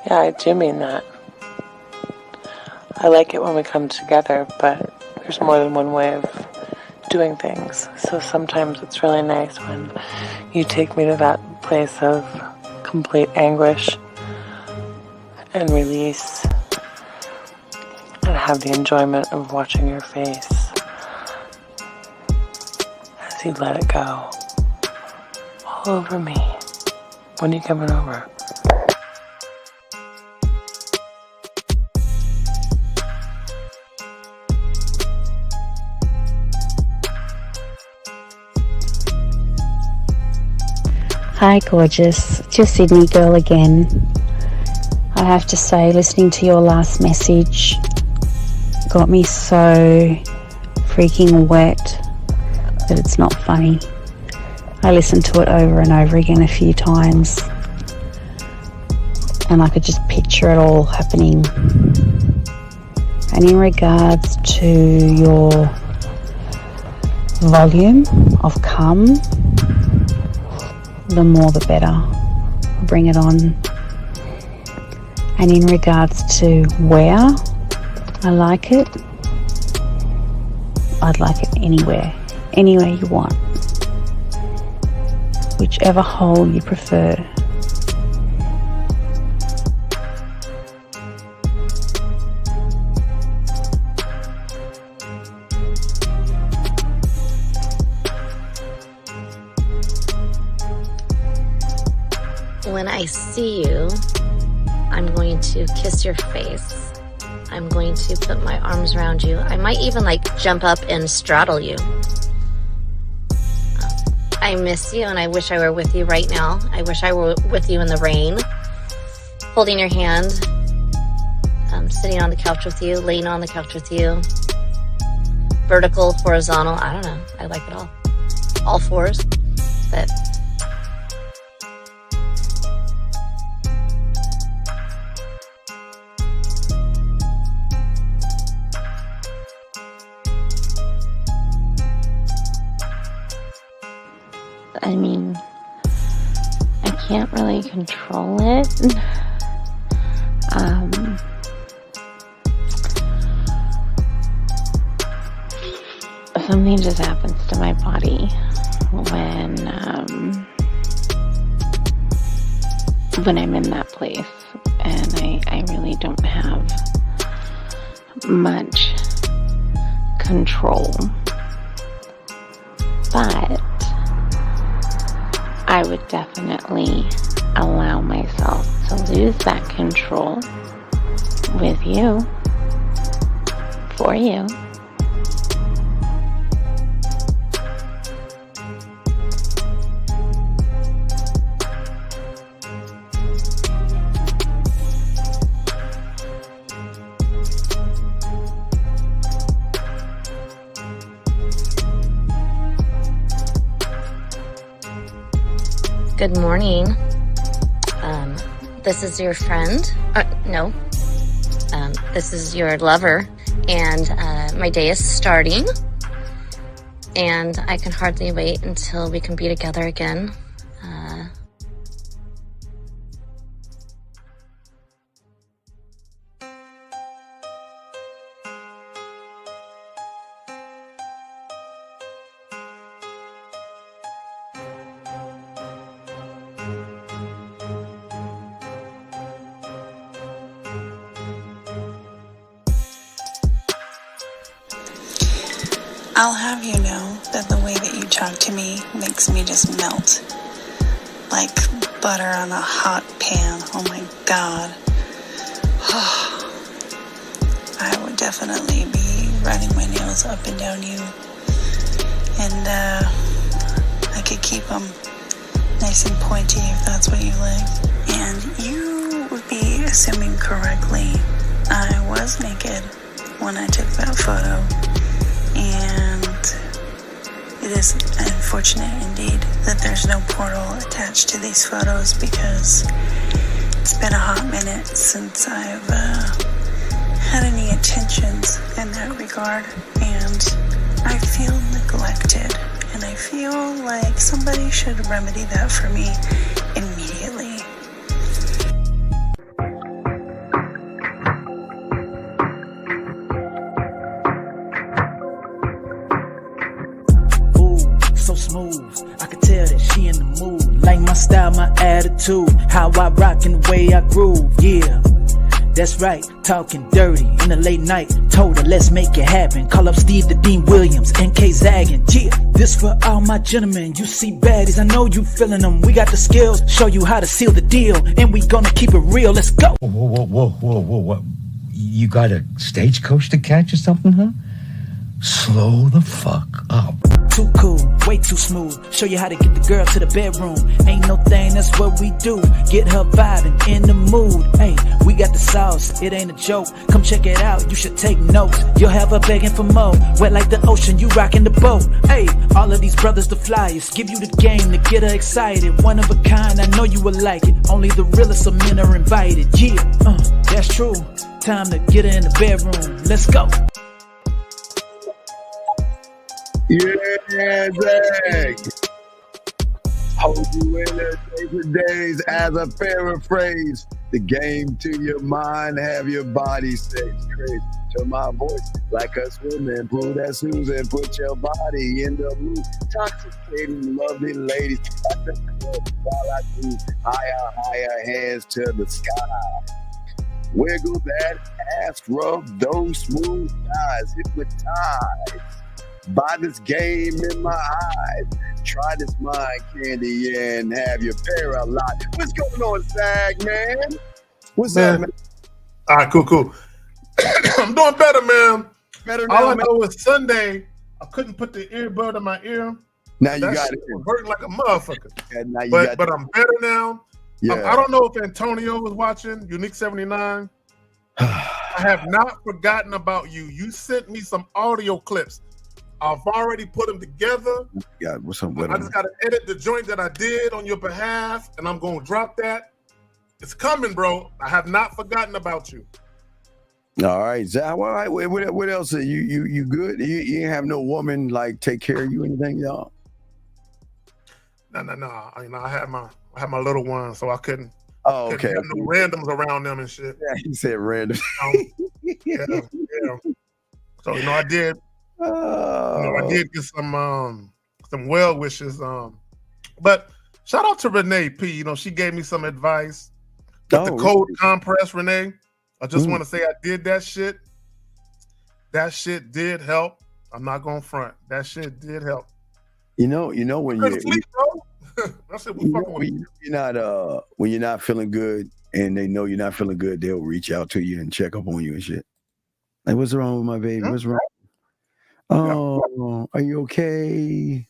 Yeah, I do mean that. I like it when we come together, but there's more than one way of doing things. So sometimes it's really nice when you take me to that place of complete anguish and release and have the enjoyment of watching your face as you let it go all over me. When are you coming over? Hi gorgeous, it's your Sydney girl again. I have to say, listening to your last message got me so freaking wet that it's not funny. I listened to it over and over again a few times and I could just picture it all happening. And in regards to your volume of come, the more the better. Bring it on. And in regards to where I like it, I'd like it anywhere you want, whichever hole you prefer. When I see you, I'm going to kiss your face. I'm going to put my arms around you. I might even jump up and straddle you. I miss you and I wish I were with you right now. I wish I were with you in the rain, holding your hand, sitting on the couch with you, laying on the couch with you, vertical, horizontal, I don't know. I like it all fours, but I mean, I can't really control it. Something just happens to my body when I'm in that place, and I really don't have much control. But I would definitely allow myself to lose that control with you, for you. good morning. This is your friend. No. This is your lover. And my day is starting. And I can hardly wait until we can be together again. I'll have you know that the way that you talk to me makes me just melt like butter on a hot pan. Oh my God. I would definitely be running my nails up and down you, and I could keep them nice and pointy if that's what you like. And you would be assuming correctly, I was naked when I took that photo. And it is unfortunate indeed that there's no portal attached to these photos, because it's been a hot minute since I've had any attentions in that regard, and I feel neglected, and I feel like somebody should remedy that for me immediately. attitude, how I rock and the way I groove, yeah. That's right, talking dirty in the late night. Told her, let's make it happen. Call up Steve the Dean Williams, NK Zaggin'. Yeah, this for all my gentlemen. You see baddies, I know you feeling them. We got the skills, show you how to seal the deal. And we gonna keep it real, let's go. Whoa. You got a stagecoach to catch or something, huh? Slow the fuck up. Too cool, way too smooth. Show you how to get the girl to the bedroom. Ain't no thing, that's what we do. Get her vibing, in the mood. Hey, we got the sauce, it ain't a joke. Come check it out, you should take notes. You'll have her begging for more. Wet like the ocean, you rocking the boat. Hey, all of these brothers the flyers. Give you the game to get her excited. One of a kind, I know you will like it. Only the realest of men are invited. Yeah, that's true. Time to get her in the bedroom. Let's go. Yeah, Zach. Hold you in there for days as a paraphrase. The game to your mind, have your body sex crazy. To my voice, like a swimming pool that Susan, put your body in the mood. Toxicating, lovely ladies at the club while I do higher, hands to the sky. Wiggle that ass, rub those smooth thighs, hypnotize by this game in my eyes. Try this mind candy and have your paralyzed. What's going on, Zag, man? What's up, man? All right, cool. I'm doing better, man. Better now, All I man. know is Sunday, I couldn't put the earbud in my ear. Now you That got shit it. was hurting like a motherfucker. Yeah, now you But got I'm better now. Yeah. I don't know if Antonio was watching Unique 79. I have not forgotten about you. You sent me some audio clips. I've already put them together. Yeah, what's up with I just got to edit the joint that I did on your behalf, and I'm going to drop that. It's coming, bro. I have not forgotten about you. All right, Zach. All right. What else? You good? You ain't have no woman like take care of you or anything, y'all? No. I had my little one, so I couldn't. Oh, Couldn't okay. have no randoms around them and shit. Yeah, he said random. Yeah. So I did. I did get some well wishes. But shout out to Renee P. She gave me some advice. With the cold compress, Renee. I just want to say I did that shit. That shit did help. I'm not gonna front. That shit did help. You know when Couldn't sleep, bro. That shit was fucking with me. when you're not feeling good and they know you're not feeling good, they'll reach out to you and check up on you and shit. Like, what's wrong with my baby? What's wrong? Oh, are you okay?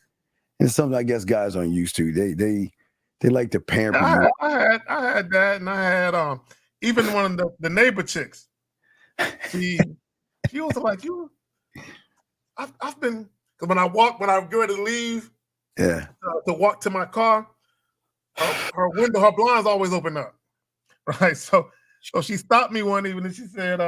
And something I guess guys aren't used to. They like to pamper you. I had that, and I had even one of the neighbor chicks. She was like, I've been, because when I get ready to leave, to walk to my car, her window, her blinds always open up, right? So she stopped me one evening and she said,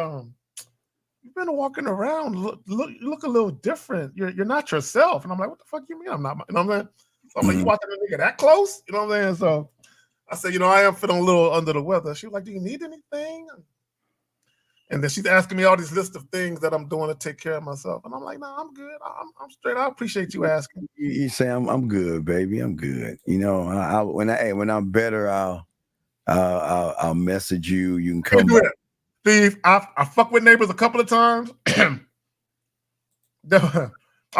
"You've been walking around, you look a little different. You're not yourself." And I'm like, "What the fuck you mean I'm not?" You know what I'm saying? So I'm like, "You watching a nigga that close?" You know what I'm saying? So I said, I am feeling a little under the weather. She was like, "Do you need anything?" And then she's asking me all these list of things that I'm doing to take care of myself. And I'm like, "No, I'm good. I'm straight. I appreciate you asking." You say I'm good, baby. I'm good. When I'm better, I'll message you. You can come back. Steve, I fuck with neighbors a couple of times. I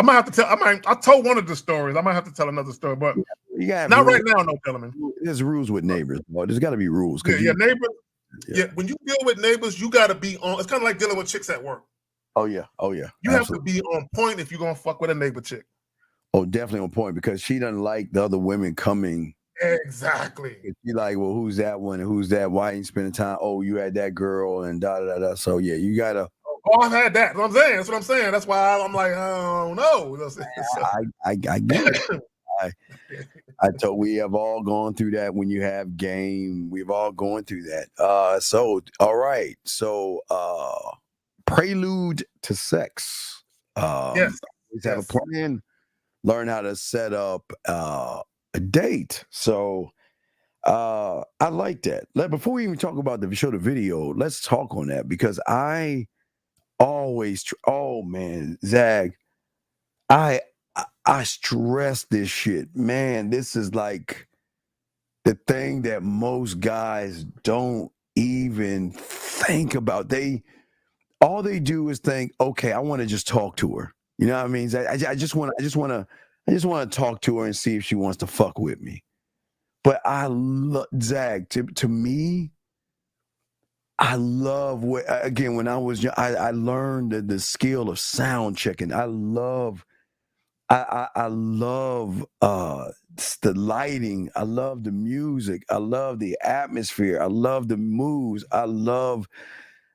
might have to tell. I told one of the stories. I might have to tell another story, but not right now. No, gentlemen. There's rules with neighbors. Well, there's got to be rules. Neighbors. Yeah, when you deal with neighbors, you got to be on. It's kind of like dealing with chicks at work. Oh yeah. You have to be on point if you're gonna fuck with a neighbor chick. Oh, definitely on point because she doesn't like the other women coming. Exactly. She like, well, who's that one? Who's that? Why ain't you spending time? Oh, you had that girl and da da da. So yeah, you gotta. Oh, I've had that. That's what I'm saying. That's why I'm like, I don't know. I get it. I told we have all gone through that when you have game. We've all gone through that. So all right. So prelude to sex. Yes. Have a plan. Learn how to set up a date. So I like that. Before we even talk about the video, let's talk on that because I always Zag, I stress this shit, man. This is like the thing that most guys don't even think about. All they do is think, okay, I want to just talk to her. You know what I mean? I just want to talk to her and see if she wants to fuck with me. But I love Zach. To me, I love what, again, when I was young, I learned the skill of sound checking. I love the lighting. I love the music. I love the atmosphere. I love the moves. I live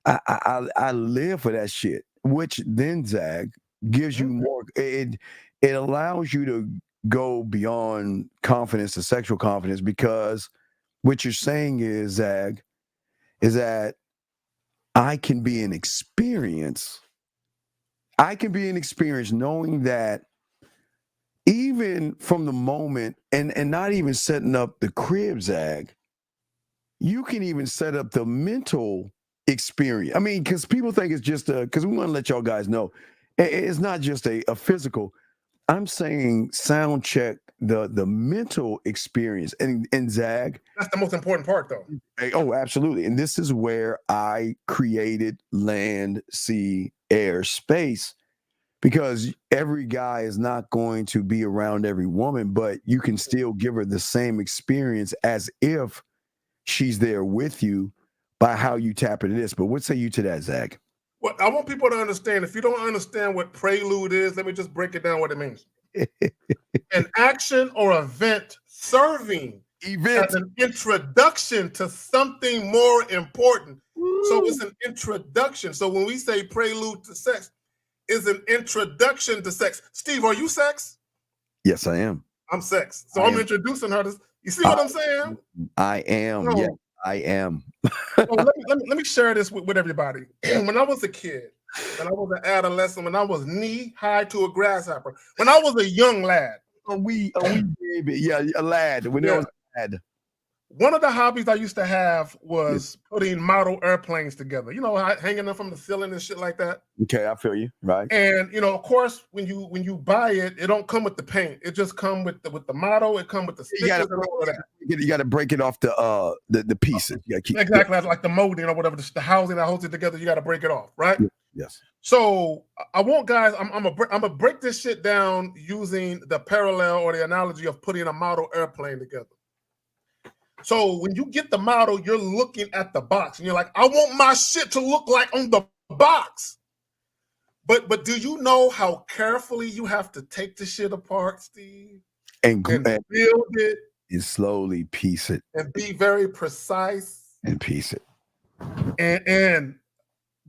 for that shit, which then, Zach, gives you more. It allows you to go beyond confidence to sexual confidence, because what you're saying is, Zach, is that I can be an experience. I can be an experience knowing that even from the moment, and not even setting up the crib, Zach, you can even set up the mental experience. I mean, because people think it's just because we want to let y'all guys know, it's not just a physical. I'm saying sound check the mental experience. And Zach, that's the most important part, though. Oh, absolutely. And this is where I created land, sea, air, space, because every guy is not going to be around every woman, but you can still give her the same experience as if she's there with you by how you tap into this. But what say you to that, Zach? Well, I want people to understand, if you don't understand what prelude is, let me just break it down what it means. An action or event serving as an introduction to something more important. Woo. So it's an introduction. So when we say prelude to sex, it's an introduction to sex. Steve, are you sex? Yes, I am. I'm sex. So I'm introducing her to, you see what I'm saying? I am. So, yeah, I am. So let me share this with everybody. When I was a kid, when I was an adolescent, when I was knee high to a grasshopper, when I was a young lad. A wee baby. Yeah, a lad. When I was a lad. One of the hobbies I used to have was putting model airplanes together. You know, hanging them from the ceiling and shit like that. Okay, I feel you. Right. And you know, of course, when you buy it, it don't come with the paint. It just come with the model. It come with the stickers and all of that. You got to break it off the pieces. You gotta keep, exactly, like the molding or whatever, the housing that holds it together. You got to break it off, right? Yes. So I want guys. I'm gonna break this shit down using the parallel or the analogy of putting a model airplane together. So when you get the model, you're looking at the box and you're like, I want my shit to look like on the box. But do you know how carefully you have to take the shit apart, Steve? And build it. And slowly piece it. And be very precise. And piece it. And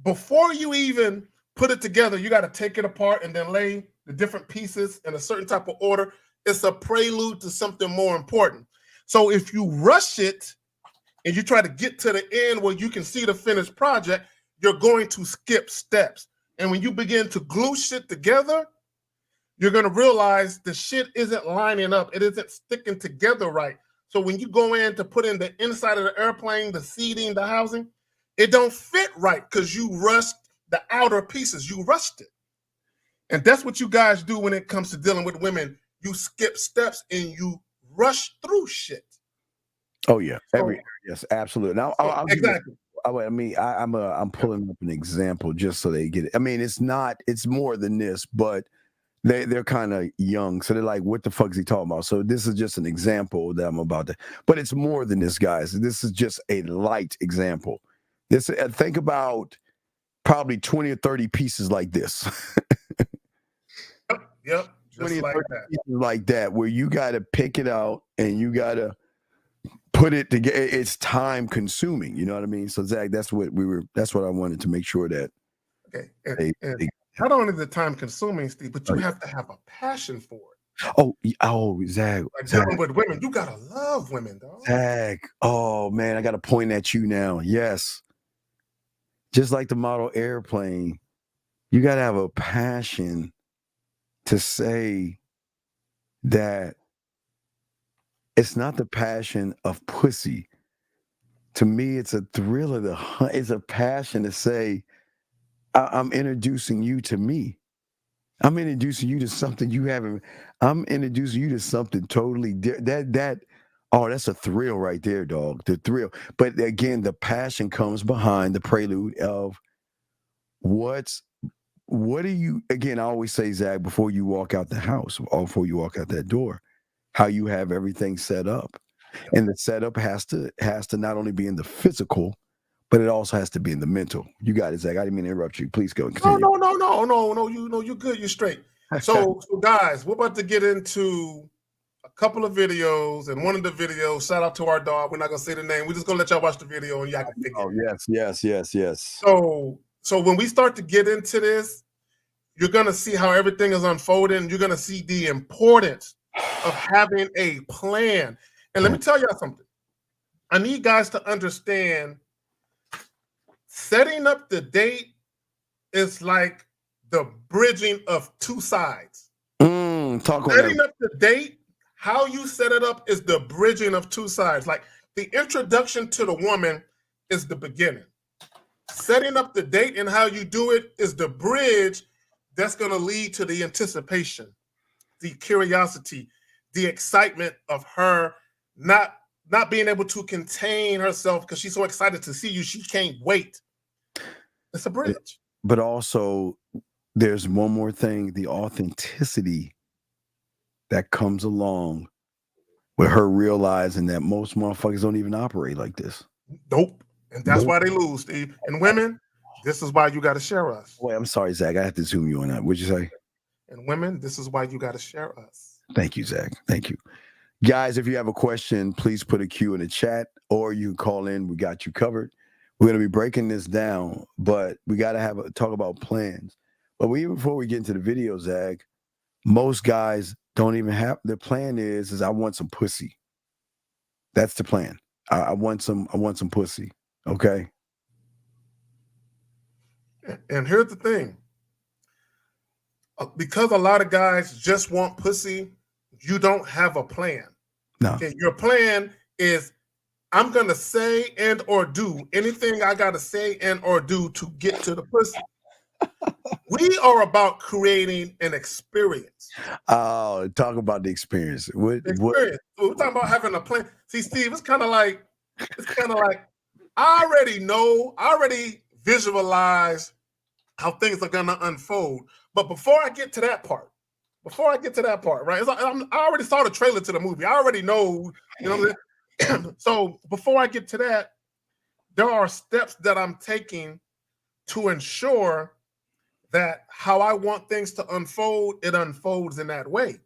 before you even put it together, you got to take it apart and then lay the different pieces in a certain type of order. It's a prelude to something more important. So if you rush it and you try to get to the end where you can see the finished project, you're going to skip steps. And when you begin to glue shit together, you're going to realize the shit isn't lining up. It isn't sticking together right. So when you go in to put in the inside of the airplane, the seating, the housing, it don't fit right because you rushed the outer pieces. You rushed it. And that's what you guys do when it comes to dealing with women. You skip steps and you rush through shit. Oh yeah, yes, absolutely. Now, exactly. I'm pulling up an example just so they get it. I mean, it's more than this, but they're kind of young, so they're like, "What the fuck is he talking about?" So this is just an example that I'm about to. But it's more than this, guys. This is just a light example. Think about probably 20 or 30 pieces like this. Yep. Just like that, where you got to pick it out and you got to put it together. It's time consuming. You know what I mean? So Zach, that's what I wanted to make sure that. Okay. And not only the time consuming, Steve, but you have to have a passion for it. Oh, Zach. Like dealing with women, you gotta love women, dog. Zach. Oh man, I gotta point at you now. Yes. Just like the model airplane, you gotta have a passion to say that it's not the passion of pussy. To me, it's a thrill of the hunt. It's a passion to say, I'm introducing you to me. I'm introducing you to something you haven't. I'm introducing you to something totally different. That Oh, that's a thrill right there, dog. The thrill. But again, the passion comes behind the prelude of what do you, again, I always say, Zach, before you walk out the house or before you walk out that door, how you have everything set up. And the setup has to not only be in the physical, but it also has to be in the mental. You got it, Zach. I didn't mean to interrupt you. Please go and continue. No. You good. You're straight. So guys, we're about to get into a couple of videos, and one of the videos, shout out to our dog. We're not gonna say the name. We're just gonna let y'all watch the video and y'all can figure. Oh, yes. So when we start to get into this, you're gonna see how everything is unfolding. You're gonna see the importance of having a plan. And let me tell y'all something. I need guys to understand setting up the date is like the bridging of two sides. Setting up the date, how you set it up is the bridging of two sides. Like the introduction to the woman is the beginning. Setting up the date and how you do it is the bridge that's going to lead to the anticipation, the curiosity, the excitement of her not being able to contain herself because she's so excited to see you. She can't wait. It's a bridge. But also, there's one more thing, the authenticity that comes along with her realizing that most motherfuckers don't even operate like this. Nope. And that's why they lose, Steve. And women, this is why you got to share us. Wait, I'm sorry, Zach. I have to zoom you on that. What'd you say? And women, this is why you got to share us. Thank you, Zach. Thank you. Guys, if you have a question, please put a Q in the chat or you can call in. We got you covered. We're going to be breaking this down, but we got to talk about plans. But before we get into the video, Zach, most guys don't even have, the plan is I want some pussy. That's the plan. I want some pussy. Okay. And here's the thing. Because a lot of guys just want pussy, you don't have a plan. No. Okay, your plan is I'm going to say and or do anything I got to say and or do to get to the pussy. We are about creating an experience. Oh, talk about the experience. What? We're talking about having a plan. See, Steve, it's kind of like I already visualize how things are gonna unfold. But before I get to that part, right? I already saw the trailer to the movie. I already know, you know. So before I get to that, there are steps that I'm taking to ensure that how I want things to unfold, it unfolds in that way.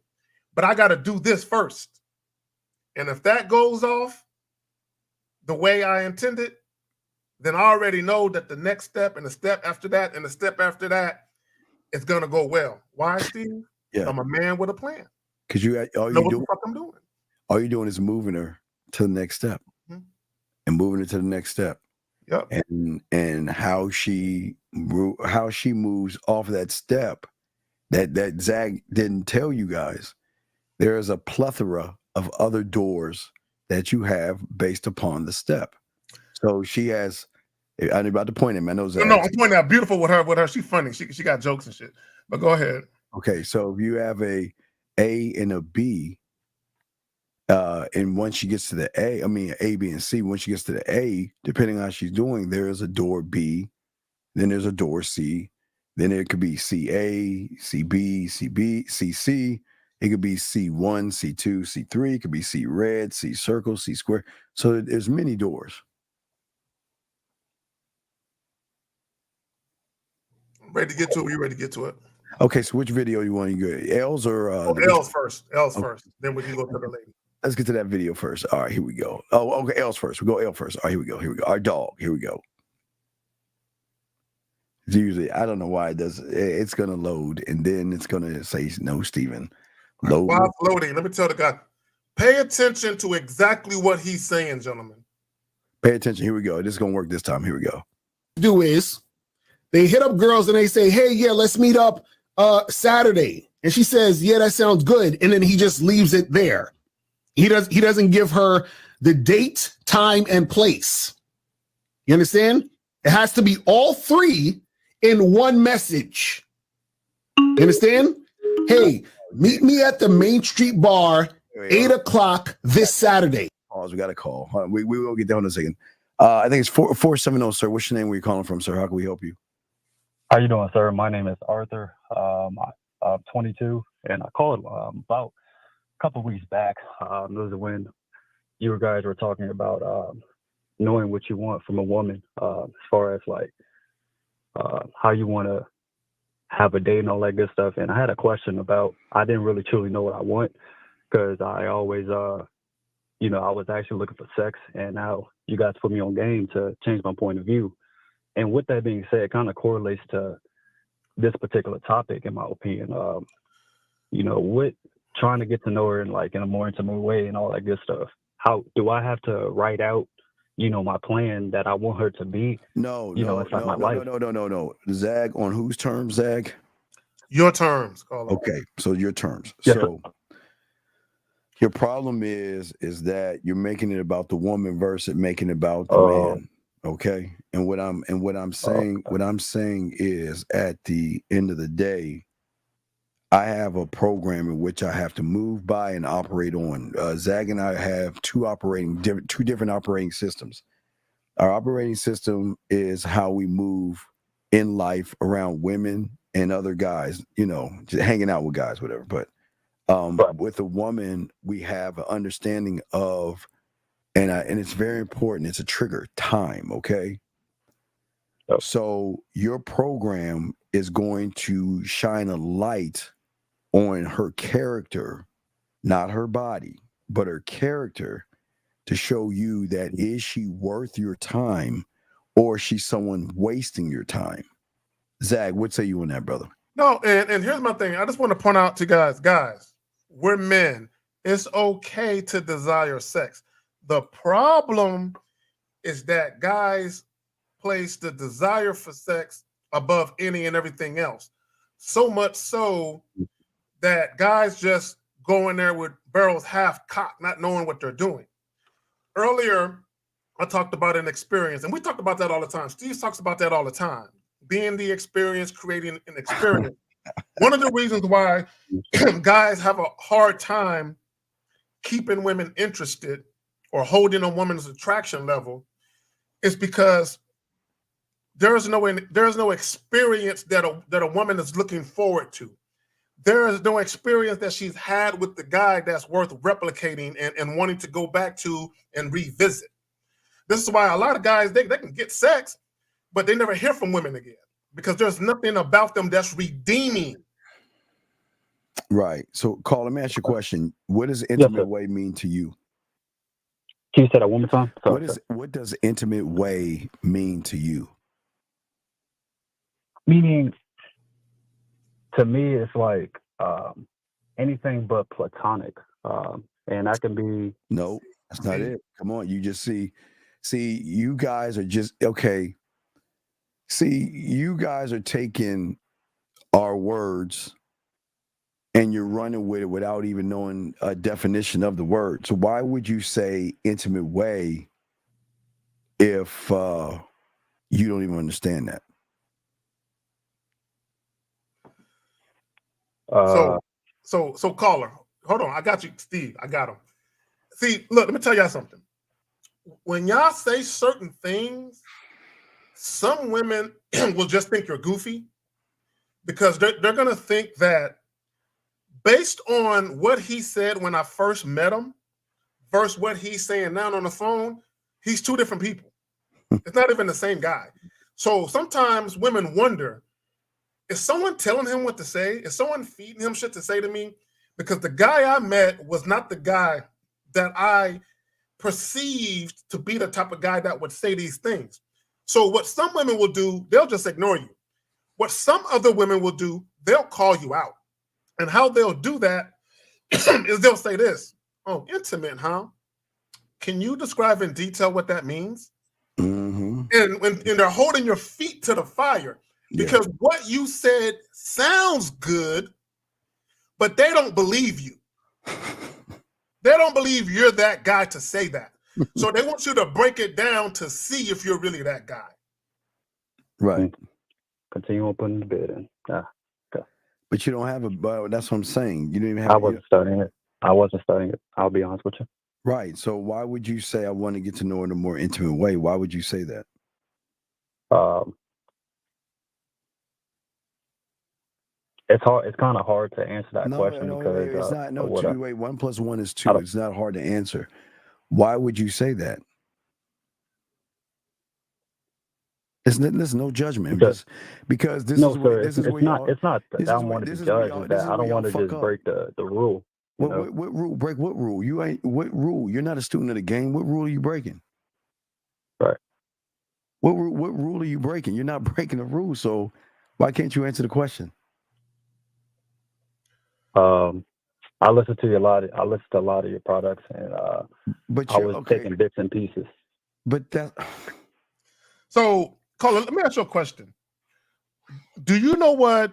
But I got to do this first. And if that goes off the way I intended, then I already know that the next step and the step after that and the step after that is going to go well. Why, Steve? Yeah. I'm a man with a plan. Because what the fuck I'm doing. All you're doing is moving her to the next step and moving her to the next step. Yep. And how she moves off that step that Zach didn't tell you guys. There is a plethora of other doors that you have based upon the step. So she has. I'm about to point him. I know Zach. No, I'm pointing out beautiful with her. She's funny. She got jokes and shit. But go ahead. Okay, so if you have a and a B. And once she gets to the A, B, and C, once she gets to the A, depending on how she's doing, there is a door B, then there's a door C, then it could be CA, CB, CC, it could be C1, C2, C3, it could be C red, C circle, C square. So there's many doors. I'm ready to get to it. You ready to get to it? Okay, so which video you want to go? L's or L's first. L's first. Then we can go to the lady. Let's get to that video first. All right, here we go. Oh, okay, L's first. We go L first. All right, here we go. Our dog. Here we go. It's usually, I don't know why it does. It's going to load, and then it's going to say, no, Steven. Load. While it's loading, let me tell the guy, pay attention to exactly what he's saying, gentlemen. Pay attention. Here we go. This is going to work this time. Here we go. Do is they hit up girls and they say, hey, yeah, let's meet up Saturday. And she says, yeah, that sounds good. And then he just leaves it there. He doesn't give her the date, time, and place. You understand? It has to be all three in one message. You understand? Hey, meet me at the Main Street Bar, 8 o'clock this Saturday. pause. We got a call. We will get down in a second. I think it's 470, sir. What's your name? Where you calling from, sir? How can we help you? How you doing, sir? My name is Arthur. I'm 22, and I called about a couple of weeks back. This was when you guys were talking about knowing what you want from a woman, as far as like how you want to have a date and all that good stuff. And I had a question about, I didn't really truly know what I want, because I always, I was actually looking for sex, and now you guys put me on game to change my point of view. And with that being said, it kind of correlates to this particular topic, in my opinion. What trying to get to know her in a more intimate way and all that good stuff. How do I have to write out, my plan that I want her to be? No. My life. No. Zag, on whose terms, Zag? Your terms, caller. Okay, so your terms. Yes, so your problem is that you're making it about the woman versus making it about the man. Okay. And what I'm saying is, at the end of the day, I have a program in which I have to move by and operate on. Zag and I have two different operating systems. Our operating system is how we move in life around women and other guys, just hanging out with guys, whatever. But with a woman, we have an understanding of, and it's very important. It's a trigger, time. Okay. Yep. So your program is going to shine a light on her character, not her body, but her character, to show you that is she worth your time, or is she someone wasting your time? Zag, what say you on that, brother? No, and here's my thing. I just want to point out to guys, we're men. It's okay to desire sex. The problem is that guys place the desire for sex above any and everything else. So much so that guys just go in there with barrels half cocked, not knowing what they're doing. Earlier, I talked about an experience, and we talked about that all the time. Steve talks about that all the time. Being the experience, creating an experience. One of the reasons why guys have a hard time keeping women interested or holding a woman's attraction level is because there is no experience that a woman is looking forward to. There is no experience that she's had with the guy that's worth replicating and wanting to go back to and revisit. This is why a lot of guys, they can get sex, but they never hear from women again, because there's nothing about them that's redeeming. Right. So, Carl, let me ask you a question. What does intimate way mean to you? Can you say that one more time? What does intimate way mean to you? Meaning, to me, it's like anything but platonic. And that can be... No, that's not it. Come on. You just see, you guys are just, okay. See, you guys are taking our words and you're running with it without even knowing a definition of the word. So why would you say intimate way if you don't even understand that? So caller, hold on. I got you, Steve. I got him. See, look, let me tell y'all something. When y'all say certain things, some women will just think you're goofy, because they're going to think that based on what he said when I first met him versus what he's saying now on the phone, he's two different people. It's not even the same guy. So sometimes women wonder, is someone telling him what to say? Is someone feeding him shit to say to me? Because the guy I met was not the guy that I perceived to be the type of guy that would say these things. So what some women will do, they'll just ignore you. What some other women will do, they'll call you out. And how they'll do that is they'll say this: "Oh, intimate, huh? Can you describe in detail what that means?" Mm-hmm. And they're holding your feet to the fire, because what you said sounds good, but they don't believe you. They don't believe you're that guy to say that. So they want you to break it down to see if you're really that guy. Right. Continue on putting the bid in. But you don't have a, that's what I'm saying. You don't even have. I wasn't studying it. I'll be honest with you. Right. So why would you say I want to get to know her in a more intimate way? Why would you say that? Um, it's hard. It's kind of hard to answer that question because it's not. No, of what I, two. Wait, 1 + 1 is I 2. It's not hard to answer. Why would you say that? There's no judgment. Because this is no, where sir. this is where It's not. y'all It's not that this I is don't where want to be this is where judged. y'all Is this that is I where don't y'all want to fuck just up. break the rule. You know. What rule? Break what rule? You ain't what rule? You're not a student of the game. What rule are you breaking? Right. What rule are you breaking? You're not breaking the rule. So why can't you answer the question? I listen to a lot. I listen to a lot of your products, and But I you're was okay. taking bits and pieces. But that. So, Colin, let me ask you a question. Do you know what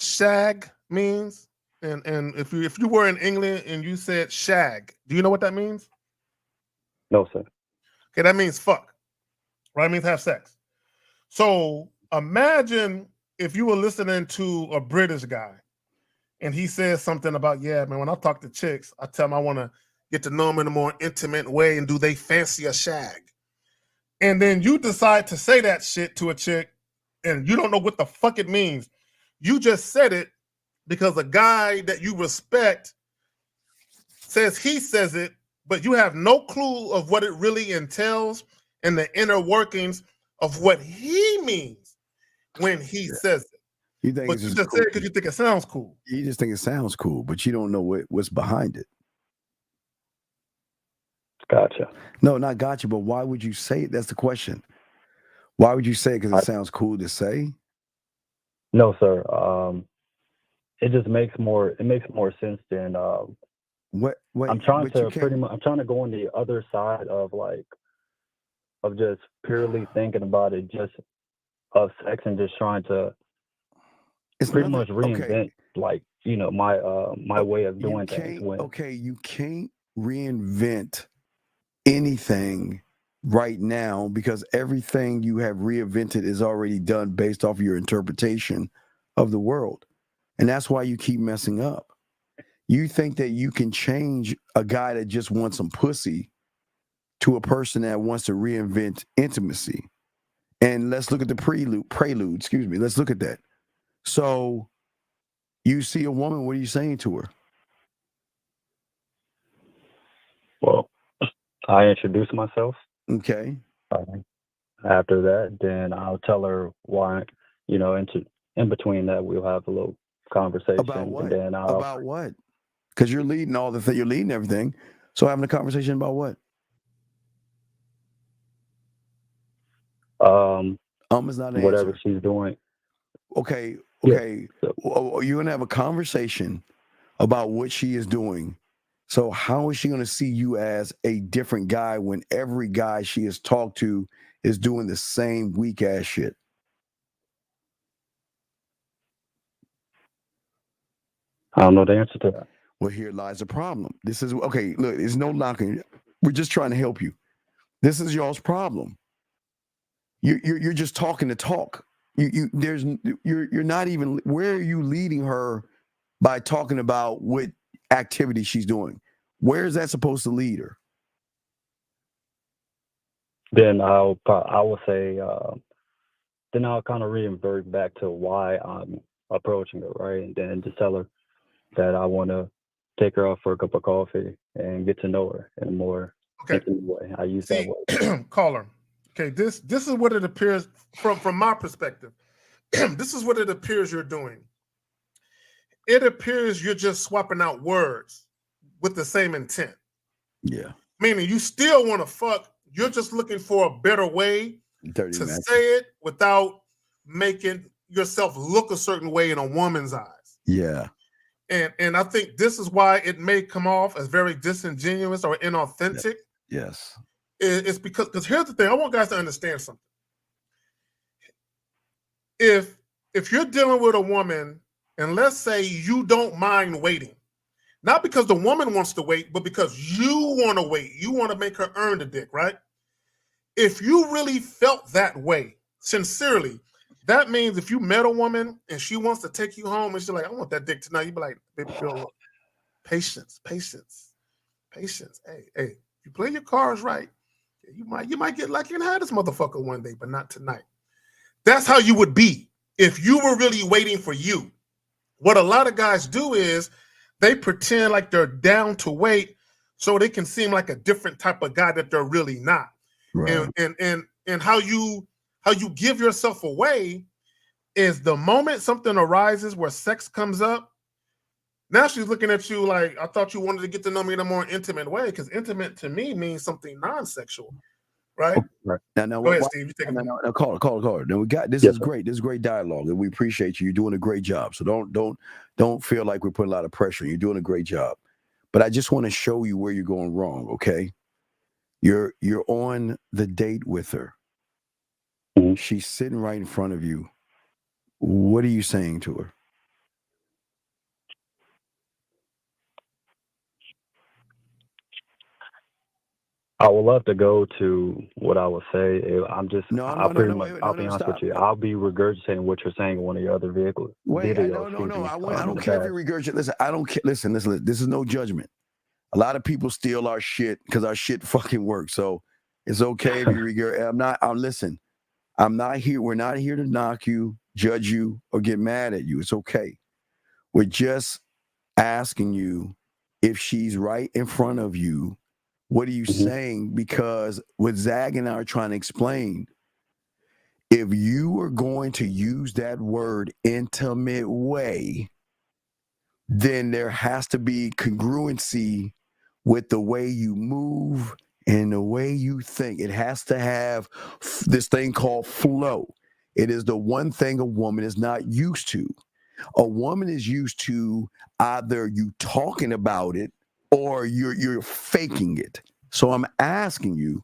shag means? And if you were in England and you said shag, do you know what that means? No, sir. Okay, that means fuck. Right? It means have sex. So imagine if you were listening to a British guy and he says something about, yeah, man, when I talk to chicks, I tell them I want to get to know them in a more intimate way, and do they fancy a shag? And then you decide to say that shit to a chick and you don't know what the fuck it means. You just said it because a guy that you respect says he says it, but you have no clue of what it really entails and the inner workings of what he means when he says it. You think But it's you just just cool. say it because you think it sounds cool. You just think it sounds cool, but you don't know what's behind it. Gotcha. No, not gotcha. But why would you say it? That's the question. Why would you say it? Because it sounds cool to say. No, sir. It just makes more. It makes more sense than. What? Wait, I'm trying but you to pretty much. I'm trying to go on the other side of just purely thinking about it, just of sex, and just trying to It's pretty nothing. much reinvent, my way of doing things. You can't reinvent anything right now because everything you have reinvented is already done based off of your interpretation of the world. And that's why you keep messing up. You think that you can change a guy that just wants some pussy to a person that wants to reinvent intimacy. And let's look at the prelude, excuse me. Let's look at that. So you see a woman, what are you saying to her? Well, I introduce myself. Okay. After that, then I'll tell her why. In between that, we'll have a little conversation. About what? And then about what? Because you're leading all the you're leading everything. So having a conversation about what? Is not an whatever answer. she's doing. Okay. Yeah. You're gonna have a conversation about what she is doing. So how is she gonna see you as a different guy when every guy she has talked to is doing the same weak ass shit? I don't know the answer to that. Well, here lies the problem. This is okay. Look, there's no knocking. We're just trying to help you. This is y'all's problem. You're just talking to talk. You're not even. Where are you leading her by talking about what activity she's doing? Where is that supposed to lead her? Then I will say, then I'll kind of revert back to why I'm approaching her, right? And then just tell her that I want to take her out for a cup of coffee and get to know her in a more intimate way. I use that word. Caller. Okay, this is what it appears from my perspective. This is what it appears you're doing. It appears you're just swapping out words with the same intent. Yeah. Meaning you still want to fuck. You're just looking for a better way to say it without making yourself look a certain way in a woman's eyes. Yeah. And I think this is why it may come off as very disingenuous or inauthentic. Yes. It's because here's the thing. I want guys to understand something. If you're dealing with a woman, and let's say you don't mind waiting, not because the woman wants to wait, but because you want to wait. You want to make her earn the dick, right? If you really felt that way, sincerely, that means if you met a woman and she wants to take you home and she's like, I want that dick tonight, you'd be like, baby girl, look, patience. Patience. Hey, you play your cards right, you might get lucky and have this motherfucker one day, but not tonight. That's how you would be if you were really waiting for you. What a lot of guys do is they pretend like they're down to wait so they can seem like a different type of guy that they're really not. Right. And how you give yourself away is the moment something arises where sex comes up. Now she's looking at you like, I thought you wanted to get to know me in a more intimate way, because intimate to me means something non-sexual, right? Right. Now, Go ahead, Steve. You take it. No, call it. Now we got this. Is great. This is great dialogue, and we appreciate you. You're doing a great job. So don't feel like we're putting a lot of pressure. You're doing a great job. But I just want to show you where you're going wrong. Okay, you're on the date with her. Mm-hmm. She's sitting right in front of you. What are you saying to her? I would love to go to what I would say. I'll be honest with you. I'll be regurgitating what you're saying in one of your other videos. I don't care if you regurgitate. Listen, I don't care. Listen. This is no judgment. A lot of people steal our shit because our shit fucking works. So it's okay if you regurgitate. Listen. I'm not here. We're not here to knock you, judge you, or get mad at you. It's okay. We're just asking you if she's right in front of you. What are you saying? Because what Zag and I are trying to explain, if you are going to use that word intimate way, then there has to be congruency with the way you move and the way you think. It has to have this thing called flow. It is the one thing a woman is not used to. A woman is used to either you talking about it or you're faking it. So I'm asking you,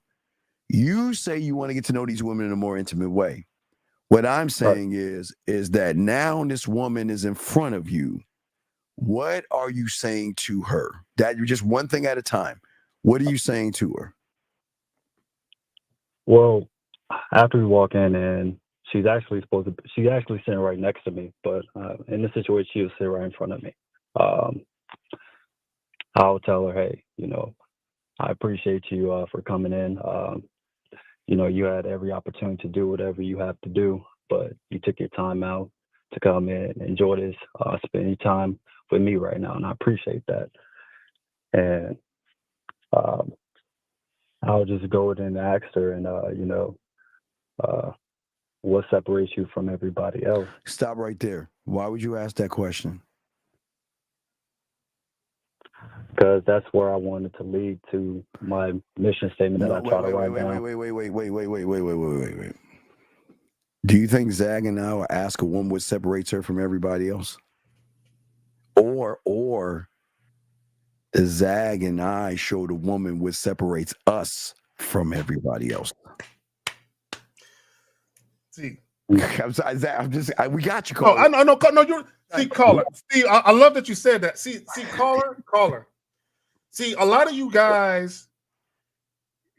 you say you want to get to know these women in a more intimate way. What I'm saying is that now this woman is in front of you. What are you saying to her? That you're just one thing at a time. What are you saying to her? Well, after we walk in and she's actually sitting right next to me, but in this situation, she was sitting right in front of me. I'll tell her, hey, I appreciate you for coming in. You had every opportunity to do whatever you have to do, but you took your time out to come in and enjoy this, spend your time with me right now, and I appreciate that. And I'll just go in and ask her, and what separates you from everybody else? Stop right there. Why would you ask that question? Because that's where I wanted to lead to my mission statement that I try to write down. Wait. Do you think Zag and I will ask a woman what separates her from everybody else? Or does Zag and I show the woman what separates us from everybody else? See, I'm sorry, Zag, we got you, caller. No, you're caller. Steve, I love that you said that. See, caller. See, a lot of you guys,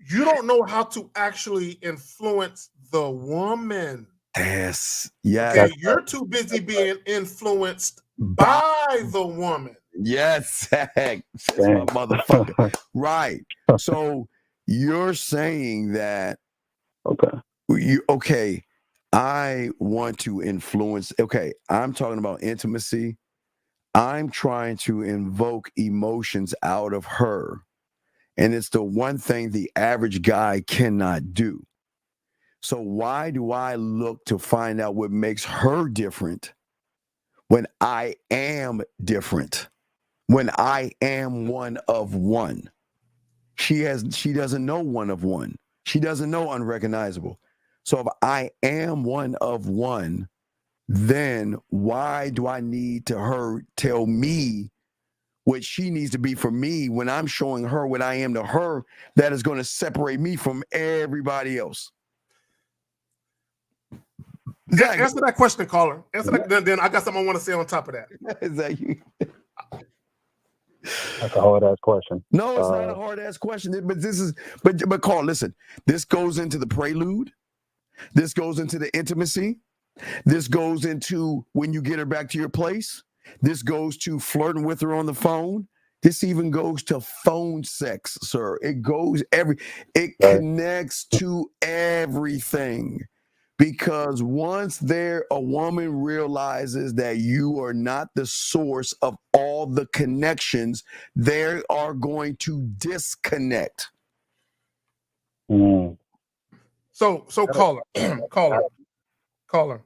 you don't know how to actually influence the woman. Yes. Yeah. Okay, you're too busy being influenced by the woman. Yes, Zag. That's my motherfucker. Right. So you're saying that I want to influence. Okay, I'm talking about intimacy. I'm trying to invoke emotions out of her. And it's the one thing the average guy cannot do. So why do I look to find out what makes her different when I am different? When I am one of one? She doesn't know one of one. She doesn't know unrecognizable. So if I am one of one, then why do I need to her tell me what she needs to be for me when I'm showing her what I am to her that is going to separate me from everybody else? Answer that question, caller. Answer that. Then I got something I want to say on top of that. Is that you? That's a hard ass question. No, it's not a hard ass question. But Carl, listen. This goes into the prelude. This goes into the intimacy. This goes into when you get her back to your place. This goes to flirting with her on the phone. This even goes to phone sex, sir. It connects to everything. Because once a woman realizes that you are not the source of all the connections, they are going to disconnect. So caller.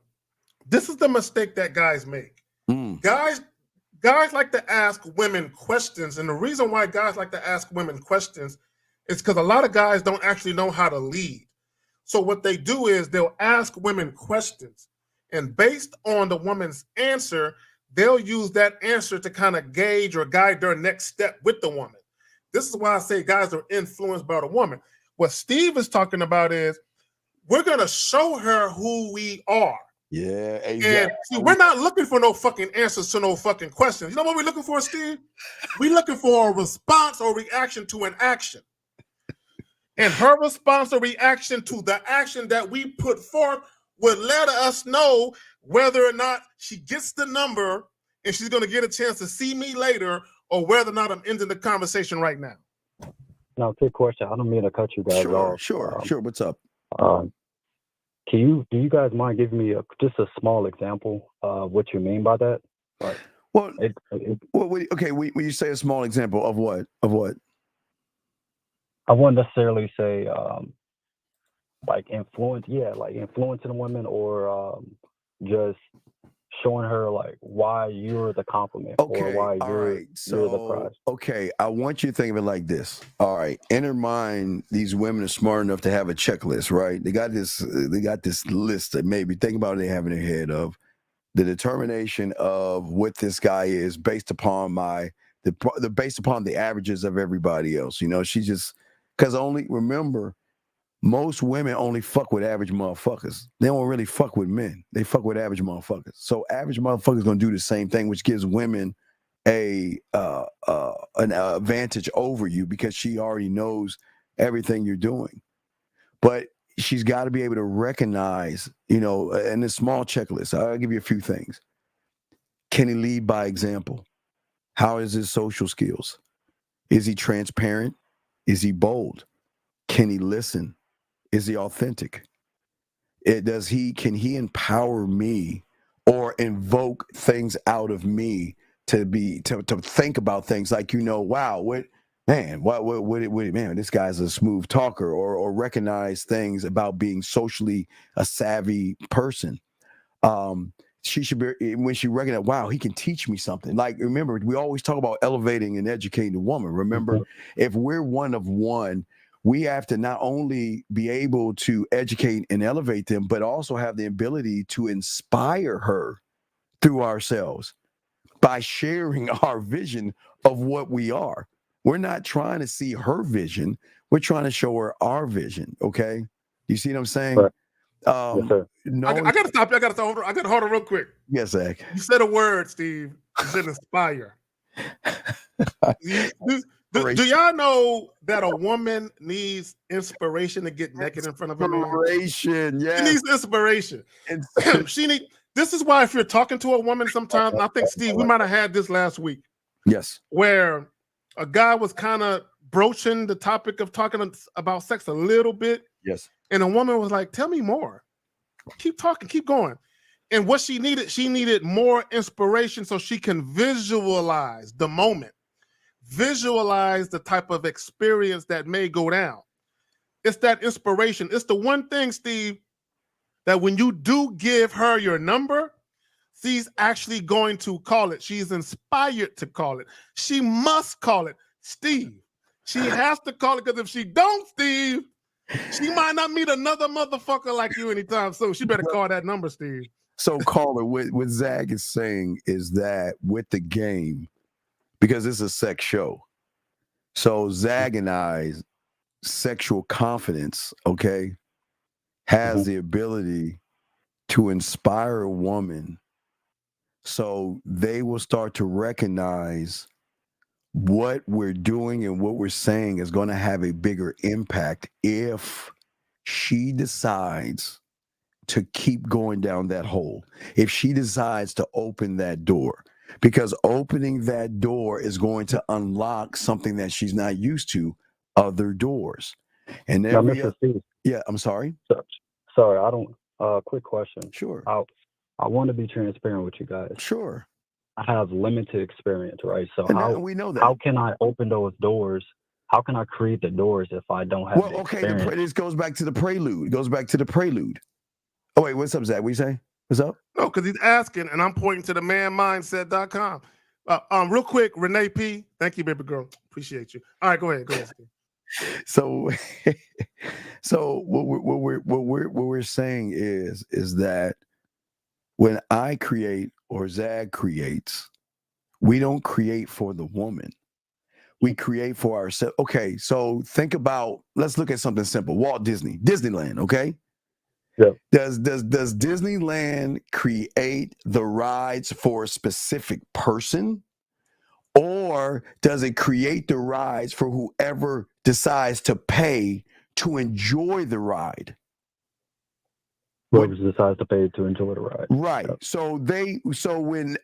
This is the mistake that guys make. Guys like to ask women questions, and the reason why guys like to ask women questions is because a lot of guys don't actually know how to lead. So what they do is they'll ask women questions, and based on the woman's answer, they'll use that answer to kind of gauge or guide their next step with the woman. This is why I say guys are influenced by the woman. What Steve is talking about is we're going to show her who we are. Yeah, exactly. And see, we're not looking for no fucking answers to no fucking questions. You know what we're looking for, Steve? We're looking for a response or reaction to an action. And her response or reaction to the action that we put forth would let us know whether or not she gets the number and she's going to get a chance to see me later, or whether or not I'm ending the conversation right now. Now, quick question. I don't mean to cut you guys off. Sure. What's up? Do you guys mind giving me just a small example of what you mean by that? Okay. When you say a small example of what? I wouldn't necessarily say like influencing a woman, or just showing her like why you're the compliment, or why you're the prize. Okay, I want you to think of it like this. All right, in her mind, these women are smart enough to have a checklist, right? They got this list that maybe think about it, they have in their head of the determination of what this guy is based upon based upon the averages of everybody else. You know, she just because remember. Most women only fuck with average motherfuckers. They don't really fuck with men. They fuck with average motherfuckers. So average motherfuckers gonna do the same thing, which gives women an advantage over you because she already knows everything you're doing. But she's got to be able to recognize, in a small checklist. I'll give you a few things. Can he lead by example? How is his social skills? Is he transparent? Is he bold? Can he listen? Is he authentic? Can he empower me or invoke things out of me to think about things like, wow, this guy's a smooth talker, or recognize things about being socially a savvy person. She should be, when she recognizes, wow, he can teach me something. Like, remember, we always talk about elevating and educating the woman. Remember, if we're one of one, we have to not only be able to educate and elevate them, but also have the ability to inspire her through ourselves by sharing our vision of what we are. We're not trying to see her vision. We're trying to show her our vision. Okay. You see what I'm saying? Right. Yes, sir. I got to stop you. I got to hold on real quick. Yes, Zach. You said a word, Steve. You said inspire. Do y'all know that a woman needs inspiration to get naked in front of a man? Inspiration, yeah. She needs inspiration. This is why if you're talking to a woman sometimes, and I think, Steve, we might have had this last week. Yes. Where a guy was kind of broaching the topic of talking about sex a little bit. Yes. And a woman was like, tell me more. Keep talking, keep going. And what she needed more inspiration so she can visualize the moment. Visualize the type of experience that may go down. It's that inspiration. It's the one thing, Steve, that when you do give her your number, she's actually going to call it. She's inspired to call it. She must call it. Steve, she has to call it, because if she don't, Steve, she might not meet another motherfucker like you anytime soon. She better call that number, Steve. So, caller, what Zach is saying is that with the game, because it's a sex show, so Zach and I's sexual confidence, okay, has the ability to inspire a woman, so they will start to recognize what we're doing and what we're saying is going to have a bigger impact if she decides to keep going down that hole. If she decides to open that door, because opening that door is going to unlock something that she's not used to, other doors. And Now, every Mr. Steve, yeah, I'm sorry. sorry, I don't. Quick question. Sure. I want to be transparent with you guys. Sure. I have limited experience, right? So And we know that. how can I open those doors? How can I create the doors if I don't have the experience? This goes back to the prelude. It goes back to the prelude. Oh, wait, what's up, Zach? What you say? What's up? No, because he's asking, and I'm pointing to the manmindset.com. Real quick, Renee P. Thank you, baby girl. Appreciate you. All right, go ahead. So, what we're saying is that when I create or Zag creates, we don't create for the woman. We create for ourselves. Okay, so think about. Let's look at something simple. Disneyland. Okay. Yeah. Does Disneyland create the rides for a specific person, or does it create the rides for whoever decides to pay to enjoy the ride? Whoever decides to pay to enjoy the ride. Right. Yep. So when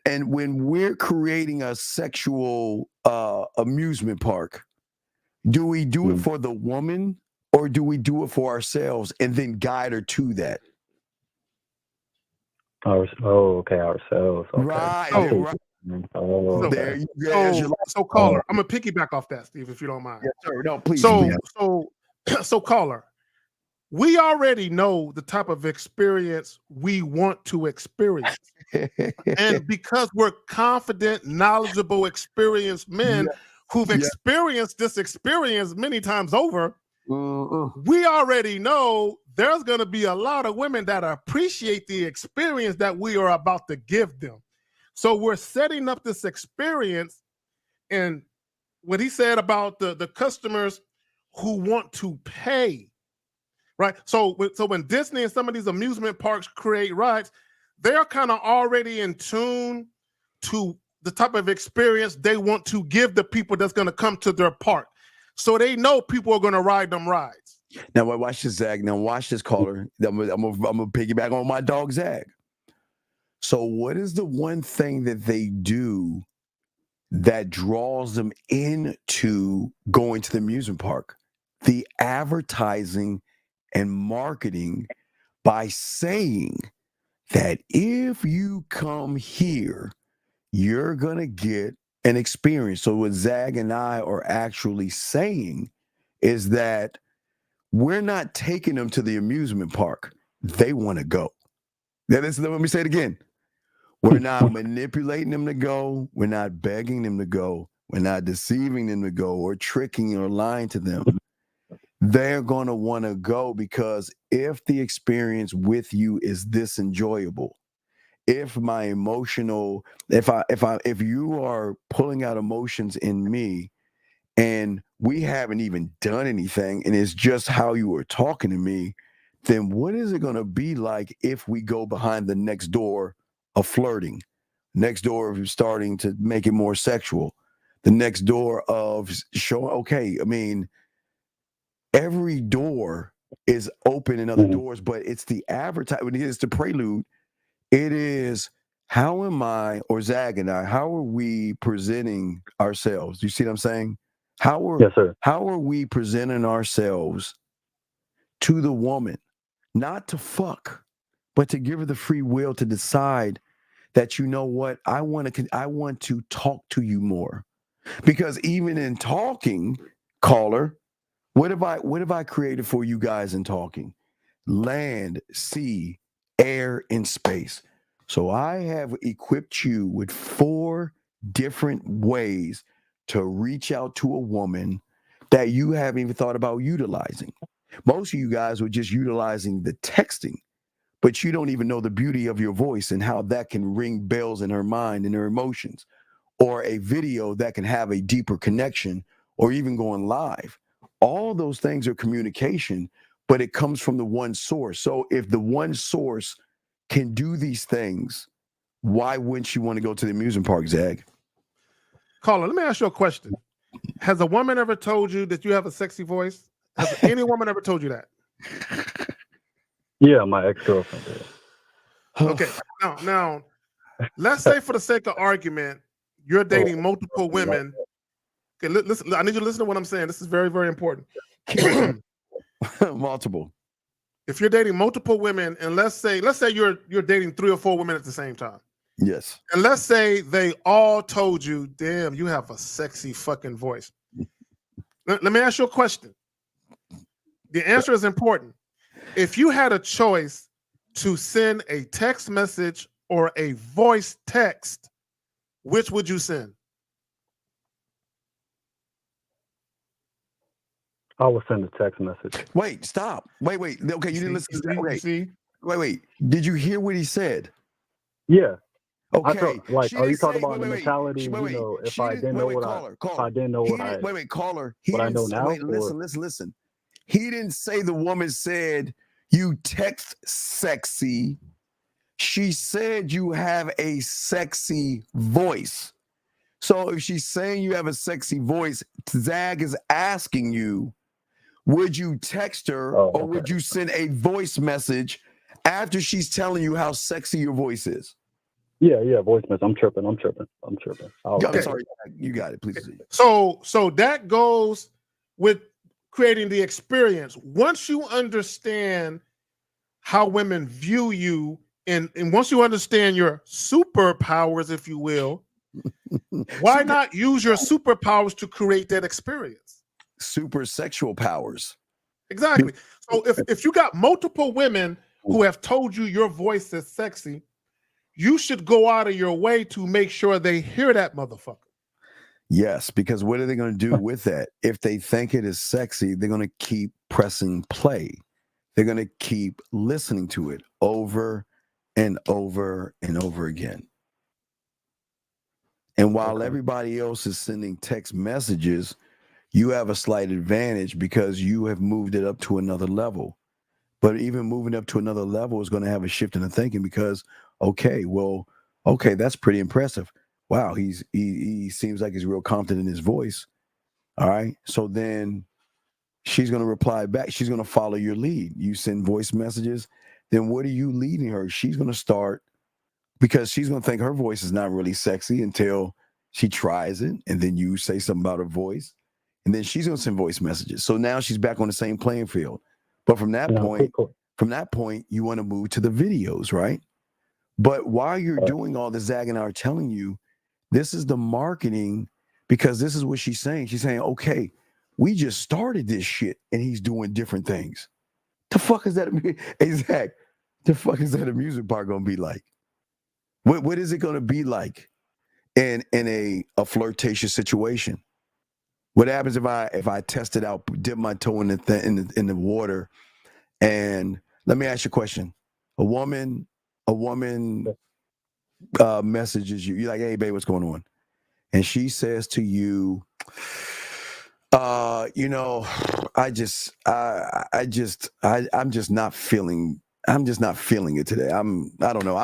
we're creating a sexual amusement park, do we do it for the woman, or do we do it for ourselves and then guide her to that? Okay, ourselves. Okay. Right. Oh, okay. There you go. So caller, I'm gonna piggyback off that, Steve, if you don't mind. Yes, sir. No, please. So caller, we already know the type of experience we want to experience. And because we're confident, knowledgeable, experienced men who've experienced this experience many times over, we already know there's going to be a lot of women that appreciate the experience that we are about to give them. So we're setting up this experience, and what he said about the customers who want to pay, right? So when Disney and some of these amusement parks create rides, they're kind of already in tune to the type of experience they want to give the people that's going to come to their park. So they know people are going to ride them rides. Now watch this, Zag. Now watch this, caller. I'm gonna piggyback on my dog, Zag. So what is the one thing that they do that draws them into going to the amusement park? The advertising and marketing by saying that if you come here, you're going to get an experience. So what Zag and I are actually saying is that we're not taking them to the amusement park. They want to go. Let me say it again. We're not manipulating them to go. We're not begging them to go. We're not deceiving them to go or tricking or lying to them. They're going to want to go because if the experience with you is this enjoyable, if you are pulling out emotions in me and we haven't even done anything and it's just how you were talking to me, then what is it going to be like if we go behind the next door of flirting, next door of starting to make it more sexual, the next door of showing, okay, I mean, every door is open in other doors, but it's the advertising. It's the prelude. It is how am I, or Zag and I, how are we presenting ourselves? Do you see what I'm saying? Yes, sir. How are we presenting ourselves to the woman? Not to fuck, but to give her the free will to decide that, you know what, I want to talk to you more. Because even in talking, caller, what have I created for you guys in talking? Land, sea, air, and space. So I have equipped you with 4 different ways to reach out to a woman that you haven't even thought about utilizing. Most of you guys were just utilizing the texting, but you don't even know the beauty of your voice and how that can ring bells in her mind and her emotions, or a video that can have a deeper connection, or even going live. All those things are communication, but it comes from the one source. So if the one source can do these things, why wouldn't you want to go to the amusement park, Zag? Caller, let me ask you a question. Has a woman ever told you that you have a sexy voice? Has any woman ever told you that? Yeah, my ex-girlfriend did. Okay. Now, let's say for the sake of argument, you're dating multiple women. Okay, listen, I need you to listen to what I'm saying. This is very, very important. Multiple. If you're dating multiple women, and let's say you're dating 3 or 4 women at the same time. Yes. And let's say they all told you, damn, you have a sexy fucking voice. Let me ask you a question. The answer is important. If you had a choice to send a text message or a voice text, which would you send? I will send a text message. Wait, stop. Wait. Okay, you didn't listen to that. Okay. See? Wait. Did you hear what he said? Yeah. Okay. Felt are you talking about the mentality? If I didn't know what caller. What I know now. Listen. He didn't say the woman said you text sexy. She said you have a sexy voice. So if she's saying you have a sexy voice, Zag is asking you, would you text her or would you send a voice message after she's telling you how sexy your voice is? Yeah, voice message. I'm tripping. I'm sorry. You got it, please. So that goes with creating the experience. Once you understand how women view you, and once you understand your superpowers, if you will, why not use your superpowers to create that experience? Super sexual powers. Exactly. So if you got multiple women who have told you your voice is sexy, you should go out of your way to make sure they hear that motherfucker. Yes, because what are they going to do with that? If they think it is sexy, they're going to keep pressing play. They're going to keep listening to it over and over and over again. And while everybody else is sending text messages, you have a slight advantage because you have moved it up to another level. But even moving up to another level is going to have a shift in the thinking because, okay, that's pretty impressive. Wow, he seems like he's real confident in his voice. All right. So then she's going to reply back. She's going to follow your lead. You send voice messages. Then what are you leading her? She's going to start because she's going to think her voice is not really sexy until she tries it. And then you say something about her voice. And then she's going to send voice messages. So now she's back on the same playing field. But from that point, you want to move to the videos, right? But while you're doing all this, Zag and I are telling you, this is the marketing because this is what she's saying. She's saying, okay, we just started this shit and he's doing different things. The fuck is that? Zag, the fuck is that amusement park going to be like? What is it going to be like in a flirtatious situation? What happens if I test it out, dip my toe in the water, and let me ask you a question: a woman messages you. You're like, "Hey, babe, what's going on?" And she says to you, I'm just not feeling it today. I don't know.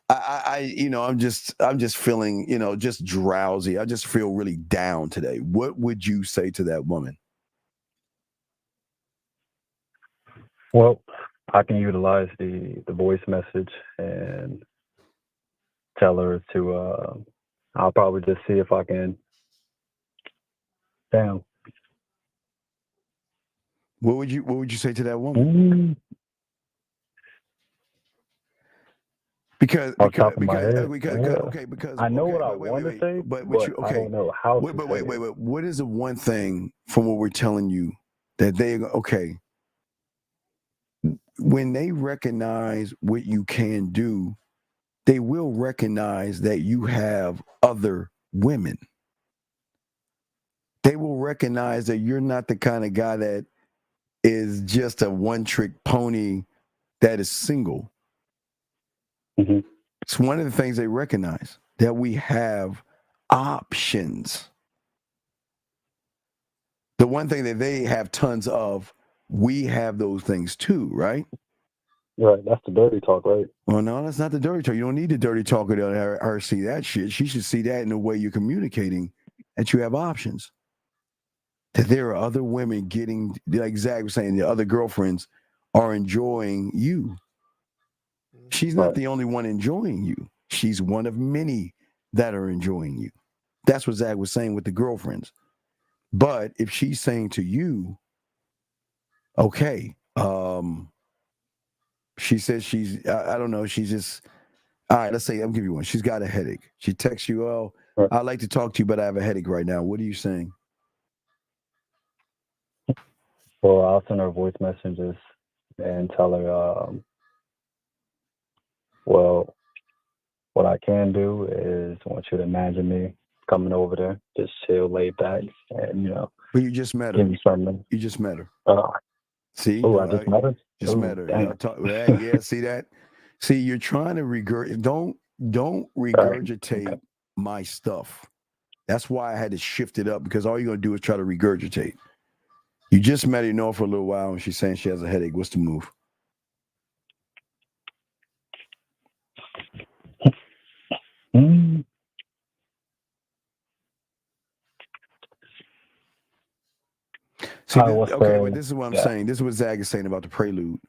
I'm just feeling, just drowsy. I just feel really down today. What would you say to that woman? Well, I can utilize the voice message and tell her to, I'll probably just see if I can, What would you say to that woman? Because I know what I want to say, but I don't know how to say it. What is the one thing from what we're telling you that when they recognize what you can do, they will recognize that you have other women. They will recognize that you're not the kind of guy that is just a one-trick pony that is single. Mm-hmm. It's one of the things they recognize, that we have options. The one thing that they have tons of, we have those things too, right? Right, that's the dirty talk, right? Well, no, that's not the dirty talk. You don't need the dirty talk to her see that shit. She should see that in the way you're communicating, that you have options. That there are other women getting, like Zach was saying, the other girlfriends are enjoying you. She's not the only one enjoying you. she's one of many that are enjoying you. That's what Zach was saying with the girlfriends. But if she's saying to you, okay, she says I don't know, she's just, all right, let's say, I'll give you one. She's got a headache. She texts you, oh, I'd like to talk to you, but I have a headache right now. What are you saying? Well, I'll send her voice messages and tell her, well, what I can do is I want you to imagine me coming over there, just chill, lay back, and, you know. But you just met her. Give me something. You just met her. See? Oh, I just met her? Just met her. Yeah, see that? See, you're trying to don't regurgitate my stuff. That's why I had to shift it up, because all you're going to do is try to regurgitate. You just met her, you know, for a little while, and she's saying she has a headache. What's the move? See, but this is what I'm saying. This is what Zach is saying about the Prelude.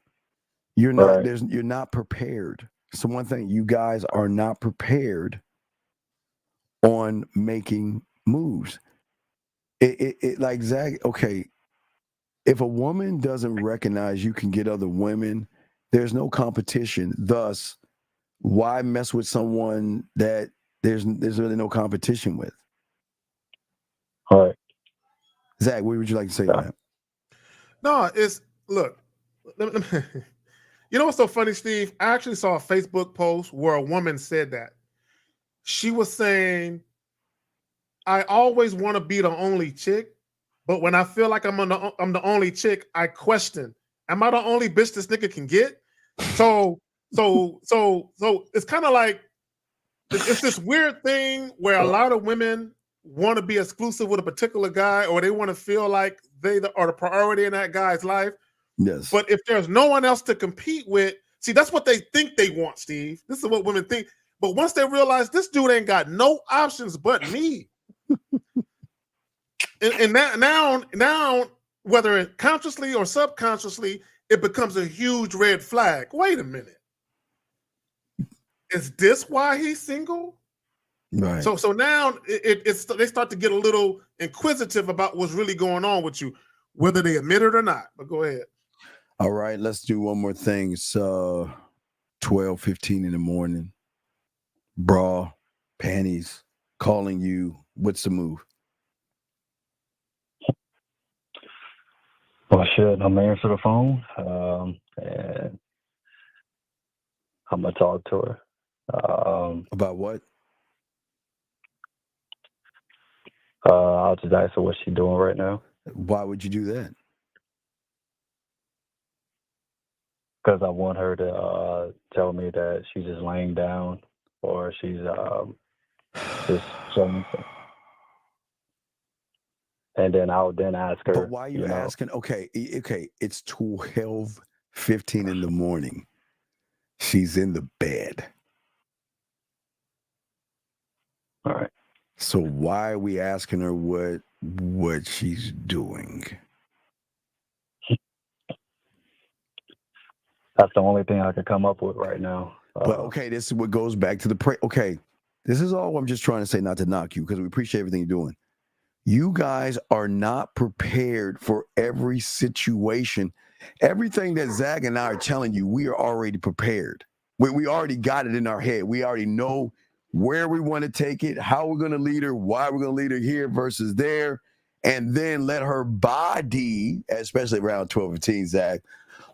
You're not prepared. So one thing, you guys are not prepared on making moves. It like Zach, okay, if a woman doesn't recognize you can get other women, there's no competition. Thus, why mess with someone that there's really no competition with? All right. Zach, what would you like to say to that? No, look, you know what's so funny, Steve? I actually saw a Facebook post where a woman said that. She was saying, I always want to be the only chick, but when I feel like I'm the only chick, I question, am I the only bitch this nigga can get? So it's kind of like, it's this weird thing where a lot of women want to be exclusive with a particular guy, or they want to feel like they are the priority in that guy's life. Yes. But if there's no one else to compete with, see, that's what they think they want, Steve. This is what women think. But once they realize this dude ain't got no options but me, and now, whether consciously or subconsciously, it becomes a huge red flag. Wait a minute. Is this why he's single? Right. So now they start to get a little inquisitive about what's really going on with you, whether they admit it or not. But go ahead. All right, let's do one more thing. It's 12:15 in the morning. Bra, panties, calling you. What's the move? Well, shit, I'm gonna answer the phone, and I'm gonna talk to her. About what? I'll just ask her what she's doing right now. Why would you do that? Because I want her to tell me that she's just laying down, or she's just showing. And then I'll ask her. But why are you asking? Okay, it's 12:15 in the morning. She's in the bed. All right. So why are we asking her what she's doing? That's the only thing I can come up with right now. But okay, this is what goes back to the this is all I'm just trying to say, not to knock you, because we appreciate everything you're doing. You guys are not prepared for every situation. Everything that Zach and I are telling you, we are already prepared. We already got it in our head. We already know where we want to take it, how we're going to lead her, why we're going to lead her here versus there, and then let her body, especially around 12:15, Zach,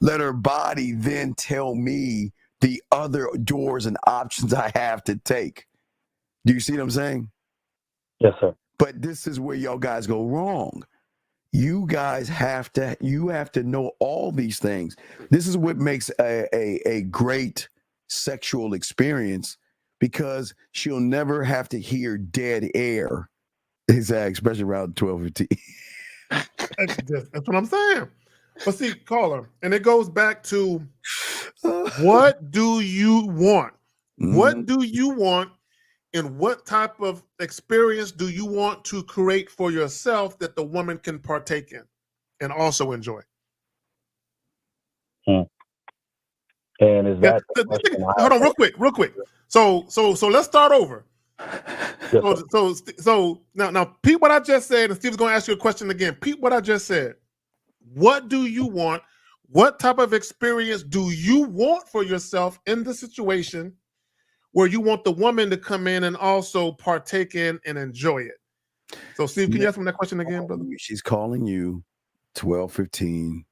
let her body then tell me the other doors and options I have to take. Do you see what I'm saying? Yes, sir. But this is where y'all guys go wrong. You guys have to know all these things. This is what makes a great sexual experience, because she'll never have to hear dead air. Exactly, especially around 12:15. That's what I'm saying. But see, caller, and it goes back to, what do you want? What do you want, and what type of experience do you want to create for yourself that the woman can partake in and also enjoy? And is that hold on, real quick. So let's start over. Yes, So now, Pete, what I just said, and Steve's going to ask you a question again. Pete, what I just said. What do you want? What type of experience do you want for yourself in the situation where you want the woman to come in and also partake in and enjoy it? So, Steve, can you ask him that question again, brother? She's calling you 12:15.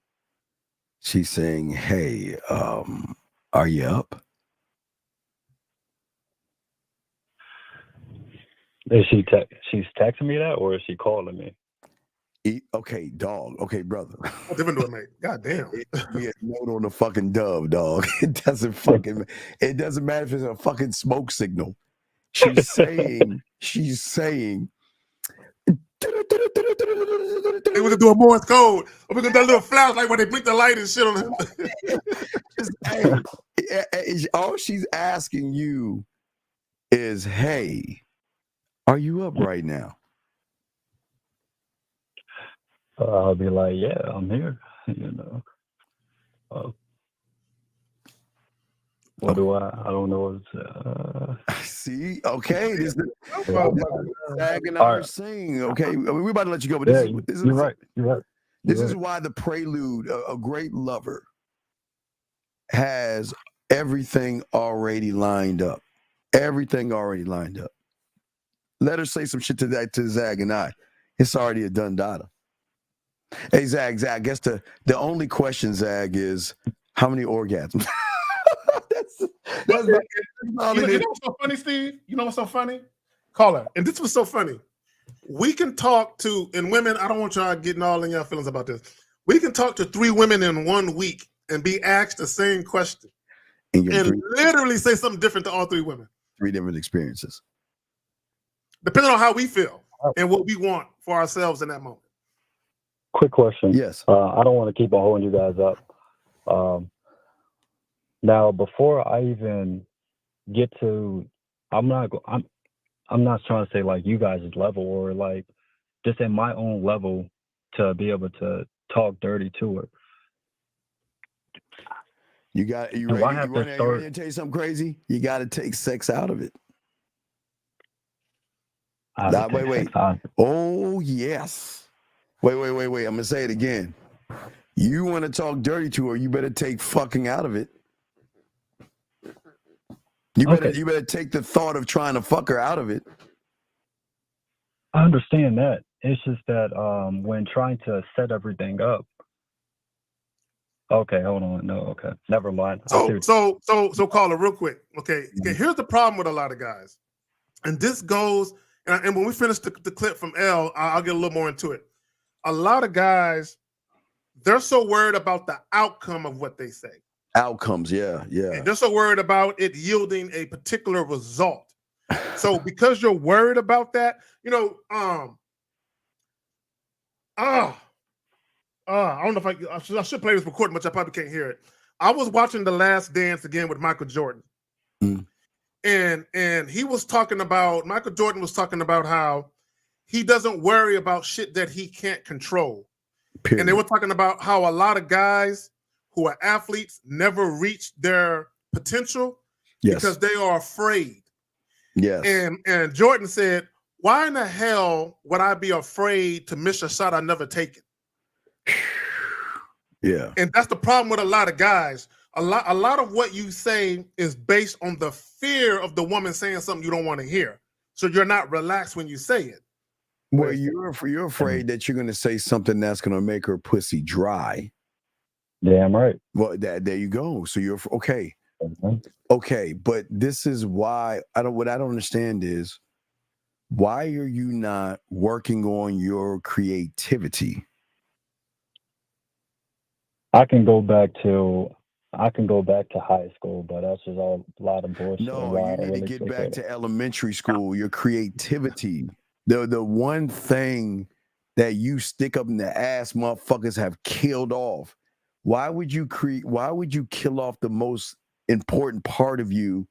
She's saying, "Hey, are you up?" Is she's texting me that, or is she calling me? Okay, dog. Okay, brother. What different do it make? God damn. We had note on the fucking dove, dog. It doesn't matter if it's a fucking smoke signal. She's saying. They was doing Morse code. Or we gonna do a little flashlight where they blink the light and shit on him. All she's asking you is, "Hey, are you up right now?" I'll be like, yeah, I'm here. What do I don't know. See, okay, this is Zag and I All are right. saying, okay, we're about to let you go, but Yeah, you're right. This is why the Prelude, a great lover, has everything already lined up. Everything already lined up. Let her say some shit to Zag and I. It's already a done data. Hey, Zag, I guess the only question, Zag, is how many orgasms? You know what's so funny, Steve? You know what's so funny? Caller, and this was so funny. We can talk to, and women, I don't want y'all getting all in your feelings about this. We can talk to 3 women in 1 week and be asked the same question and literally say something different to all 3 women. 3 different experiences. Depending on how we feel and what we want for ourselves in that moment. Quick question. Yes. I don't want to keep on holding you guys up. Now, before I even get to, I'm not trying to say like you guys' level, or like just at my own level to be able to talk dirty to her. You ready? You ready to tell you something crazy? You got to take sex out of it. Wait. Oh, yes. Wait. I'm going to say it again. You want to talk dirty to her, you better take fucking out of it. You better take the thought of trying to fuck her out of it. I understand that. It's just that when trying to set everything up. Okay, hold on. No, okay. Never mind. So caller, real quick. Okay, here's the problem with a lot of guys. And this goes, and when we finish the clip from L, I'll get a little more into it. A lot of guys, they're so worried about the outcome of what they say. Outcomes, yeah. And they're so worried about it yielding a particular result. So because you're worried about that, I don't know if I should play this recording, but I probably can't hear it. I was watching The Last Dance again with Michael Jordan. And he was talking about, Michael Jordan was talking about how he doesn't worry about shit that he can't control. Period. And they were talking about how a lot of guys who are athletes never reach their potential because they are afraid. Yes. And Jordan said, why in the hell would I be afraid to miss a shot I never taken? Yeah. And that's the problem with a lot of guys. A lot of what you say is based on the fear of the woman saying something you don't want to hear. So you're not relaxed when you say it. Well, you're afraid that you're going to say something that's going to make her pussy dry. Damn right. Well, there you go. So you're okay. Okay, but this is why what I don't understand is, why are you not working on your creativity? I can go back to high school, but that's just a lot of bullshit. No, you need to get back to elementary school. Your creativity. The one thing that you stick up in the ass motherfuckers have killed off. Why would you kill off the most important part of you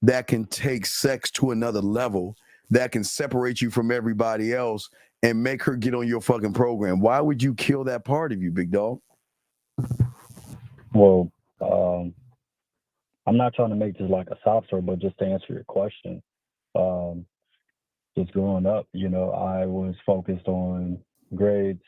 that can take sex to another level, that can separate you from everybody else and make her get on your fucking program? Why would you kill that part of you, big dog? Well, I'm not trying to make this like a sob story, but just to answer your question, just growing up, I was focused on grades,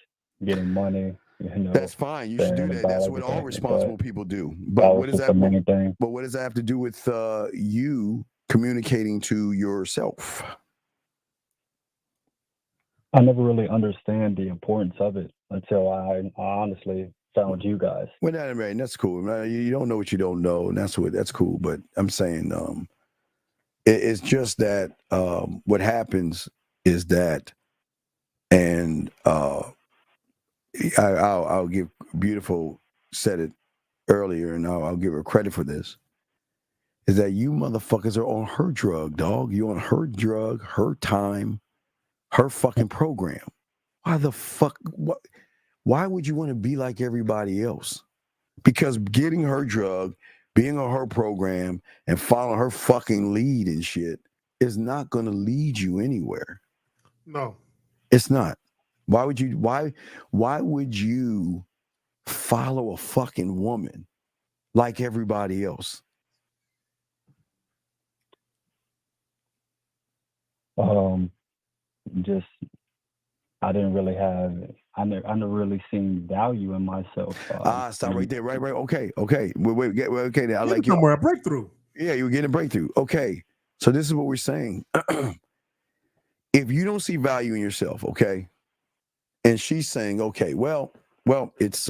getting money, That's fine. You should do caring that. about That's what all everything. responsible But people do. that But was what does just that? the main thing. But what does that have to do with you communicating to yourself? I never really understand the importance of it until I honestly found you guys. Well, that's cool. You don't know what you don't know, and that's cool. But I'm saying, it's just that what happens is that, and I'll give Beautiful said it earlier, and I'll give her credit for this. Is that you motherfuckers are on her drug, dog? You on her drug, her time, her fucking program. Why the fuck? What? Why would you want to be like everybody else? Because getting her drug, being on her program, and following her fucking lead and shit is not going to lead you anywhere. No, it's not. Why would you? Why would you follow a fucking woman like everybody else? Just I didn't really have. I never really seen value in myself. Stop right there. Right. Okay. Wait. Okay. I like you. Somewhere a breakthrough. Yeah, you were getting a breakthrough. Okay. So this is what we're saying. If you don't see value in yourself, okay, and she's saying, okay, well, it's it's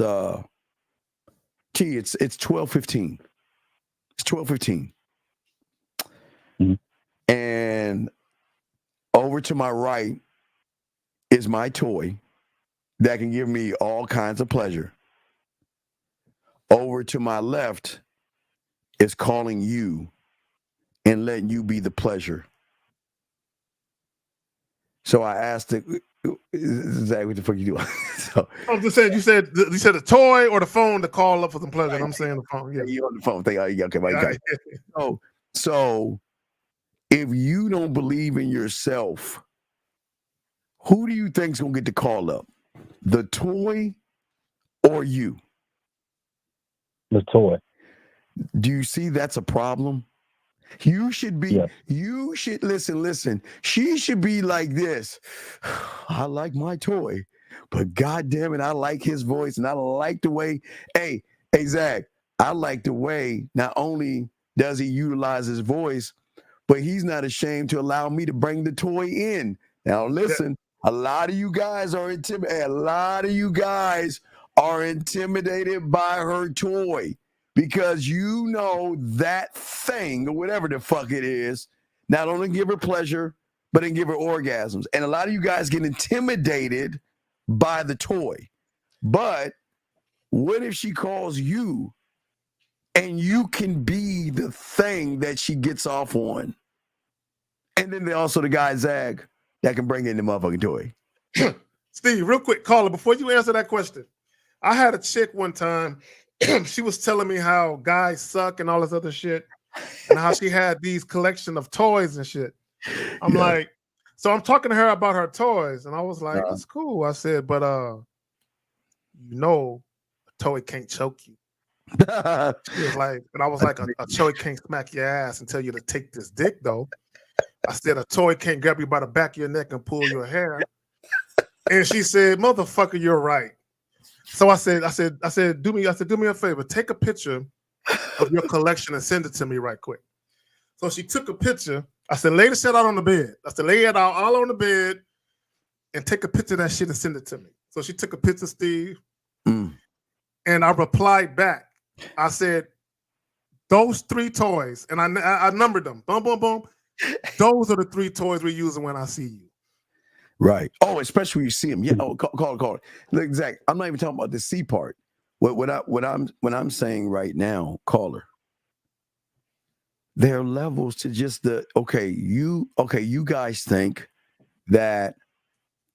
12:15. It's 12:15. Mm-hmm. And over to my right is my toy that can give me all kinds of pleasure. Over to my left is calling you and letting you be the pleasure. So I asked it, Zach, what the fuck you doing? So, I'm just saying, you said the toy or the phone to call up for some pleasure. And I'm saying the phone. Yeah, you on the phone. Okay, right. So if you don't believe in yourself, who do you think's gonna get the call up? The toy or you? The toy. Do you see that's a problem? You should be, yes. You should listen. She should be like this. I like my toy, but God damn it, I like his voice and I like the way, hey, Zach, I like the way not only does he utilize his voice, but he's not ashamed to allow me to bring the toy in. Now listen, a lot of you guys are intimidated. By her toy. Because you know that thing or whatever the fuck it is, not only give her pleasure, but then give her orgasms. And a lot of you guys get intimidated by the toy. But what if she calls you and you can be the thing that she gets off on? And then also the guy, Zag, that can bring in the motherfucking toy. Steve, real quick, caller, before you answer that question, I had a chick one time. She was telling me how guys suck and all this other shit, and how she had these collection of toys and shit. I'm like, so I'm talking to her about her toys, and I was like, that's cool. I said, but a toy can't choke you. She was like, and I was like, a toy can't smack your ass and tell you to take this dick, though. I said, a toy can't grab you by the back of your neck and pull your hair. And she said, motherfucker, you're right. So I said, do me a favor. Take a picture of your collection and send it to me right quick. So she took a picture. I said, lay the shit out on the bed. I said, lay it out all on the bed and take a picture of that shit and send it to me. So she took a picture, Steve, and I replied back. I said, those 3 toys, and I numbered them. Boom, boom, boom. Those are the 3 toys we're using when I see you. Right. Oh, especially when you see him. Yeah. Oh, call it. Look, Zach, I'm not even talking about the C part. What I'm saying right now, caller. There are levels to just you guys think that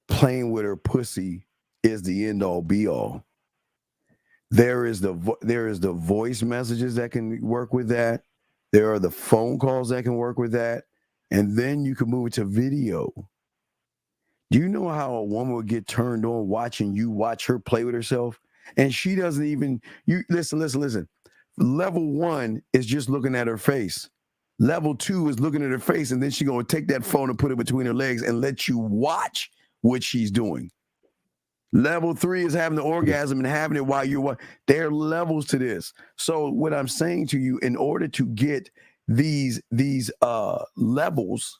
playing with her pussy is the end all be all. There is the voice messages that can work with that. There are the phone calls that can work with that, and then you can move it to video. Do you know how a woman would get turned on watching you watch her play with herself? And she doesn't even, listen. Level 1 is just looking at her face. Level 2 is looking at her face, and then she's going to take that phone and put it between her legs and let you watch what she's doing. Level 3 is having the orgasm and having it while you're watching. There are levels to this. So what I'm saying to you, in order to get these levels,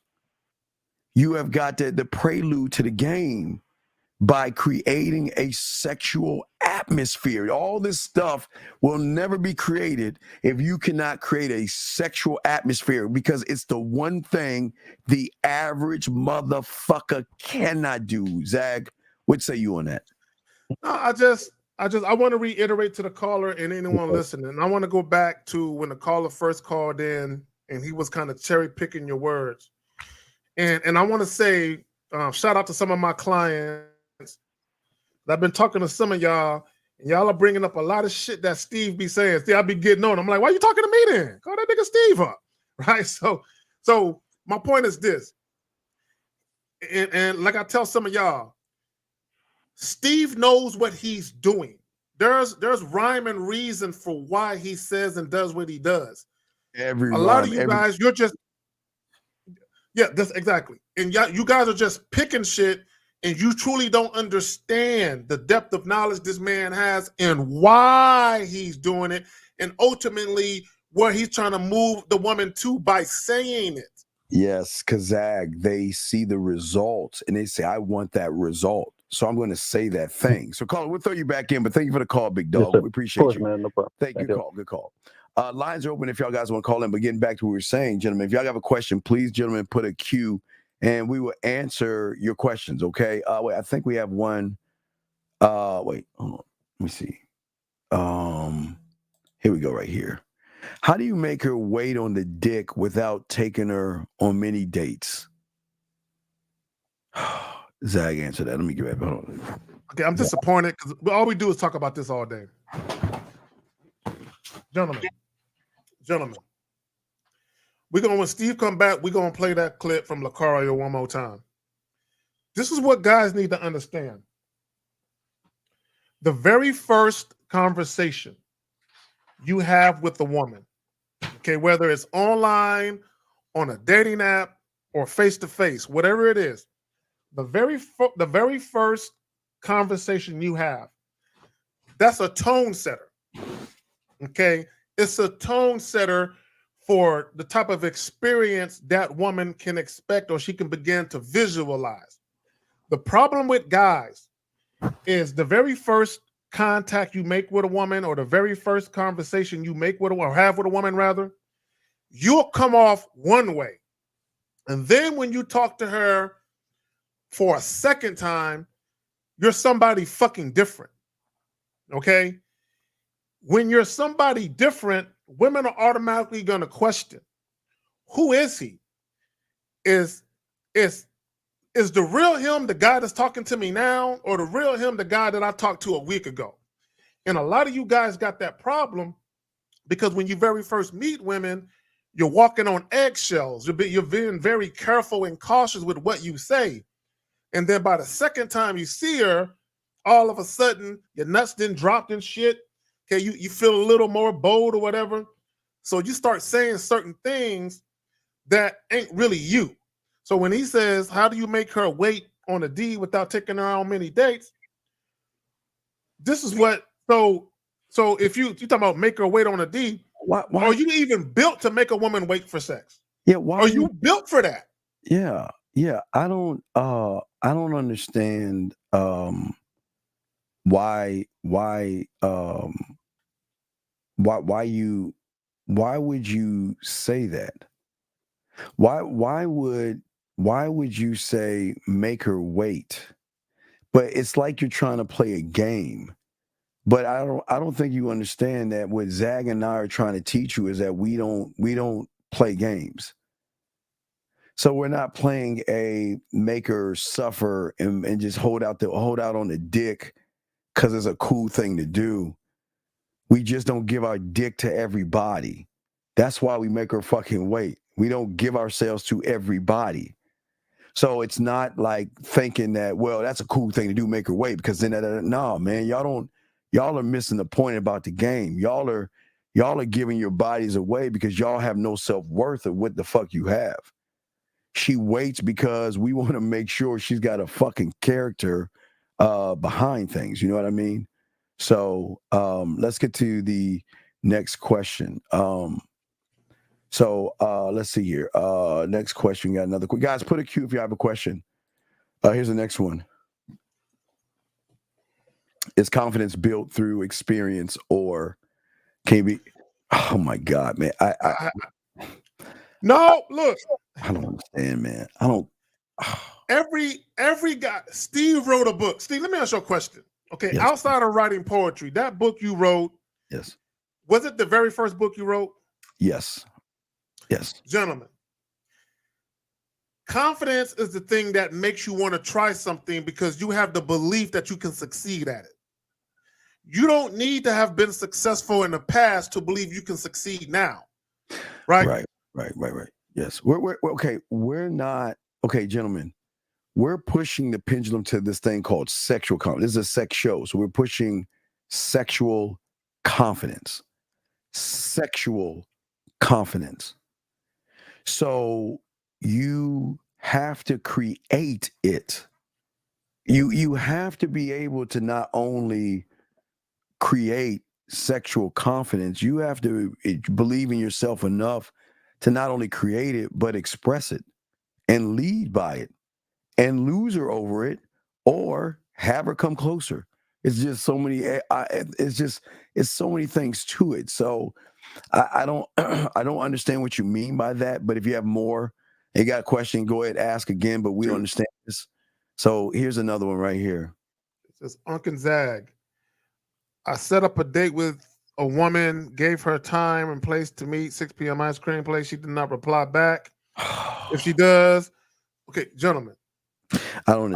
you have got the prelude to the game by creating a sexual atmosphere. All this stuff will never be created if you cannot create a sexual atmosphere, because it's the one thing the average motherfucker cannot do. Zag, what say you on that? No, I want to reiterate to the caller and anyone listening. I want to go back to when the caller first called in and he was kind of cherry picking your words. And I want to say, shout out to some of my clients. I've been talking to some of y'all, and y'all are bringing up a lot of shit that Steve be saying. See, I be getting on. I'm like, why are you talking to me then? Call that nigga Steve up, right? So my point is this, and like I tell some of y'all, Steve knows what he's doing. There's rhyme and reason for why he says and does what he does. A lot of you guys, you're just that's exactly, and you guys are just picking shit. And you truly don't understand the depth of knowledge this man has and why he's doing it, and ultimately where he's trying to move the woman to by saying it. Yes, Kazag, they see the results and they say, I want that result. So I'm going to say that thing. So, caller, we'll throw you back in, but thank you for the call, big dog. Yes, we appreciate course, you. Man, no problem. Thank you. Good call. Lines are open if y'all guys want to call in, but getting back to what we were saying, gentlemen, if y'all have a question, please, gentlemen, put a Q and we will answer your questions, okay? Wait, I think we have one. Wait, hold on. Let me see. Here we go right here. How do you make her wait on the dick without taking her on many dates? Zag, answer that. Let me get back. Hold on. Okay, I'm disappointed because all we do is talk about this all day. Gentlemen. When Steve come back, we're gonna play that clip from Lucario one more time. This is what guys need to understand. The very first conversation you have with the woman, okay, whether it's online, on a dating app, or face-to-face, whatever it is, the very first conversation you have, that's a tone setter. Okay, it's a tone setter for the type of experience that woman can expect or she can begin to visualize. The problem with guys is the very first contact you make with a woman, or the very first conversation you make with a woman, or have with a woman rather, you'll come off one way. And then when you talk to her for a second time, you're somebody fucking different. Okay? When you're somebody different, women are automatically going to question, who is he? Is the real him the guy that's talking to me now, or the real him the guy that I talked to a week ago? And a lot of you guys got that problem because when you very first meet women, you're walking on eggshells. You're being very careful and cautious with what you say. And then by the second time you see her, all of a sudden your nuts done dropped and shit. Okay, you feel a little more bold or whatever. So you start saying certain things that ain't really you. So when he says, how do you make her wait on a D without taking her on many dates? This is what, so if you talking about make her wait on a D, why are you even built to make a woman wait for sex? Yeah, why are you built for that? Yeah. I don't understand why would you say that? Why would you say make her wait? But it's like you're trying to play a game. But I don't think you understand that what Zag and I are trying to teach you is that we don't play games. So we're not playing a make her suffer and just hold out on the dick because it's a cool thing to do. We just don't give our dick to everybody. That's why we make her fucking wait. We don't give ourselves to everybody. So it's not like thinking that, well, that's a cool thing to do, make her wait, because then no, man, y'all are missing the point about the game. Y'all are Y'all are giving your bodies away because y'all have no self-worth of what the fuck you have. She waits because we want to make sure she's got a fucking character behind things. You know what I mean? So let's get to the next question. Let's see here. Next question. We got another. Guys, put a Q if you have a question. Here's the next one. Is confidence built through experience or can it be? Oh my God, man. No, look. I don't understand, man. I don't. Every guy. Steve wrote a book. Steve, let me ask you a question. Okay, Yes. outside of writing poetry, that book you wrote. Yes. Was it the very first book you wrote? Yes. Yes. Gentlemen, confidence is the thing that makes you want to try something because you have the belief that you can succeed at it. You don't need to have been successful in the past to believe you can succeed now. Right. Yes. We're okay. We're not okay, gentlemen. We're pushing the pendulum to this thing called sexual confidence. This is a sex show, so we're pushing sexual confidence. Sexual confidence. So you have to create it. You have to be able to not only create sexual confidence, you have to believe in yourself enough to not only create it, but express it and lead by it and lose her over it or have her come closer. It's just so many, it's so many things to it. So I don't understand what you mean by that, but if you have more, you got a question, go ahead, ask again, but we don't understand this. So here's another one right here. It says, Uncle Zag, I set up a date with a woman, gave her time and place to meet, 6 p.m. ice cream place. She did not reply back. If she does, okay, gentlemen. I don't.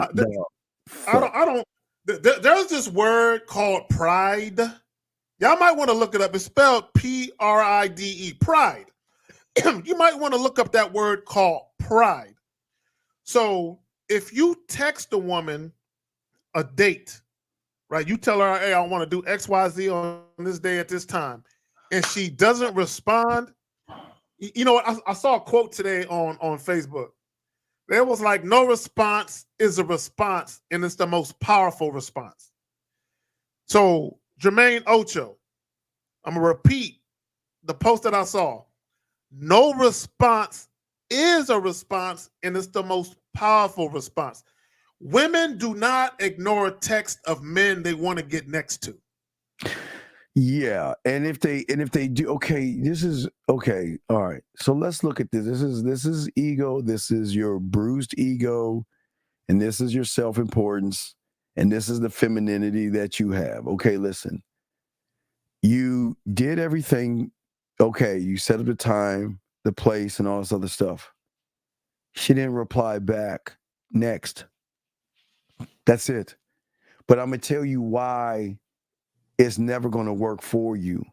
There's this word called pride. Y'all might want to look it up. It's spelled Pride. Pride. You might want to look up that word called pride. So if you text a woman a date, right? You tell her, hey, I want to do XYZ on this day at this time, and she doesn't respond. You know what? I saw a quote today on Facebook. There was like, no response is a response, and it's the most powerful response. So Jermaine Ocho, I'm going to repeat the post that I saw. No response is a response, and it's the most powerful response. Women do not ignore a text of men they want to get next to. Yeah, and if they do, okay, this is okay. All right, so let's look at this. This is ego. This is your bruised ego, and this is your self-importance, and this is the femininity that you have. Okay, listen. You did everything. Okay, you set up the time, the place, and all this other stuff. She didn't reply back. Next. That's it. But I'm gonna tell you why it's never going to work for you,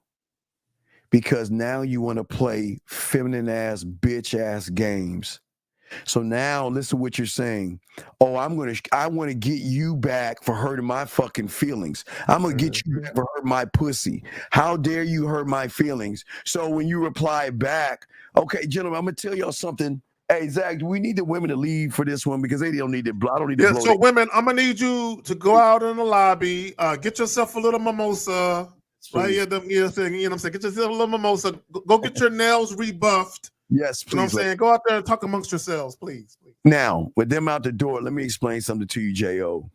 because now you want to play feminine ass, bitch ass games. So now listen to what you're saying. Oh, I want to get you back for hurting my fucking feelings. I'm going to get you back for hurting my pussy. How dare you hurt my feelings? So when you reply back, okay, gentlemen, I'm going to tell y'all something. Hey, Zach, we need the women to leave for this one because they don't need to blow. I don't need to blow. So women, I'm going to need you to go out in the lobby, get yourself a little mimosa. Right here, you know what I'm saying? Get yourself a little mimosa. Go get your nails rebuffed. Yes, please. You know what I'm saying? Go out there and talk amongst yourselves, please. Now, with them out the door, let me explain something to you, J.O.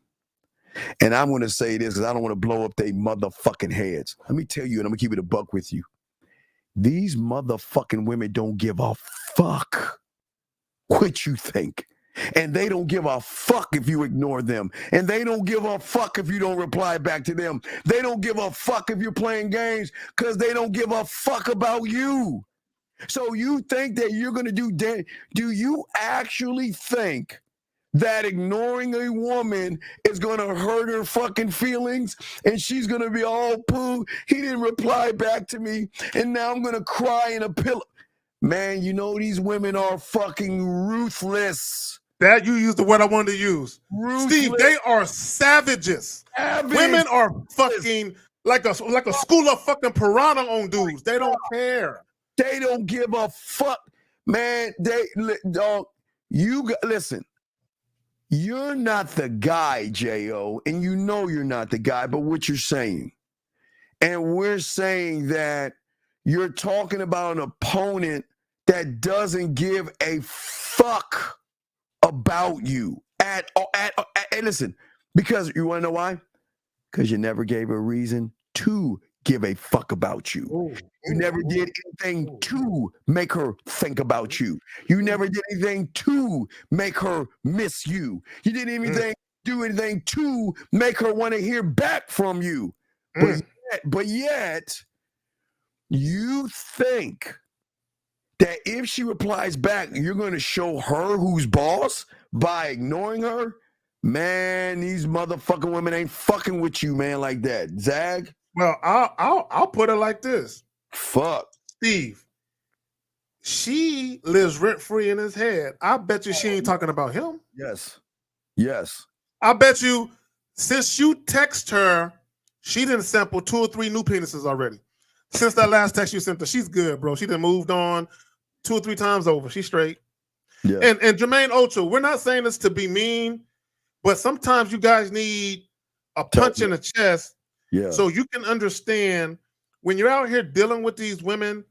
And I'm going to say this because I don't want to blow up their motherfucking heads. Let me tell you, and I'm going to keep it a buck with you. These motherfucking women don't give a fuck what you think. And they don't give a fuck if you ignore them. And they don't give a fuck if you don't reply back to them. They don't give a fuck if you're playing games because they don't give a fuck about you. So you think that you're going to do you actually think that ignoring a woman is going to hurt her fucking feelings and she's going to be all poo? He didn't reply back to me and now I'm going to cry in a pillow. Man, you know these women are fucking ruthless. That you used the word I wanted to use. Ruthless. Steve, they are savages. Women are fucking like a school of fucking piranha on dudes. They don't care. They don't give a fuck, man. Dog, listen. You're not the guy, J.O., and you know you're not the guy, but what you're saying. And we're saying that you're talking about an opponent that doesn't give a fuck about you at all. And listen, because you want to know why? Because you never gave a reason to give a fuck about you. You never did anything to make her think about you. You never did anything to make her miss you. You didn't even do anything to make her want to hear back from you. But yet, you think that if she replies back, you're going to show her who's boss by ignoring her? Man, these motherfucking women ain't fucking with you, man, like that. Zag? Well, I'll put it like this. Fuck. Steve, she lives rent-free in his head. I bet you she ain't talking about him. Yes. I bet you since you text her, she didn't sample 2 or 3 new penises already. Since that last text you sent her, she's good, bro. She done moved on 2 or 3 times over. She's straight. Yeah. And Jermaine Ocho, we're not saying this to be mean, but sometimes you guys need a punch in the chest so you can understand when you're out here dealing with these women,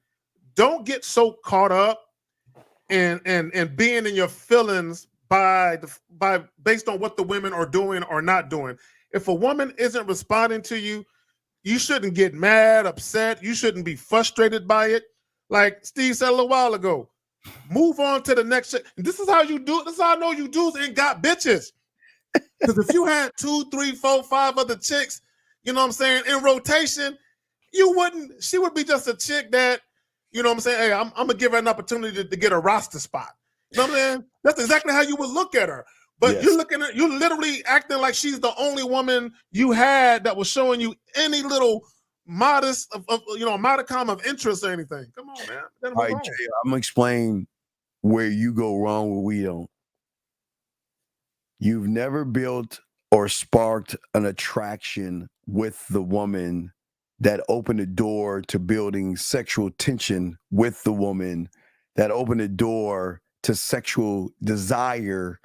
don't get so caught up and being in your feelings by based on what the women are doing or not doing. If a woman isn't responding to you, you shouldn't get mad, upset. You shouldn't be frustrated by it. Like Steve said a little while ago, move on to the next shit. And this is how you do it. This is how I know you dudes ain't got bitches. Because if you had 2, 3, 4, 5 other chicks, you know what I'm saying, in rotation, she would be just a chick that, you know what I'm saying, hey, I'm going to give her an opportunity to get a roster spot. You know what I'm saying? That's exactly how you would look at her. But you're literally acting like she's the only woman you had that was showing you any little modicum of interest or anything. Come on, man. All right, Jay, I'm going to explain where you go wrong, where we don't. You've never built or sparked an attraction with the woman that opened the door to building sexual tension with the woman, that opened the door to sexual desire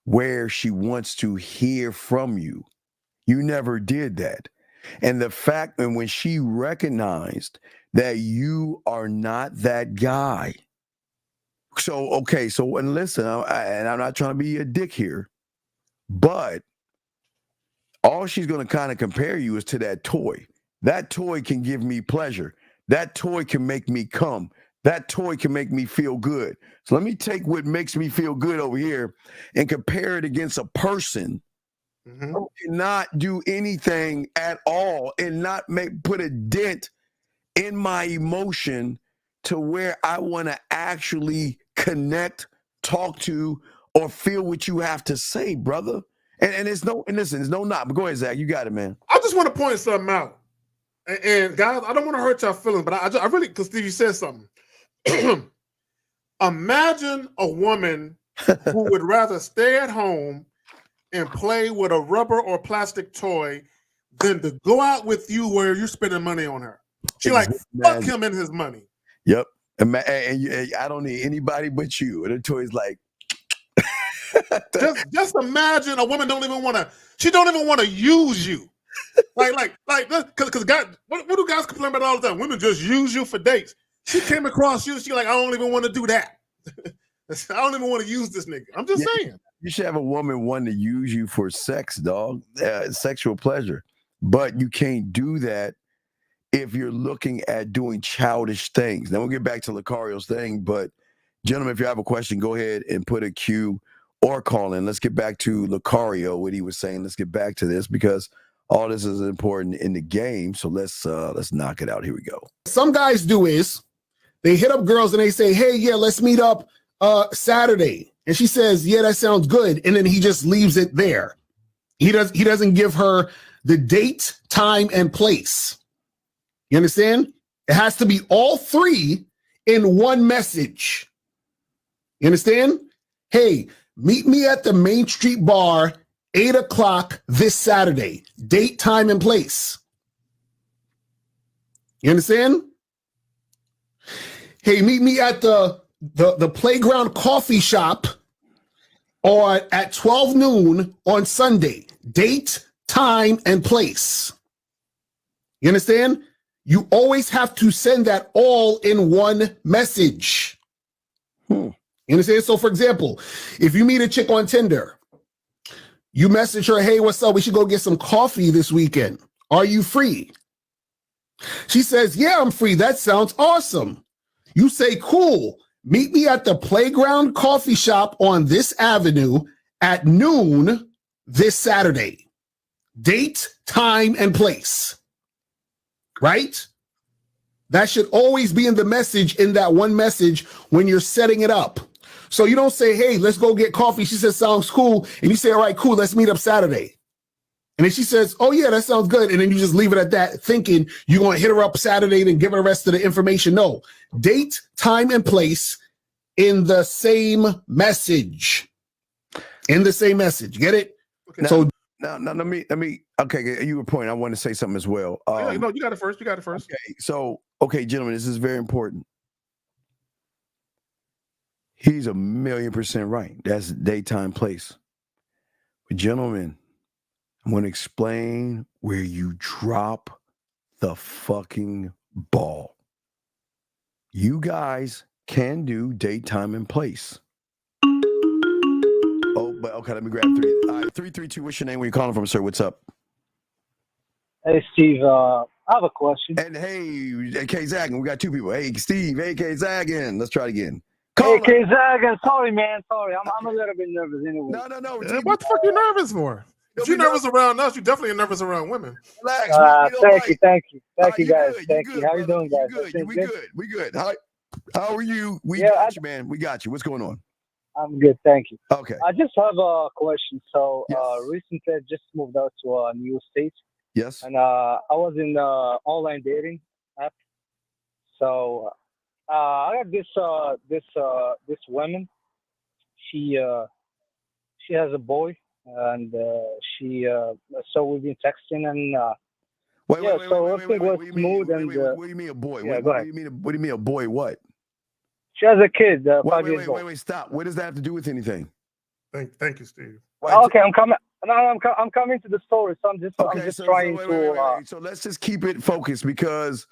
where she wants to hear from you. You never did that. And the fact that when she recognized that you are not that guy. And listen, and I'm not trying to be a dick here, but all she's going to kind of compare you is to that toy. That toy can give me pleasure. That toy can make me come. That toy can make me feel good. So let me take what makes me feel good over here and compare it against a person who cannot do anything at all and not put a dent in my emotion to where I want to actually connect, talk to, or feel what you have to say, brother. And it's no not. But go ahead, Zach. You got it, man. I just want to point something out. And guys, I don't want to hurt y'all feelings, but I really, because Stevie said something. Imagine a woman who would rather stay at home and play with a rubber or plastic toy than to go out with you where you're spending money on her. She fuck him and his money. Yep. And I don't need anybody but you. And the toy's like, just imagine a woman don't even want to use you. Because guys, what do guys complain about all the time? Women just use you for dates. She came across you, she like, I don't even want to do that. I don't even want to use this nigga. I'm just saying. You should have a woman wanting to use you for sex, dog, sexual pleasure. But you can't do that if you're looking at doing childish things. Now we'll get back to Lucario's thing, but gentlemen, if you have a question, go ahead and put a Q or call in. Let's get back to Lucario, what he was saying. Let's get back to this because all this is important in the game. So let's knock it out. Here we go. Some guys do is they hit up girls and they say, hey, yeah, let's meet up Saturday. And she says, yeah, that sounds good. And then he just leaves it there. He doesn't give her the date, time, and place. You understand? It has to be all 3 in one message. You understand? Hey, meet me at the Main Street Bar, 8 o'clock this Saturday. Date, time, and place. You understand? Hey, meet me at the playground coffee shop or at 12 noon on Sunday. Date, time, and place. You understand? You always have to send that all in one message. You understand? So, for example, if you meet a chick on Tinder, you message her, hey, what's up? We should go get some coffee this weekend. Are you free? She says, yeah, I'm free. That sounds awesome. You say, cool. Meet me at the playground coffee shop on this avenue at noon this Saturday. Date, time, and place. Right? That should always be in the message, in that one message when you're setting it up. So you don't say, hey, let's go get coffee. She says, sounds cool. And you say, all right, cool, let's meet up Saturday. And then she says, oh, yeah, that sounds good. And then you just leave it at that, thinking you're going to hit her up Saturday and give her the rest of the information. No. Date, time, and place in the same message. In the same message. Get it? Okay. So now let me. Okay, you were pointing. I want to say something as well. No, you got it first. Okay, so gentlemen, this is very important. He's 1,000,000% right. That's daytime, place. But gentlemen, I'm going to explain where you drop the fucking ball. You guys can do daytime and place. Oh, but okay, let me grab 3. All right, 332. What's your name? Where you calling from, sir? What's up? Hey, Steve. I have a question. And hey, K Zaggin, we got 2 people. Hey, Steve. Hey, K Zaggin. Let's try it again. Hey, K Zaggin. Sorry, man. Sorry. I'm a little bit nervous anyway. No. What the fuck you nervous for? If you're nervous around us, you're definitely nervous around women. Relax. Thank you, guys. Good, Thank you. good, How you doing, guys? We good. How are you? We got you, man. We got you. What's going on? I'm good, thank you. Okay. I just have a question. So Yes. recently I just moved out to a new state. Yes. And I was in online dating app. So I got this woman. She has a boy, and so we've been texting and Wait, everything was smooth. What do you mean a boy? Yeah, What do you mean a boy? What? She has a kid, 5 years old. Wait, stop. What does that have to do with anything? Thank you, Steve. Okay, I'm coming. No, I'm coming to the story. So I'm just trying to. So let's just keep it focused because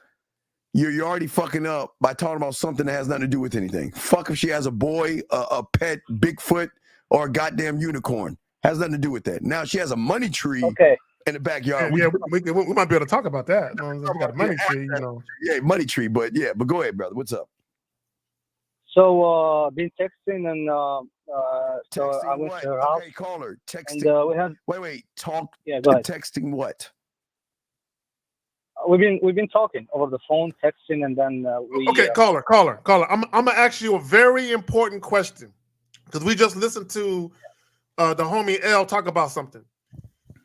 you're already fucking up by talking about something that has nothing to do with anything. Fuck if she has a boy, a pet, Bigfoot, or a goddamn unicorn. Has nothing to do with that. Now she has a money tree. In the backyard. We might be able to talk about that. We got a money tree, you know. Yeah, money tree, but go ahead, brother. What's up? So been texting and so I went what? to her house. Okay, call her. Texting. And we had talk. Yeah, go ahead. Texting what? We've been talking over the phone, texting, and then Okay, call her. I'm gonna ask you a very important question because we just listened to the homie L talk about something.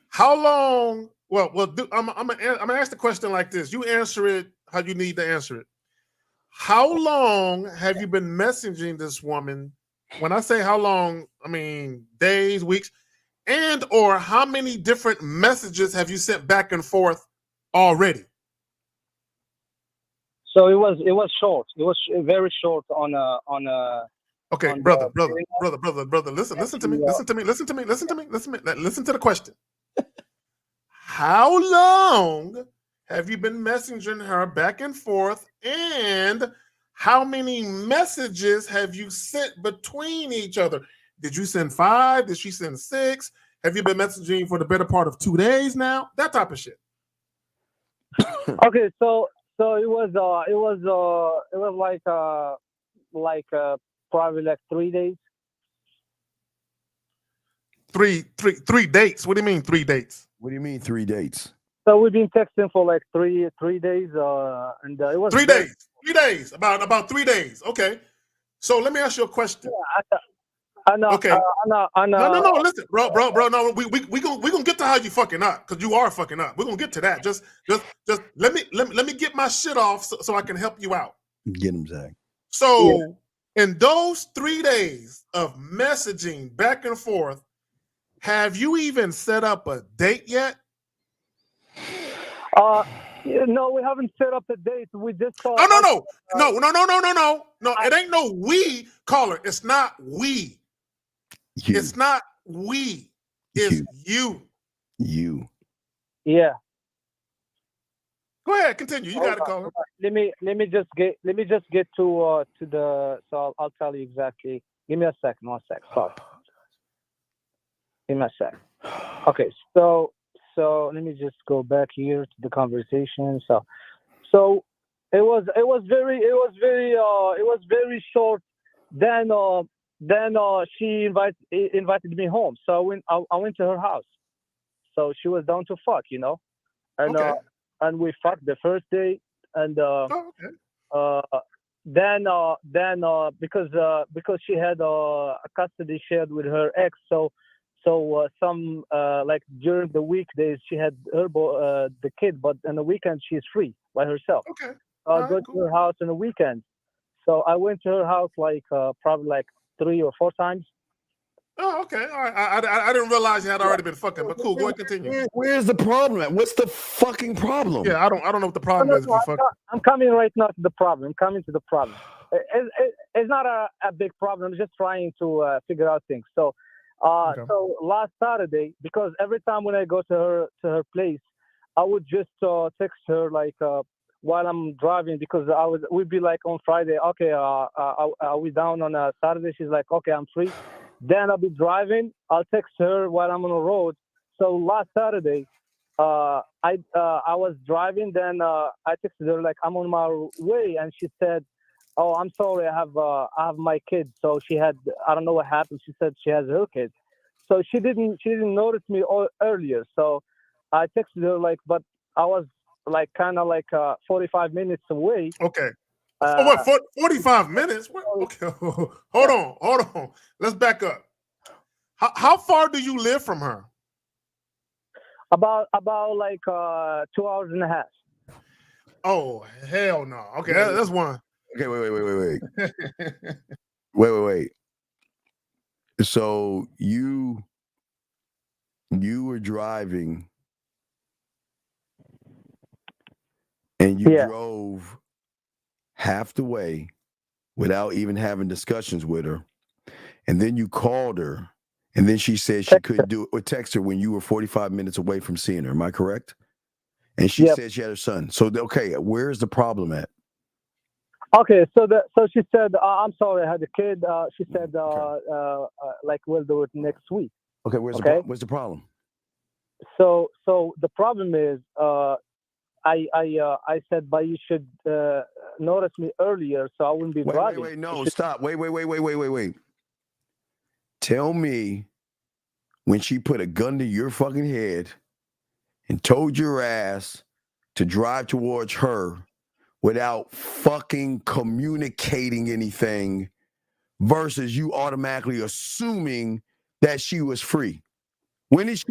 How long? Well, I'm gonna ask the question like this. You answer it how you need to answer it. How long have you been messaging this woman? When I say how long, I mean days, weeks, and or how many different messages have you sent back and forth already? So it was short. It was very short on a. Okay, on brother. Listen to me. Listen to the question. How long have you been messaging her back and forth, and how many messages have you sent between each other? Did you send 5? Did she send 6? Have you been messaging for the better part of 2 days now? That type of shit. Okay, so it was like probably like 3 days. 3 dates. What do you mean 3 dates? What do you mean 3 dates? So we've been texting for like three days, and it was 3 days. 3 days. About 3 days. Okay. So let me ask you a question. Yeah, I know. Okay. No. Listen, bro. No, we gonna get to how you fucking up because you are fucking up. We're gonna get to that. Just let me get my shit off so I can help you out. Get him, Zach. So in those 3 days of messaging back and forth, have you even set up a date yet? Yeah, no, we haven't set up a date. We just saw. No. It ain't no we, caller. It's not we. You. It's not we. It's you. You. Yeah. Go ahead, continue. You got it, caller. Let me just get to the. So I'll tell you exactly. Give me a second. 1 sec. Sorry. Give me a sec. Okay. So let me just go back here to the conversation. So it was very short. Then she invited me home. So I went to her house. So she was down to fuck, and Okay. and we fucked the first day, and then because she had a custody shared with her ex, so some like during the weekdays she had the kid, but on the weekend she's free by herself. Okay. I go to her house on the weekend, so I went to her house like probably like 3 or 4 times. Oh, okay. All right. I didn't realize you had already been fucking, but cool. Go ahead, continue. Where's the problem at? What's the fucking problem? Yeah, I don't know what the problem is if you fuck. I'm coming right now to the problem. I'm coming to the problem. It's not a big problem. I'm just trying to figure out things. So, so last Saturday, because every time when I go to her place, I would just text her like while I'm driving, because we'd be like on Friday, okay, are we down on a Saturday? She's like, okay, I'm free. Then I'll be driving. I'll text her while I'm on the road. So last Saturday, I was driving. Then I texted her like I'm on my way, and she said, "Oh, I'm sorry, I have my kid." So she had, I don't know what happened. She said she has her kid. So she didn't notice me earlier. So I texted her like, but I was like kind of like 45 minutes away. Okay. What? 45 minutes? What? Okay. Hold on. Let's back up. How far do you live from her? About like 2 hours and a half. Oh, hell no. Okay, that's one. Okay, wait. So you were driving and you drove half the way without even having discussions with her, and then you called her, and then she said she couldn't do it, or text her when you were 45 minutes away from seeing her. Am I correct? And she said she had her son. So okay, where's the problem at? Okay, so she said, I'm sorry, I had a kid. She said, like we'll do it next week. Okay, where's the problem? So the problem is, I said, but you should notice me earlier, so I wouldn't be driving. Wait, no, stop. Wait. Tell me when she put a gun to your fucking head and told your ass to drive towards her without fucking communicating anything versus you automatically assuming that she was free. When did she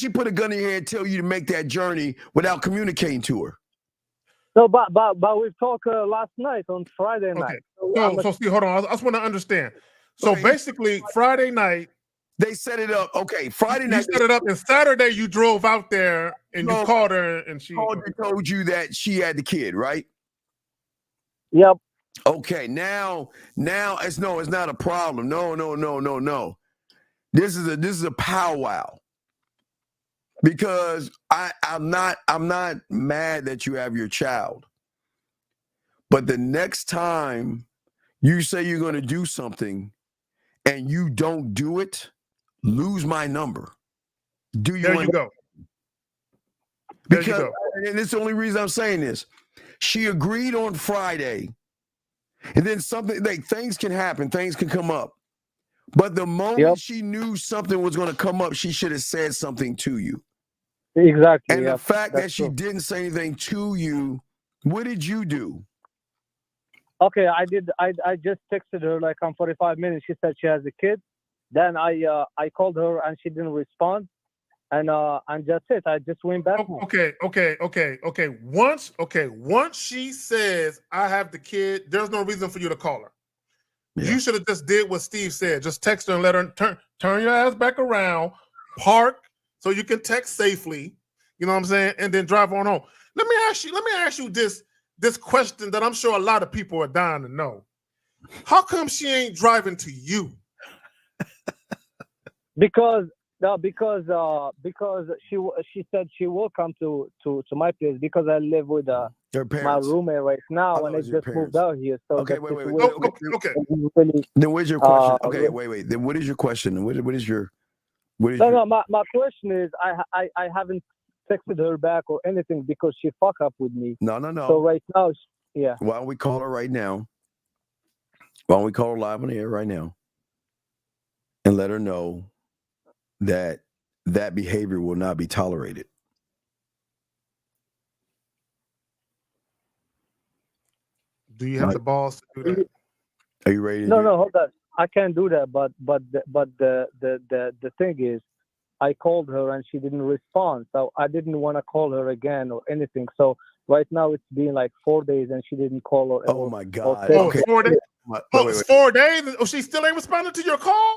put a gun in your head and tell you to make that journey without communicating to her? No, but we talked last night on Friday night. So see, hold on. I just want to understand. So basically, Friday night they set it up. Okay, Friday night you set it up, and Saturday you drove out there and you called her, and she told you that she had the kid, right? Yep. Okay, now it's not a problem. No. This is a powwow. Because I'm not mad that you have your child. But the next time you say you're going to do something and you don't do it, lose my number. There you go. Because, and it's the only reason I'm saying this. She agreed on Friday, and then something, like, things can happen, things can come up. But the moment she knew something was going to come up, she should have said something to you. Exactly. And the fact that she didn't say anything to you, what did you do? Okay, I did. I just texted her like on 45 minutes. She said she has a kid. Then I called her and she didn't respond. And that's it. I just went back home. Okay. Once she says I have the kid, there's no reason for you to call her. Yeah. You should have just did what Steve said. Just text her and let her turn your ass back around, park so you can text safely. You know what I'm saying? And then drive on home. Let me ask you this question that I'm sure a lot of people are dying to know. How come she ain't driving to you? Because she said she will come to my place because I live with Her my parents. roommate right now, and I it's your just moved parents. out here. So Okay, the wait. situation Okay. is really, Then where's your question? uh, Okay, wait. Then what is your question? What is your no. My question is, I haven't texted her back or anything because she fuck up with me. No. So right now, yeah. Why don't we call her right now? Why don't we call her live on the air right now and let her know that behavior will not be tolerated? Do you have the balls to do that? Are you ready? No, hold on. I can't do that. But the thing is, I called her and she didn't respond. So I didn't want to call her again or anything. So right now it's been like 4 days and she didn't call or. Oh my God! Okay. 4 days. It's 4 days. Oh, she still ain't responding to your call.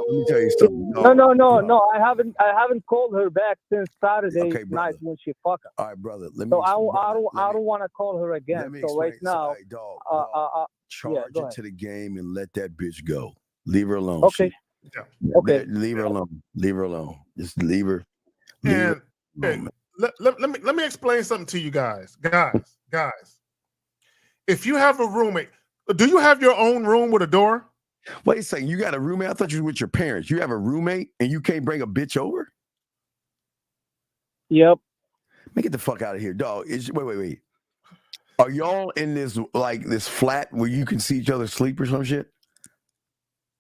Let me tell you something. No. I haven't called her back since Saturday night when she fucked up. All right, brother. I don't want to call her again. So right now, charge it to the game and let that bitch go. Leave her alone. Okay. Okay. Leave her alone. Leave her alone. Just leave her. And let me explain something to you guys. Guys. If you have a roommate, do you have your own room with a door? Wait a second. You got a roommate? I thought you were with your parents. You have a roommate and you can't bring a bitch over? Yep. Man, get the fuck out of here, dog. Wait. Are y'all in this flat where you can see each other sleep or some shit?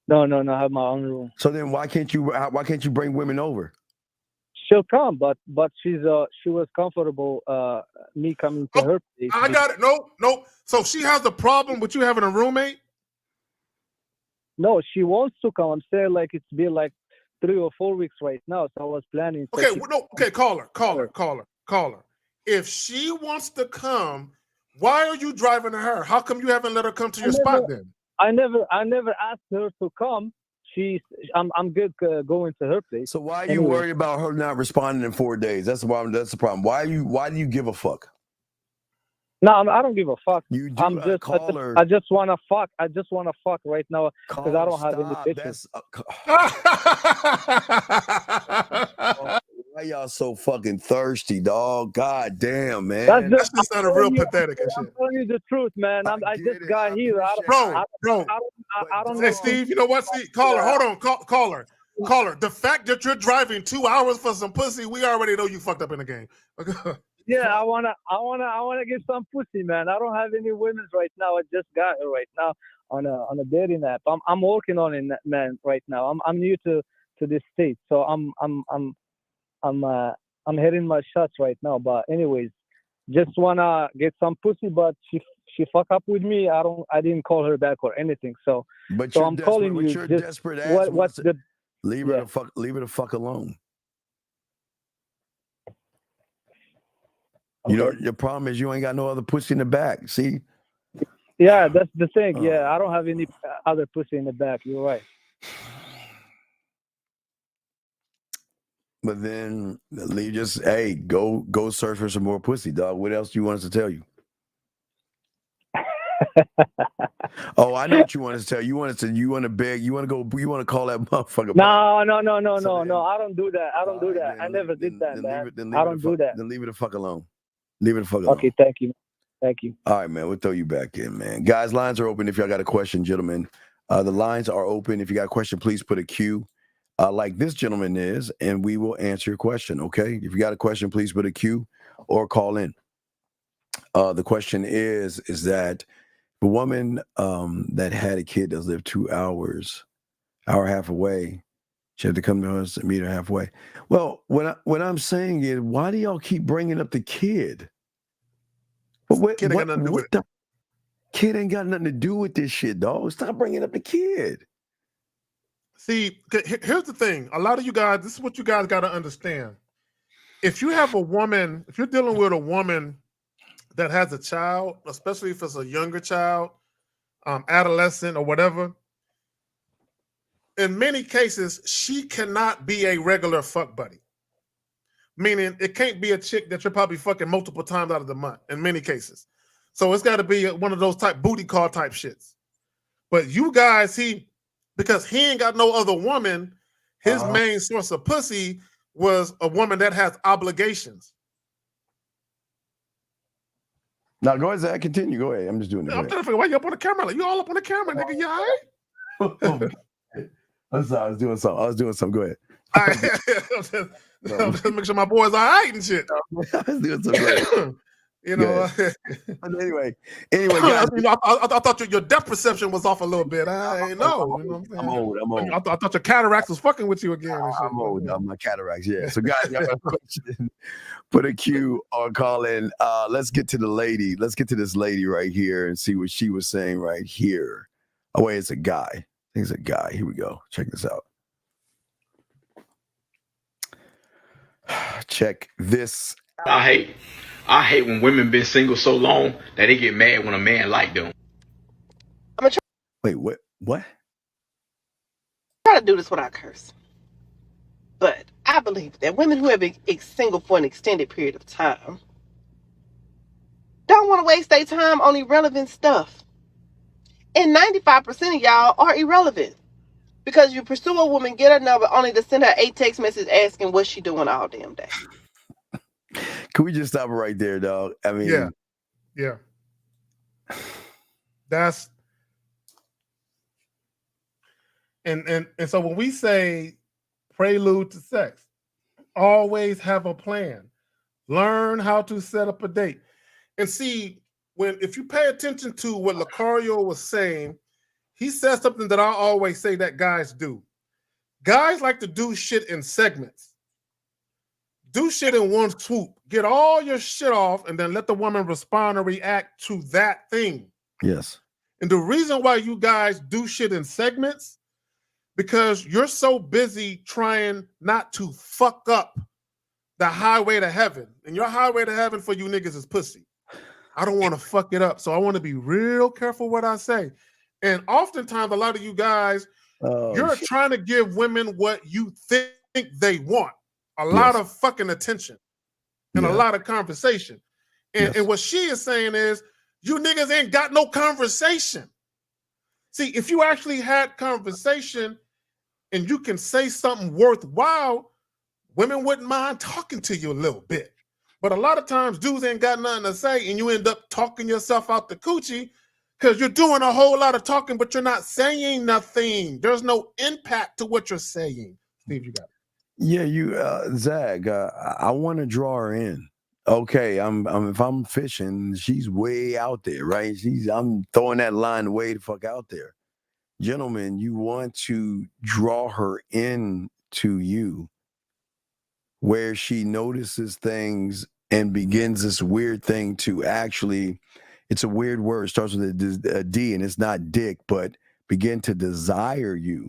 No. I have my own room. So then why can't you bring women over? She'll come, but she was comfortable me coming to her place. I got it. No. So she has a problem with you having a roommate? No, she wants to come. I'm saying like it's been like 3 or 4 weeks right now. So I was planning. Call her. If she wants to come, why are you driving to her? How come you haven't let her come to your spot then? I never asked her to come. I'm good going to her place. So why are you worried about her not responding in 4 days? That's the problem. That's the problem. Why do you give a fuck? No, I don't give a fuck. You do. Call her. I just want to fuck. I just want to fuck right now because I don't have any pictures. Why y'all so fucking thirsty, dog? God damn, man. That's just sounding real pathetic and shit. I'm telling you the truth, man. I just got here. I don't Hey, Steve, you know what? Steve, call her. Hold on. Call her. Call her. The fact that you're driving 2 hours for some pussy, we already know you fucked up in the game. Yeah, I wanna get some pussy, man. I don't have any women right now. I just got her right now on a dating app. I'm working on it, man. Right now, I'm new to this state, so I'm hitting my shots right now. But anyways, just wanna get some pussy. But she fuck up with me. I didn't call her back or anything. So I'm calling you. Your desperate ass leave her the fuck alone. You know, your problem is you ain't got no other pussy in the back. See? Yeah, that's the thing. Yeah, I don't have any other pussy in the back. You're right. But then go search for some more pussy, dog. What else do you want us to tell you? Oh, I know what you want us to tell you. You want to beg. You want to call that motherfucker. No. I don't do that. I never did that, man. I don't do that. Then leave it the fuck alone. Leave it the fuck alone. Okay, thank you. All right, man. We'll throw you back in, man. Guys, lines are open if y'all got a question, gentlemen. The lines are open. If you got a question, please put a Q like this gentleman is, and we will answer your question, okay? If you got a question, please put a Q or call in. The question is that the woman that had a kid that lived 2 hours, hour and a half away, she had to come to us and meet her halfway. Well, what I'm saying is, why do y'all keep bringing up the kid? Kid ain't got nothing to do with it. Kid ain't got nothing to do with this shit, dog. Stop bringing up the kid. See, here's the thing. A lot of you guys, this is what you guys got to understand. If you have a woman, if you're dealing with a woman that has a child, especially if it's a younger child, adolescent or whatever, in many cases, she cannot be a regular fuck buddy. meaning it can't be a chick that you're probably fucking multiple times out of the month in many cases. So it's got to be one of those type booty call type shits. But you guys, because he ain't got no other woman, his main source of pussy was a woman that has obligations. Now go ahead, Zach. Continue. Go ahead. I'm just doing it. I'm trying to figure why you up on the camera. Like, you all up on the camera, nigga. You all right? I'm sorry. I was doing something. Go ahead. All right. I'm just making sure my boys all right and shit. I was doing something. You know. Anyway, guys, I thought your depth perception was off a little bit. I ain't know. You know what I'm old. I thought your cataracts was fucking with you again. And shit. I'm old. My cataracts. Yeah. So guys, y'all got a question. Put a Q on call in. Let's get to the lady. Let's get to this lady right here and see what she was saying right here. Oh wait, it's a guy. I think it's a guy. Here we go. Check this out. Check this. I hate when women been single so long that they get mad when a man like them. Wait, what? What? Try to do this without curse. But I believe that women who have been single for an extended period of time don't want to waste their time on irrelevant stuff. And 95% of y'all are irrelevant. Because you pursue a woman, get her number, only to send her 8 text messages asking what she doing all damn day. Can we just stop it right there, dog? I mean, yeah. That's and so when we say prelude to sex, always have a plan. Learn how to set up a date. And see, if you pay attention to what Lucario was saying, he said something that I always say that guys do. Guys like to do shit in segments. Do shit in one swoop. Get all your shit off and then let the woman respond or react to that thing. Yes. And the reason why you guys do shit in segments, because you're so busy trying not to fuck up the highway to heaven. And your highway to heaven for you niggas is pussy. I don't want to fuck it up. So I want to be real careful what I say. And oftentimes, a lot of you guys, you're trying to give women what you think they want. A lot of fucking attention and a lot of conversation. And what she is saying is, you niggas ain't got no conversation. See, if you actually had conversation and you can say something worthwhile, women wouldn't mind talking to you a little bit. But a lot of times, dudes ain't got nothing to say and you end up talking yourself out the coochie because you're doing a whole lot of talking, but you're not saying nothing. There's no impact to what you're saying. Steve, you got it. Yeah, Zag, I want to draw her in. Okay, if I'm fishing, she's way out there, right? I'm throwing that line way the fuck out there. Gentlemen, you want to draw her in to you where she notices things and begins this weird thing to actually, it's a weird word, starts with a D and it's not dick, but begin to desire you.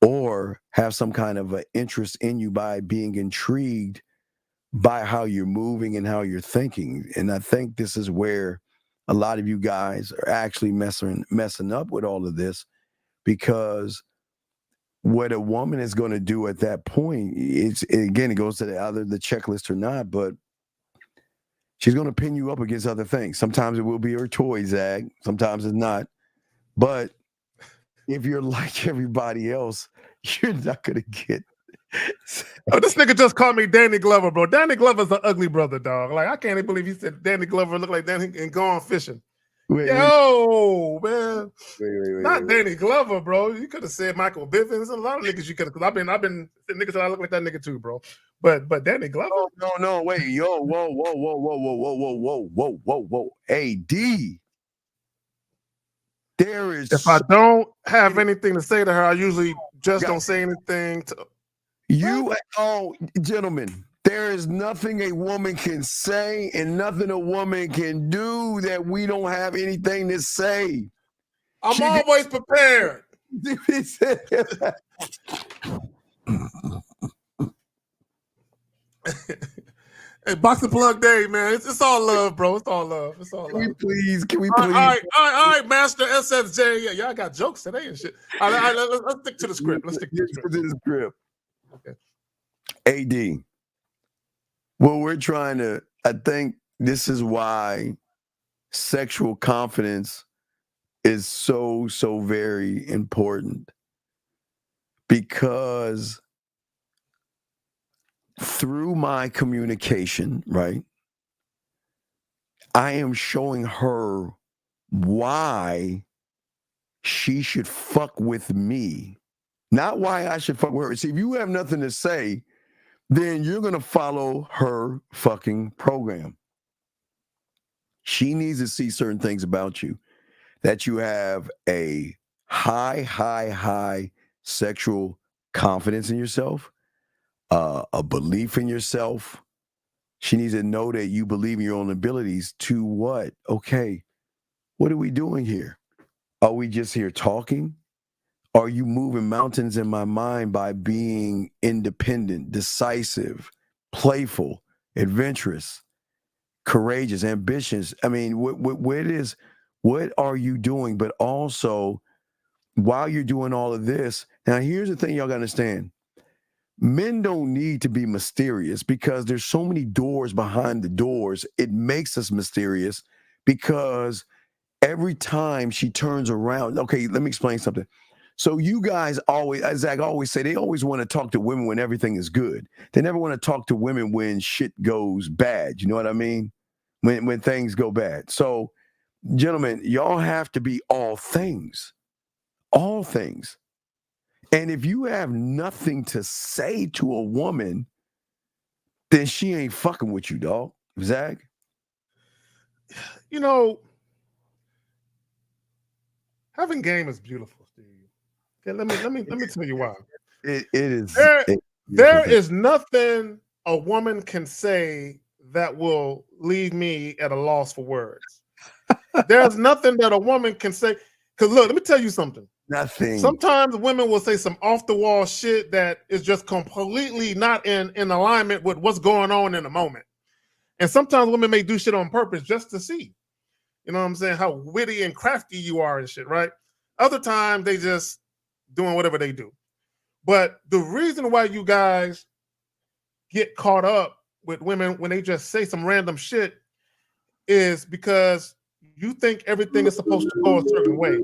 Or have some kind of an interest in you by being intrigued by how you're moving and how you're thinking. And I think this is where a lot of you guys are actually messing up with all of this, because what a woman is going to do at that point, it goes to either the checklist or not, but she's going to pin you up against other things. Sometimes it will be her toy, Zag. Sometimes it's not. But if you're like everybody else, you're not going to get. Oh, this nigga just called me Danny Glover, bro. Danny Glover's an ugly brother, dog. Like, I can't even believe he said Danny Glover looked like Danny and gone fishing. Man. Not Danny Glover, bro. You could have said Michael Bivins. A lot of niggas you could have, because I've been niggas that I look like that nigga too, bro. But Danny Glover? No, wait, whoa. Hey, D. There is. If I don't have anything to say to her, I usually just don't say anything to you. Oh, gentlemen, there is nothing a woman can say and nothing a woman can do that we don't have anything to say. I'm always prepared. Hey, Boxing Plug Day, man. It's all love, bro. It's all love. It's all love. Can we please? All right, Master SFJ. Yeah, y'all got jokes today and shit. All right, let's stick to the script. Let's stick to the script. Okay. AD. Well, I think this is why sexual confidence is so very important, because through my communication, right, I am showing her why she should fuck with me, not why I should fuck with her. See, if you have nothing to say, then you're going to follow her fucking program. She needs to see certain things about you, that you have a high sexual confidence in yourself, a belief in yourself. She needs to know that you believe in your own abilities to what? Okay, what are we doing here? Are we just here talking? Are you moving mountains in my mind by being independent, decisive, playful, adventurous, courageous, ambitious? I mean, what are you doing? But also, while you're doing all of this, now here's the thing y'all gotta understand. Men don't need to be mysterious because there's so many doors behind the doors. It makes us mysterious because every time she turns around, okay, let me explain something. So you guys always, as Zach always say, they always want to talk to women when everything is good. They never want to talk to women when shit goes bad. You know what I mean? When things go bad. So, gentlemen, y'all have to be all things. All things. And if you have nothing to say to a woman, then she ain't fucking with you, dog. Zach? You know, having game is beautiful, Steve. Okay, let me tell you why. It is. There is nothing a woman can say that will leave me at a loss for words. There's nothing that a woman can say. Because look, let me tell you something. Nothing. Sometimes women will say some off the wall shit that is just completely not in alignment with what's going on in the moment. And sometimes women may do shit on purpose just to see, you know what I'm saying, how witty and crafty you are and shit, right? Other times they just doing whatever they do. But the reason why you guys get caught up with women when they just say some random shit is because you think everything is supposed to go a certain way.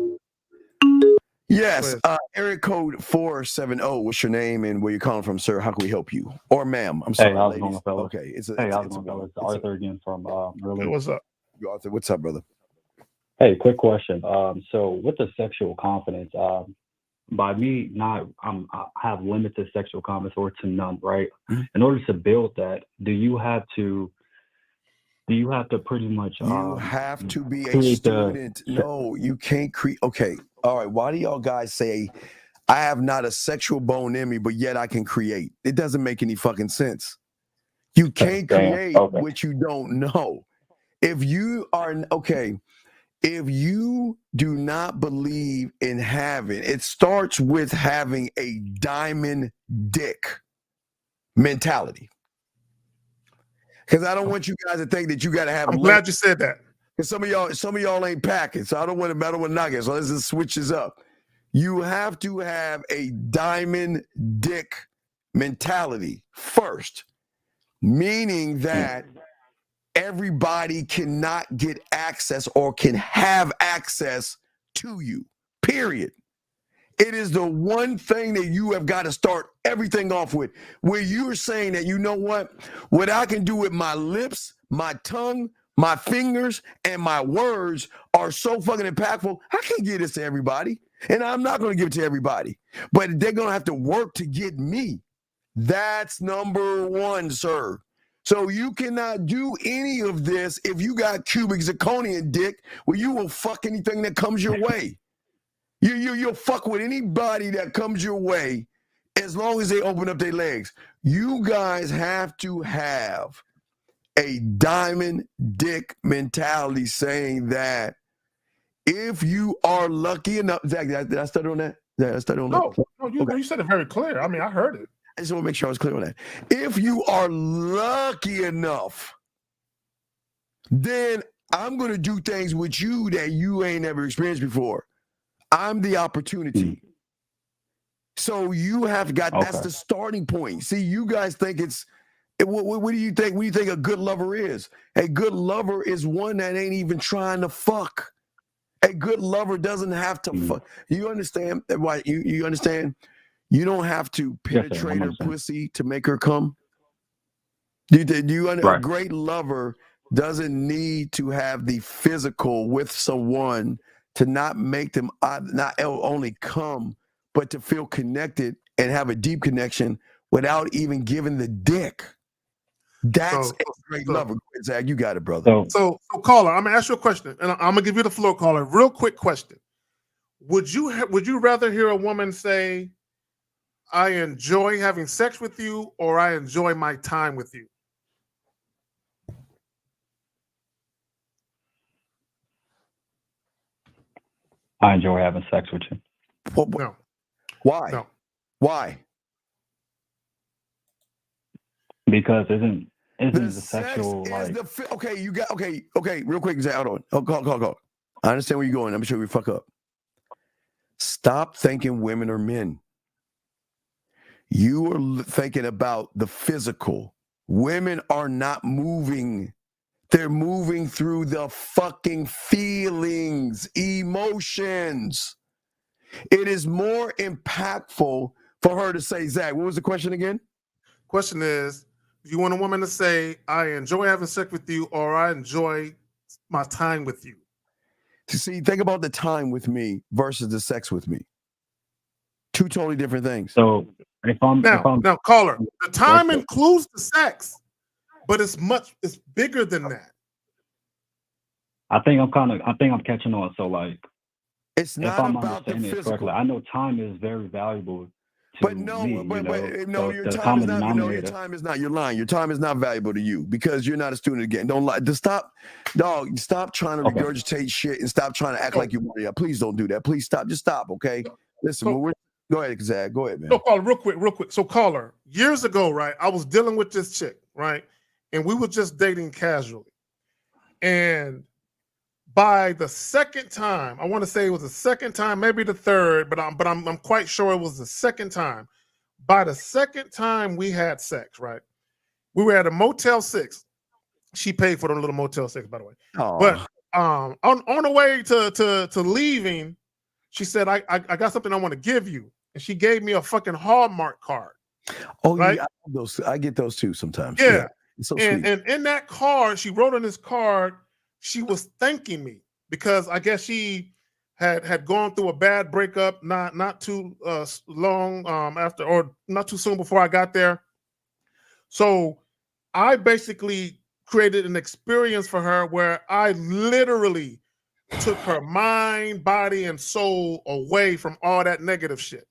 Yes. Area code 470. What's your name and where you calling from, sir? How can we help you? Or ma'am. I'm sorry, how's it ladies. going, fellas? Okay. How's it going, fellas? It's Arthur again from Hey, what's up? Arthur, what's up, brother? Hey, quick question. So with the sexual confidence, by me not I have limited sexual confidence or to none, right? Mm-hmm. In order to build that, do you have to pretty much you have to be a student. No, you can't create. Okay. All right. Why do y'all guys say I have not a sexual bone in me, but yet I can create? It doesn't make any fucking sense. You can't create what you don't know. If you are if you do not believe in having, it starts with having a diamond dick mentality. Because I don't want you guys to think that you got to have. I'm glad you said that. Because some of y'all ain't packing, so I don't want to knock it. So let's just switch this up. You have to have a diamond dick mentality first, meaning that everybody cannot get access or can have access to you, period. It is the one thing that you have got to start everything off with, where you're saying that, you know what I can do with my lips, my tongue, my fingers, and my words are so fucking impactful. I can't give this to everybody, and I'm not going to give it to everybody, but they're going to have to work to get me. That's number one, sir. So you cannot do any of this if you got cubic zirconian dick, where you will fuck anything that comes your way. You'll fuck with anybody that comes your way as long as they open up their legs. You guys have to have a diamond dick mentality, saying that if you are lucky enough, Zach, did I stutter on that? Did I stutter on that? No, you said it very clear. I mean, I heard it. I just want to make sure I was clear on that. If you are lucky enough, then I'm going to do things with you that you ain't never experienced before. I'm the opportunity. So you have got, that's the starting point. See, you guys think it's What do you think? What do you think a good lover is? A good lover is one that ain't even trying to fuck. A good lover doesn't have to fuck. You understand? Why? You understand? You don't have to penetrate her pussy to make her come. A great lover doesn't need to have the physical with someone to not make them not only come, but to feel connected and have a deep connection without even giving the dick. That's a great lover. Zach, you got it, brother. So caller, I'm gonna ask you a question, and I'm gonna give you the floor, caller. Real quick question: Would you rather hear a woman say, "I enjoy having sex with you," or "I enjoy my time with you"? I enjoy having sex with you. No. Why? No. Why? Because isn't the sexual like okay, real quick, Zach, hold on. Call. I understand where you're going. I'm sure we fuck up. Stop thinking women are men. You are thinking about the physical. Women are not moving. They're moving through the fucking feelings, emotions. It is more impactful for her to say, Zach, what was the question again? Question is, do you want a woman to say, "I enjoy having sex with you," or "I enjoy my time with you"? See, think about the time with me versus the sex with me. Two totally different things. So now, caller, the time includes the sex, but it's bigger than that. I think I'm catching on. So like, it's not if I'm about the understanding it physical. correctly, I know time is very valuable. But no, your time is not. No, your time is not. You're lying. Your time is not valuable to you because you're not a student again. Don't lie. Stop trying to regurgitate shit and stop trying to act like you want to. Please don't do that. Please stop. Just stop, okay? Listen, go ahead, Zach. Go ahead, man. No, caller, real quick. So, caller, years ago, right, I was dealing with this chick, right, and we were just dating casually, and by the second time, I want to say it was the second time, maybe the third, but I'm quite sure it was the second time. By the second time we had sex, right? We were at a Motel 6. She paid for the little Motel 6, by the way. Aww. But on the way to leaving, she said, I got something I want to give you. And she gave me a fucking Hallmark card. Oh, right? yeah, I get those too sometimes. Yeah. It's so sweet. And in that card, she wrote on this card, she was thanking me because I guess she had gone through a bad breakup not too long after, or not too soon before I got there. So I basically created an experience for her where I literally took her mind, body, and soul away from all that negative shit.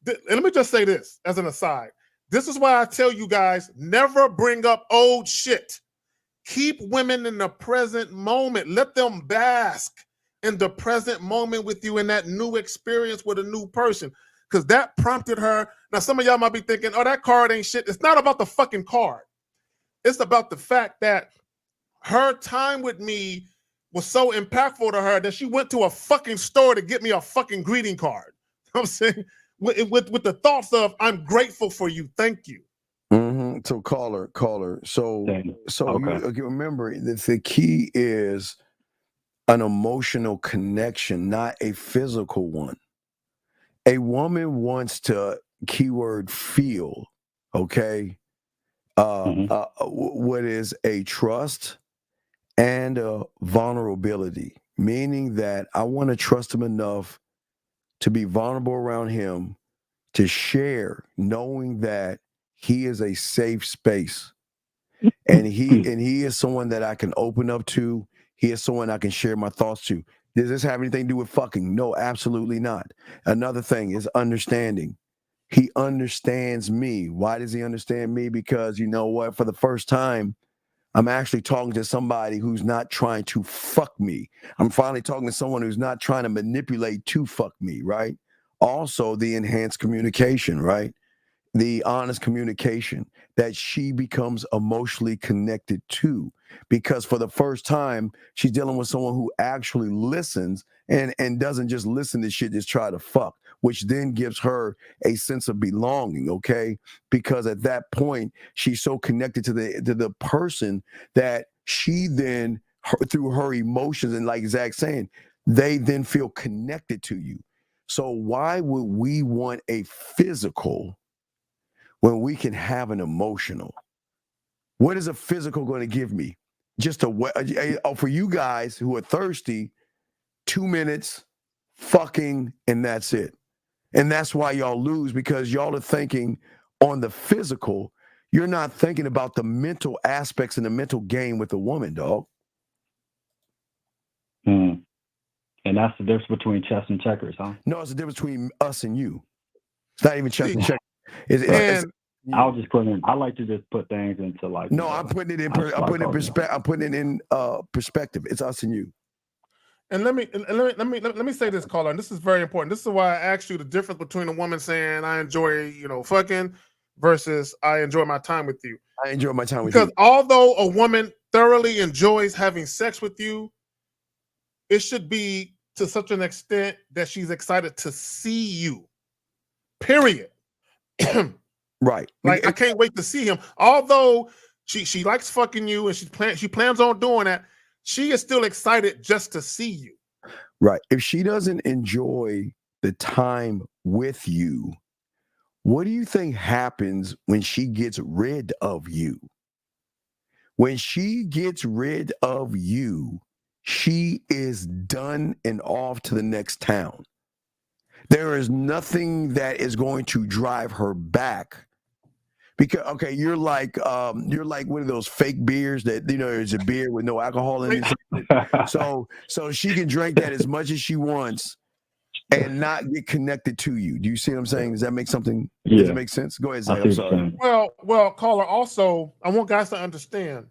And let me just say this as an aside. This is why I tell you guys, never bring up old shit. Keep women in the present moment. Let them bask in the present moment with you in that new experience with a new person. Because that prompted her. Now, some of y'all might be thinking, oh, that card ain't shit. It's not about the fucking card. It's about the fact that her time with me was so impactful to her that she went to a fucking store to get me a fucking greeting card. You know what I'm saying? With the thoughts of, I'm grateful for you. Thank you. Mm-hmm. So caller. So you remember the key is an emotional connection, not a physical one. A woman wants to keyword feel, okay? What is a trust and a vulnerability, meaning that I want to trust him enough to be vulnerable around him, to share, knowing that he is a safe space, and he is someone that I can open up to. He is someone I can share my thoughts to. Does this have anything to do with fucking? No, absolutely not. Another thing is understanding. He understands me. Why does he understand me? Because you know what? For the first time, I'm actually talking to somebody who's not trying to fuck me. I'm finally talking to someone who's not trying to manipulate to fuck me, right? Also, the enhanced communication, right? The honest communication that she becomes emotionally connected to, because for the first time, she's dealing with someone who actually listens and doesn't just listen to shit, just try to fuck. which then gives her a sense of belonging, okay? Because at that point, she's so connected to the person that she then, through her emotions, and like Zach's saying, they then feel connected to you. So why would we want a physical when we can have an emotional? What is a physical going to give me? Just for you guys who are thirsty, 2 minutes, fucking, and that's it. And that's why y'all lose, because y'all are thinking on the physical. You're not thinking about the mental aspects and the mental game with a woman, dog. And that's the difference between chess and checkers, huh? No, it's the difference between us and you. It's not even chess and checkers. I was just putting in. I like to just put things into like. No, I'm putting it in. I'm putting it in perspective. It's us and you. And let me say this, caller, and this is very important. This is why I asked you the difference between a woman saying I enjoy, fucking, versus I enjoy my time with you. I enjoy my time with you. Because although a woman thoroughly enjoys having sex with you, it should be to such an extent that she's excited to see you. Period. Right. Like, I can't wait to see him. Although she likes fucking you and she plans on doing that, she is still excited just to see you. Right. If she doesn't enjoy the time with you, what do you think happens when she gets rid of you? When she gets rid of you, she is done and off to the next town. There is nothing that is going to drive her back. Because you're like one of those fake beers that is a beer with no alcohol in it. So she can drink that as much as she wants and not get connected to you. Do you see what I'm saying? Does that make something? Yeah. Does it make sense? Go ahead, Zach. I'm sorry. Well, caller. Also, I want guys to understand,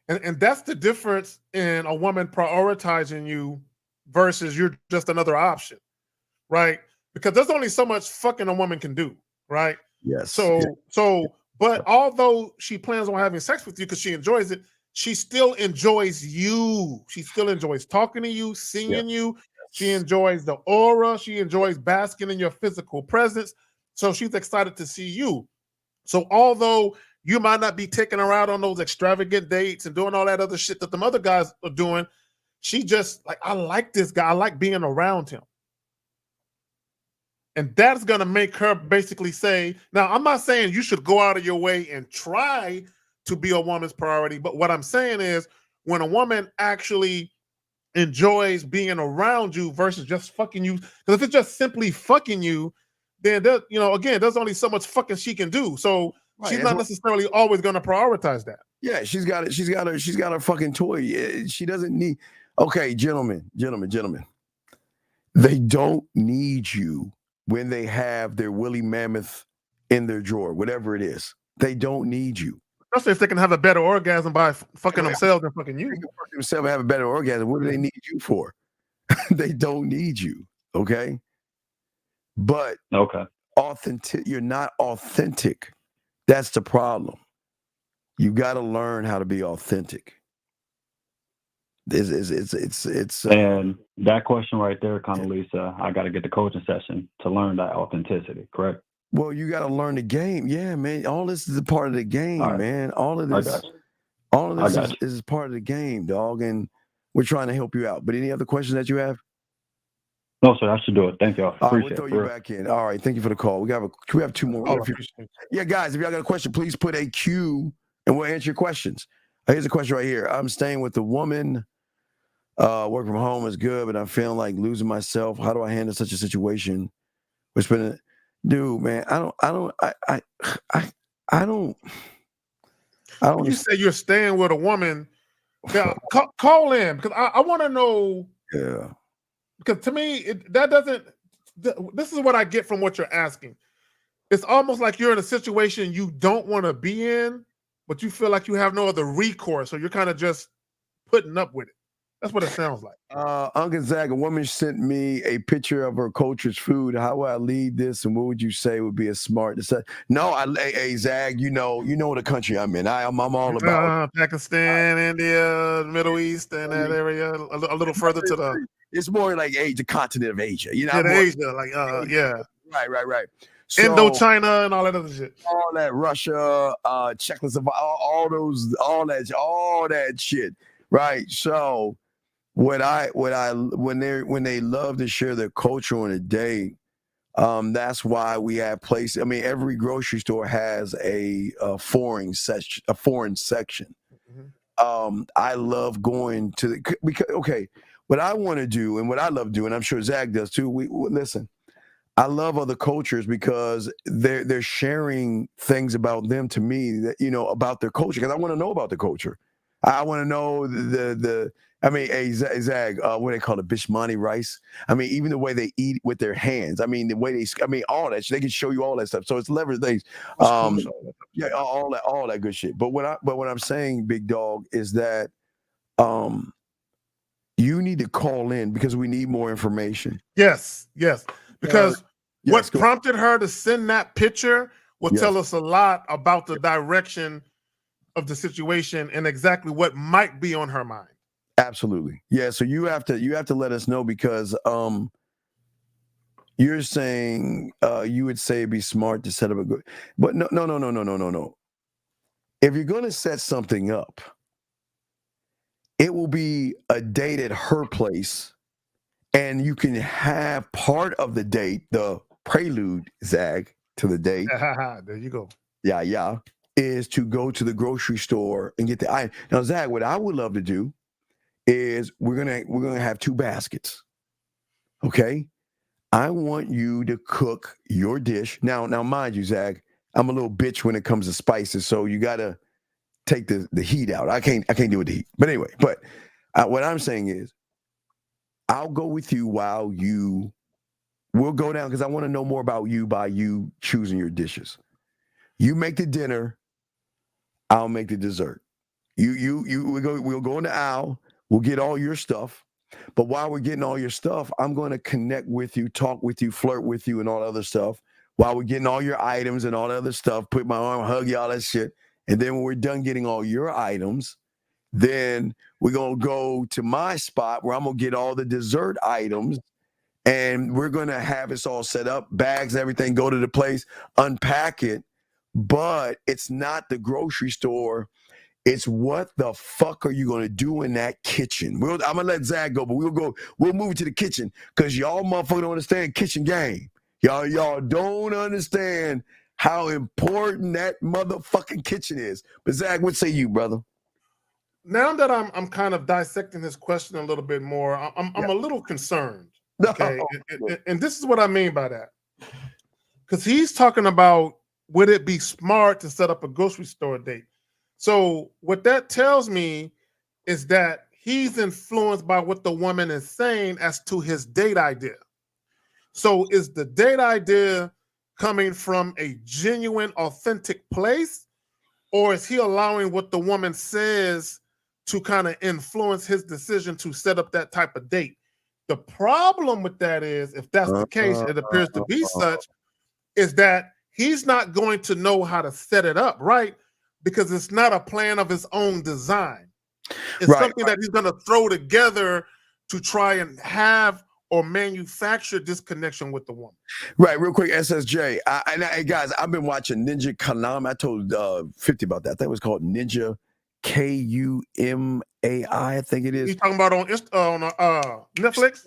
and that's the difference in a woman prioritizing you versus you're just another option, right? Because there's only so much fucking a woman can do, right? Yes. But although she plans on having sex with you because she enjoys it, she still enjoys you. She still enjoys talking to you, seeing you. She enjoys the aura. She enjoys basking in your physical presence. So she's excited to see you. So although you might not be taking her out on those extravagant dates and doing all that other shit that the other guys are doing, she just like, I like this guy. I like being around him. And that's going to make her basically say, now, I'm not saying you should go out of your way and try to be a woman's priority. But what I'm saying is when a woman actually enjoys being around you versus just fucking you, because if it's just simply fucking you, then, again, there's only so much fucking she can do. So she's not necessarily always going to prioritize that. Yeah, she's got it. She's got her fucking toy. She doesn't need. Okay, gentlemen. They don't need you when they have their woolly mammoth in their drawer, whatever it is. They don't need you. Especially if they can have a better orgasm by fucking themselves than fucking you. They can fuck themselves and have a better orgasm. What do they need you for? They don't need you, okay? But you're not authentic. That's the problem. You got to learn how to be authentic. And that question right there, Condoleezza, I got to get the coaching session to learn that authenticity, correct? Well, you got to learn the game. Yeah, man. All this is a part of the game, man. All of this is part of the game, dog. And we're trying to help you out. But any other questions that you have? No, sir. I should do it. Thank y'all. We'll throw you back in. All right. Thank you for the call. We have two more. Yeah, guys, if y'all got a question, please put a Q and we'll answer your questions. Here's a question right here. I'm staying with the woman. Work from home is good, but I'm feeling like losing myself. How do I handle such a situation? Dude, man, I don't. When you say you're staying with a woman, yeah, call in because I want to know. Yeah. Because to me, this is what I get from what you're asking. It's almost like you're in a situation you don't want to be in, but you feel like you have no other recourse, so you're kind of just putting up with it. That's what it sounds like. Uncle Zach, a woman sent me a picture of her culture's food. How would I lead this, and what would you say would be a smart decision? No, hey Zach, you know the country I'm in. I'm all about Pakistan, India, Middle East, and that area. A little further to the It's more like the continent of Asia. You know, Yeah, more, Asia, like yeah. Right. So Indochina and all that other shit. all that Russia, Czechoslovakia, all that shit. Right. So when they love to share their culture on a date, that's why we have places. I mean, every grocery store has a foreign section. I love going to because what I want to do and what I love doing, I'm sure Zach does too. Listen. I love other cultures because they're sharing things about them to me that about their culture, because I want to know about the culture. I want to know Zag, what they call it, Bishmani rice. I mean, even the way they eat with their hands. I mean, the way all that. They can show you all that stuff. So it's leverage things. Yeah, all that good shit. But what I'm saying, big dog, is that you need to call in because we need more information. Yes. Because what prompted her to send that picture will tell us a lot about the direction of the situation and exactly what might be on her mind. Absolutely. Yeah. So you have to let us know, because you're saying you would say it'd be smart to set up a good, but no. If you're going to set something up, it will be a date at her place, and you can have part of the date, the prelude, Zag, to the date. There you go. Yeah. Is to go to the grocery store and get the item. Now, Zag, what I would love to do is we're gonna have 2 baskets. Okay. I want you to cook your dish. Now, mind you, Zag, I'm a little bitch when it comes to spices, so you gotta take the heat out. I can't deal with the heat. But anyway, what I'm saying is, I'll go with you while we'll go down, because I want to know more about you by you choosing your dishes. You make the dinner, I'll make the dessert. We'll go in the aisle, we'll get all your stuff. But while we're getting all your stuff, I'm going to connect with you, talk with you, flirt with you, and all that other stuff. While we're getting all your items and all that other stuff, put my arm, hug you, all that shit. And then when we're done getting all your items, then we're going to go to my spot where I'm going to get all the dessert items. And we're going to have this all set up, bags, everything, go to the place, unpack it. But it's not the grocery store. It's what the fuck are you going to do in that kitchen? I'm going to let Zach go, but we'll move to the kitchen, because y'all motherfuckers don't understand kitchen game. Y'all don't understand how important that motherfucking kitchen is. But Zach, what say you, brother? Now that I'm kind of dissecting this question a little bit more, I'm a little concerned. Okay. And this is what I mean by that. Because he's talking about, would it be smart to set up a grocery store date? So what that tells me is that he's influenced by what the woman is saying as to his date idea. So is the date idea coming from a genuine, authentic place, or is he allowing what the woman says to kind of influence his decision to set up that type of date? The problem with that is, if that's the case, it appears to be such, is that he's not going to know how to set it up right, because it's not a plan of his own design. It's something that he's going to throw together to try and have or manufacture this connection with the woman. Right, real quick, SSJ. Guys, I've been watching Ninja Kanam. I told 50 about that. I think it was called Ninja Kumai, I think it is. He's talking about on Netflix?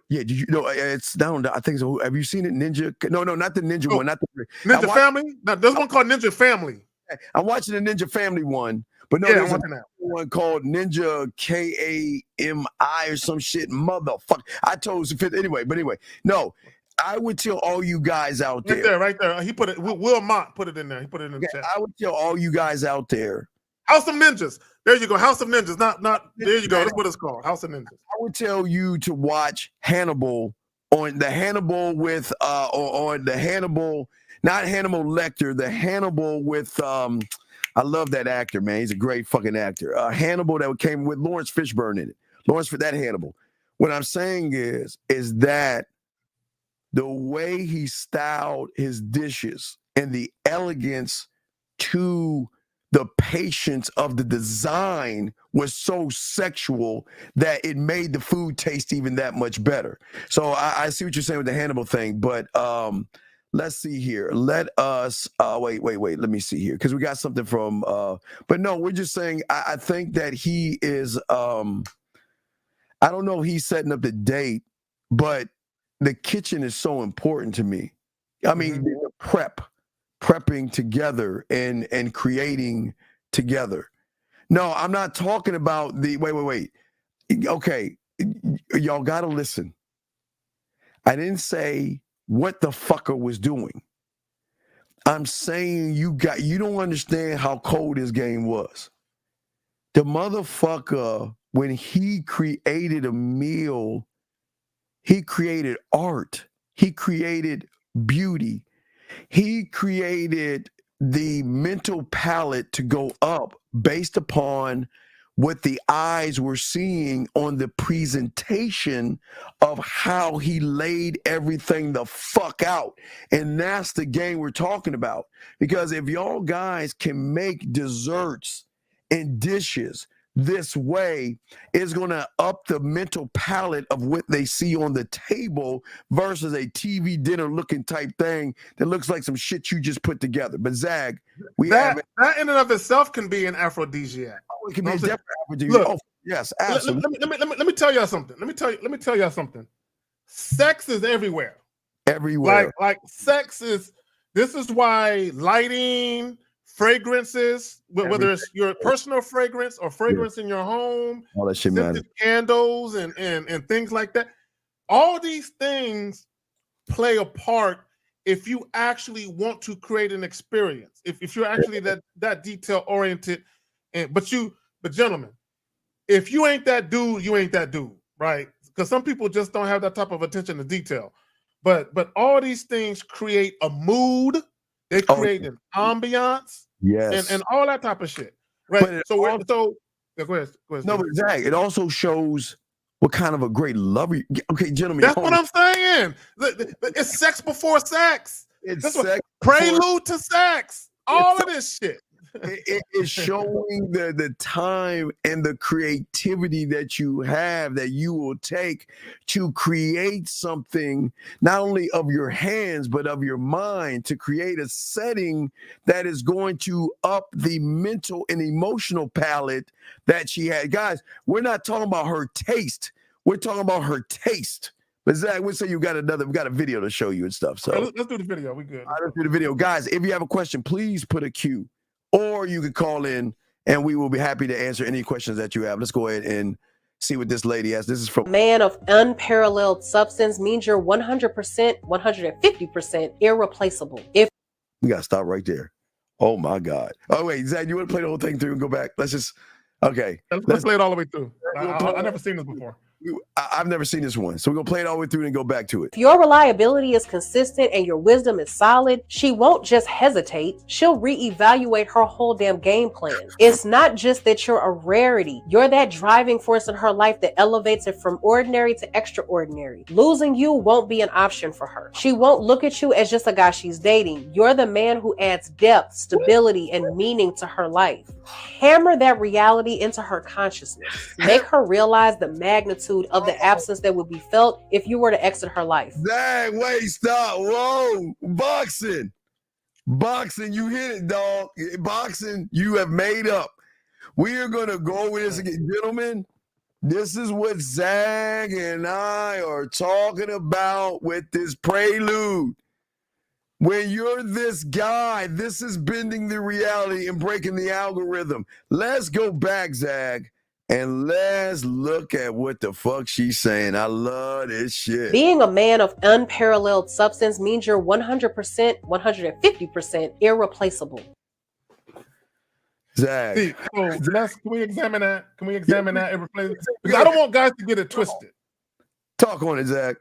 Yeah, did you know it's down? I think so. Have you seen it? Ninja? No, not the Ninja one. Not the Ninja Family. No, there's one called Ninja Family. I'm watching the Ninja Family one, but no, there's one called Ninja Kami or some shit. Motherfucker. I told you anyway. But anyway, no. I would tell all you guys out there. Right there. He put it. Will Mott put it in there. He put it in the chat. I would tell all you guys out there. House of Ninjas. There you go. House of Ninjas. Not. There you go. That's what it's called. House of Ninjas. I would tell you to watch Hannibal on the Hannibal with on the Hannibal, not Hannibal Lecter, the Hannibal with I love that actor, man. He's a great fucking actor. Hannibal that came with Lawrence Fishburne in it. Lawrence for that Hannibal. What I'm saying is that the way he styled his dishes and the elegance to the patience of the design was so sexual that it made the food taste even that much better. So I see what you're saying with the Hannibal thing, but let's see here. Let us wait. Let me see here, because we got something from. But no, we're just saying. I think that he is. I don't know if he's setting up the date, but the kitchen is so important to me. I mean, the prepping together and creating together. No, I'm not talking about the wait. Okay, y'all gotta listen. I didn't say what the fucker was doing. I'm saying you don't understand how cold this game was. The motherfucker, when he created a meal, he created art. He created beauty. He created the mental palette to go up based upon what the eyes were seeing on the presentation of how he laid everything the fuck out. And that's the game we're talking about. Because if y'all guys can make desserts and dishes this way, is going to up the mental palette of what they see on the table versus a TV dinner looking type thing that looks like some shit you just put together. But Zag, that in and of itself can be an aphrodisiac. It can be a different aphrodisiac. Look, yes, absolutely. Let me tell y'all something. Let me tell y'all something. Sex is everywhere. Everywhere. Like sex is. This is why lighting, fragrances, whether it's your personal fragrance or fragrance in your home, all that shit scented candles and things like that. All these things play a part if you actually want to create an experience. If you're actually that detail oriented, but gentlemen, if you ain't that dude, you ain't that dude, right? Because some people just don't have that type of attention to detail. But all these things create a mood. They create an ambiance. Yes. And all that type of shit. Right. So go ahead. No, but Zach, it also shows what kind of a great lover. Okay, gentlemen. That's what I'm saying. It's sex before sex. It's sex prelude to sex. All of this shit. It is showing the time and the creativity that you have, that you will take to create something, not only of your hands, but of your mind, to create a setting that is going to up the mental and emotional palette that she had. Guys, we're not talking about her taste. We're talking about her taste. But Zach, we say we got a video to show you and stuff. So let's do the video. We good. Let's do the video. Guys, if you have a question, please put a Q. Or you can call in and we will be happy to answer any questions that you have. Let's go ahead and see what this lady has. This is from Man of unparalleled substance means you're 100%, 150% irreplaceable. If we got to stop right there. Oh my God. Oh wait, Zach, you want to play the whole thing through and go back? Let's play it all the way through. I've never seen this before. I've never seen this one. So we're going to play it all the way through and go back to it. If your reliability is consistent and your wisdom is solid, she won't just hesitate. She'll reevaluate her whole damn game plan. It's not just that you're a rarity. You're that driving force in her life that elevates it from ordinary to extraordinary. Losing you won't be an option for her. She won't look at you as just a guy she's dating. You're the man who adds depth, stability, and meaning to her life. Hammer that reality into her consciousness. Make her realize the magnitude of the absence that would be felt if you were to exit her life. Dang, wait, stop. Whoa. Boxing, you hit it, dog. Boxing, you have made up. We are going to go with this again. Gentlemen, this is what Zag and I are talking about with this prelude. When you're this guy, this is bending the reality and breaking the algorithm. Let's go back, Zag. And let's look at what the fuck she's saying. I love this shit. Being a man of unparalleled substance means you're 100%, 150% irreplaceable. Zach. See, can we examine that? Can we examine that irreplaceable? Because I don't want guys to get it twisted. Talk on it, Zach.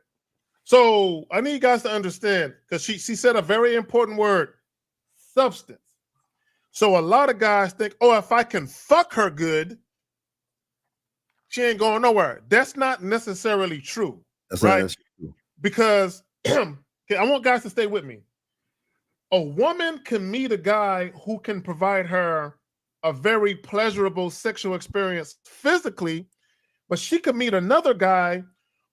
So I need guys to understand, because she said a very important word, substance. So a lot of guys think, oh, if I can fuck her good, she ain't going nowhere. That's not necessarily true. That's right? Not necessarily true. Because I want guys to stay with me. A woman can meet a guy who can provide her a very pleasurable sexual experience physically, but she could meet another guy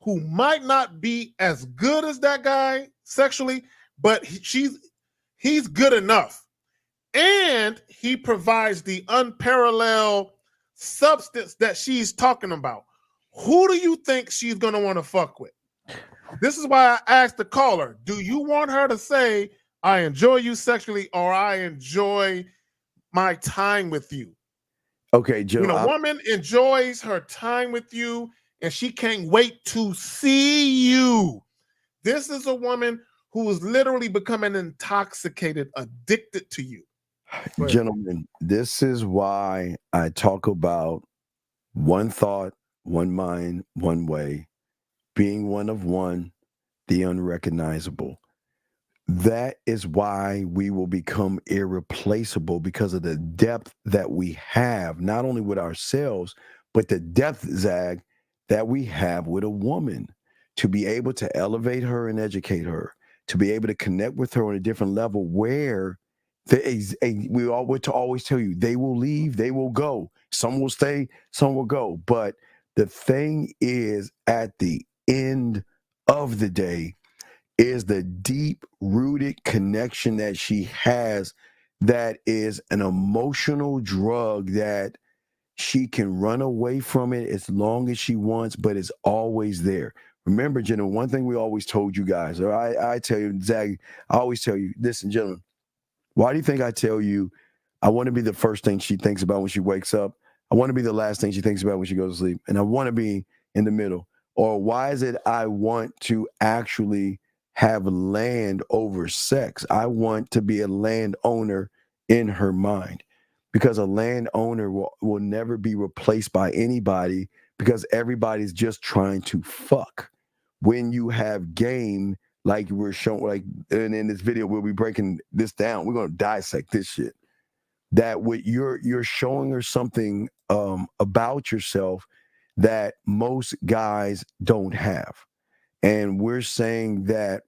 who might not be as good as that guy sexually, but he's good enough. And he provides the unparalleled substance that she's talking about. Who do you think she's going to want to fuck with? This is why I asked the caller, do you want her to say, I enjoy you sexually, or I enjoy my time with you? Okay, Joe. When a woman enjoys her time with you and she can't wait to see you, this is a woman who is literally becoming intoxicated, addicted to you. Gentlemen, this is why I talk about one thought, one mind, one way, being one of one, the unrecognizable. That is why we will become irreplaceable, because of the depth that we have, not only with ourselves, but the depth, Zag, that we have with a woman, to be able to elevate her and educate her, to be able to connect with her on a different level where we always tell you, they will leave, they will go. Some will stay, some will go. But the thing is, at the end of the day, is the deep-rooted connection that she has, that is an emotional drug that she can run away from it as long as she wants, but it's always there. Remember, gentlemen, one thing we always told you guys, or I tell you, Zach, I always tell you, listen, gentlemen, why do you think I tell you I want to be the first thing she thinks about when she wakes up? I want to be the last thing she thinks about when she goes to sleep. And I want to be in the middle. Or why is it I want to actually have land over sex? I want to be a landowner in her mind, because a landowner will never be replaced by anybody, because everybody's just trying to fuck. When you have game, like we're showing, like in this video, we'll be breaking this down. We're going to dissect this shit. That what you're showing her something about yourself that most guys don't have. And we're saying that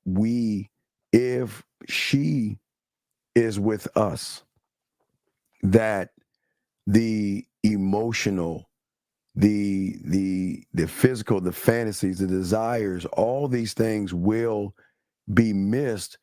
if she is with us, that the emotional, the physical, the fantasies, the desires, all these things will be missed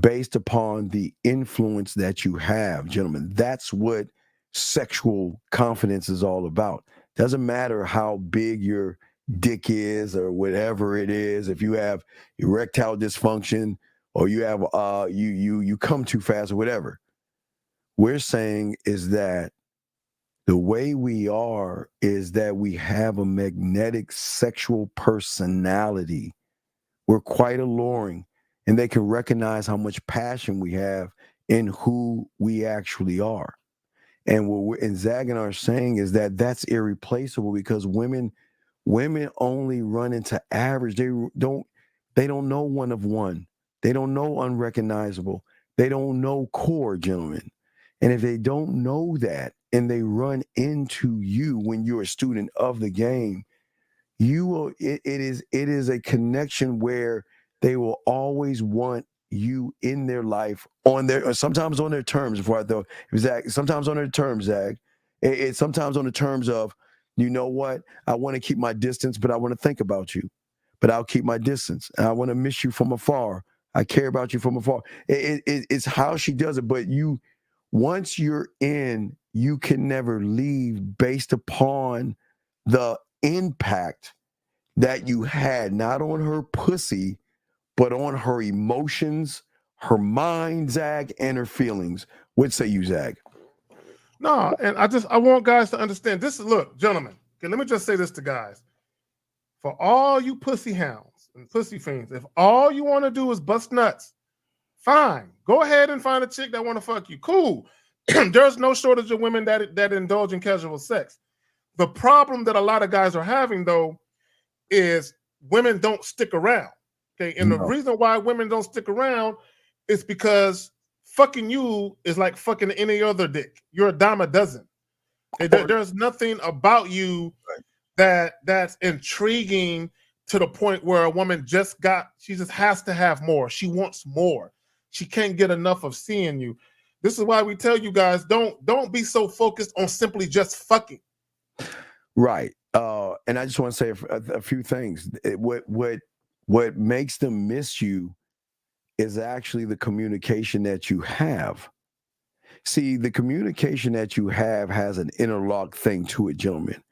based upon the influence that you have, gentlemen. That's what sexual confidence is all about. Doesn't matter how big your dick is or whatever it is. If you have erectile dysfunction, or you have you come too fast or whatever, we're saying is that the way we are is that we have a magnetic sexual personality. We're quite alluring, and they can recognize how much passion we have in who we actually are. And what Zag and I are saying is that that's irreplaceable, because women only run into average. They don't know one of one. They don't know unrecognizable. They don't know core, gentlemen. And if they don't know that, and they run into you when you're a student of the game, you will. It is a connection where they will always want you in their life, on their, or sometimes on their terms. Before I throw Zach, sometimes on their terms, Zach. It's sometimes on the terms of, you know what, I want to keep my distance, but I want to think about you. But I'll keep my distance, and I want to miss you from afar. I care about you from afar. It's how she does it. But once you're in, you can never leave, based upon the impact that you had, not on her pussy, but on her emotions, her mind, Zag, and her feelings. What say you, Zag? No, and I want guys to understand this. Look, gentlemen, okay, let me just say this to guys. For all you pussy hounds and pussy fiends, if all you want to do is bust nuts, fine. Go ahead and find a chick that want to fuck you. Cool. There's no shortage of women that indulge in casual sex. The problem that a lot of guys are having, though, is women don't stick around. Okay, and the reason why women don't stick around is because fucking you is like fucking any other dick. You're a dime a dozen. There's nothing about you that's intriguing to the point where a woman she just has to have more. She wants more. She can't get enough of seeing you. This is why we tell you guys don't be so focused on simply just fucking. Right. And I just want to say a few things. What makes them miss you is actually the communication that you have. See, the communication that you have has an interlocked thing to it, gentlemen,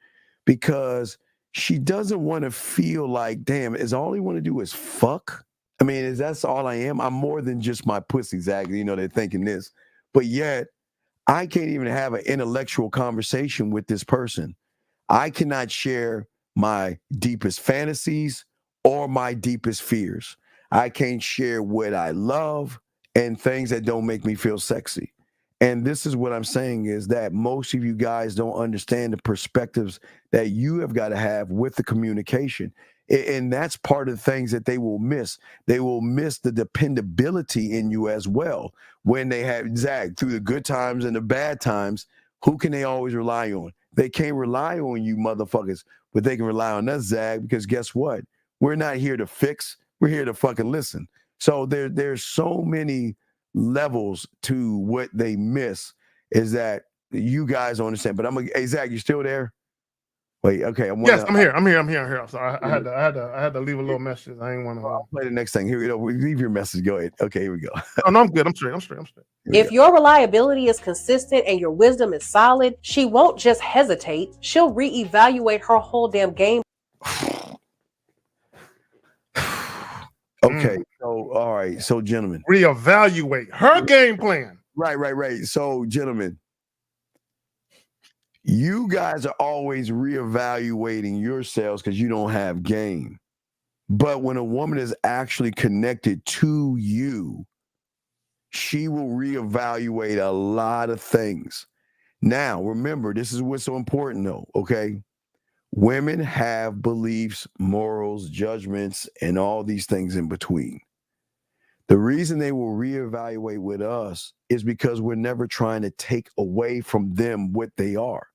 because she doesn't want to feel like, damn, is all he want to do is fuck? I mean, that's all I am? I'm more than just my pussy, Zach. You know, they're thinking this. But yet, I can't even have an intellectual conversation with this person. I cannot share my deepest fantasies or my deepest fears. I can't share what I love and things that don't make me feel sexy. And this is what I'm saying is that most of you guys don't understand the perspectives that you have got to have with the communication. And that's part of the things that they will miss. They will miss the dependability in you as well. When they have, Zach, through the good times and the bad times, who can they always rely on? They can't rely on you motherfuckers, but they can rely on us, Zag, because guess what? We're not here to fix. We're here to fucking listen. So there's so many levels to what they miss is that you guys don't understand. But hey, Zach, you still there? Wait, okay. Yes, I'm here. I'm sorry, I had to leave a little message. I ain't want to play the next thing. Here we go. Leave your message. Go ahead. Okay, here we go. Oh, no, I'm good. I'm straight. If your reliability is consistent and your wisdom is solid, she won't just hesitate. She'll reevaluate her whole damn game. Okay, so all right, so gentlemen, reevaluate her game plan. Right. So, gentlemen, you guys are always reevaluating yourselves because you don't have game. But when a woman is actually connected to you, she will reevaluate a lot of things. Now, remember, this is what's so important, though, okay? Women have beliefs, morals, judgments, and all these things in between. The reason they will reevaluate with us is because we're never trying to take away from them what they are.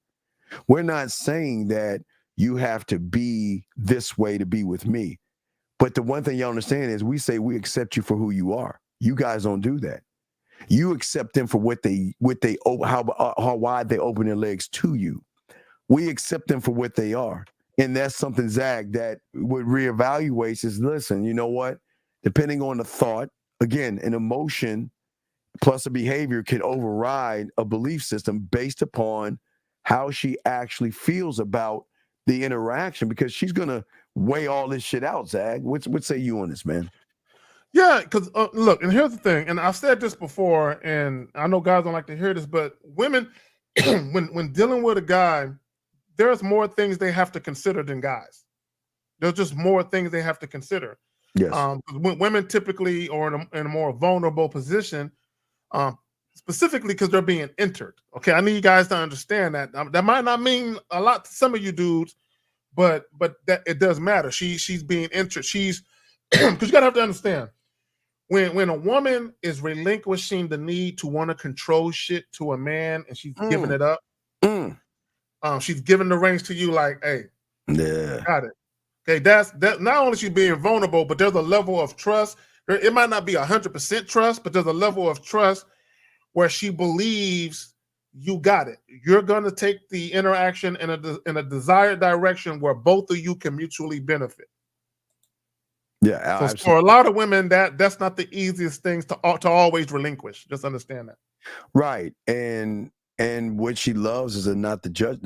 We're not saying that you have to be this way to be with me. But the one thing y'all understand is we say we accept you for who you are. You guys don't do that. You accept them for how wide they open their legs to you. We accept them for what they are. And that's something, Zach, that what reevaluates is, listen, you know what? Depending on the thought, again, an emotion plus a behavior can override a belief system based upon how she actually feels about the interaction, because she's going to weigh all this shit out, Zach. What say you on this, man? Yeah, because look, and here's the thing, and I've said this before, and I know guys don't like to hear this, but women, when dealing with a guy, there's more things they have to consider than guys. There's just more things they have to consider. Yes. Women typically are in a more vulnerable position, specifically because they're being entered. Okay, I need you guys to understand that. That might not mean a lot to some of you dudes, but that it does matter. She's being entered. She's because you gotta have to understand. When a woman is relinquishing the need to want to control shit to a man and she's giving it up, she's giving the reins to you like, hey, got it. Okay, that not only she's being vulnerable, but there's a level of trust. It might not be 100% trust, but there's a level of trust where she believes you got it. You're gonna take the interaction in a desired direction where both of you can mutually benefit. Yeah, so for a lot of women, that's not the easiest things to always relinquish. Just understand that. Right, and what she loves is not the judge.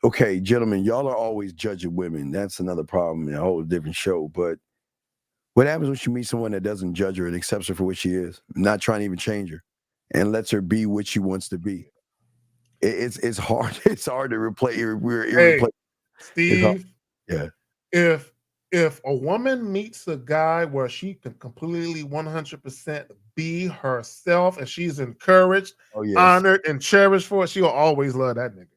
Okay, gentlemen, y'all are always judging women. That's another problem in a whole different show. But what happens when she meets someone that doesn't judge her and accepts her for what she is, not trying to even change her, and lets her be what she wants to be? It's hard. It's hard to replace. Hey, Steve. Yeah. If a woman meets a guy where she can completely 100% be herself and she's encouraged, honored, and cherished for it, she'll always love that nigga.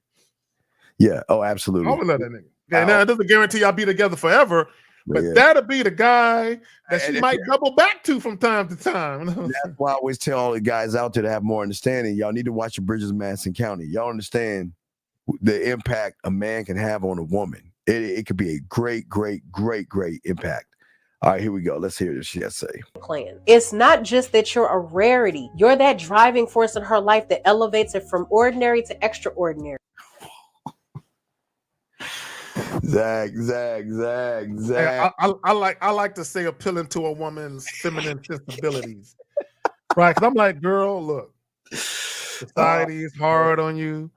Yeah. Oh, absolutely. I always love that nigga. Okay, now it doesn't guarantee y'all be together forever, but that'll be the guy that she might double back to from time to time. That's why I always tell all the guys out there to have more understanding. Y'all need to watch the Bridges of Madison County. Y'all understand the impact a man can have on a woman. It could be a great impact. All right, here we go. Let's hear what she has to say. Plan. It's not just that you're a rarity. You're that driving force in her life that elevates it from ordinary to extraordinary. Zag. Hey, I like to say appealing to a woman's feminine sensibilities, right? Because I'm like, girl, look, society is hard on you.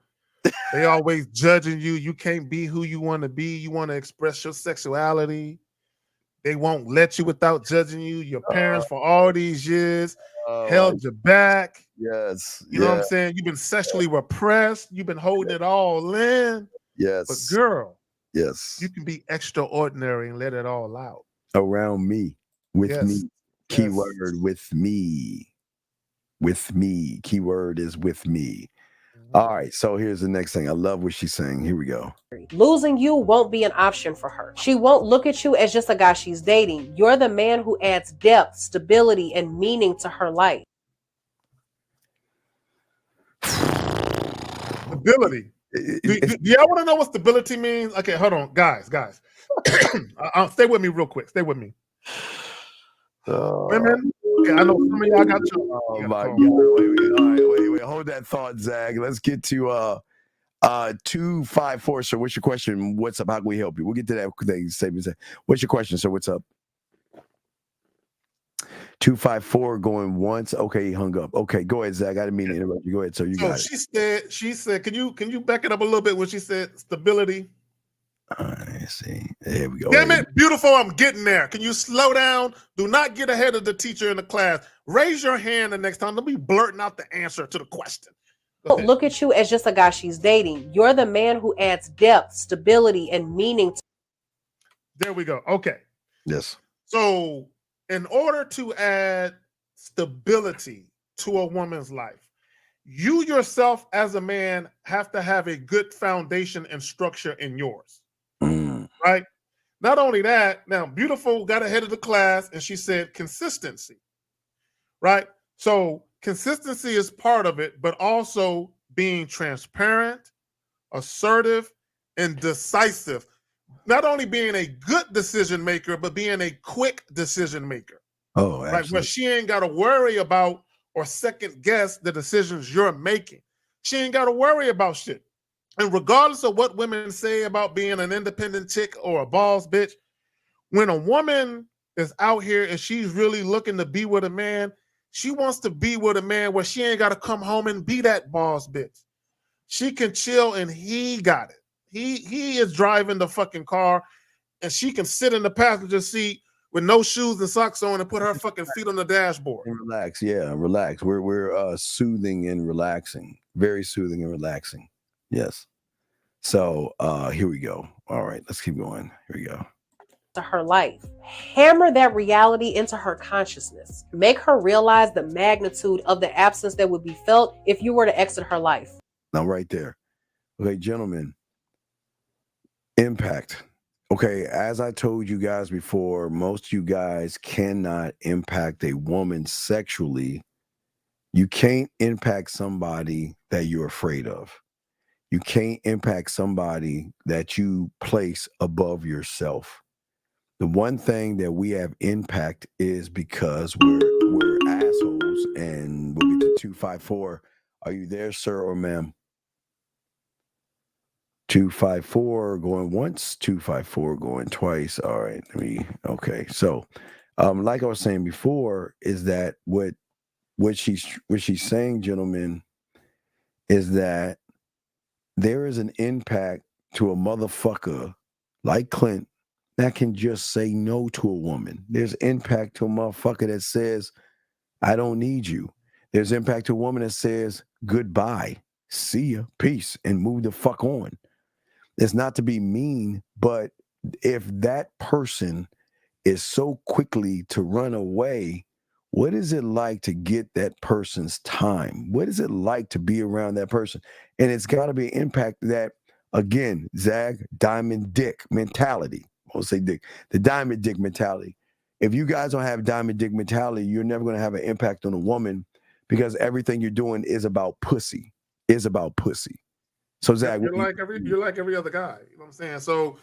They always judging you. You can't be who you want to be. You want to express your sexuality. They won't let you without judging you. Your parents for all these years held you back. Yes. You know what I'm saying? You've been sexually repressed. You've been holding it all in. Yes. But girl, yes, you can be extraordinary and let it all out. Around me, with me. Keyword with me. With me. Keyword is with me. All right, so here's the next thing. I love what she's saying. Here we go. Losing you won't be an option for her. She won't look at you as just a guy she's dating. You're the man who adds depth, stability, and meaning to her life. Stability. Do y'all want to know what stability means? Okay, hold on, guys. Stay with me real quick. Stay with me. Women. Okay, I know some of y'all got children. Oh my God! Wait. Hold that thought, Zag. Let's get to 254. So, what's your question? What's up? How can we help you? We'll get to that thing. What's your question? So, what's up? 254 going once. Okay, he hung up. Okay, go ahead, Zach. I didn't mean to interrupt you. Go ahead. So you got it. She said, can you back it up a little bit when she said stability? I see. There we go. Damn it, beautiful. I'm getting there. Can you slow down? Do not get ahead of the teacher in the class. Raise your hand the next time. Don't be blurting out the answer to the question. Don't look at you as just a guy she's dating. You're the man who adds depth, stability, and meaning. There we go. Okay. Yes. So, in order to add stability to a woman's life, you yourself as a man have to have a good foundation and structure in yours. Right? Not only that, now beautiful got ahead of the class and she said consistency. Right? So consistency is part of it, but also being transparent, assertive, and decisive. Not only being a good decision maker, but being a quick decision maker. Oh, absolutely. Right? Where she ain't got to worry about or second guess the decisions you're making. She ain't got to worry about shit. And regardless of what women say about being an independent chick or a boss bitch, when a woman is out here and she's really looking to be with a man, she wants to be with a man where she ain't got to come home and be that boss bitch. She can chill and he got it. He is driving the fucking car and she can sit in the passenger seat with no shoes and socks on and put her fucking feet on the dashboard. And relax. Yeah, relax. We're soothing and relaxing. Very soothing and relaxing. Yes. So here we go. All right, let's keep going. Here we go. To her life. Hammer that reality into her consciousness. Make her realize the magnitude of the absence that would be felt if you were to exit her life. Now, right there. Okay, gentlemen. Impact. Okay, as I told you guys before, most of you guys cannot impact a woman sexually. You can't impact somebody that you're afraid of. You can't impact somebody that you place above yourself. The one thing that we have impact is because we're assholes. And we'll get to 254. Are you there, sir or ma'am? 254 going once, 254 going twice. All right, okay. So, like I was saying before, is that what she's saying, gentlemen, is that there is an impact to a motherfucker like Clint that can just say no to a woman. There's impact to a motherfucker that says, I don't need you. There's impact to a woman that says, goodbye, see ya, peace, and move the fuck on. It's not to be mean, but if that person is so quickly to run away, what is it like to get that person's time? What is it like to be around that person? And it's got to be an impact that, again, Zag, diamond dick mentality. I'll say dick. The diamond dick mentality. If you guys don't have diamond dick mentality, you're never going to have an impact on a woman because everything you're doing is about pussy. So Zag, you're like every other guy. You know what I'm saying? So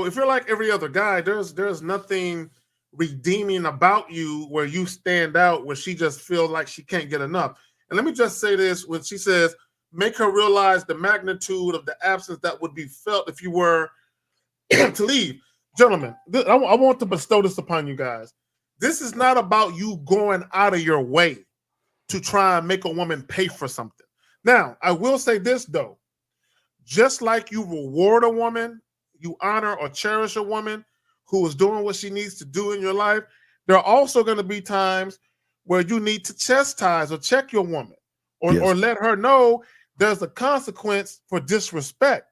if you're like every other guy, there's nothing redeeming about you where you stand out, where she just feels like she can't get enough. And let me just say this, when she says, make her realize the magnitude of the absence that would be felt if you were to leave. Gentlemen, I want to bestow this upon you guys. This is not about you going out of your way to try and make a woman pay for something. Now, I will say this, though. Just like you reward a woman, you honor or cherish a woman who is doing what she needs to do in your life, there are also going to be times where you need to chastise or check your woman or let her know there's a consequence for disrespect.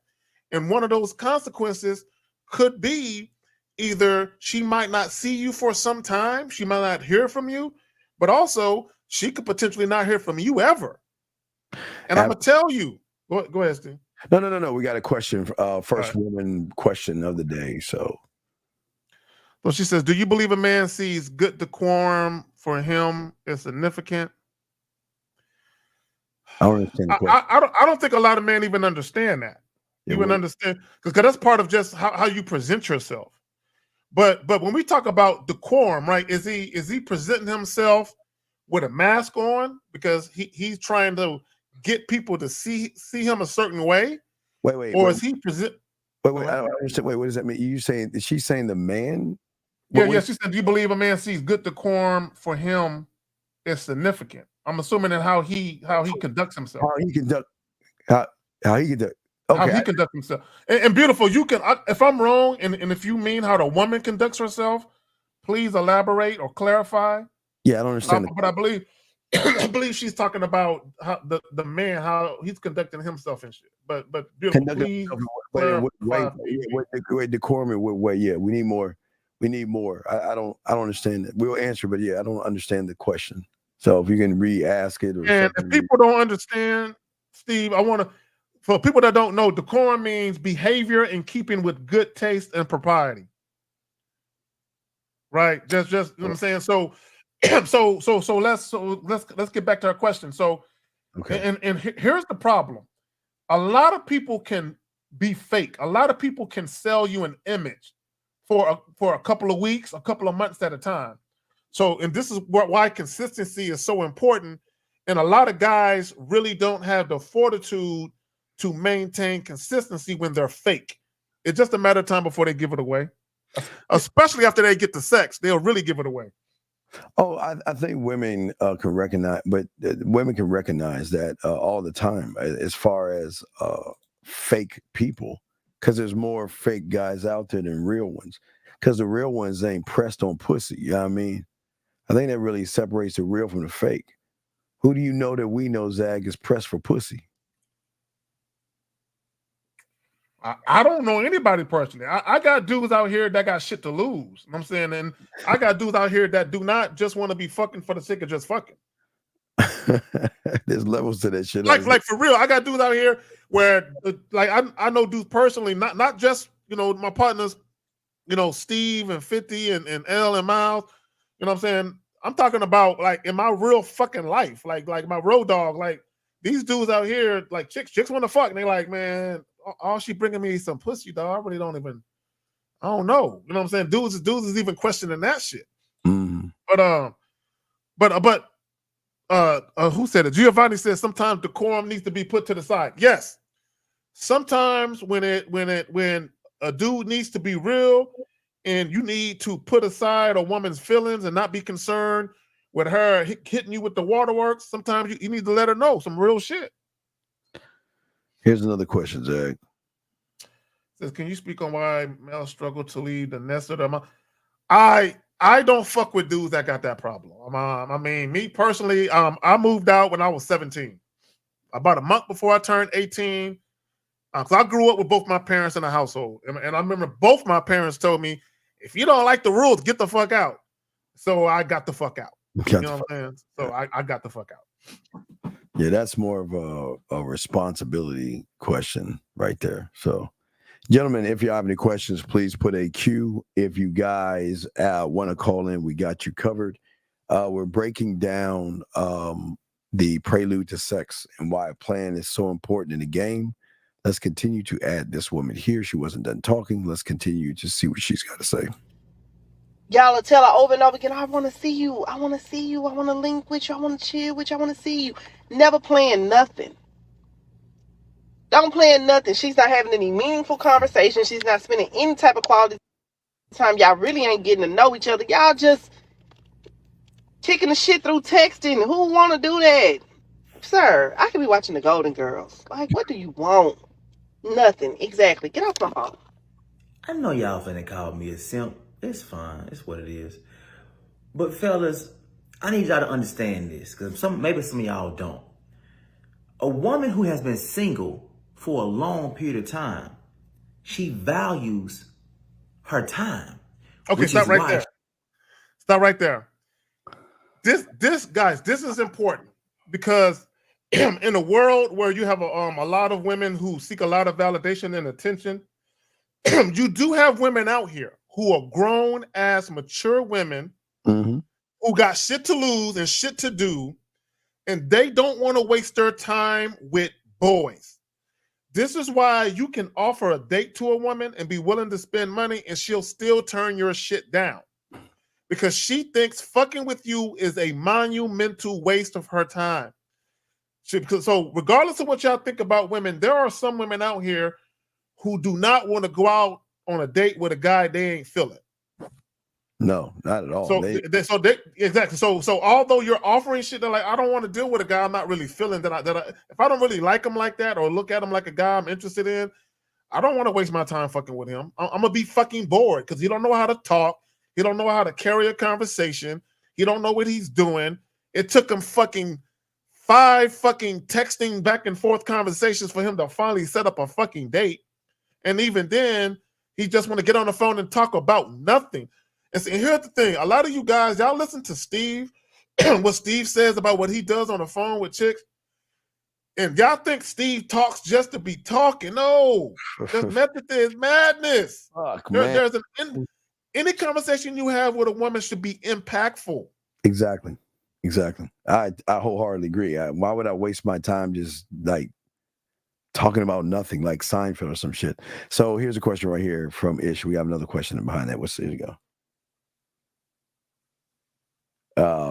And one of those consequences could be either she might not see you for some time, she might not hear from you, but also she could potentially not hear from you ever. And I'm going to tell you, go ahead, Steve. No. We got a question, first woman question of the day. So she says, do you believe a man sees good decorum for him is significant? I don't understand the question. I don't think a lot of men even understand that. Understand, because that's part of just how you present yourself. But when we talk about decorum, right? Is he presenting himself with a mask on because he's trying to get people to see him a certain way? Is he present? I don't understand. What does that mean? Is she saying the man? Yeah. She said, do you believe a man sees good decorum for him is significant? I'm assuming that how he conducts himself. How he conduct. Okay. How he conducts himself. And beautiful, you can, if I'm wrong, and if you mean how the woman conducts herself, please elaborate or clarify. Yeah, I don't understand. But I believe she's talking about how the man, how he's conducting himself and shit. But beautiful, please what decorum and what way? Yeah, we need more. We need more. I don't understand that. We'll answer, but yeah, I don't understand the question. So if you can re-ask it. And if people don't understand, Steve, I want to, for people that don't know, decorum means behavior in keeping with good taste and propriety. Right? Just you know what I'm saying? So let's get back to our question. So and here's the problem. A lot of people can be fake. A lot of people can sell you an image for a couple of weeks, a couple of months at a time. So, and this is why consistency is so important. And a lot of guys really don't have the fortitude to maintain consistency when they're fake. It's just a matter of time before they give it away. Especially after they get the sex, they'll really give it away. Oh, I think women can recognize, but women can recognize that all the time as far as fake people, because there's more fake guys out there than real ones, because the real ones ain't pressed on pussy. You know what I mean? I think that really separates the real from the fake. Who do you know that we know, Zag, is pressed for pussy? I don't know anybody personally. I got dudes out here that got shit to lose. You know what I'm saying? And I got dudes out here that do not just want to be fucking for the sake of just fucking. There's levels to that shit. Like for real. I got dudes out here where like I know dudes personally, not just, my partners, Steve and 50 and L and Miles. You know what I'm saying? I'm talking about like in my real fucking life, like my road dog, like these dudes out here, like chicks want to fuck, and they like, man, all she bringing me is some pussy, dog. I really don't know. You know what I'm saying? Dudes is even questioning that shit. Mm-hmm. But who said it? Giovanni says sometimes decorum needs to be put to the side. Yes, sometimes when a dude needs to be real. And you need to put aside a woman's feelings and not be concerned with her hitting you with the waterworks. Sometimes you need to let her know some real shit. Here's another question, Zach. Says, can you speak on why males struggle to leave the nest of them? I don't fuck with dudes that got that problem. I mean, me personally, I moved out when I was 17. About a month before I turned 18. Because I grew up with both my parents in a household. And I remember both my parents told me, if you don't like the rules, get the fuck out. So I got the fuck out. You know what I'm saying? So I got the fuck out. Yeah, that's more of a responsibility question right there. So, gentlemen, if you have any questions, please put a Q. If you guys want to call in, we got you covered. We're breaking down the prelude to sex and why a plan is so important in the game. Let's continue to add this woman here. She wasn't done talking. Let's continue to see what she's got to say. Y'all will tell her over and over again, I want to see you. I want to see you. I want to link with you. I want to chill with you. I want to see you. Never playing nothing. Don't plan nothing. She's not having any meaningful conversation. She's not spending any type of quality time. Y'all really ain't getting to know each other. Y'all just kicking the shit through texting. Who want to do that? Sir, I could be watching the Golden Girls. Like, what do you want? Nothing. Exactly. Get off my phone. I know y'all finna call me a simp. It's fine. It's what it is. But fellas, I need y'all to understand this, because maybe some of y'all don't. A woman who has been single for a long period of time, she values her time. Okay, stop right there. Stop right there. This guys, this is important because in a world where you have a lot of women who seek a lot of validation and attention, you do have women out here who are grown as mature women who got shit to lose and shit to do, and they don't want to waste their time with boys. This is why you can offer a date to a woman and be willing to spend money and she'll still turn your shit down because she thinks fucking with you is a monumental waste of her time. So regardless of what y'all think about women, there are some women out here who do not want to go out on a date with a guy they ain't feeling. No, not at all. Exactly. So although you're offering shit, they're like, I don't want to deal with a guy I'm not really feeling. If I don't really like him like that or look at him like a guy I'm interested in, I don't want to waste my time fucking with him. I'm gonna be fucking bored because he don't know how to talk. He don't know how to carry a conversation. He don't know what he's doing. It took him fucking 5 fucking texting back and forth conversations for him to finally set up a fucking date. And even then, he just want to get on the phone and talk about nothing. And here's the thing. A lot of you guys, y'all listen to Steve, what Steve says about what he does on the phone with chicks. And y'all think Steve talks just to be talking. No. This method is madness. Fuck, There's any conversation you have with a woman should be impactful. Exactly. I wholeheartedly agree. Why would I waste my time just like talking about nothing like Seinfeld or some shit? So here's a question right here from Ish. We have another question behind that. Here we go.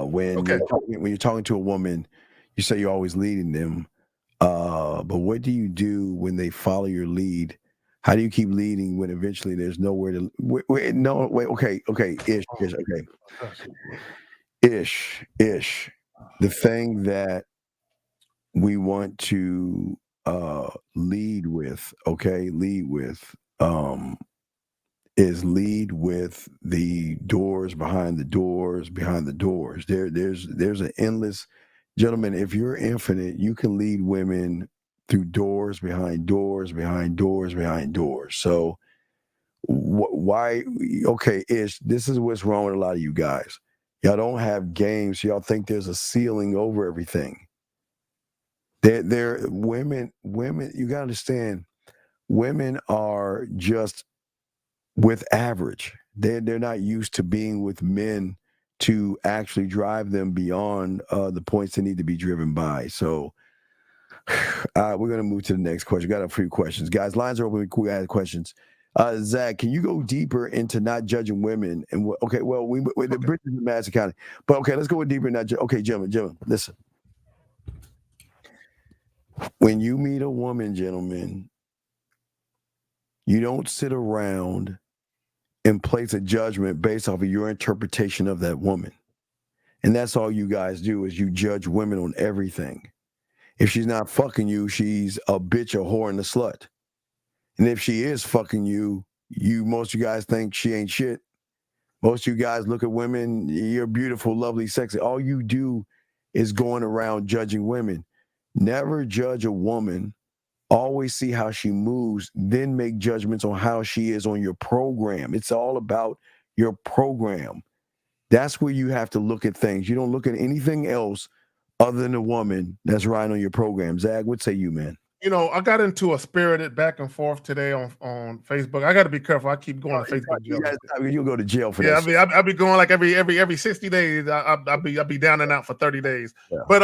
When you're talking to a woman, you say you're always leading them. But what do you do when they follow your lead? How do you keep leading when eventually there's nowhere to okay. Ish. The thing that we want to lead with is lead with the doors behind the doors behind the doors. There's an endless, gentlemen, if you're infinite, you can lead women through doors behind doors behind doors behind doors. So why Ish, this is what's wrong with a lot of you guys. Y'all don't have games. Y'all think there's a ceiling over everything. They're women, you gotta understand, women are just with average. They're not used to being with men to actually drive them beyond the points they need to be driven by. So we're gonna move to the next question. Got a few questions. Guys, lines are open. We have questions. Zach, can you go deeper into not judging women? And the bridges in Madison County. But okay, let's go deeper in that. Okay, gentlemen, listen. When you meet a woman, gentlemen, you don't sit around and place a judgment based off of your interpretation of that woman. And that's all you guys do is you judge women on everything. If she's not fucking you, she's a bitch, a whore, and a slut. And if she is fucking you, most of you guys think she ain't shit. Most of you guys look at women, you're beautiful, lovely, sexy. All you do is going around judging women. Never judge a woman. Always see how she moves, then make judgments on how she is on your program. It's all about your program. That's where you have to look at things. You don't look at anything else other than a woman that's riding on your program. Zach, what say you, man? I got into a spirited back and forth today on Facebook. I got to be careful. I keep going to Facebook jail. You'll go to jail for that. Yeah, I'll be going like every 60 days. I'll be down and out for 30 days. Yeah. But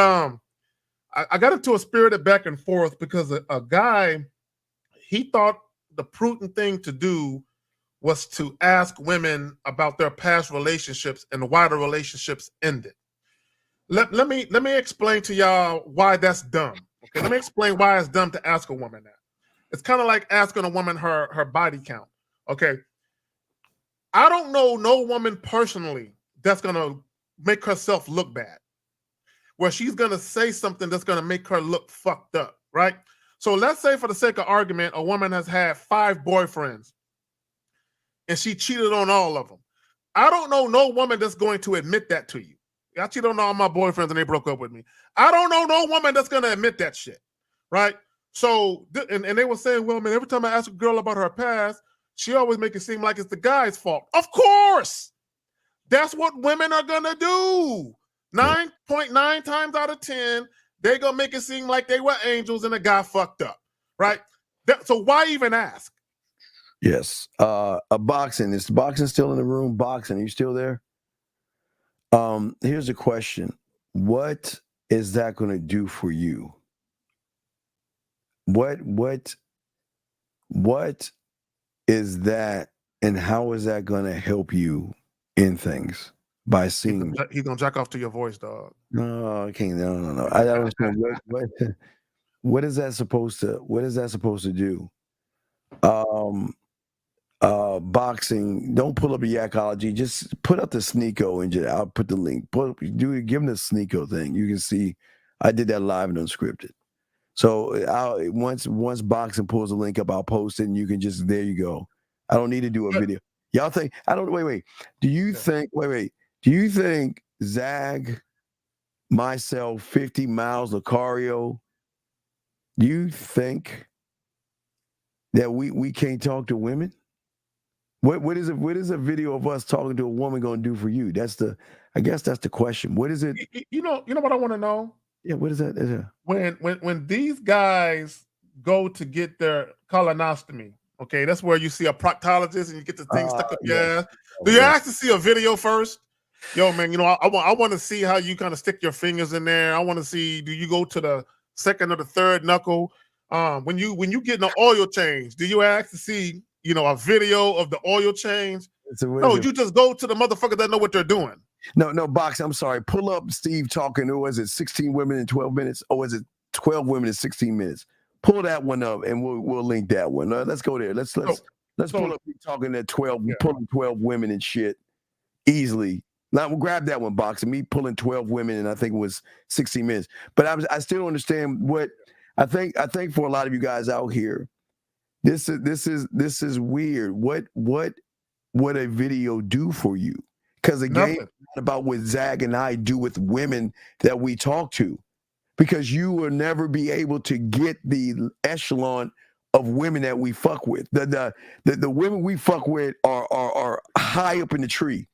I got into a spirited back and forth because a guy, he thought the prudent thing to do was to ask women about their past relationships and why the relationships ended. Let me explain to y'all why that's dumb. Okay, let me explain why it's dumb to ask a woman that. It's kind of like asking a woman her body count. Okay, I don't know no woman personally that's gonna make herself look bad, where she's gonna say something that's gonna make her look fucked up, right? So let's say, for the sake of argument, a woman has had 5 boyfriends and she cheated on all of them. I don't know no woman that's going to admit that to you. I cheated on all my boyfriends and they broke up with me. I don't know no woman that's going to admit that shit, right? So, and they were saying, well, man, every time I ask a girl about her past, she always make it seem like it's the guy's fault. Of course! That's what women are going to do. 9.9 times out of 10, they're going to make it seem like they were angels and the guy fucked up, right? So why even ask? Yes. Boxing. Is boxing still in the room? Boxing, are you still there? Here's a question. What is that going to do for you? What is that, and how is that going to help you in things by seeing? He's gonna jack off to your voice, dog. No, I can't. No. I don't understand. What is that supposed to? What is that supposed to do? Boxing. Don't pull up a Yakology. Just put up the Sneeko and I'll put the link. Give them the Sneeko thing. You can see I did that live and unscripted. So once Boxing pulls the link up, I'll post it, and you can just, there you go. I don't need to do a video. Y'all think I don't? Wait. Do you think? Wait. Do you think Zag, myself, 50 miles, Lucario? Do you think that we can't talk to women? What is a video of us talking to a woman going to do for you? I guess that's the question. What is it? You know what I want to know? Yeah, what is that? When these guys go to get their colonoscopy, okay, that's where you see a proctologist and you get the thing stuck up your ass. Do you ask to see a video first? Yo, man, I want to see how you kind of stick your fingers in there. I want to see, do you go to the second or the third knuckle? When you get an oil change, do you ask to see, a video of the oil change? No, you just go to the motherfucker that know what they're doing. No, Box, I'm sorry. Pull up Steve talking, or was it 16 women in 12 minutes? Or was it 12 women in 16 minutes? Pull that one up and we'll link that one. Let's go there. Let's pull up me talking at 12, pulling 12 women and shit easily. Now we'll grab that one, Box, and me pulling 12 women, and I think it was 16 minutes. But I still don't understand what I think for a lot of you guys out here, this is weird. What would a video do for you? Because again, it's not about what Zag and I do with women that we talk to. Because you will never be able to get the echelon of women that we fuck with. The women we fuck with are high up in the tree.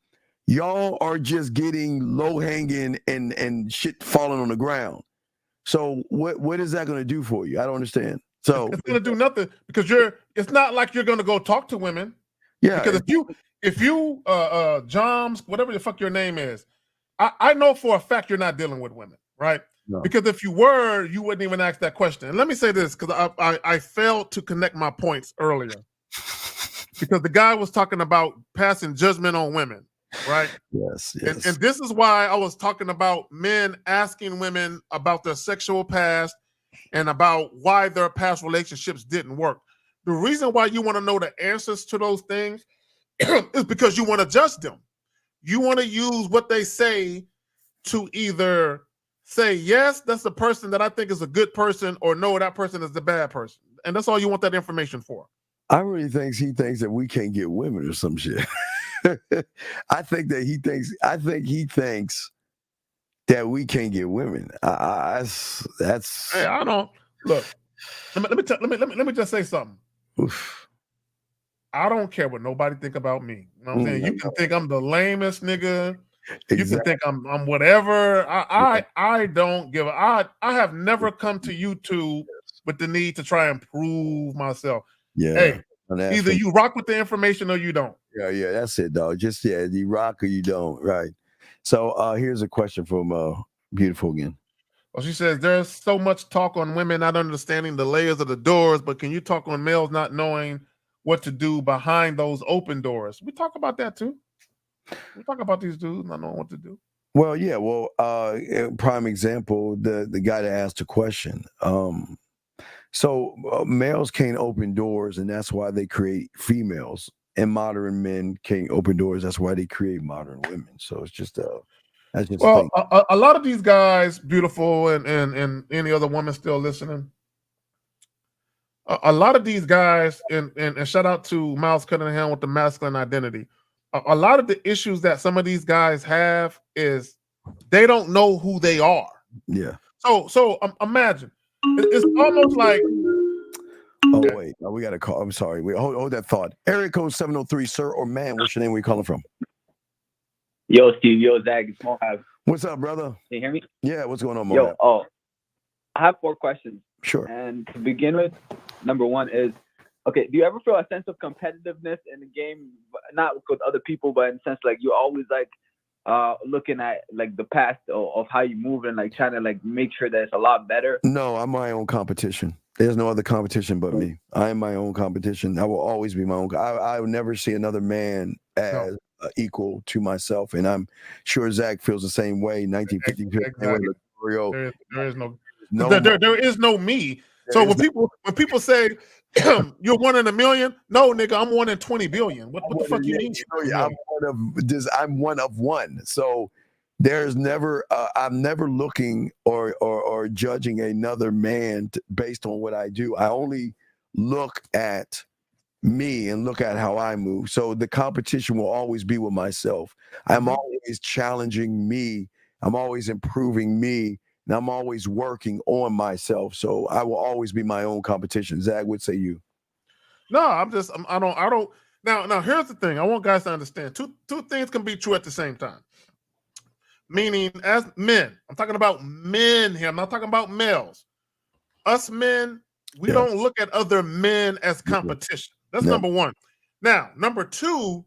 Y'all are just getting low hanging and shit falling on the ground. So what is that going to do for you? I don't understand. So it's going to do nothing, because it's not like you're going to go talk to women. Yeah. Because if you Joms, whatever the fuck your name is, I know for a fact you're not dealing with women, right? No. Because if you were, you wouldn't even ask that question. And let me say this, because I failed to connect my points earlier. Because the guy was talking about passing judgment on women, right? Yes. And this is why I was talking about men asking women about their sexual past and about why their past relationships didn't work. The reason why you want to know the answers to those things is because you want to judge them. You want to use what they say to either say, yes, that's the person that I think is a good person, or no, that person is the bad person. And that's all you want that information for. I really think he thinks that we can't get women or some shit. I think he thinks that we can't get women. That's. Hey, I don't look. Let me just say something. Oof. I don't care what nobody think about me. You know what I'm saying? You can think I'm the lamest nigga. Exactly. You can think I'm whatever. I don't give I have never come to YouTube with the need to try and prove myself. Yeah. Hey, either you rock with the information or you don't. Yeah, that's it, dog. Just you rock or you don't, right? So here's a question from Beautiful again. Well, she says, there's so much talk on women not understanding the layers of the doors, but can you talk on males not knowing what to do behind those open doors. We talk about that too. We talk about these dudes not knowing what to do. Well, yeah. Well, prime example, the guy that asked the question. So males can't open doors, and that's why they create females. And modern men can't open doors. That's why they create modern women. So it's just that's just well, a lot of these guys, beautiful, and any other woman still listening. A lot of these guys, and shout out to Miles Cunningham with the masculine identity. A lot of the issues that some of these guys have is they don't know who they are. Yeah. So imagine it's almost like. Oh wait, we got a call. I'm sorry. Wait, hold that thought. Area code 703, sir or man. What's your name? Where you calling from? Yo, Steve. Yo, Zach. It's Mohab. What's up, brother? Can you hear me? Yeah. What's going on, Mohab? Yo, I have 4 questions. Sure. And to begin with, number 1 is, okay, do you ever feel a sense of competitiveness in the game, not with other people, but in the sense like you're always like looking at like the past of how you move and like trying to like make sure that it's a lot better? No, I'm my own competition. There's no other competition but me. I am my own competition. I will always be my own. I will never see another man as equal to myself, and I'm sure Zach feels the same way. 1950. Exactly. There is no me. So when people say you're 1 in a million, no, nigga, I'm 1 in 20 billion. What the fuck you mean? I'm one of one. So there's never I'm never looking or judging another man based on what I do. I only look at me and look at how I move. So the competition will always be with myself. I'm always challenging me. I'm always improving me. And I'm always working on myself. So I will always be my own competition. Zach, would say you? No, I don't. Now here's the thing. I want guys to understand. Two things can be true at the same time. Meaning, as men, I'm talking about men here. I'm not talking about males. Us men, we don't look at other men as competition. That's number 1. Now, number 2,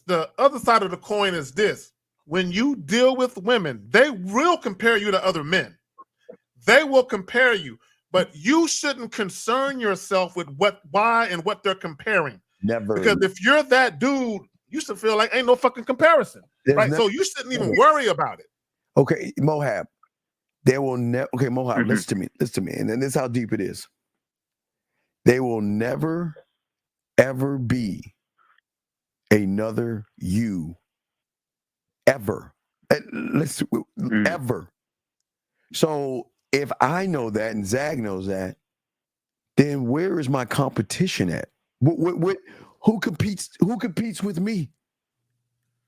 the other side of the coin is this. When you deal with women, they will compare you to other men. They will compare you, but you shouldn't concern yourself with why and what they're comparing. Never. Because if you're that dude, you should feel like ain't no fucking comparison, right? So you shouldn't even worry about it. Okay, Mohab, there will never. Okay, Mohab, listen to me, and this is how deep it is. There will never, ever be another you. Ever. Ever. So if I know that and Zag knows that, then where is my competition at? Who competes with me?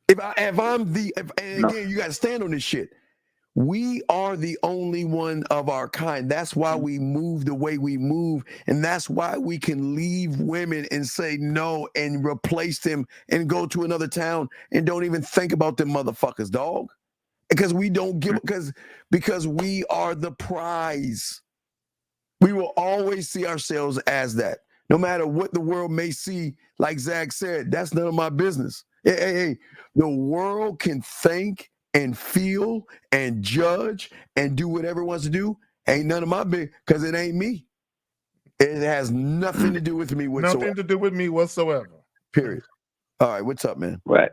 And again, you got to stand on this shit. We are the only one of our kind. That's why we move the way we move. And that's why we can leave women and say no and replace them and go to another town and don't even think about them motherfuckers, dog. Because we don't give, because we are the prize. We will always see ourselves as that. No matter what the world may see, like Zach said, that's none of my business. Hey, the world can think and feel and judge and do whatever it wants to do. Ain't none of my business, because it ain't me. It has nothing to do with me whatsoever. Nothing to do with me whatsoever. Period. All right, what's up, man? Right.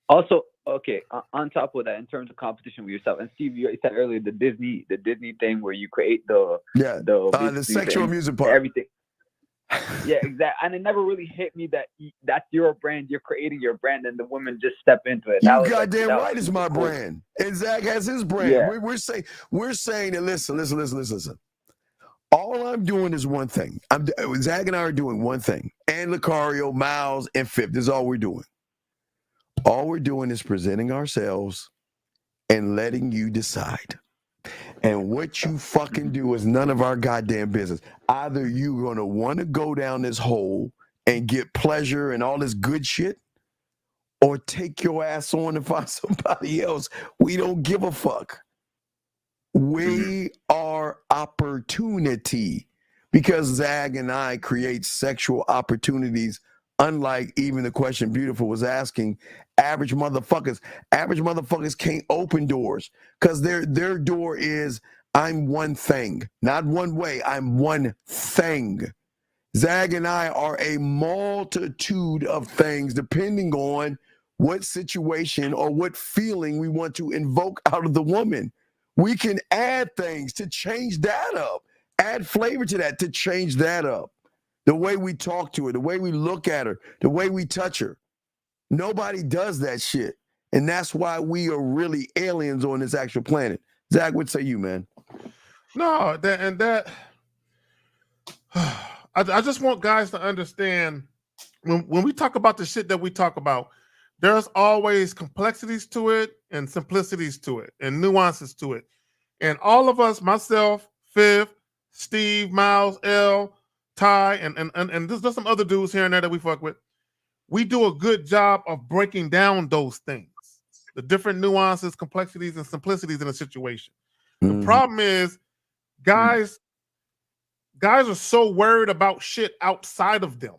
Also, okay, on top of that, in terms of competition with yourself, and Steve, you said earlier the Disney thing where you create the sexual music part, everything. Yeah, exactly. And it never really hit me that that's your brand. You're creating your brand, and the women just step into it. You goddamn right, it's my brand. And Zach has his brand. Yeah. We're saying that. Listen. All I'm doing is one thing. Zach and I are doing one thing. And Lucario, Miles, and Fifth. This is all we're doing. All we're doing is presenting ourselves and letting you decide. And what you fucking do is none of our goddamn business. Either you're going to want to go down this hole and get pleasure and all this good shit, or take your ass on and find somebody else. We don't give a fuck. We are opportunity, because Zag and I create sexual opportunities. Unlike even the question Beautiful was asking, average motherfuckers can't open doors because their door is, I'm one thing, not one way, I'm one thing. Zag and I are a multitude of things depending on what situation or what feeling we want to invoke out of the woman. We can add things to change that up, add flavor to that to change that up. The way we talk to her, the way we look at her, the way we touch her. Nobody does that shit. And that's why we are really aliens on this actual planet. Zach, what say you, man? No, I just want guys to understand when we talk about the shit that we talk about, there's always complexities to it and simplicities to it and nuances to it. And all of us, myself, Fifth, Steve, Miles, L, Ty, and there's some other dudes here and there that we fuck with. We do a good job of breaking down those things, the different nuances, complexities, and simplicities in a situation. The problem is guys are so worried about shit outside of them.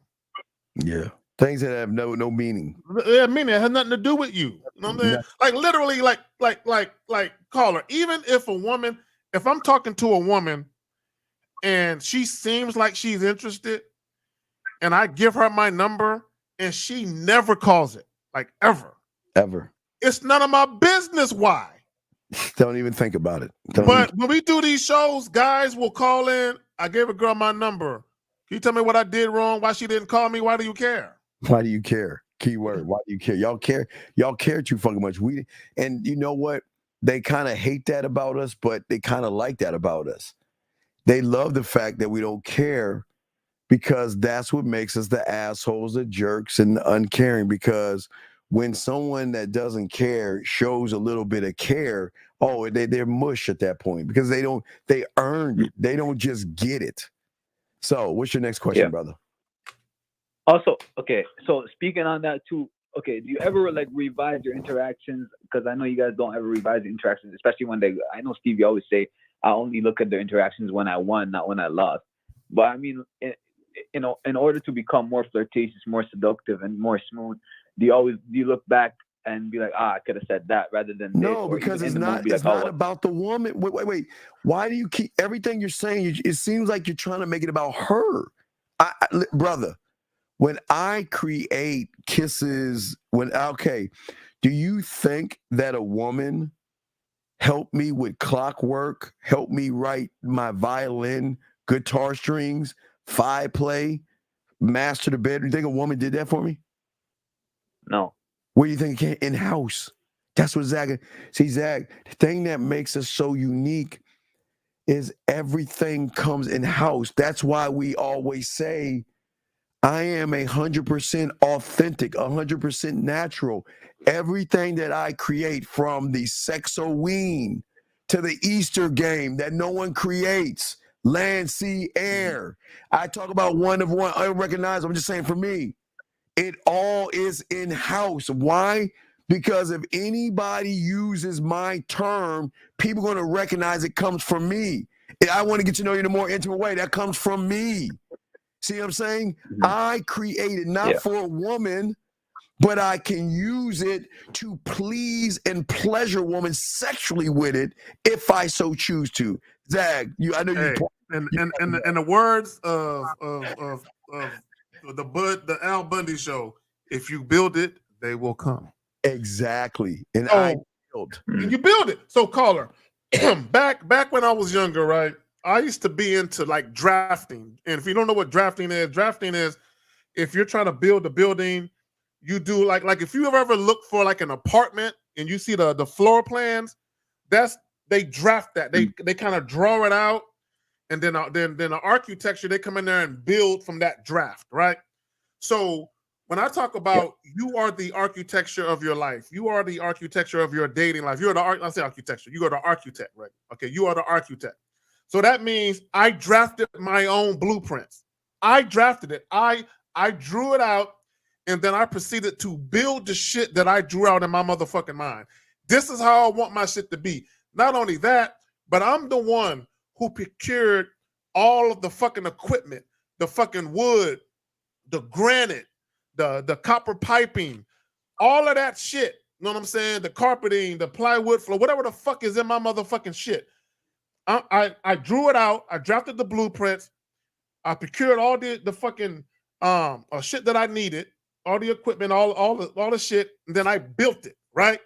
Yeah. Things that have no meaning. Yeah, meaning it has nothing to do with you. You know what I'm saying? Like literally, like caller. Even if if I'm talking to a woman and she seems like she's interested, and I give her my number and she never calls it, like ever. It's none of my business why. Don't even think about it. But when we do these shows, guys will call in. I gave a girl my number. Can you tell me what I did wrong? Why she didn't call me? Why do you care? Why do you care? Keyword. Why do you care? Y'all care too fucking much. And you know what? They kind of hate that about us, but they kind of like that about us. They love the fact that we don't care because that's what makes us the assholes, the jerks, and the uncaring. Because when someone that doesn't care shows a little bit of care, they're mush at that point because they earned it. They don't just get it. So what's your next question, brother? Also, okay, so speaking on that too, okay, do you ever like revise your interactions? Because I know you guys don't ever revise the interactions, especially when I know Steve, you always say, I only look at the interactions when I won, not when I lost. But I mean, in order to become more flirtatious, more seductive, and more smooth, do you look back and be like, I could have said that rather than no, because it's not about the woman. Wait. Why do you keep everything you're saying? It seems like you're trying to make it about her. Brother, when I create kisses, do you think that a woman helped me with clockwork, helped me write my violin, guitar strings, five play, master the bedroom? You think a woman did that for me? No. Where do you think it came? In-house. That's what Zach. See, Zach, the thing that makes us so unique is everything comes in-house. That's why we always say, I am 100% authentic, 100% natural. Everything that I create, from the sexoween to the Easter game that no one creates, land, sea, air. I talk about one of one, unrecognizable. I'm just saying, for me, it all is in-house. Why? Because if anybody uses my term, people are going to recognize it comes from me. I want to get to know you in a more intimate way. That comes from me. See what I'm saying? I created not for a woman, but I can use it to please and pleasure women sexually with it if I so choose to. Zag, I know you. And the words of the Al Bundy show, if you build it, they will come. Exactly. And you build it. So caller, back when I was younger, right? I used to be into like drafting. And if you don't know what drafting is if you're trying to build a building, you do like if you ever look for like an apartment and you see the floor plans, they draft that. They kind of draw it out, and then the architecture, they come in there and build from that draft, right? So when I talk about you are the architecture of your life, you are the architecture of your dating life. You're the I say architecture. You are the architect, right? Okay, you are the architect. So that means I drafted my own blueprints. I drafted it. I drew it out, and then I proceeded to build the shit that I drew out in my motherfucking mind. This is how I want my shit to be. Not only that, but I'm the one who procured all of the fucking equipment, the fucking wood, the granite, the copper piping, all of that shit. You know what I'm saying? The carpeting, the plywood floor, whatever the fuck is in my motherfucking shit. I drew it out. I drafted the blueprints. I procured all the fucking shit that I needed, all the equipment, all the shit, and then I built it, right?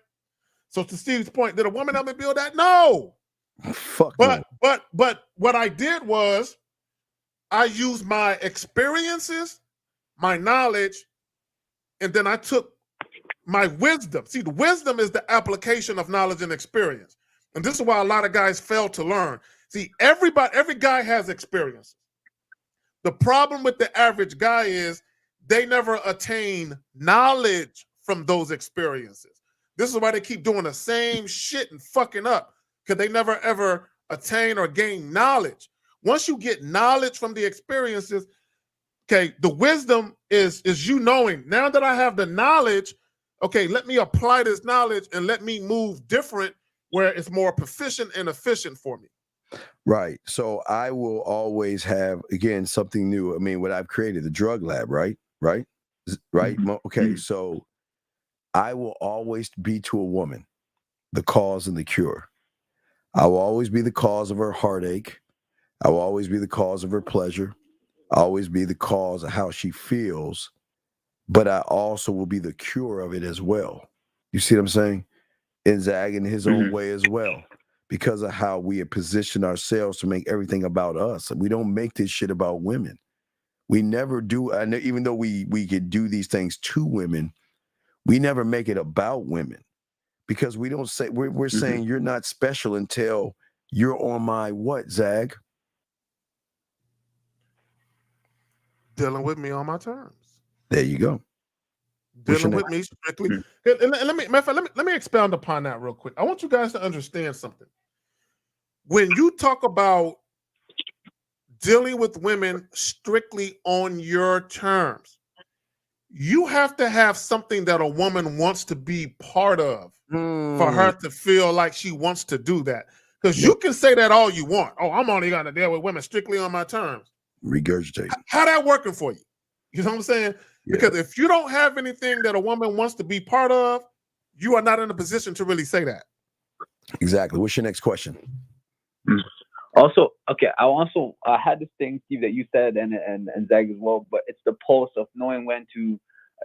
So to Steve's point, did a woman help me build that? No. Fuck but no. but what I did was I used my experiences, my knowledge, and then I took my wisdom. See, the wisdom is the application of knowledge and experience. And this is why a lot of guys fail to learn. See, every guy has experience. The problem with the average guy is they never attain knowledge from those experiences. This is why they keep doing the same shit and fucking up, because they never ever attain or gain knowledge. Once you get knowledge from the experiences, okay, the wisdom is you knowing, now that I have the knowledge, okay, let me apply this knowledge and let me move different where it's more proficient and efficient for me. Right. So I will always have, again, something new. I mean, what I've created, the drug lab, right? Right? Right? Okay. So I will always be to a woman the cause and the cure. I will always be the cause of her heartache. I will always be the cause of her pleasure. I'll always be the cause of how she feels, but I also will be the cure of it as well. You see what I'm saying? And Zag in his own way as well, because of how we have positioned ourselves to make everything about us. We don't make this shit about women. We never do. And even though we could do these things to women, we never make it about women, because we don't say, we're saying you're not special until you're on my what, Zag? Dealing with me on my terms. There you go. Dealing with me strictly. And let me expound upon that real quick. I want you guys to understand something. When you talk about dealing with women strictly on your terms, you have to have something that a woman wants to be part of for her to feel like she wants to do that. Because you can say that all you want. Oh, I'm only going to deal with women strictly on my terms. Regurgitate. How that working for you? You know what I'm saying? Yeah. Because if you don't have anything that a woman wants to be part of, you are not in a position to really say that. Exactly. What's your next question? Also, okay, I had this thing, Steve, that you said, and Zag as well, but it's the pulse of knowing when to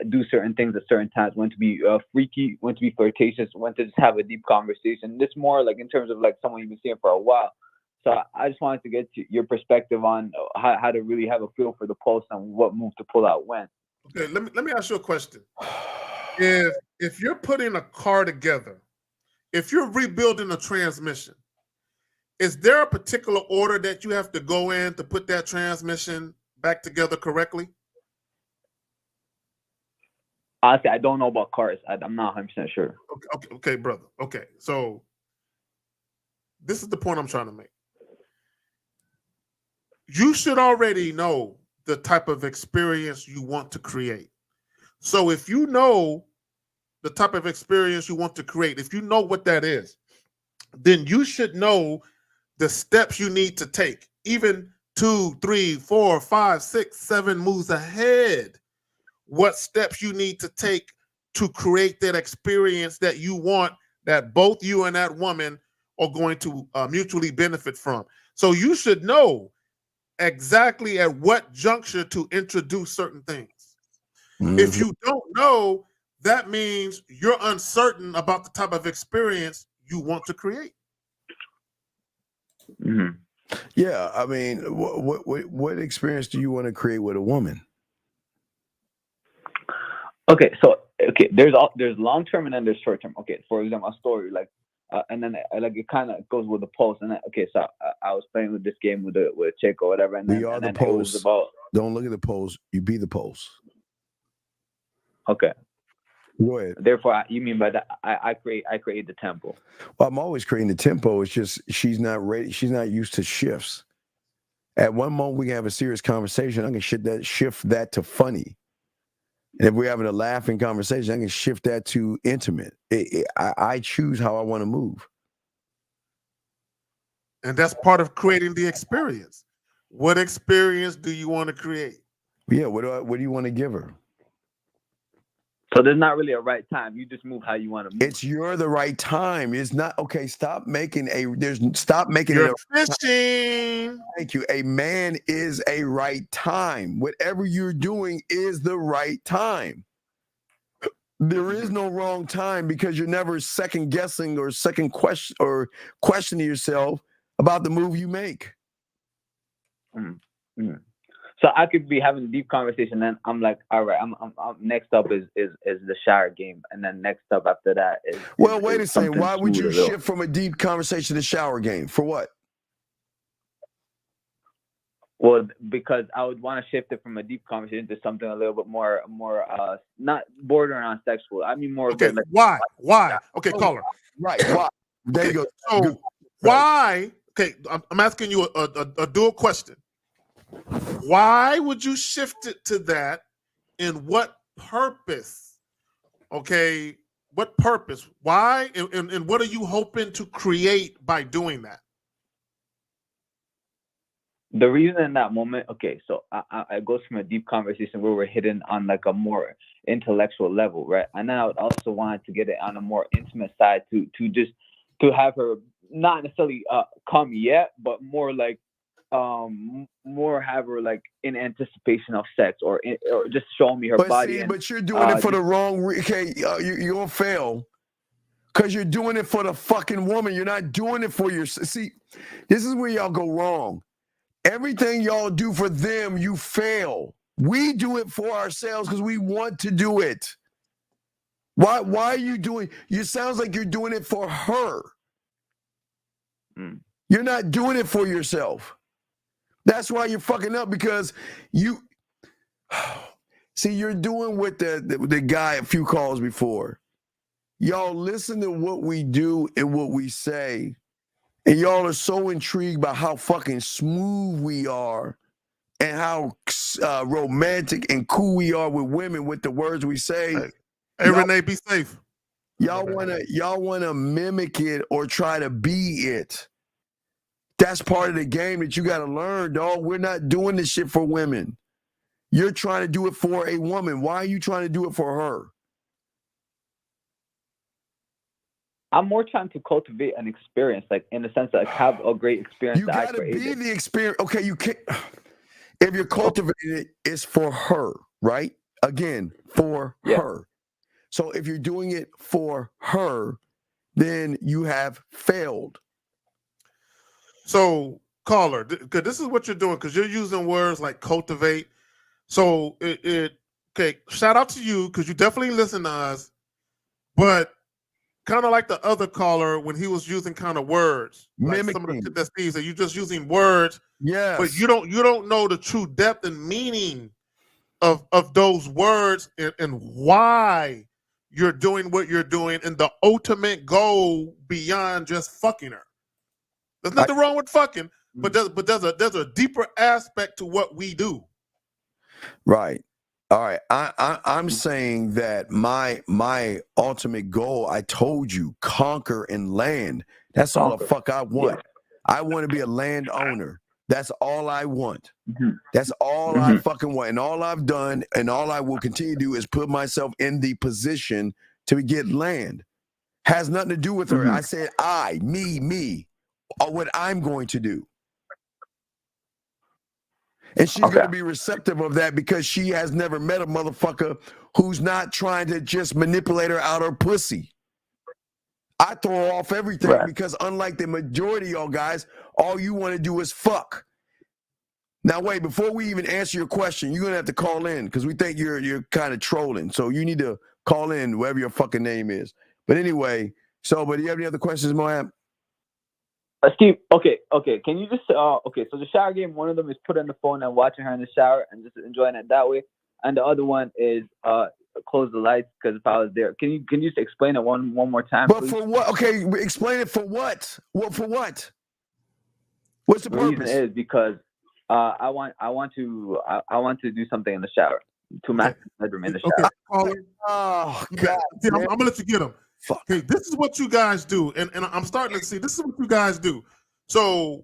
do certain things at certain times, when to be freaky, when to be flirtatious, when to just have a deep conversation. This more like in terms of like someone you've been seeing for a while. So I just wanted to get your perspective on how to really have a feel for the pulse and what move to pull out when. Okay, let me ask you a question. If you're putting a car together, if you're rebuilding a transmission, is there a particular order that you have to go in to put that transmission back together correctly? Honestly, I don't know about cars. I'm not 100% sure. Okay, brother. Okay, so this is the point I'm trying to make. You should already know the type of experience you want to create. So if you know the type of experience you want to create, if you know what that is, then you should know the steps you need to take, even 2, 3, 4, 5, 6, 7 moves ahead. What steps you need to take to create that experience that you want, that both you and that woman are going to mutually benefit from. So you should know exactly at what juncture to introduce certain things. If you don't know, that means you're uncertain about the type of experience you want to create. Yeah, I mean, what experience do you want to create with a woman? Okay, so there's long term and then there's short term. Okay, for example, a story like, and then like it kind of goes with the pulse. And then, so I was playing with this game with a chick or whatever, and then, We are and the then pulse. it was about. Don't look at the pulse. You be the pulse. Okay. Go ahead. Therefore, you mean by that I create the tempo. Well, I'm always creating the tempo. It's just she's not ready. She's not used to shifts. At one moment we can have a serious conversation. I can shift that to funny. And if we're having a laughing conversation, I can shift that to intimate. I choose how I want to move. And that's part of creating the experience. What experience do you want to create? Yeah, what do you want to give her? So there's not really a right time. You just move how you want to move. It's you're the right time. It's not okay. Stop making it. You're fishing. Thank you. A man is a right time. Whatever you're doing is the right time. There is no wrong time because you're never second guessing or questioning yourself about the move you make. So I could be having a deep conversation, then I'm like, all right, I'm next up is the shower game, and then next up after that is. Well, wait a second. Why would you shift from a deep conversation to shower game? For what? Well, because I would want to shift it from a deep conversation to something a little bit more not bordering on sexual. I mean more. Okay, like, why? Okay, caller. Right. Why? There you go. So why? Okay, I'm asking you a dual question. Why would you shift it to that? And what purpose? Okay, what purpose? Why? And what are you hoping to create by doing that? The reason in that moment, okay, so I goes from a deep conversation where we're hitting on like a more intellectual level, right? And then I would also want to get it on a more intimate side to have her not necessarily come yet, but more like more have her like in anticipation of sex or just show me her body. But you're doing it for the wrong okay, you're gonna fail because you're doing it for the fucking woman. You're not doing it for your. See, this is where y'all go wrong. Everything y'all do for them, you fail. We do it for ourselves because we want to do it. Why are you doing? You sounds like you're doing it for her. You're not doing it for yourself. That's why you're fucking up because you see you're doing what the guy a few calls before. Y'all listen to what we do and what we say, and y'all are so intrigued by how fucking smooth we are and how romantic and cool we are with women with the words we say. Hey Renee, be safe. Y'all wanna mimic it or try to be it. That's part of the game that you got to learn, dog. We're not doing this shit for women. You're trying to do it for a woman. Why are you trying to do it for her? I'm more trying to cultivate an experience, like in the sense that have a great experience. You got to be the experience. Okay, you can't. If you're cultivating it, it's for her, right? Again, for her. So if you're doing it for her, then you have failed. So, caller, because this is what you're doing, because you're using words like cultivate. So, okay, shout out to you, because you definitely listen to us, but kind of like the other caller when he was using kind of words, like some of the Steve said, you're just using words, but you don't know the true depth and meaning of those words and why you're doing what you're doing and the ultimate goal beyond just fucking her. There's nothing wrong with fucking, but there's a deeper aspect to what we do. Right. All right. I'm saying that my ultimate goal, I told you, conquer and land. That's all the fuck I want. I want to be a landowner. That's all I want. That's all I fucking want. And all I've done and all I will continue to do is put myself in the position to get land. Has nothing to do with her. I said me. Or what I'm going to do. And she's going to be receptive of that because she has never met a motherfucker who's not trying to just manipulate her out her pussy. I throw off everything because unlike the majority of y'all guys, all you want to do is fuck. Now wait, before we even answer your question, you're going to have to call in because we think you're kind of trolling. So you need to call in, whatever your fucking name is. But anyway, but do you have any other questions, Moab? Steve, okay. Can you just so the shower game, one of them is put on the phone and watching her in the shower and just enjoying it that way, and the other one is close the lights because if I was there, can you just explain it one more time? But please? For what? Okay, explain it for what? What for what? What's the purpose? Reason is because I want to do something in the shower, to master bedroom in the shower. Oh God! I'm gonna let you get them. Okay, this is what you guys do, and I'm starting to see this is what you guys do. So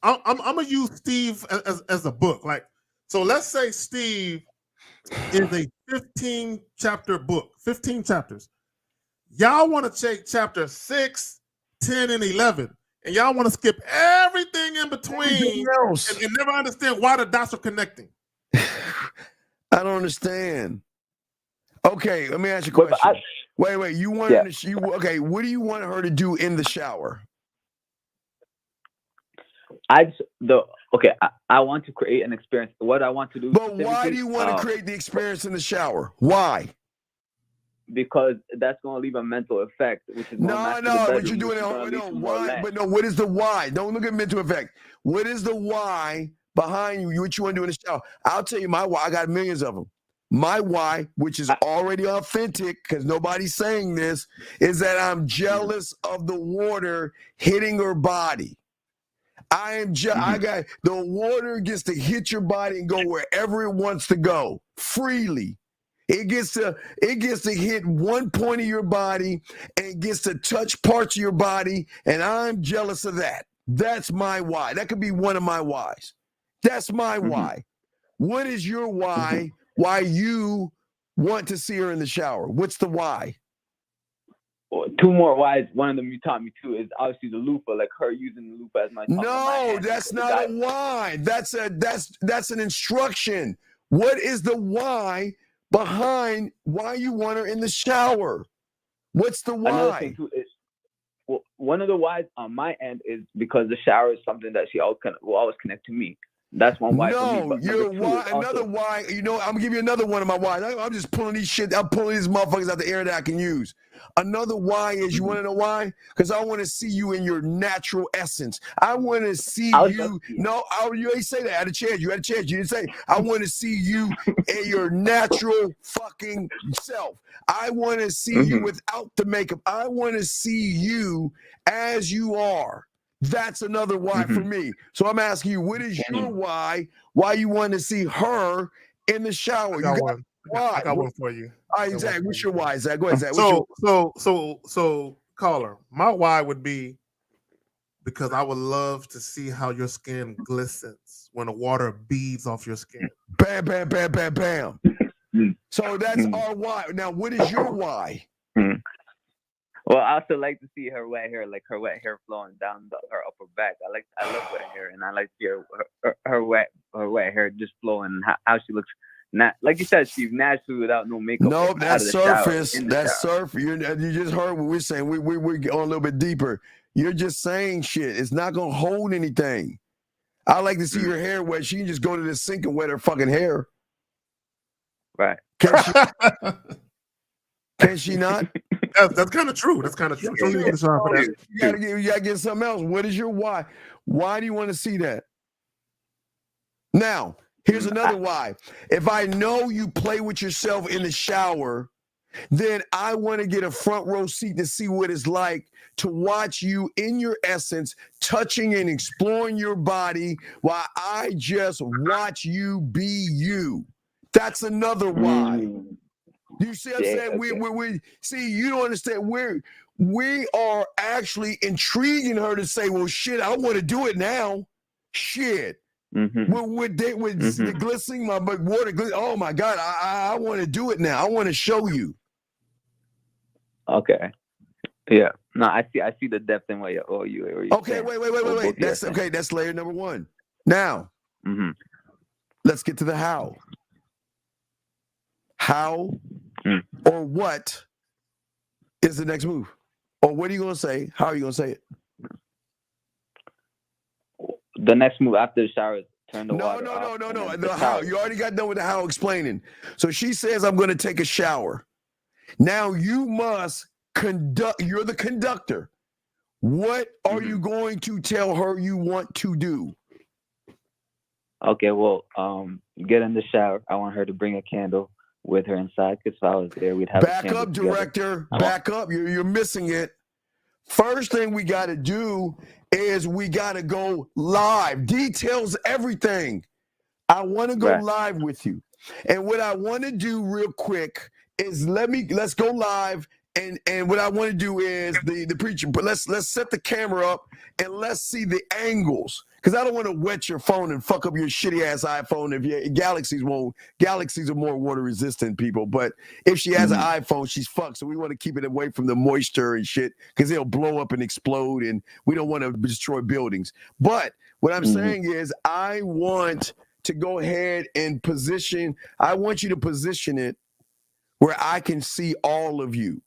I'm gonna use Steve as a book. Like, so let's say Steve is a 15-chapter book, 15 chapters. Y'all want to take chapter 6, 10, and 11, and y'all want to skip everything in between and never understand why the dots are connecting. I don't understand. Okay, let me ask you a question. Wait. You want her to, okay, what do you want her to do in the shower? I want to create an experience. What I want to do. But why do you want to create the experience in the shower? Why? Because that's going to leave a mental effect, which is no. What you doing? Why? But no. What is the why? Don't look at mental effect. What is the why behind you? What you want to do in the shower? I'll tell you my why. I got millions of them. My why, which is already authentic, because nobody's saying this, is that I'm jealous of the water hitting her body. I got the water gets to hit your body and go wherever it wants to go freely. It gets to hit one point of your body and it gets to touch parts of your body, and I'm jealous of that. That's my why. That could be one of my whys. That's my why. What is your why? Why you want to see her in the shower? What's the why? Well, two more whys. One of them you taught me too is obviously the loofah, like her using the loofah as my tongue. No, that's not a why. That's an instruction. What is the why behind why you want her in the shower? What's the why? Another thing too is, well, one of the whys on my end is because the shower is something that she will always connect to me. That's one why. No, you're why. Another why. You know, I'm gonna give you another one of my whys. I'm just pulling these shit. I'm pulling these motherfuckers out the air that I can use. Another why is, you want to know why? Because I want to see you in your natural essence. I want to see you. No, you ain't say that. I had a chance. You had a chance. You didn't say. I want to see you in your natural fucking self. I want to see you without the makeup. I want to see you as you are. That's another why for me. So I'm asking you, what is your why? Why you want to see her in the shower? I got one for you. All right, Zach, what's your why, Zach? Go ahead, Zach. So, caller, my why would be because I would love to see how your skin glistens when the water beads off your skin. Bam, bam, bam, bam, bam. So that's our why. Now, what is your why? Well, I also like to see her wet hair, like her wet hair flowing down her upper back. I love wet hair, and I like to see her wet hair just flowing. How she looks, like you said, she's natural without no makeup. Nope, that's surface. That's surface. You just heard what we're saying. We're going a little bit deeper. You're just saying shit. It's not gonna hold anything. I like to see your hair wet. She can just go to the sink and wet her fucking hair. Right? Can she not? That's kind of true. That's kind of true. You gotta get something else. What is your why? Why do you want to see that? Now, here's another why. If I know you play with yourself in the shower, then I want to get a front row seat to see what it's like to watch you in your essence, touching and exploring your body while I just watch you be you. That's another why. You see what I'm saying? We see, you don't understand. We are actually intriguing her to say, well, shit, I want to do it now. Shit. With the glistening, my water, oh my God, I want to do it now. I want to show you. Okay. Yeah. No, I see the depth in what you're okay, saying. Wait. That's okay. That's layer number one. Now, let's get to the how. How or what is the next move? Or what are you going to say? How are you going to say it? The next move after the shower is turn the water off. No. The how. You already got done with the how explaining. So she says, I'm going to take a shower. Now you must conduct. You're the conductor. What are you going to tell her you want to do? Okay, well, get in the shower. I want her to bring a candle with her inside, because if I was there, we'd have back up, director. Back up. You're missing it. First thing we got to do is we got to go live. Details everything. I want to go live with you. And what I want to do real quick is let's go live. And what I want to do is the preacher, but let's set the camera up and let's see the angles. Because I don't want to wet your phone and fuck up your shitty ass iPhone. If your Galaxies are more water resistant, people. But if she has an iPhone, she's fucked. So we want to keep it away from the moisture and shit because it'll blow up and explode, and we don't want to destroy buildings. But what I'm saying is, I want to go ahead and position. I want you to position it where I can see all of you.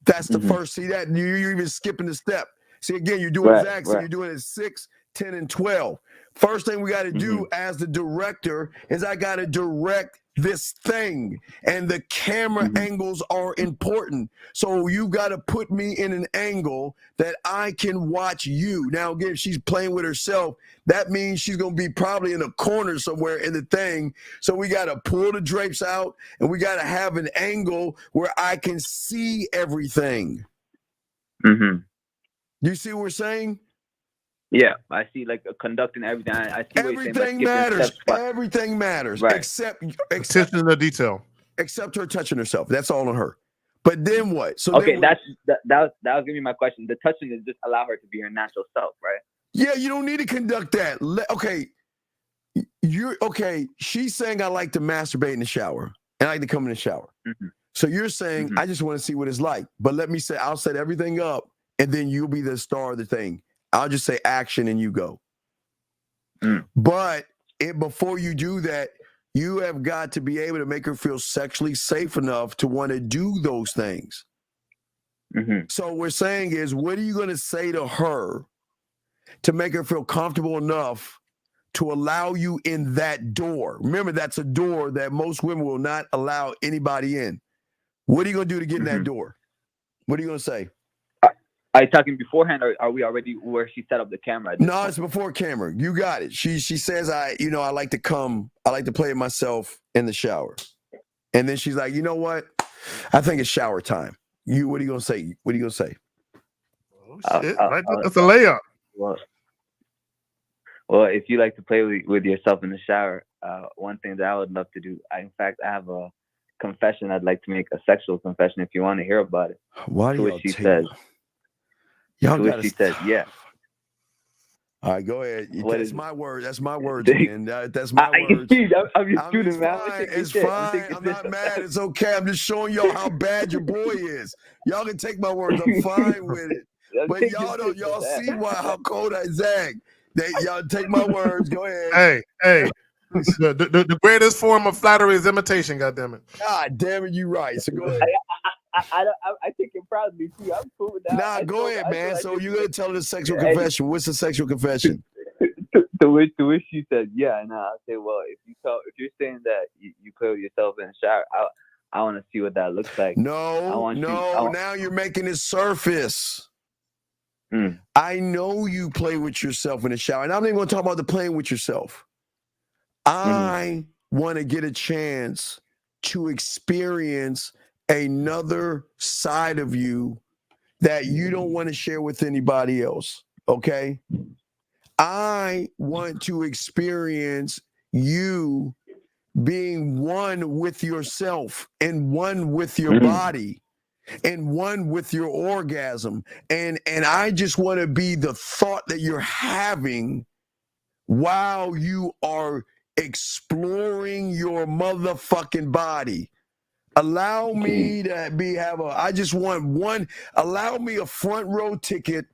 That's the first. See that you're even skipping the step. See, again, you're doing Zach, so you're doing it 6, 10, and 12. First thing we got to do as the director is I got to direct this thing, and the camera angles are important. So you got to put me in an angle that I can watch you. Now, again, if she's playing with herself, that means she's going to be probably in a corner somewhere in the thing. So we got to pull the drapes out, and we got to have an angle where I can see everything. You see what we're saying? Yeah, I see, like, conducting everything. I see everything matters. Everything matters, except attention to the detail. Except her touching herself. That's all on her. But then what? So okay, that was gonna be my question. The touching is just allow her to be her natural self, right? Yeah, you don't need to conduct that. Okay. She's saying I like to masturbate in the shower and I like to come in the shower. So you're saying I just want to see what it's like. But let me say I'll set everything up, and then you'll be the star of the thing. I'll just say action and you go. But before you do that, you have got to be able to make her feel sexually safe enough to want to do those things. So what we're saying is, what are you going to say to her to make her feel comfortable enough to allow you in that door? Remember, that's a door that most women will not allow anybody in. What are you going to do to get in that door? What are you going to say? Are you talking beforehand, or are we already where she set up the camera? No, it's before camera. You got it. She says, I like to play it myself in the shower. And then she's like, you know what? I think it's shower time. What are you going to say? What are you going to say? Oh, shit. That's a layup. Well, if you like to play with yourself in the shower, one thing that I would love to do, I have a confession I'd like to make, a sexual confession, if you want to hear about it. Why do she says, she said, yeah. All right, go ahead. That's my word. That's my words, man. That's my words. I'm your student, man. It's fine. I'm not mad. It's okay. I'm just showing y'all how bad your boy is. Y'all can take my words. I'm fine with it. But y'all see how cold I zag. Y'all take my words. Go ahead. Hey. The greatest form of flattery is imitation. Goddammit. God damn it, you right. So go ahead. I take it proudly too. I'm cool with that. Nah, go ahead, man. So you're gonna tell the sexual confession. What's the sexual confession? To which she said, yeah. And I say, well, if you're saying that you play with yourself in the shower, I want to see what that looks like. No. Now you're making it surface. I know you play with yourself in the shower, and I'm not even going to talk about the playing with yourself. I want to get a chance to experience another side of you that you don't want to share with anybody else. Okay? I want to experience you being one with yourself and one with your body and one with your orgasm. And I just want to be the thought that you're having while you are exploring your motherfucking body. Allow me to allow me a front row ticket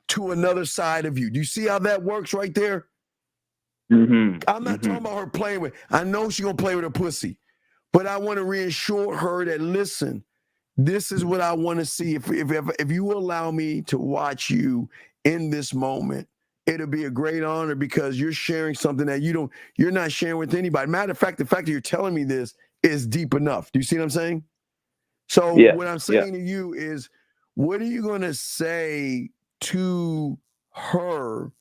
to another side of you. Do you see how that works right there? I'm not talking about her playing with. I know she's gonna play with her pussy, but I want to reassure her that, listen, this is what I want to see. If you will allow me to watch you in this moment, it'll be a great honor because you're sharing something that you're not sharing with anybody. Matter of fact, the fact that you're telling me this is deep enough. Do you see what I'm saying? So what I'm saying to you is, what are you going to say to her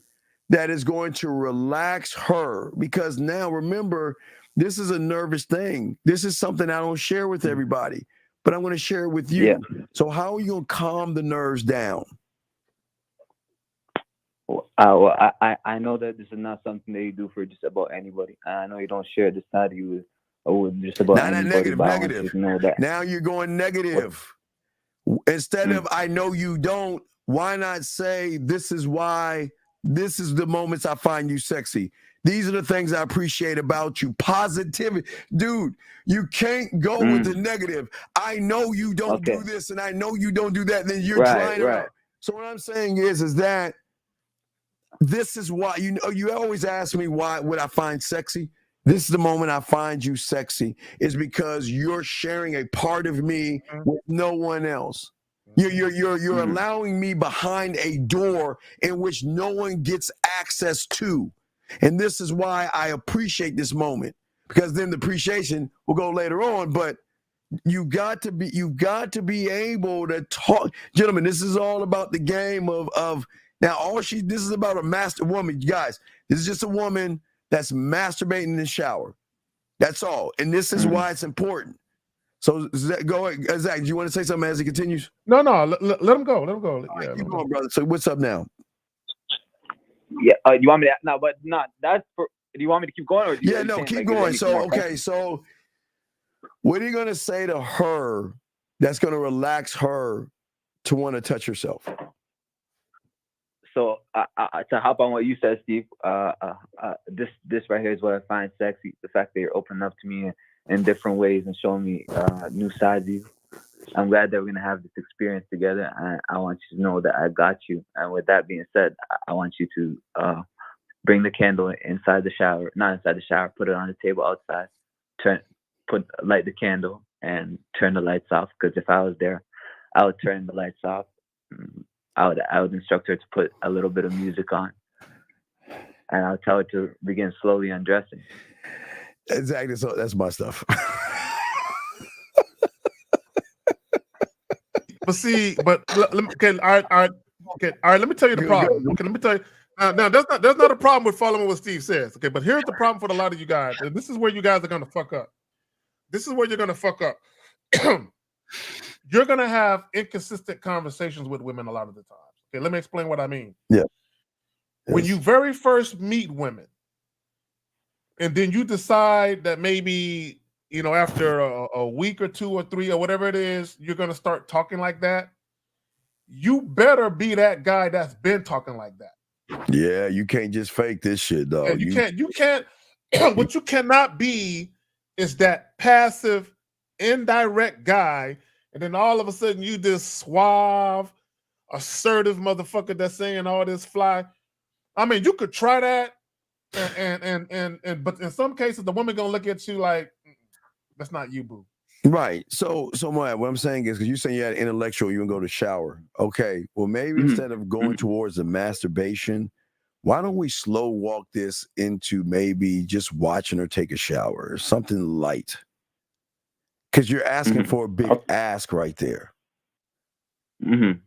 that is going to relax her? Because now, remember, this is a nervous thing. This is something I don't share with everybody, but I'm going to share it with you. Yeah. So how are you going to calm the nerves down? I know that this is not something that you do for just about anybody. I know you don't share this side of you with just about anybody. Negative. Now you're going negative. Instead of I know you don't, why not say this is why This is the moments I find you sexy. These are the things I appreciate about you. Positivity. Dude, you can't go with the negative. I know you don't do this and I know you don't do that. Then you're drying it up. So what I'm saying is that this is why, you always ask me why would I find sexy? This is the moment I find you sexy, is because you're sharing a part of me with no one else. You're allowing me behind a door in which no one gets access to. And this is why I appreciate this moment, because then the appreciation will go later on. But you got to be able to talk. Gentlemen, this is all about the game of now this is about a master woman. You guys, this is just a woman that's masturbating in the shower. That's all. And this is why it's important. So go ahead, Zach, do you want to say something as he continues? No, let him go. Let him go. Yeah, keep going, brother. So what's up now? Yeah, you want me to? No, but not. That's for. Do you want me to keep going? Or keep going. So so what are you going to say to her that's going to relax her to want to touch herself? So to hop on what you said, Steve, this right here is what I find sexy. The fact that you're opening up to me in different ways and showing me new sides of you. I'm glad that we're going to have this experience together. I want you to know that I got you. And with that being said, I want you to bring the candle inside the shower, not inside the shower, put it on the table outside, light the candle and turn the lights off. Because if I was there, I would turn the lights off. I would instruct her to put a little bit of music on, and I would tell her to begin slowly undressing. Exactly. So that's my stuff. But see, all right. Let me tell you the problem. Okay, let me tell you. Now, there's not a problem with following what Steve says. Okay, but here's the problem for a lot of you guys. And this is where you guys are going to fuck up. This is where you're going to fuck up. You're going to have inconsistent conversations with women a lot of the times. Okay, let me explain what I mean. Yeah. When you very first meet women, and then you decide that maybe, after a week or two or three or whatever it is, you're going to start talking like that. You better be that guy that's been talking like that. Yeah, you can't just fake this shit, dog. Yeah, you can't. What you cannot be is that passive, indirect guy, and then all of a sudden you this suave, assertive motherfucker that's saying all this fly. I mean, you could try that, and but in some cases the woman gonna look at you like, that's not you, boo. Right. So what I'm saying is, because you're saying you had intellectual, you can go to shower. Okay. Well, maybe instead of going towards the masturbation, why don't we slow walk this into maybe just watching her take a shower or something light? Because you're asking for a big ask right there.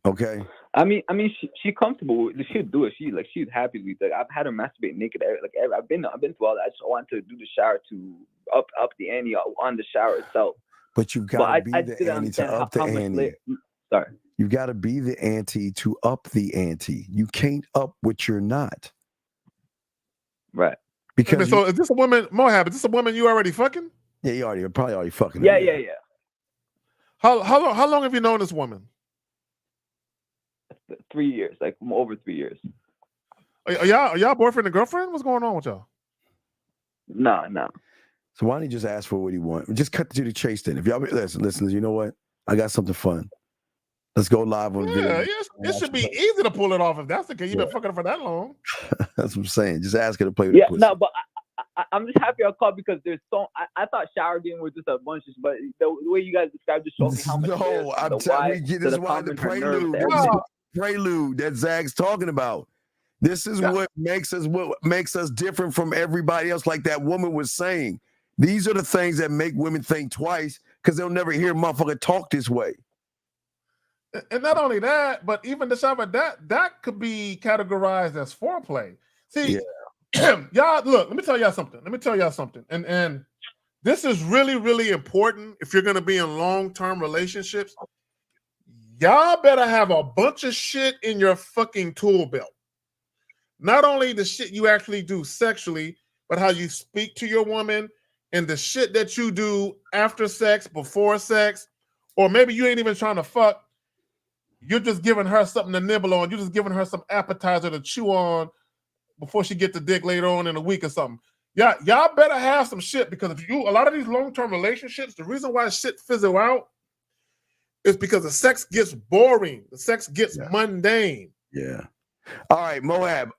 Okay. I mean, she comfortable. She'll do it. She's happy with it. I've had her masturbate naked. I've been through all that. I just want to do the shower to up the ante on the shower itself. But you gotta be the ante to up the ante. Sorry. You gotta be the ante to up the ante. You can't up what you're not. Right. Because so is this a woman, Mohab? Is this a woman you already fucking? Yeah, you're probably already fucking. Yeah. How long have you known this woman? 3 years, like over 3 years. Are y'all boyfriend and girlfriend? What's going on with y'all? No. So why don't you just ask for what you want? Just cut to the chase then. If y'all listen, you know what? I got something fun. Let's go live on video. Yeah, it should be easy to pull it off if that's the case. You've been fucking her for that long. That's what I'm saying. Just ask her to play with the pussy. No, but I'm just happy I called because there's I thought shower game was just a bunch of, but the way you guys described just showed me how much. No, I'm telling you, this is why the prelude that Zach's talking about. This is what makes us different from everybody else. Like that woman was saying, these are the things that make women think twice because they'll never hear a motherfucker talk this way. And not only that, but even the shower, that could be categorized as foreplay. See, y'all, look, let me tell y'all something. And this is really, really important if you're going to be in long-term relationships. Y'all better have a bunch of shit in your fucking tool belt. Not only the shit you actually do sexually, but how you speak to your woman and the shit that you do after sex, before sex, or maybe you ain't even trying to fuck. You're just giving her something to nibble on. You're just giving her some appetizer to chew on before she get the dick later on in a week or something. Y'all better have some shit, because if a lot of these long-term relationships, the reason why shit fizzle out is because the sex gets boring. The sex gets mundane. Yeah. All right, Moab.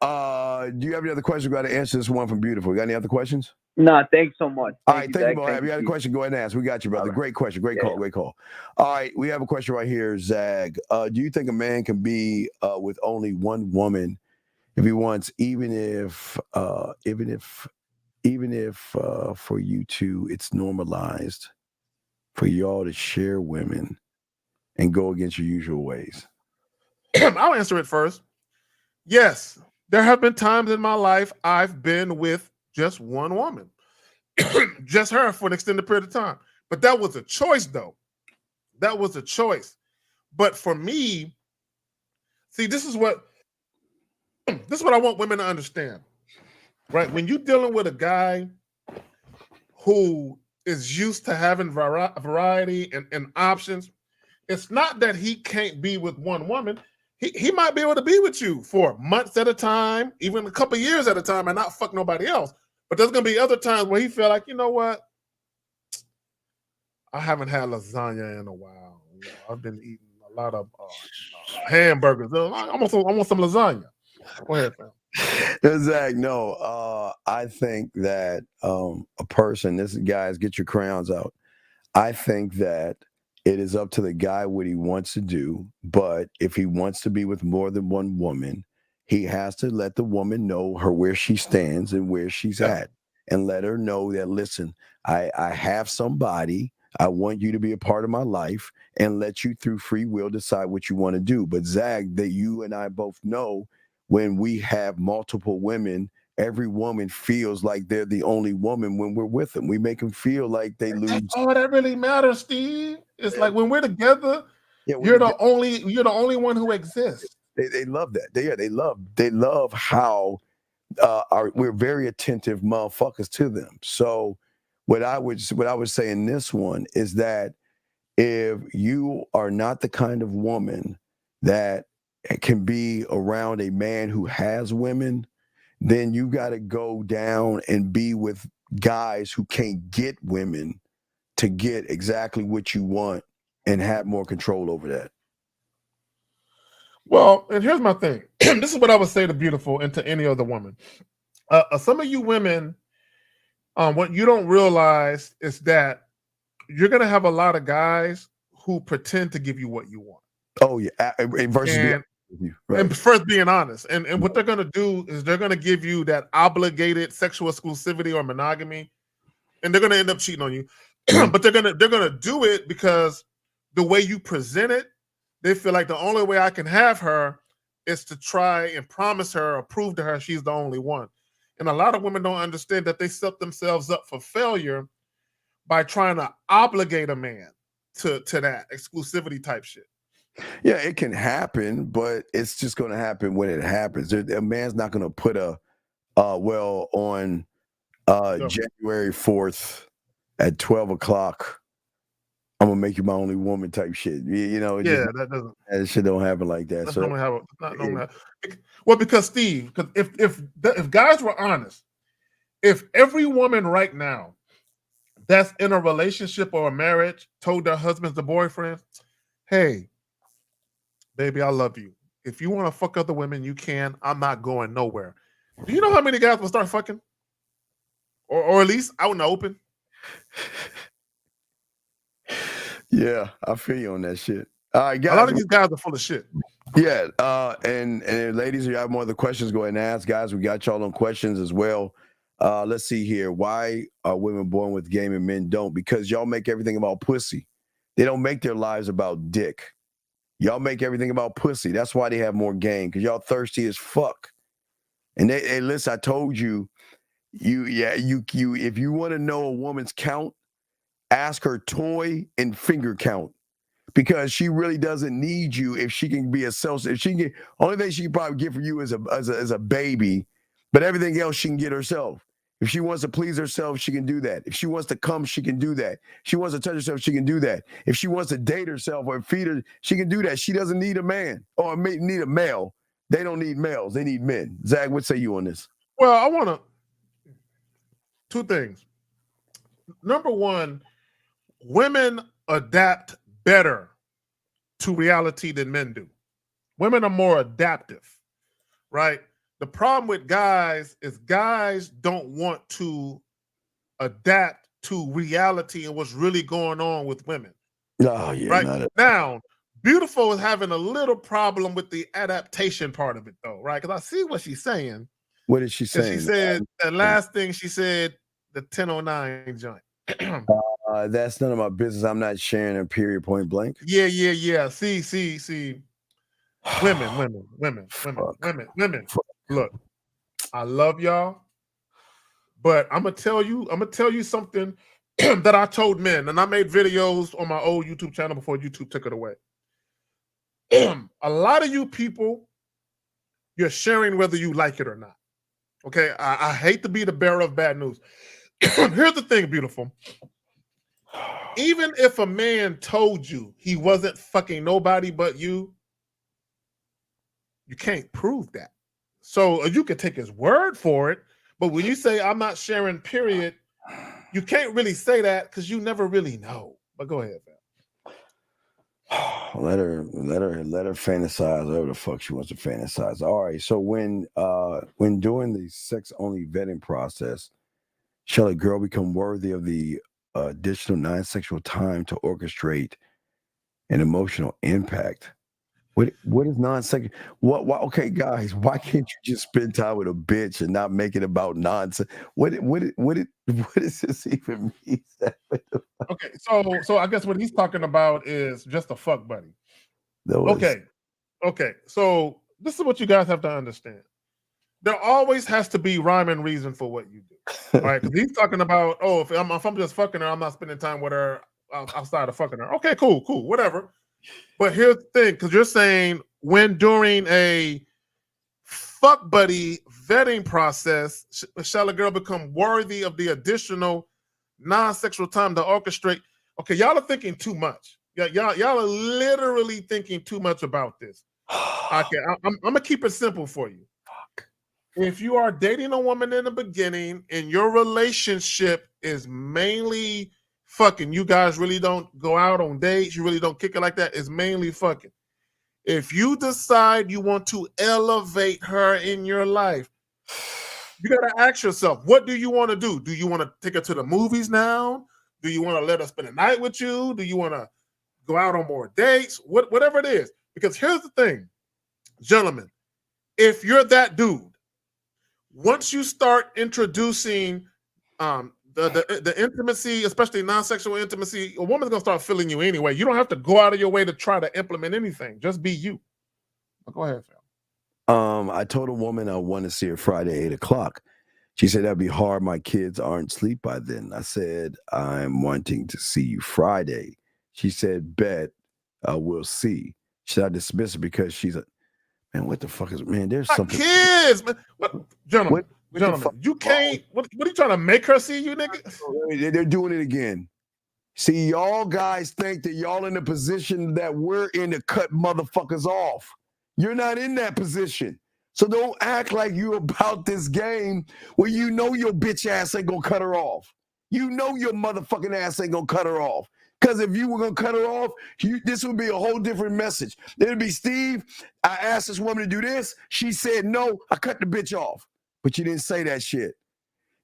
Do you have any other questions? We got to answer this one from Beautiful. You got any other questions? No, thanks so much. All right, thank you, Moab. You got a question? Go ahead and ask. We got you, brother. Great question. Great call. Great call. All right, we have a question right here, Zag. Do you think a man can be with only one woman if he wants, even if for you two it's normalized for y'all to share women and go against your usual ways? I'll answer it first. Yes, there have been times in my life I've been with just one woman, just her for an extended period of time. But that was a choice, though. That was a choice. But for me, see, this is what I want women to understand, right? When you're dealing with a guy who is used to having variety and options, it's not that he can't be with one woman. He might be able to be with you for months at a time, even a couple of years at a time, and not fuck nobody else. But there's going to be other times where he feel like, you know what? I haven't had lasagna in a while. You know, I've been eating a lot of hamburgers. I want some lasagna. Go ahead, fam. Zach, no. I think that a person, this guys, get your crayons out. I think that it is up to the guy what he wants to do, but if he wants to be with more than one woman, he has to let the woman know where she stands and where she's at, and let her know that, listen, I have somebody, I want you to be a part of my life, and let you through free will decide what you want to do. But Zag, that you and I both know, when we have multiple women, every woman feels like they're the only woman when we're with them. We make them feel like they lose. Oh, that really matters, Steve. It's like when we're together, you're the only one who exists. They love that. They love how we're very attentive motherfuckers to them. So what I would say in this one is that if you are not the kind of woman that can be around a man who has women, then you got to go down and be with guys who can't get women to get exactly what you want and have more control over that. Well, and here's my thing. This is what I would say to Beautiful and to any other woman. Some of you women, what you don't realize is that you're going to have a lot of guys who pretend to give you what you want. Oh, yeah. And first being honest. And what they're going to do is they're going to give you that obligated sexual exclusivity or monogamy, and they're going to end up cheating on you. But they're going to do it because the way you present it, they feel like the only way I can have her is to try and promise her or prove to her she's the only one. And a lot of women don't understand that they set themselves up for failure by trying to obligate a man to that exclusivity type shit. Yeah, it can happen, but it's just going to happen when it happens. A man's not going to put on January 4th at 12 o'clock, I'm going to make you my only woman type shit. You know, that shit don't happen like that. Well, because Steve, if guys were honest, if every woman right now that's in a relationship or a marriage told their husbands, the boyfriends, hey, baby, I love you. If you want to fuck other women, you can. I'm not going nowhere. Do you know how many guys will start fucking? Or at least out in the open? Yeah, I feel you on that shit. All right, guys. A lot of these guys are full of shit. Yeah, and ladies, if you have more other questions, go ahead and ask. Guys, we got y'all on questions as well. Let's see here. Why are women born with game and men don't? Because y'all make everything about pussy. They don't make their lives about dick. Y'all make everything about pussy. That's why they have more game, because y'all thirsty as fuck. And hey, listen, I told you, if you want to know a woman's count, ask her toy and finger count, because she really doesn't need you if she can be if she can only thing she can probably get for you is a baby, but everything else she can get herself. If she wants to please herself, she can do that. If she wants to come, she can do that. If she wants to touch herself, she can do that. If she wants to date herself or feed her, she can do that. She doesn't need a man or need a male. They don't need males. They need men. Zach, what say you on this? Well, I want to two things. Number one, women adapt better to reality than men do. Women are more adaptive, right? The problem with guys is guys don't want to adapt to reality and what's really going on with women. Oh, yeah. Right? Now, Beautiful is having a little problem with the adaptation part of it, though, right? Because I see what she's saying. What is she saying? She said that last thing she said, the 1009 joint. That's none of my business. I'm not sharing a period point blank. Yeah. See. Women. Look, I love y'all, but I'm gonna tell you something that I told men, and I made videos on my old YouTube channel before YouTube took it away. A lot of you people, you're sharing whether you like it or not. Okay, I hate to be the bearer of bad news. Here's the thing, Beautiful. Even if a man told you he wasn't fucking nobody but you can't prove that. So you can take his word for it, but when you say I'm not sharing, period, you can't really say that because you never really know. But go ahead, man. Let her fantasize whatever the fuck she wants to fantasize. All right. So when doing the sex only vetting process, shall a girl become worthy of the additional non-sexual time to orchestrate an emotional impact? What is non-sexual? What? Okay, guys, why can't you just spend time with a bitch and not make it about nonsense? What does this even mean? Okay, so I guess what he's talking about is just a fuck buddy. Okay. So this is what you guys have to understand. There always has to be rhyme and reason for what you do, right? Because he's talking about, if I'm just fucking her, I'm not spending time with her outside of fucking her. Okay, cool, whatever. But here's the thing, because you're saying when during a fuck buddy vetting process, shall a girl become worthy of the additional non-sexual time to orchestrate? Okay, y'all are thinking too much. Y'all are literally thinking too much about this. Okay, I'm gonna keep it simple for you. If you are dating a woman in the beginning and your relationship is mainly fucking, you guys really don't go out on dates, you really don't kick it like that, it's mainly fucking. If you decide you want to elevate her in your life, you got to ask yourself, what do you want to do? Do you want to take her to the movies now? Do you want to let her spend a night with you? Do you want to go out on more dates? Whatever it is. Because here's the thing, gentlemen, if you're that dude, once you start introducing the intimacy, especially non-sexual intimacy, a woman's gonna start feeling you anyway. You don't have to go out of your way to try to implement anything. Just be you. Go ahead, Phil. I told a woman I want to see her Friday 8:00. She said that'd be hard. My kids aren't asleep by then. I said I'm wanting to see you Friday. She said, bet. We'll see. Should I dismiss her because she's a man? What the fuck is man? There's something. Kids, man. Gentlemen, you can't. What are you trying to make her see you, nigga? They're doing it again. See, y'all guys think that y'all in the position that we're in to cut motherfuckers off. You're not in that position. So don't act like you about this game where you know your bitch ass ain't gonna cut her off. You know your motherfucking ass ain't gonna cut her off. Because if you were gonna cut her off, this would be a whole different message. It'd be, Steve, I asked this woman to do this. She said no, I cut the bitch off. But you didn't say that shit.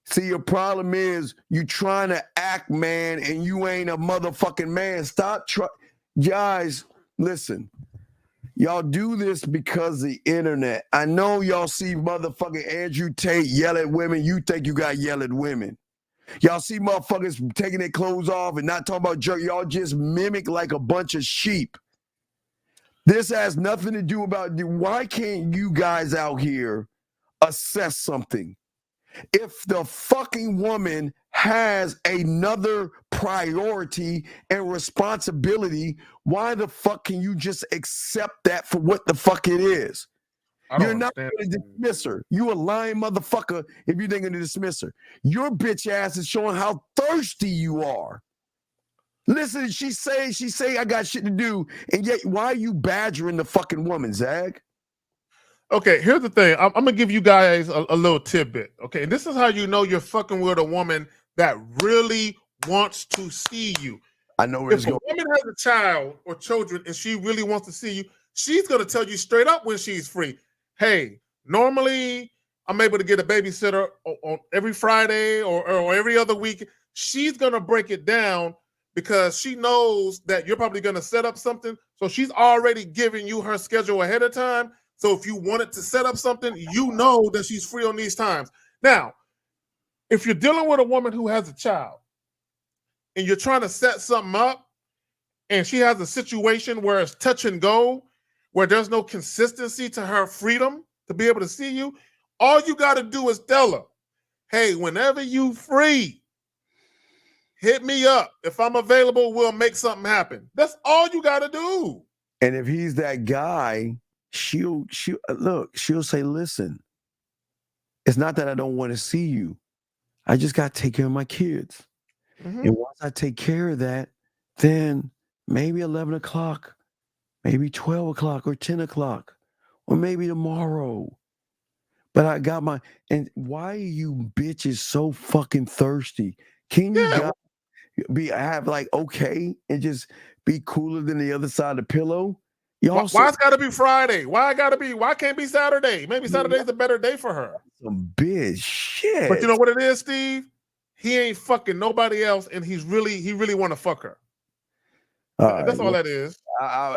See, your problem is you trying to act man and you ain't a motherfucking man. Stop guys, listen. Y'all do this because of the internet. I know y'all see motherfucking Andrew Tate yell at women. You think you got yell at women. Y'all see motherfuckers taking their clothes off and not talking about jerk. Y'all just mimic like a bunch of sheep. This has nothing to do about you. Why can't you guys out here assess something? If the fucking woman has another priority and responsibility, why the fuck can you just accept that for what the fuck it is? You're not going to dismiss her. You a lying motherfucker if you think going to dismiss her. Your bitch ass is showing how thirsty you are. Listen, she say I got shit to do, and yet why are you badgering the fucking woman, Zag? Okay, here's the thing. I'm gonna give you guys a little tidbit. Okay, and this is how you know you're fucking with a woman that really wants to see you. I know where If it's a going. woman has a child or children and she really wants to see you, she's gonna tell you straight up when she's free. Hey, normally I'm able to get a babysitter on every Friday or every other week. She's gonna break it down because she knows that you're probably gonna set up something. So she's already giving you her schedule ahead of time. So if you wanted to set up something, you know that she's free on these times. Now, if you're dealing with a woman who has a child and you're trying to set something up and she has a situation where it's touch and go, where there's no consistency to her freedom to be able to see you, all you got to do is tell her, hey, whenever you free, hit me up. If I'm available, we'll make something happen. That's all you got to do. And if he's that guy, she'll say, listen, it's not that I don't want to see you. I just got to take care of my kids. Mm-hmm. And once I take care of that, then maybe 11 o'clock, maybe 12 o'clock or 10 o'clock, or maybe tomorrow. But I got my, and why are you bitches so fucking thirsty? Can you have like, okay, and just be cooler than the other side of the pillow? Why it's got to be Friday? Why can't it be Saturday? Maybe Saturday's a better day for her. Some bitch shit. But you know what it is, Steve? He ain't fucking nobody else, and he really want to fuck her. That's all that is.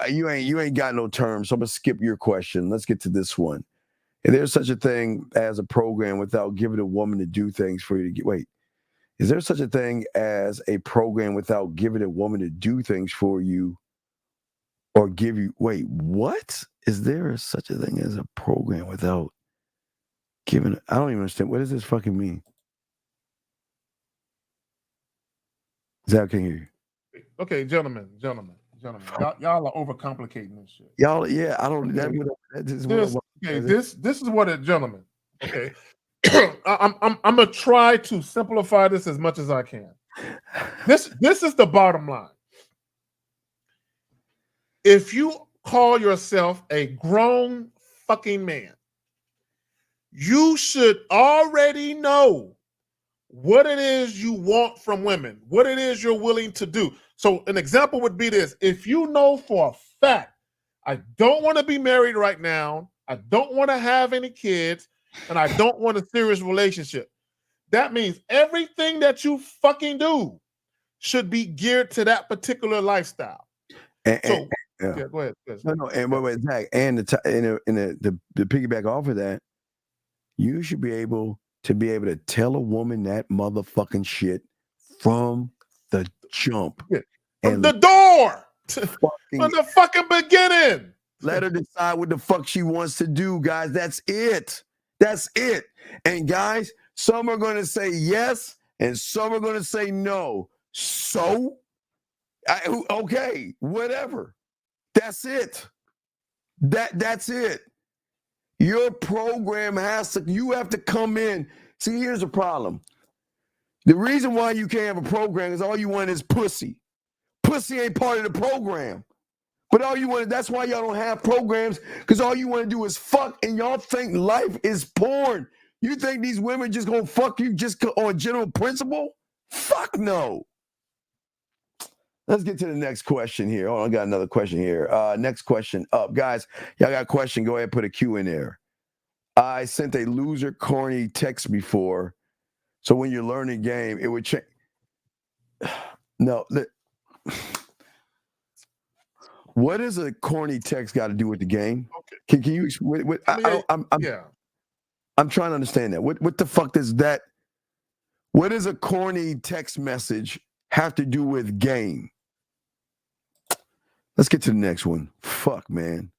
You ain't got no terms, so I'm gonna skip your question. Let's get to this one. Is there such a thing as a program without giving a woman to do things for you to get? Wait, is there such a thing as a program without giving a woman to do things for you or give you? Wait, what? Is there such a thing as a program without giving? I don't even understand. What does this fucking mean? Zach, can you hear you? Okay, gentlemen. Y'all are overcomplicating this shit. Y'all, yeah, I don't. This is what it, gentlemen. Okay, I'm gonna try to simplify this as much as I can. This is the bottom line. If you call yourself a grown fucking man, you should already know what it is you want from women, what it is you're willing to do. So an example would be this. If you know for a fact, I don't want to be married right now, I don't want to have any kids, and I don't want a serious relationship, that means everything that you fucking do should be geared to that particular lifestyle. Yeah, go ahead. No, and wait, Zach, and the piggyback off of that, you should be able to tell a woman that motherfucking shit from the jump. From the door. From the fucking beginning. Let her decide what the fuck she wants to do, guys. That's it. That's it. And guys, some are going to say yes, and some are going to say no. So, okay, whatever. That's it. That's it. Your program you have to come in. See, here's the problem. The reason why you can't have a program is all you want is pussy. Pussy ain't part of the program. But all you want, that's why y'all don't have programs, because all you want to do is fuck, and y'all think life is porn. You think these women just gonna fuck you just on general principle? Fuck no. Let's get to the next question here. Oh, I got another question here. Next question up. Guys, y'all got a question, go ahead and put a Q in there. I sent a loser corny text before, so when you're learning game, it would change. No. What does a corny text got to do with the game? Okay. Can you explain? I'm trying to understand that. What the fuck does that? What does a corny text message have to do with game? Let's get to the next one. Fuck, man.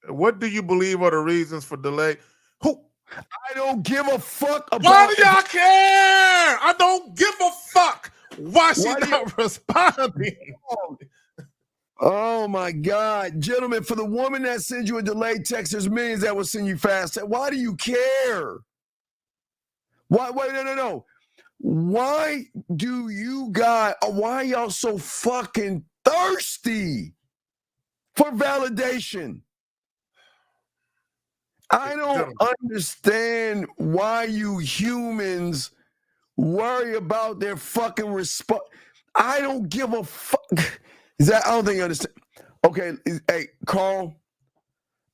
What do you believe are the reasons for delay? I don't give a fuck about. Why do y'all care? I don't give a fuck. Why she not responding? Oh my God, gentlemen! For the woman that sends you a delayed text, there's millions that will send you fast. Why do you care? Why? Wait, no. Why do you guys? Why are y'all so fucking thirsty for validation? I don't understand why you humans worry about their fucking response. I don't give a fuck. Is that? I don't think you understand. Okay, hey, Carl,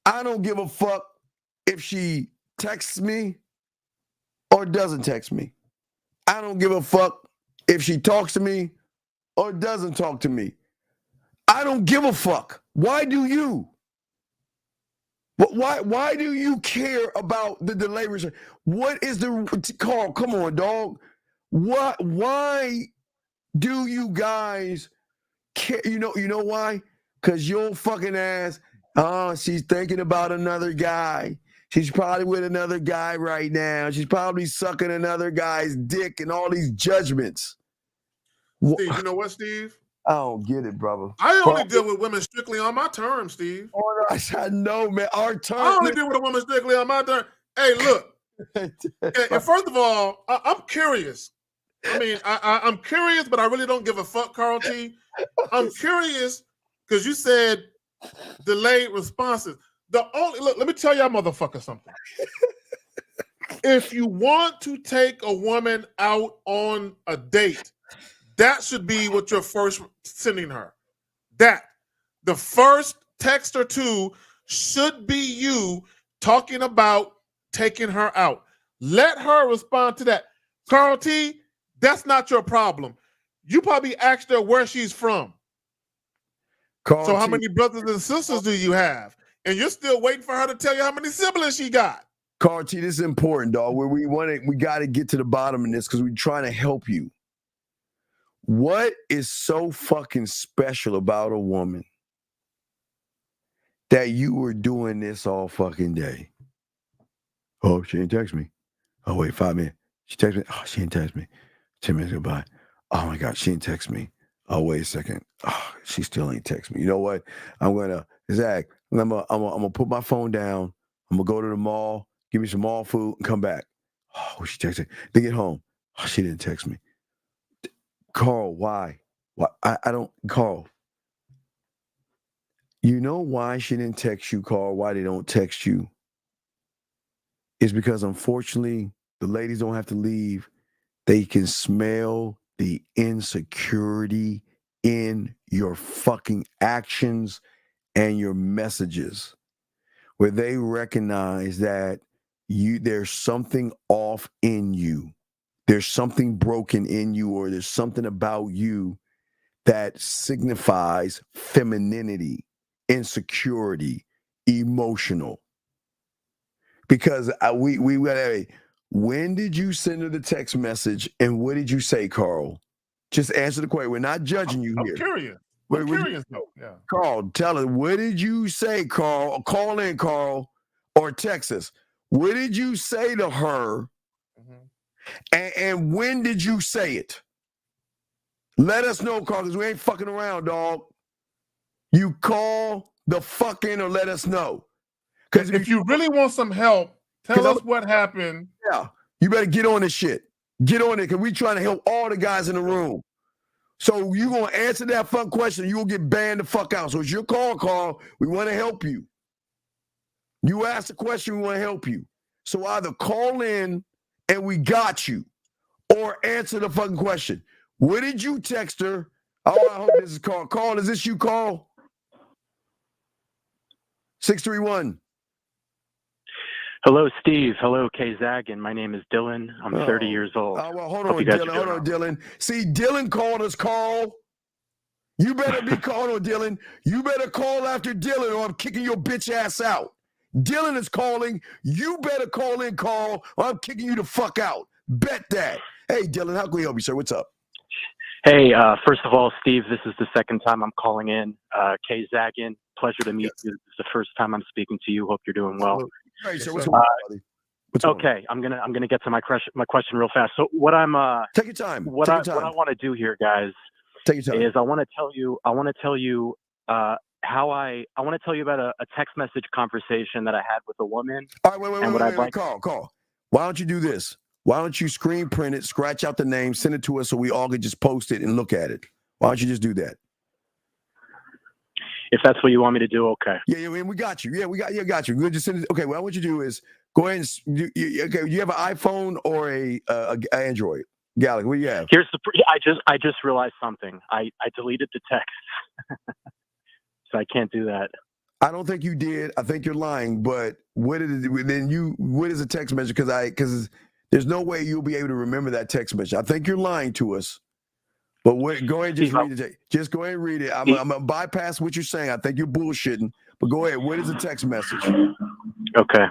I don't give a fuck if she texts me or doesn't text me. I don't give a fuck if she talks to me or doesn't talk to me. I don't give a fuck. Why do you? Why do you care about the delay? What is the Carl? Come on, dog. What? Why do you guys care? You know why? Because your fucking ass. Oh, she's thinking about another guy. She's probably with another guy right now. She's probably sucking another guy's dick and all these judgments. Steve, you know what, Steve? I don't get it, brother. I only deal with women strictly on my terms, Steve. Oh, I know, man. Our terms. I only deal with a woman strictly on my terms. Hey, look. and first of all, I'm curious. I mean, I'm curious, but I really don't give a fuck, Carl T. I'm curious because you said delayed responses. Look, let me tell y'all motherfucker something. If you want to take a woman out on a date, that should be what you're first sending her. That. The first text or two should be you talking about taking her out. Let her respond to that. Carl T, that's not your problem. You probably asked her where she's from. Carl so how T. many brothers and sisters do you have? And you're still waiting for her to tell you how many siblings she got. Carl T, this is important, dog. Where we got to get to the bottom of this because we're trying to help you. What is so fucking special about a woman that you were doing this all fucking day? Oh, she didn't text me. Oh, wait, 5 minutes. She texted me. Oh, she didn't text me. 10 minutes go by. Oh my God, she didn't text me. Oh, wait a second. Oh, she still ain't text me. You know what? I'm gonna put my phone down. I'm gonna go to the mall, give me some mall food, and come back. Oh, she texted. Then get home. Oh, she didn't text me. Carl, why? Why? I don't, Carl. You know why she didn't text you, Carl? Why they don't text you? It's because unfortunately, the ladies don't have to leave. They can smell the insecurity in your fucking actions and your messages, where they recognize that there's something off in you. There's something broken in you, or there's something about you that signifies femininity, insecurity, emotional. Because when did you send her the text message and what did you say, Carl? Just answer the question. We're not judging you here. I'm curious. I'm curious though. Yeah. Carl, tell us, what did you say, Carl? Call in, Carl, or text us. What did you say to her? And when did you say it? Let us know, Carl, because we ain't fucking around, dog. You call the fucking or let us know. Because if you really want some help, tell us what happened. Yeah, you better get on this shit. Get on it, because we trying to help all the guys in the room. So you going to answer that fuck question, you will get banned the fuck out. So it's your call, Carl. We want to help you. You ask the question, we want to help you. So either call in and we got you, or answer the fucking question. What did you text her? Oh, I hope this is Carl. Carl, is this you, Carl? 631. Hello, Steve. Hello, Kay Zagan. My name is Dylan. I'm 30 years old. Oh, well, hold on, Dylan. Hold on, Dylan. See, Dylan called us, Carl. You better be called on, Dylan. You better call after Dylan, or I'm kicking your bitch ass out. Dylan is calling. You better call in, Carl, or I'm kicking you the fuck out. Bet that. Hey, Dylan, how can we help you, sir? What's up? Hey, first of all, Steve, this is the second time I'm calling in. Kay Zagan, pleasure to meet you. This is the first time I'm speaking to you. Hope you're doing well. Hey, sir, what's going on, buddy? Okay, I'm gonna get to my question real fast. So what I'm take your time. What I want to do here, guys, take your time. Is I want to tell you about a text message conversation that I had with a woman. All right, wait, Carl. Why don't you do this? Why don't you screen print it, scratch out the name, send it to us so we all can just post it and look at it? Why don't you just do that? If that's what you want me to do, okay. Yeah, we got you. Yeah, we got you. We'll just send it. Okay, what I want you to do is go ahead and okay. You have an iPhone or a Android Galaxy? What do you have? Here's the. I just realized something. I deleted the text, so I can't do that. I don't think you did. I think you're lying. But what is a text message? Because there's no way you'll be able to remember that text message. I think you're lying to us. But go ahead and just read it. Just go ahead and read it. I'm gonna bypass what you're saying. I think you're bullshitting. But go ahead. What is the text message? Okay.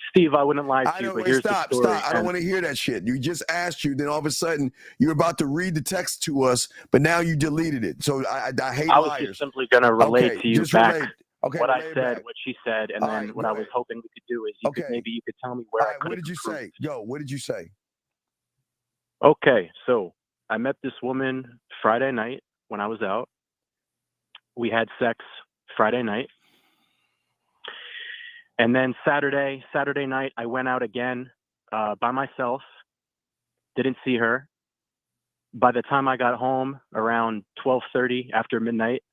Steve, I wouldn't lie to you, but here's stop. the story. I don't want to hear that shit. You just asked you, then all of a sudden you're about to read the text to us, but now you deleted it. So I hate liars. I was just simply going to relate to you back what I said, what she said, and then what I was hoping we could do is maybe you could tell me where I could. What did you say? Go. What did you say? Okay, so I met this woman Friday night when I was out. We had sex Friday night. And then Saturday night, I went out again by myself. Didn't see her. By the time I got home around 12:30 after midnight,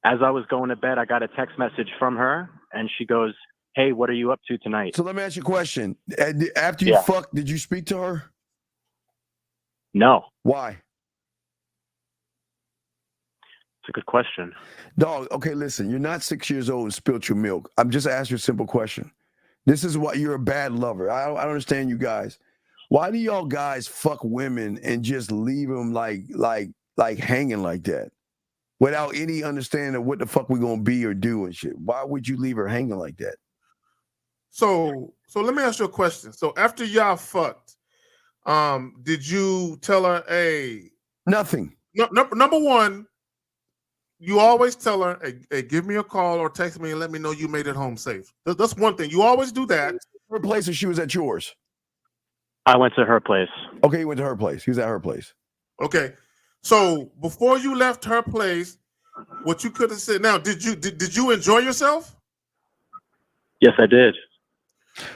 as I was going to bed, I got a text message from her, and she goes, "Hey, what are you up to tonight?" So let me ask you a question. After you fucked, did you speak to her? No. Why? It's a good question. Dog, okay, listen, you're not 6 years old and spilled your milk. I'm just asking you a simple question. This is why you're a bad lover. I don't understand you guys. Why do y'all guys fuck women and just leave them like hanging like that without any understanding of what the fuck we're gonna be or do and shit? Why would you leave her hanging like that? So let me ask you a question. So after y'all fucked, did you tell her, hey, nothing? Number one, you always tell her, hey, give me a call or text me and let me know you made it home safe. That's one thing. You always do that. Her place or she was at yours? I went to her place. Okay, you went to her place. He was at her place. Okay. So before you left her place, what you could have said. Now, did you enjoy yourself? Yes, I did.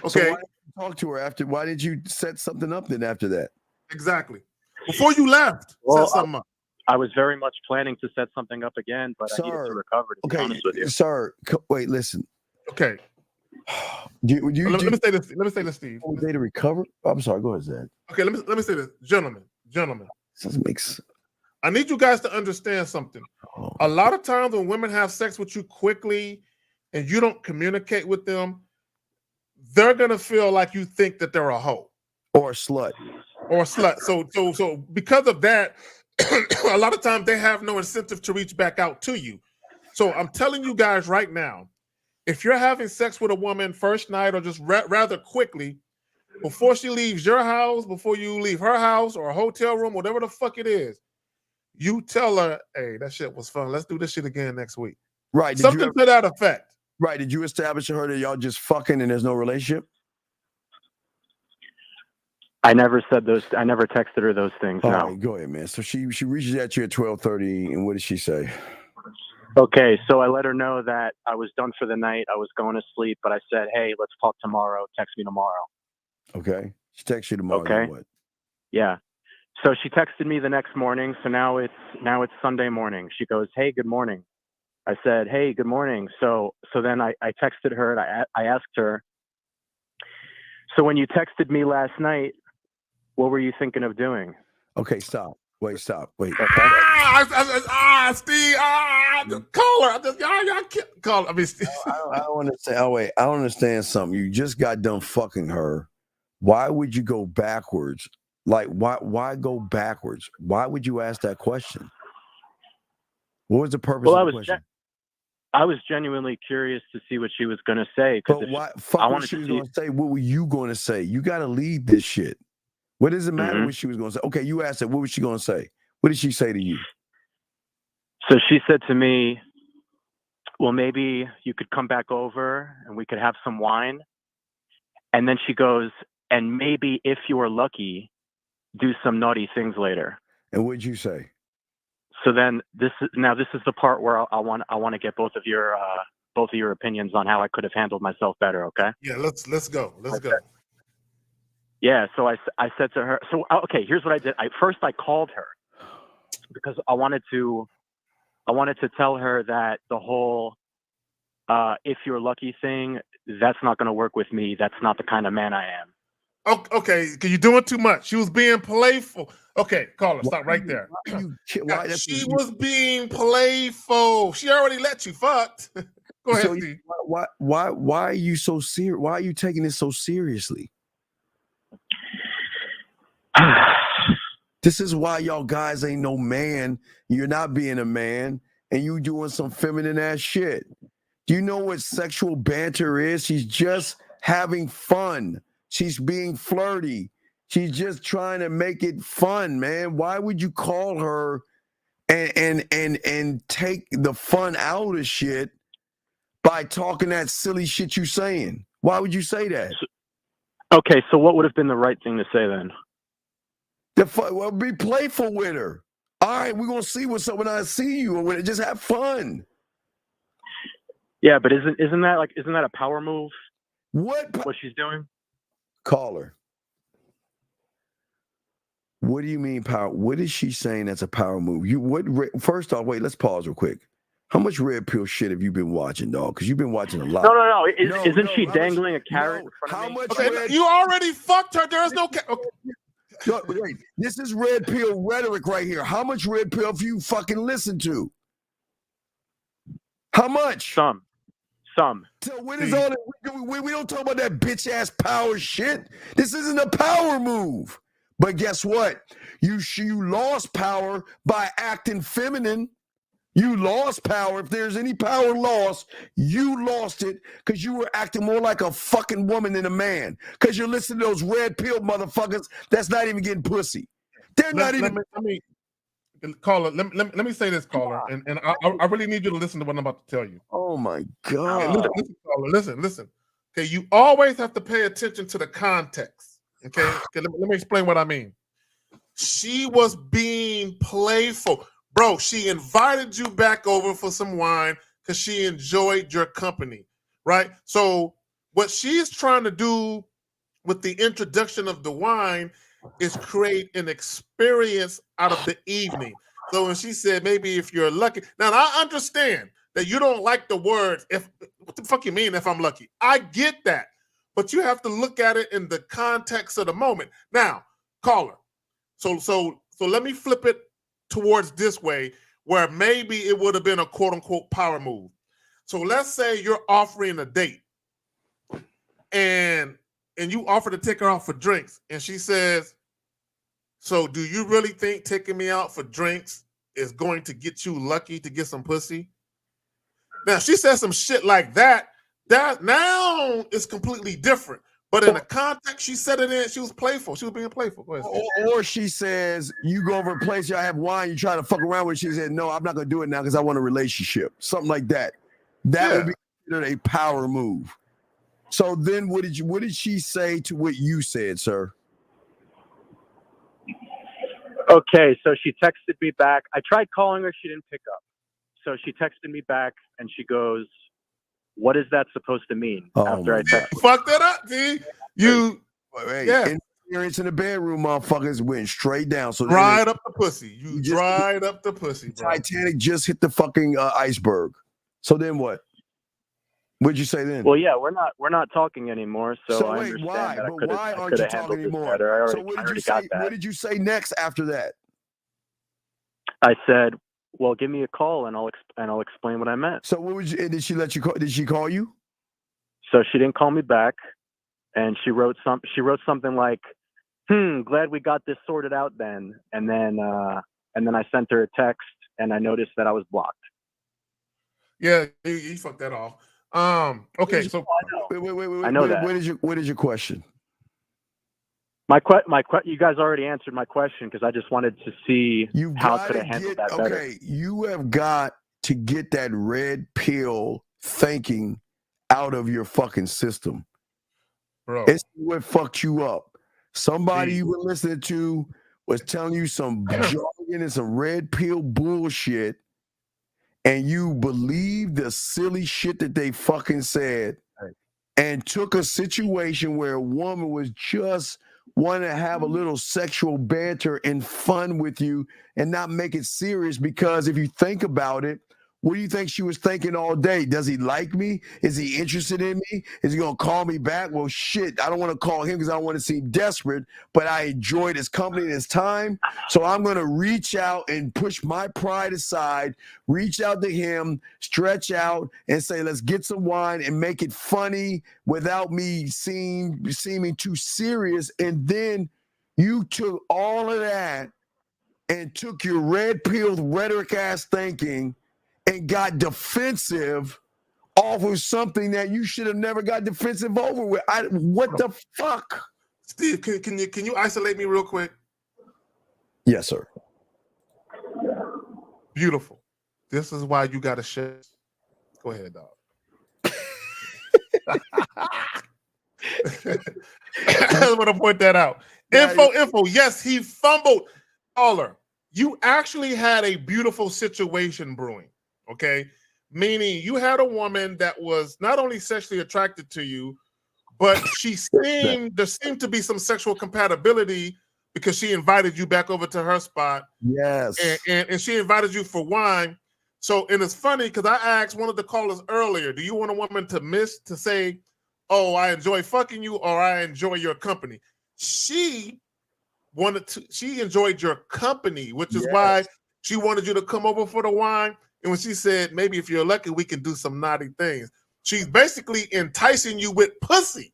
Okay. So why did you talk to her after? Why did you set something up then after that? Exactly. Before you left, set something up. I was very much planning to set something up again, but I needed to recover, to be honest with you. Sir, wait, listen. Okay. Let me say this. Let me say this, Steve. Day to recover? I'm sorry. Go ahead, Zach. Okay, let me say this, gentlemen. This makes. I need you guys to understand something. A lot of times when women have sex with you quickly, and you don't communicate with them, they're gonna feel like you think that they're a hoe or a slut. So because of that, a lot of times they have no incentive to reach back out to you. So I'm telling you guys right now, if you're having sex with a woman first night or just rather quickly, before she leaves your house, before you leave her house or a hotel room, whatever the fuck it is, you tell her, hey, that shit was fun. Let's do this shit again next week. Right. Something to that effect. Right. Did you establish to her that y'all just fucking and there's no relationship? I never said those. I never texted her those things. All no. right, go ahead, man. So she reaches out to you at 12:30, and what did she say? Okay, so I let her know that I was done for the night. I was going to sleep, but I said, "Hey, let's talk tomorrow. Text me tomorrow." Okay. She texts you tomorrow. Okay. What? Yeah. So she texted me the next morning. So now it's Sunday morning. She goes, "Hey, good morning." I said, "Hey, good morning." So then I texted her and I asked her, "So when you texted me last night, what were you thinking of doing?" Okay, stop. Wait, stop. Wait. Steve. Call her. Y'all can't call her. I mean, Steve. I don't understand. Oh, wait. I don't understand something. You just got done fucking her. Why would you go backwards? Like, why go backwards? Why would you ask that question? What was the purpose of the question? I was genuinely curious to see what she was going to say. But what she was going to say? What were you going to say? You got to lead this shit. What does it matter what she was going to say? Okay, you asked her. What was she going to say? What did she say to you? So she said to me, well, maybe you could come back over and we could have some wine. And then she goes, and maybe if you are lucky, do some naughty things later. And what did you say? So then this is the part where I want to get both of your opinions on how I could have handled myself better. Okay. Yeah. Let's go. Let's go. Yeah. So I said to her, so, okay, here's what I did. First I called her because I wanted to I wanted to tell her that the whole if you're lucky thing, that's not going to work with me. That's not the kind of man I am. Okay, you're doing too much. She was being playful. Okay, caller, stop right there. She was being playful. She already let you fucked. Go ahead, So Steve. why are you so serious? Why are you taking this so seriously? This is why y'all guys ain't no man. You're not being a man, and you doing some feminine ass shit. Do you know what sexual banter is? She's just having fun. She's being flirty. She's just trying to make it fun, man. Why would you call her and take the fun out of shit by talking that silly shit you saying? Why would you say that? Okay, so what would have been the right thing to say then? Well, be playful with her. All right, we're gonna see what's up when I see you, or when it just have fun. Yeah, but isn't that a power move? What she's doing? Caller. What do you mean power? What is she saying that's a power move? First off, wait, let's pause real quick. How much red pill shit have you been watching, dog? Because you've been watching a lot. No. Isn't she dangling a carrot in front of me? Okay, you already fucked her. There's no. Wait, this is red pill rhetoric right here. How much red pill have you fucking listened to? How much? Some. So what is all that? We don't talk about that bitch ass power shit. This isn't a power move. But guess what? You lost power by acting feminine. You lost power. If there's any power lost, you lost it because you were acting more like a fucking woman than a man. Because you're listening to those red pill motherfuckers that's not even getting pussy. They're not even. Caller, let me say this, caller, and I really need you to listen to what I'm about to tell you. Oh my God. Okay, listen, caller, listen. Okay, you always have to pay attention to the context. Okay, let me explain what I mean. She was being playful. Bro, she invited you back over for some wine because she enjoyed your company, right? So what she's trying to do with the introduction of the wine is create an experience out of the evening. So when she said, maybe if you're lucky. Now, I understand that you don't like the words, what the fuck you mean if I'm lucky? I get that. But you have to look at it in the context of the moment. Now, caller, so let me flip it towards this way, where maybe it would have been a quote unquote power move. So let's say you're offering a date and you offer to take her out for drinks, and she says, so do you really think taking me out for drinks is going to get you lucky to get some pussy? Now, she said some shit like that now is completely different. But in the context she said it in, she was playful. She was being playful. Go ahead. Or she says, you go over a place, y'all have wine, you try to fuck around with it. She said, no, I'm not going to do it now because I want a relationship. Something like that. That would be considered a power move. So then what did she say to what you said, sir? Okay, so she texted me back. I tried calling her. She didn't pick up. So she texted me back, and she goes, what is that supposed to mean? After I texted. Fucked that up, D. Experience in the bedroom, motherfuckers went straight down. So dried up the pussy. You dried up the pussy, bro. Titanic just hit the fucking iceberg. So then what? What'd you say then? Well, yeah, we're not talking anymore. So I wait, understand why? that But why aren't you talking anymore? So what did you say? What did you say next after that? I said, well, give me a call and I'll explain what I meant. So what would you? Did she let you call? Did she call you? So she didn't call me back, and she wrote something like, glad we got this sorted out then. And then I sent her a text, and I noticed that I was blocked. Yeah, he fucked that off. Okay, so wait. I know that. What is your question? You guys already answered my question because I just wanted to see how could I handle that better. Okay, you have got to get that red pill thinking out of your fucking system. Bro. It's what fucked you up. Somebody you were listening to was telling you some jargon and some red pill bullshit, and you believed the silly shit that they fucking said, and took a situation where a woman was just want to have a little sexual banter and fun with you and not make it serious, because if you think about it, what do you think she was thinking all day? Does he like me? Is he interested in me? Is he going to call me back? Well, shit, I don't want to call him because I don't want to seem desperate, but I enjoyed his company and his time. So I'm going to reach out and push my pride aside, reach out to him, stretch out and say, let's get some wine and make it funny without me seeming too serious. And then you took all of that and took your red-pilled rhetoric-ass thinking and got defensive off of something that you should have never got defensive over with. What the fuck? Steve, can you isolate me real quick? Yes, sir. Beautiful. This is why you got to share. Go ahead, dog. I just want to point that out. Info. Yes, he fumbled. Caller, you actually had a beautiful situation brewing. Okay, meaning you had a woman that was not only sexually attracted to you, but there seemed to be some sexual compatibility because she invited you back over to her spot. Yes, and she invited you for wine. So, and it's funny because I asked one of the callers earlier, do you want a woman to say, oh, I enjoy fucking you, or I enjoy your company? She enjoyed your company, which is why she wanted you to come over for the wine. And when she said, maybe if you're lucky, we can do some naughty things, she's basically enticing you with pussy.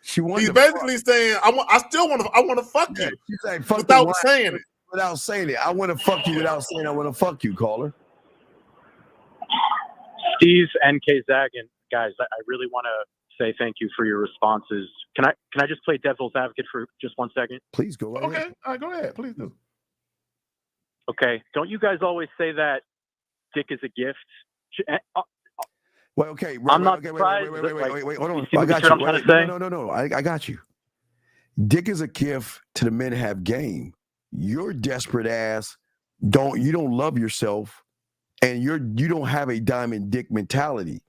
She's basically saying, I want to fuck you. She's saying, fuck without saying it. Without saying it. I want to fuck you without saying I want to fuck you, caller. Steve and K Zagan, guys, I really want to say thank you for your responses. Can I just play devil's advocate for just 1 second? Please go ahead. Okay, all right, go ahead. Please do. Okay, don't you guys always say that dick is a gift? Well, okay. I'm not surprised. Wait. Hold on. I got you. No. I got you. Dick is a gift to the men that have game. Your desperate ass you don't love yourself, and you don't have a diamond dick mentality.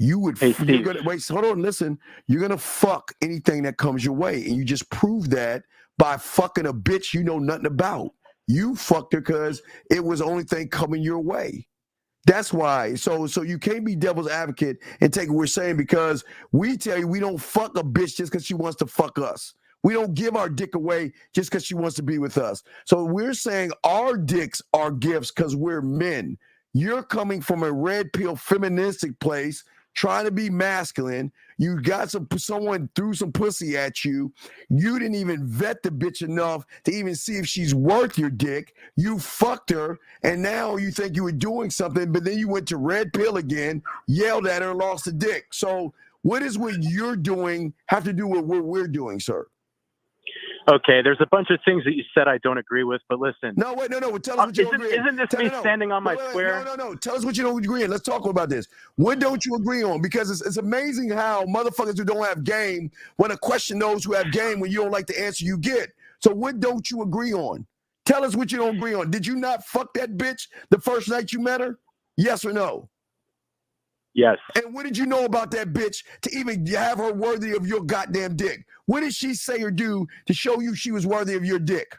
Hold on, listen. You're gonna fuck anything that comes your way, and you just prove that by fucking a bitch you know nothing about. You fucked her because it was the only thing coming your way. That's why. So you can't be devil's advocate and take what we're saying, because we tell you we don't fuck a bitch just because she wants to fuck us. We don't give our dick away just because she wants to be with us. So we're saying our dicks are gifts because we're men. You're coming from a red pill feministic place, trying to be masculine. You got someone threw some pussy at you. You didn't even vet the bitch enough to even see if she's worth your dick. You fucked her, and now you think you were doing something, but then you went to red pill again, yelled at her, lost the dick. So what is what you're doing have to do with what we're doing, sir? Okay, there's a bunch of things that you said I don't agree with, but listen. No. Tell us what you don't agree on. Isn't this me standing on my square? No. Tell us what you don't agree on. Let's talk about this. What don't you agree on? Because it's amazing how motherfuckers who don't have game want to question those who have game when you don't like the answer you get. So what don't you agree on? Tell us what you don't agree on. Did you not fuck that bitch the first night you met her? Yes or no? Yes. And what did you know about that bitch to even have her worthy of your goddamn dick? What did she say or do to show you she was worthy of your dick?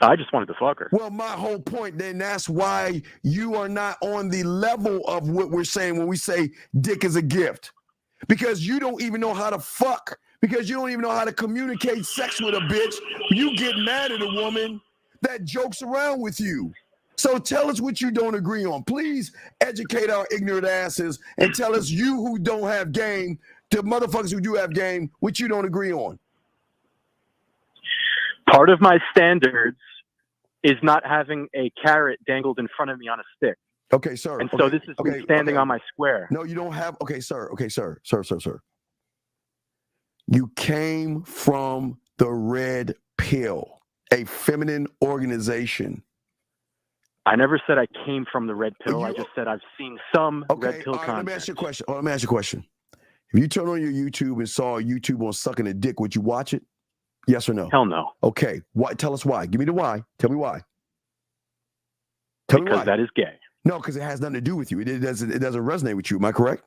I just wanted to fuck her. Well, my whole point, then, that's why you are not on the level of what we're saying when we say dick is a gift. Because you don't even know how to fuck. Because you don't even know how to communicate sex with a bitch. You get mad at a woman that jokes around with you. So tell us what you don't agree on. Please educate our ignorant asses and tell us, you who don't have game, to motherfuckers who do have game, what you don't agree on. Part of my standards is not having a carrot dangled in front of me on a stick. Okay, sir. And so this is me standing on my square. No, you don't have. Okay, sir. Sir. You came from the Red Pill, a feminine organization. I never said I came from the red pill. I just said I've seen some red pill content. Let me ask you a question. If you turn on your YouTube and saw YouTube on sucking a dick, would you watch it? Yes or no? Hell no. Okay. Why? Tell us why. Give me the why. Tell me why. Because that is gay. No, because it has nothing to do with you. It doesn't resonate with you. Am I correct?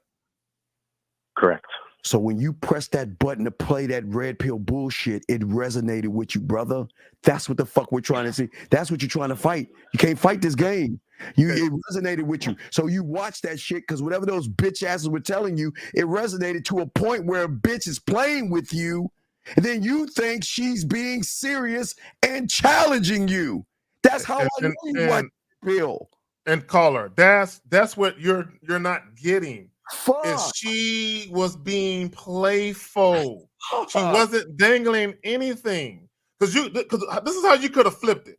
Correct. So when you press that button to play that red pill bullshit, it resonated with you, brother. That's what the fuck we're trying to see. That's what you're trying to fight. You can't fight this game. It resonated with you. So you watch that shit because whatever those bitch asses were telling you, it resonated to a point where a bitch is playing with you, and then you think she's being serious and challenging you. That's how I know you watch pill. And caller, that's what you're not getting. Fuck. Is she was being playful. She wasn't dangling anything. Because this is how you could have flipped it.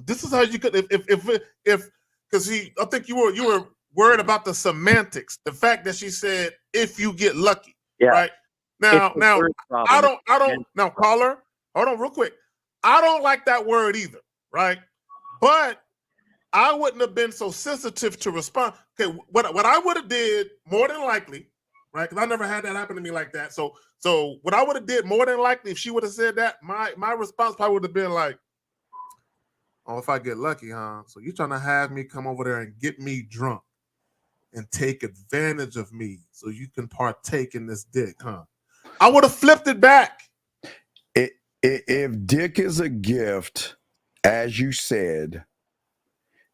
This is how you could if because I think you were worried about the semantics, the fact that she said if you get lucky. Yeah. Right. Now I don't now caller, hold on real quick. I don't like that word either, right? But I wouldn't have been so sensitive to respond. Okay, what I would have did more than likely, right? Because I never had that happen to me like that. So what I would have did more than likely, if she would have said that, my response probably would have been like, "Oh, if I get lucky, huh? So you're trying to have me come over there and get me drunk and take advantage of me so you can partake in this dick, huh?" I would have flipped it back. If dick is a gift, as you said,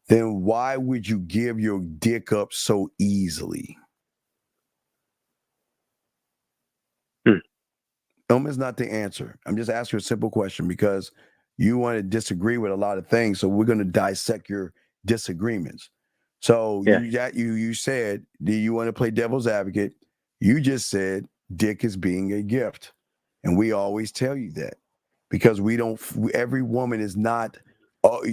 then why would you give your dick up so easily? Is not the answer. I'm just asking you a simple question because you want to disagree with a lot of things. So we're going to dissect your disagreements. So you said, do you want to play devil's advocate? You just said dick is being a gift. And we always tell you that because every woman is not,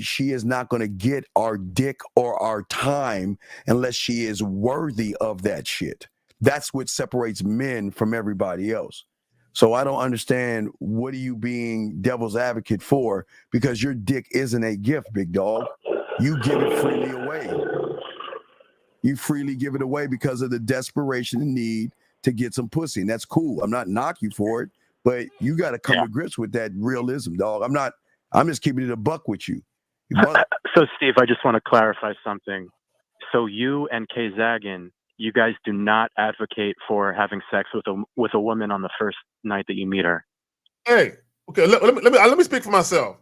she is not going to get our dick or our time unless she is worthy of that shit. That's what separates men from everybody else. So I don't understand what are you being devil's advocate for because your dick isn't a gift, big dog. You give it freely away. You freely give it away because of the desperation and need to get some pussy. And that's cool. I'm not knocking you for it, but you got to come to grips with that realism, dog. I'm just keeping it a buck with you. So Steve, I just want to clarify something. So you and Kay Zagan, you guys do not advocate for having sex with a woman on the first night that you meet her. Hey, okay, let me speak for myself.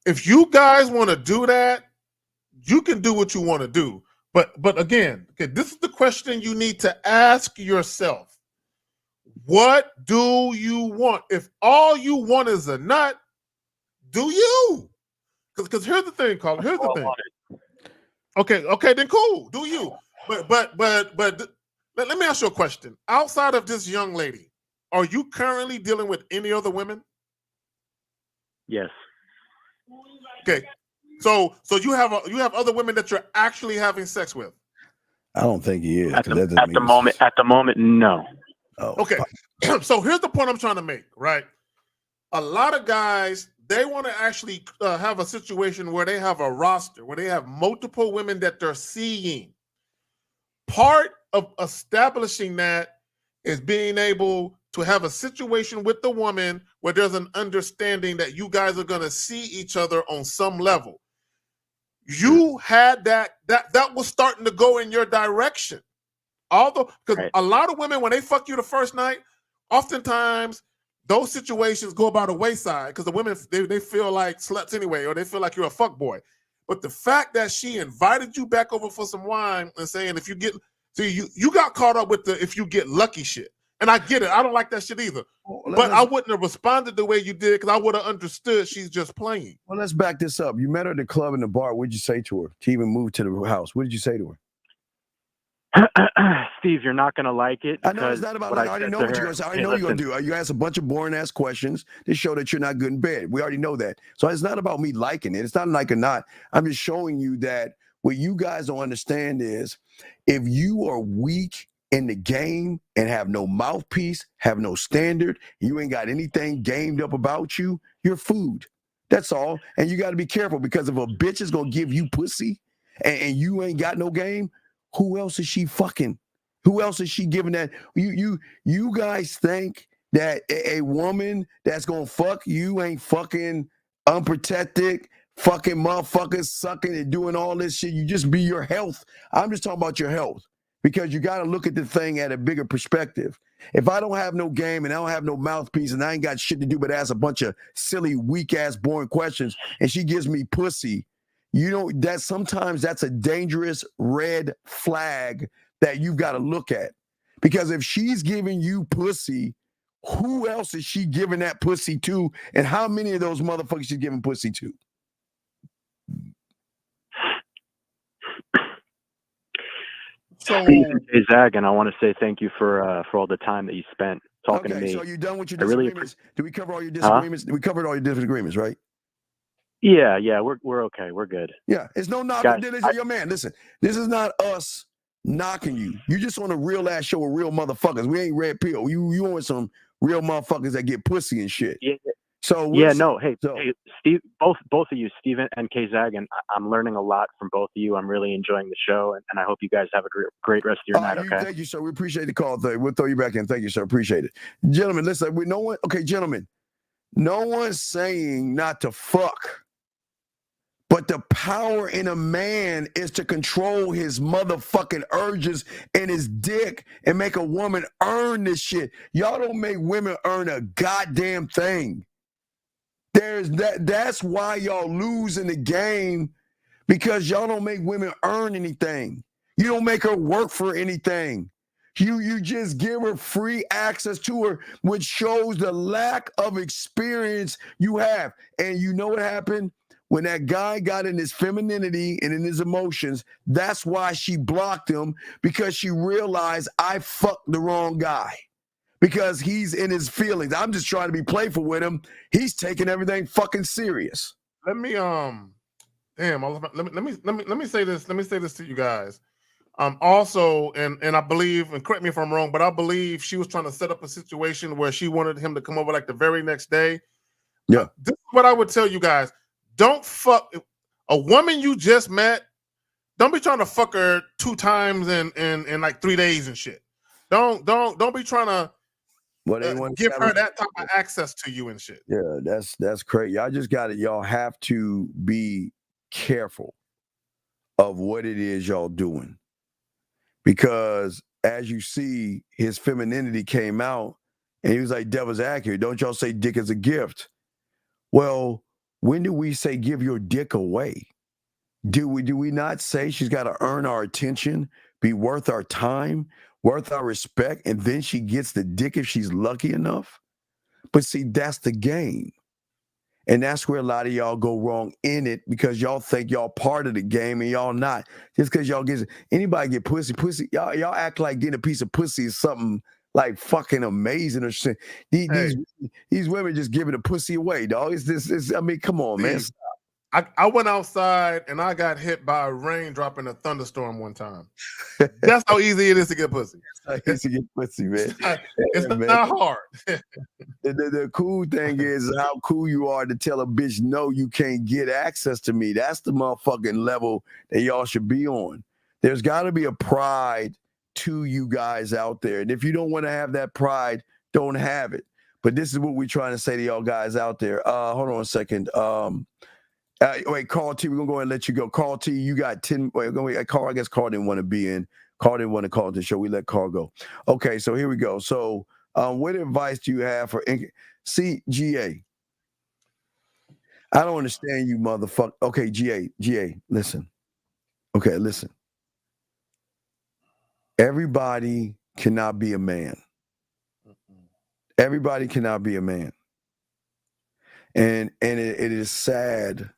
If you guys want to do that, you can do what you want to do. But again, okay, this is the question you need to ask yourself. What do you want? If all you want is a nut, do you? Because here's the thing, Carl. Here's the thing. Okay, then cool. Do you? But let me ask you a question. Outside of this young lady, are you currently dealing with any other women? Yes. Okay. So you have other women that you're actually having sex with? I don't think he is. At the moment, no. Oh, okay. So here's the point I'm trying to make, right? A lot of guys, they want to actually have a situation where they have a roster, where they have multiple women that they're seeing. Part of establishing that is being able to have a situation with the woman where there's an understanding that you guys are going to see each other on some level. You had that was starting to go in your direction. Although, because a lot of women, when they fuck you the first night, oftentimes those situations go by the wayside because the women, they feel like sluts anyway, or they feel like you're a fuck boy. But the fact that she invited you back over for some wine and saying if you get, you got caught up with the if you get lucky shit. And I get it. I don't like that shit either. But I wouldn't have responded the way you did because I would have understood she's just playing. Well, let's back this up. You met her at the club and the bar. What did you say to her to even move to the house? What did you say to her? Steve, you're not going to like it. I know it's not about. I already know what you're going to say. I know you're going to do. You ask a bunch of boring ass questions to show that you're not good in bed. We already know that. So it's not about me liking it. It's not like or not. I'm just showing you that what you guys don't understand is if you are weak in the game and have no mouthpiece, have no standard, you ain't got anything gamed up about you, you're food. That's all. And you got to be careful because if a bitch is going to give you pussy and you ain't got no game, who else is she fucking? Who else is she giving that? You guys think that a woman that's going to fuck you ain't fucking unprotected, fucking motherfuckers sucking and doing all this shit. You just be your health. I'm just talking about your health. because you got to look at the thing at a bigger perspective. If I don't have no game and I don't have no mouthpiece and I ain't got shit to do but ask a bunch of silly, weak-ass, boring questions, and she gives me pussy, you know, that sometimes that's a dangerous red flag that you've got to look at. Because if she's giving you pussy, who else is she giving that pussy to? And how many of those motherfuckers she's giving pussy to? So, Zach, and I want to say thank you for all the time that you spent talking to me. So you done with your I really disagreements? Did we cover all your disagreements? We covered all your disagreements, right? Yeah, we're okay. We're good. Yeah, it's no knock. Guys, Yo, man, listen, this is not us knocking you. You just on a real ass show with real motherfuckers. We ain't red pill. You on some real motherfuckers that get pussy and shit. Yeah. So Hey, Steve, both of you, Steven and K-Zag, and I'm learning a lot from both of you. I'm really enjoying the show, and I hope you guys have a great rest of your night. Okay. Thank you, sir. We appreciate the call. We'll throw you back in. Thank you, sir. Appreciate it, gentlemen. Listen, gentlemen, no one's saying not to fuck. But the power in a man is to control his motherfucking urges and his dick and make a woman earn this shit. Y'all don't make women earn a goddamn thing. That's why y'all lose in the game, because y'all don't make women earn anything. You don't make her work for anything. You just give her free access to her, which shows the lack of experience you have. And you know what happened? When that guy got in his femininity and in his emotions, that's why she blocked him, because she realized I fucked the wrong guy because he's in his feelings. I'm just trying to be playful with him. He's taking everything fucking serious. Let me say this. Let me say this to you guys. Also, and I believe, and correct me if I'm wrong, but I believe she was trying to set up a situation where she wanted him to come over like the very next day. Yeah. This is what I would tell you guys. Don't fuck a woman you just met. Don't be trying to fuck her 2 times in like 3 days and shit. Don't be trying to give her that type of access to you and shit. Yeah, that's crazy. Y'all just got it. Y'all have to be careful of what it is y'all doing, because as you see, his femininity came out, and he was like, "Devil's accurate. Don't y'all say dick is a gift?" Well, when do we say give your dick away? Do we not say she's got to earn our attention, be worth our time, worth our respect, and then she gets the dick if she's lucky enough? But see, that's the game. And that's where a lot of y'all go wrong in it, because y'all think y'all part of the game and y'all not. Just because y'all anybody get pussy, y'all act like getting a piece of pussy is something like fucking amazing or shit. These women just giving the pussy away, dog. I mean, come on, man. I went outside and I got hit by a raindrop in a thunderstorm one time. That's how easy it is to get pussy. It's to get pussy, man. It's not hard. The cool thing is how cool you are to tell a bitch, no, you can't get access to me. That's the motherfucking level that y'all should be on. There's got to be a pride to you guys out there. And if you don't want to have that pride, don't have it. But this is what we're trying to say to y'all guys out there. Hold on a second. Wait, Carl T, we're going to go ahead and let you go. Carl T, you got 10. Wait, Carl, I guess Carl didn't want to be in. Carl didn't want to call the show. We let Carl go. Okay, so here we go. So what advice do you have for GA? I don't understand you, motherfucker. Okay, GA, listen. Okay, listen. Everybody cannot be a man. Everybody cannot be a man. And it is sad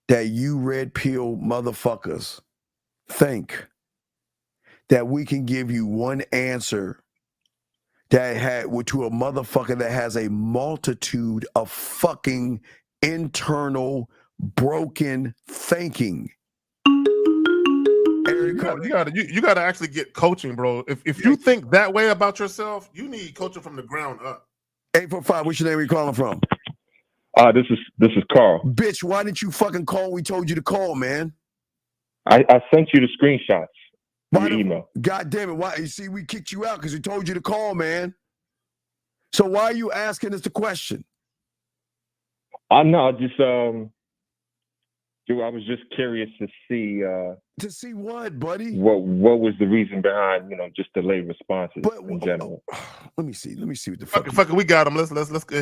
that you red pill motherfuckers think that we can give you one answer to a motherfucker that has a multitude of fucking internal broken thinking. You gotta actually get coaching, bro. If you think that way about yourself, you need coaching from the ground up. 845, what's your name? Where you calling from? This is Carl. Bitch, why didn't you fucking call? We told you to call, man. I sent you the screenshots. Your email. God damn it! Why? You see, we kicked you out because we told you to call, man. So why are you asking us the question? I know. Just Dude, I was just curious to see. To see what, buddy? What was the reason behind just delayed responses in general? Let me see what the fuck. Fuck it, we got him. Let's.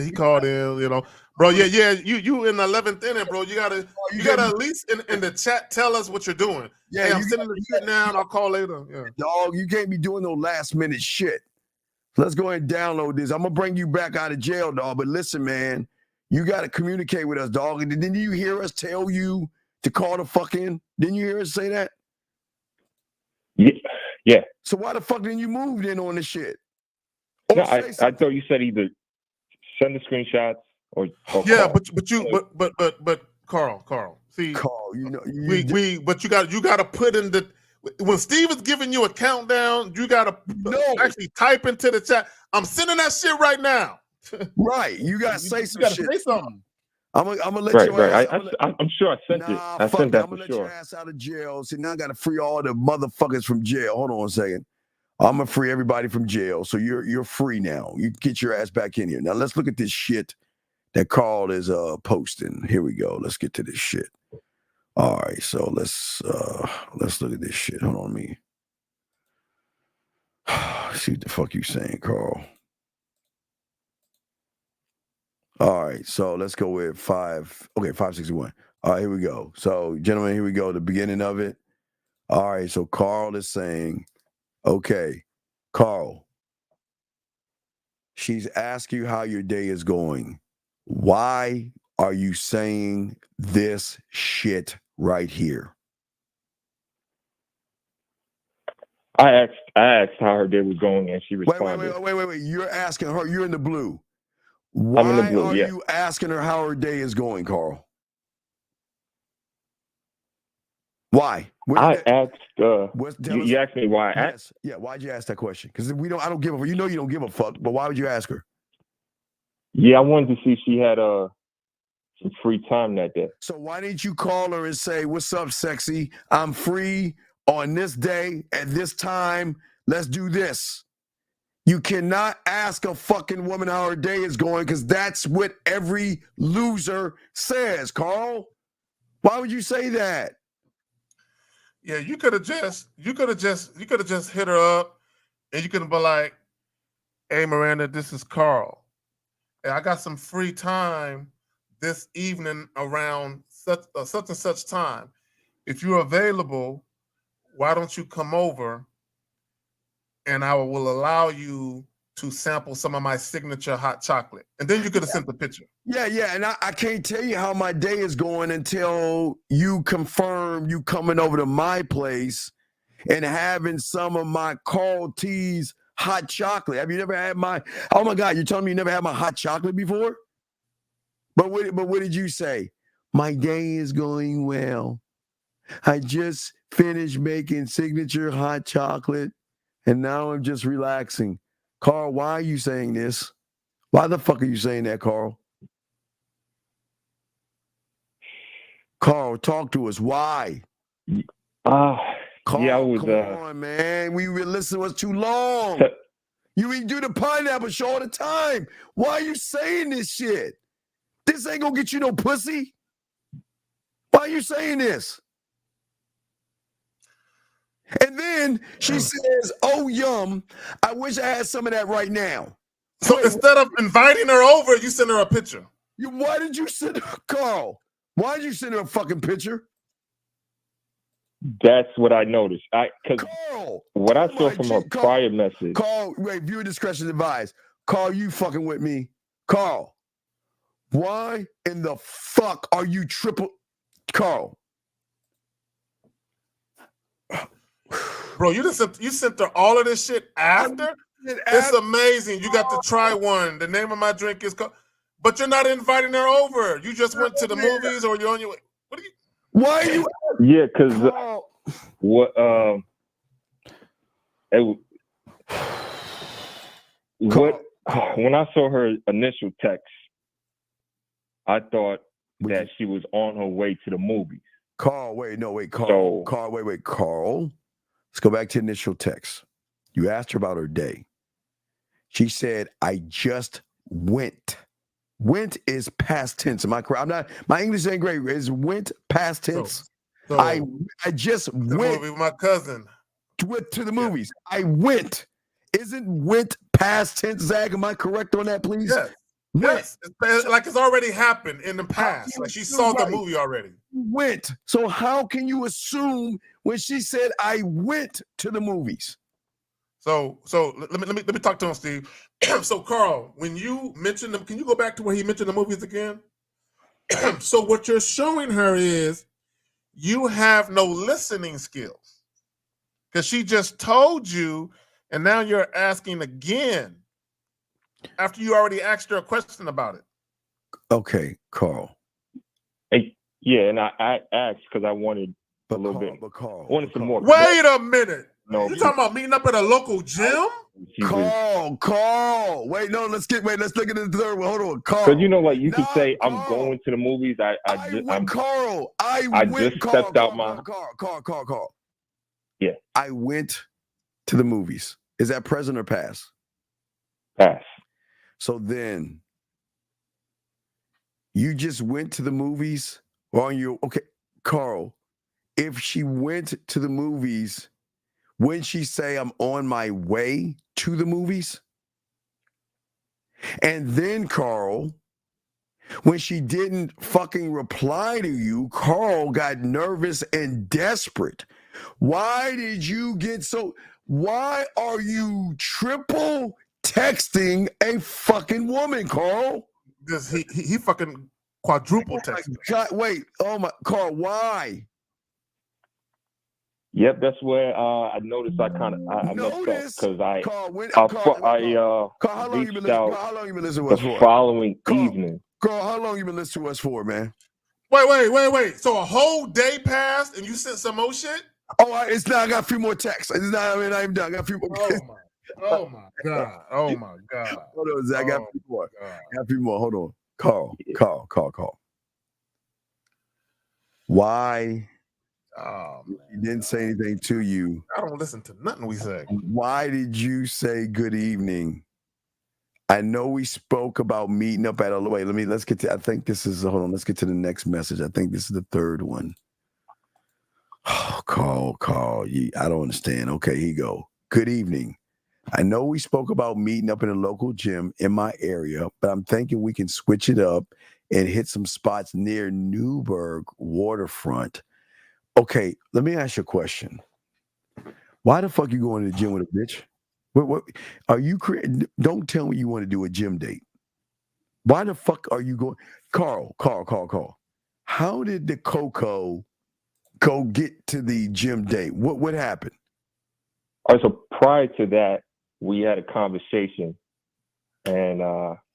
He called in. Bro. Yeah. You in the 11th inning, bro. You gotta at least in the chat tell us what you're doing. Yeah, hey, I'm sending the shit now, and I'll call later. Yeah. Dog, you can't be doing no last minute shit. Let's go ahead and download this. I'm gonna bring you back out of jail, dog. But listen, man, you gotta communicate with us, dog. And didn't you hear us tell you to call the fuck in? Didn't you hear us say that? Yeah. So why the fuck didn't you move then on this shit? No, I thought you said either send the screenshots or yeah, call. but Carl. See, Carl, but you got to put in the when Steve is giving you a countdown, you got to actually type into the chat. I'm sending that shit right now. Right, you got to say some shit. Say something. I'm gonna let your ass. I'm sure I sent it. I sent that I'm for gonna let sure. your ass out of jail. See, now I gotta free all the motherfuckers from jail. Hold on a second. I'm gonna free everybody from jail. So you're free now. You get your ass back in here. Now let's look at this shit that Carl is posting. Here we go. Let's get to this shit. All right, so let's look at this shit. Hold on me. See what the fuck you saying, Carl. All right, so let's go with 561. All right, here we go. So, gentlemen, here we go, the beginning of it. All right, so Carl is saying, okay, Carl, she's asking you how your day is going. Why are you saying this shit right here? I asked how her day was going, and she responded. Wait. You're asking her. You're in the blue. Why I'm in the blue, are yeah. you asking her how her day is going, Carl? Why? I asked. You asked me why I asked. Yeah, why'd you ask that question? Because I don't give a. You know you don't give a fuck. But why would you ask her? Yeah, I wanted to see if she had some free time that day. So why didn't you call her and say, "What's up, sexy? I'm free on this day at this time. Let's do this." You cannot ask a fucking woman how her day is going because that's what every loser says, Carl. Why would you say that? Yeah, you could have just hit her up and you could have been like, "Hey Miranda, this is Carl. And I got some free time this evening around such and such time. If you're available, why don't you come over and I will allow you to sample some of my signature hot chocolate." And then you could have sent the picture. Yeah. And I can't tell you how my day is going until you confirm you coming over to my place and having some of my Carl T's hot chocolate. Have you never had oh my God, you're telling me you never had my hot chocolate before? But what did you say? My day is going well. I just finished making signature hot chocolate and now I'm just relaxing. Carl, why are you saying this? Why the fuck are you saying that, Carl? Carl, talk to us. Why? Carl, yeah, come on, man. We listening was too long. You do the pineapple show all the time. Why are you saying this shit? This ain't gonna get you no pussy. Why are you saying this? And then she says, "Oh, yum, I wish I had some of that right now." So instead of inviting her over, you send her a picture. Why did you send her, Carl? Why did you send her a fucking picture? That's what I noticed. Because what I saw from her prior message. Carl, wait, viewer discretion advised. Carl, you fucking with me. Carl, why in the fuck are you Carl? Bro, you sent her all of this shit after? It's amazing. You got to try one. The name of my drink is called, but you're not inviting her over. You just went to the movies or you're on your way. What are you? Why are you? Yeah, because when I saw her initial text, I thought that she was on her way to the movies. Carl, Carl. Let's go back to initial text. You asked her about her day. She said, "I just went Went is past tense. Am I correct? I'm not. My English ain't great. Is went past tense? So I just went with my cousin to the movies. I went. Isn't went past tense, Zach? Am I correct on that, please? Yes. Yes. It's already happened in the past. Like she saw the movie already. Went. So how can you assume when she said I went to the movies? So let me talk to him, Steve. So Carl, when you mentioned them, can you go back to where he mentioned the movies again? So what you're showing her is you have no listening skills because she just told you, and now you're asking again after you already asked her a question about it. Okay, Carl. Hey, yeah, and I asked because I wanted a little bit. I wanted some more. Wait a minute. No, you talking about meeting up at a local gym? Carl. Wait, no, let's look at the third one. Hold on, Carl. Because you know, like you can say, I'm going to the movies. I just stepped out my. Carl. Yeah. I went to the movies. Is that present or past? Past. So then, you just went to the movies on your okay, Carl. If she went to the movies, wouldn't she say I'm on my way to the movies? And then, Carl, when she didn't fucking reply to you, Carl got nervous and desperate. Why did you get so? Why are you triple texting a fucking woman, Carl? Because he fucking quadruple texted. God, wait, oh my, Carl, why? Yep, that's where I noticed I kind of I messed up because I reached out the following evening. Carl, how long you been listening to us for, man? Wait. So a whole day passed and you sent some more shit? Oh, it's not. I got a few more texts. It's not. I mean, I'm done. I got a few more. Oh my god. Hold on, Zach. I got a few more. Hold on, Carl. Why? He didn't say anything to you. I don't listen to nothing we say. Why did you say good evening? I know we spoke about meeting up at a wait. Let's get to. I think this is. Hold on. Let's get to the next message. I think this is the third one. Oh, Carl. I don't understand. Okay, here you go. Good evening. I know we spoke about meeting up in a local gym in my area, but I'm thinking we can switch it up and hit some spots near Newburgh waterfront. Okay, let me ask you a question. Why the fuck you going to the gym with a bitch? What are you creating? Don't tell me you want to do a gym date. Why the fuck are you going? Carl. How did the Coco go get to the gym date? What happened? All right, so prior to that, we had a conversation, and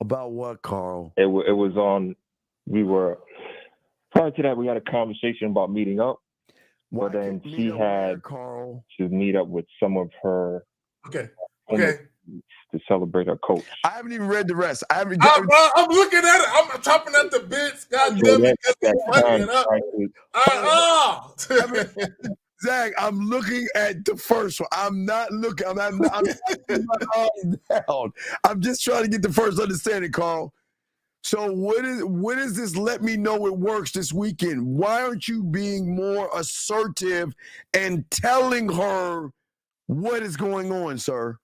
about what, Carl? It was on. Prior to that, we had a conversation about meeting up. But then she had to meet up with some of her okay to celebrate her coach. I haven't even read the rest. I'm looking at it. I'm chopping at the bits. God damn it. Zach, I'm looking at the first one. I'm not looking. I'm my eyes down. I'm just trying to get the first understanding, Carl. So what is this? Let me know it works this weekend. Why aren't you being more assertive and telling her what is going on, sir?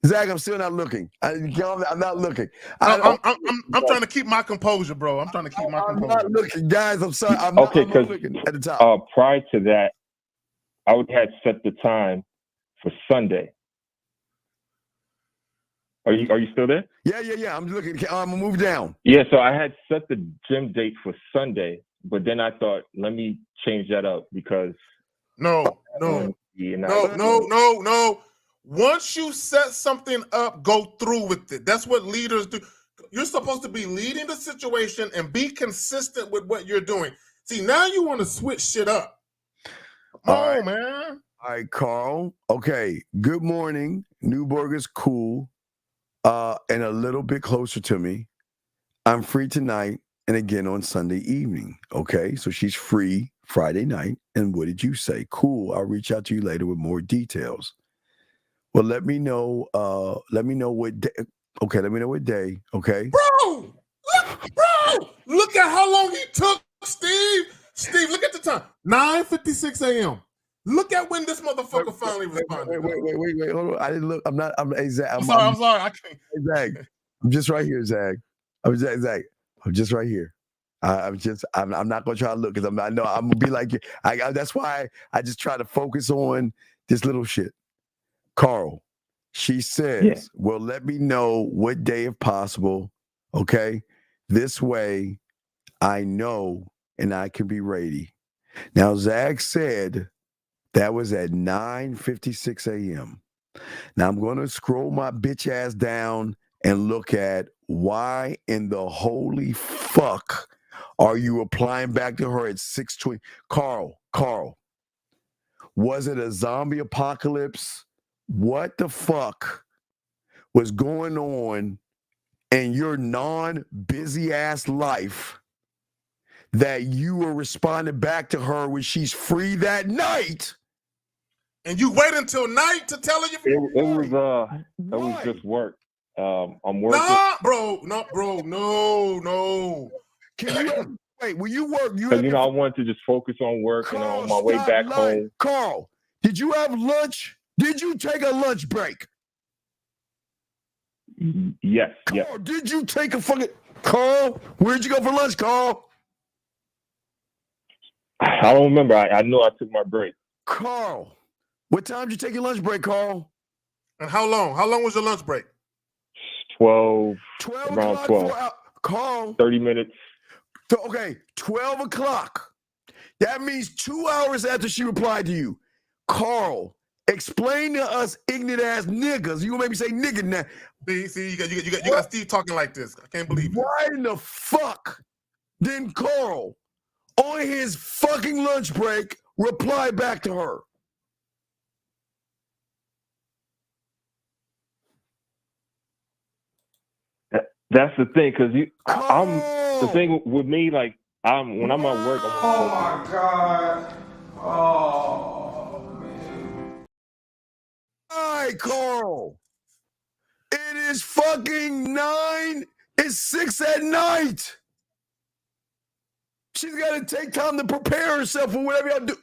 Zach, I'm still not looking. I'm not looking. I'm trying to keep my composure, bro. I'm not looking, guys. I'm sorry. I'm okay, not looking at the top. Prior to that, I had set the time for Sunday. Are you still there? Yeah. I'm looking. I'm gonna move down. Yeah, so I had set the gym date for Sunday, but then I thought, let me change that up because no. Once you set something up, go through with it. That's what leaders do. You're supposed to be leading the situation and be consistent with what you're doing. See, now you want to switch shit up. Come on, man. All right, Carl. Okay. Good morning. Newburgh is cool. And a little bit closer to me. I'm free tonight and again on Sunday evening. Okay, so she's free Friday night. And what did you say? Cool. I'll reach out to you later with more details. Well, let me know what day. Okay, let me know what day. Okay, bro. Bro, look at how long he took, Steve. Steve, look at the time. 9:56 a.m. Look at when this motherfucker finally responded. Wait. Hold on. I didn't look. I'm exact. I'm sorry. I can't. Zach. I'm just right here, Zach. Zach. I'm just right here. I'm not gonna try to look because I know I'm gonna be like you. That's why I just try to focus on this little shit. Carl, she says, well, let me know what day if possible. Okay. This way I know and I can be ready. Now, Zach said that was at 9:56 a.m. Now I'm going to scroll my bitch ass down and look at why in the holy fuck are you applying back to her at 6:20? Carl, was it a zombie apocalypse? What the fuck was going on in your non-busy ass life that you were responding back to her when she's free that night? And you wait until night to tell her you. It was just work. I'm working. Nah, bro. No. Can you wait? When you work, Because I wanted to just focus on work. Carl, on my way back home. Carl, did you have lunch? Did you take a lunch break? Yes. Carl, did you take a fucking Carl? Where'd you go for lunch, Carl? I don't remember. I know I took my break. Carl, what time did you take your lunch break, Carl? And how long? How long was your lunch break? 12 around 12. Carl. 30 minutes. So, okay, 12 o'clock. That means 2 hours after she replied to you. Carl, explain to us ignorant ass niggas. You gonna make me say nigga now. See, you got Steve talking like this. I can't believe it. Why in the fuck didn't Carl, on his fucking lunch break, reply back to her? That's the thing, because I'm the thing with me. Like when I'm at work. Oh my god! Oh man! All right, Carl. It is fucking 9. It's 6 at night. She's got to take time to prepare herself for whatever y'all do.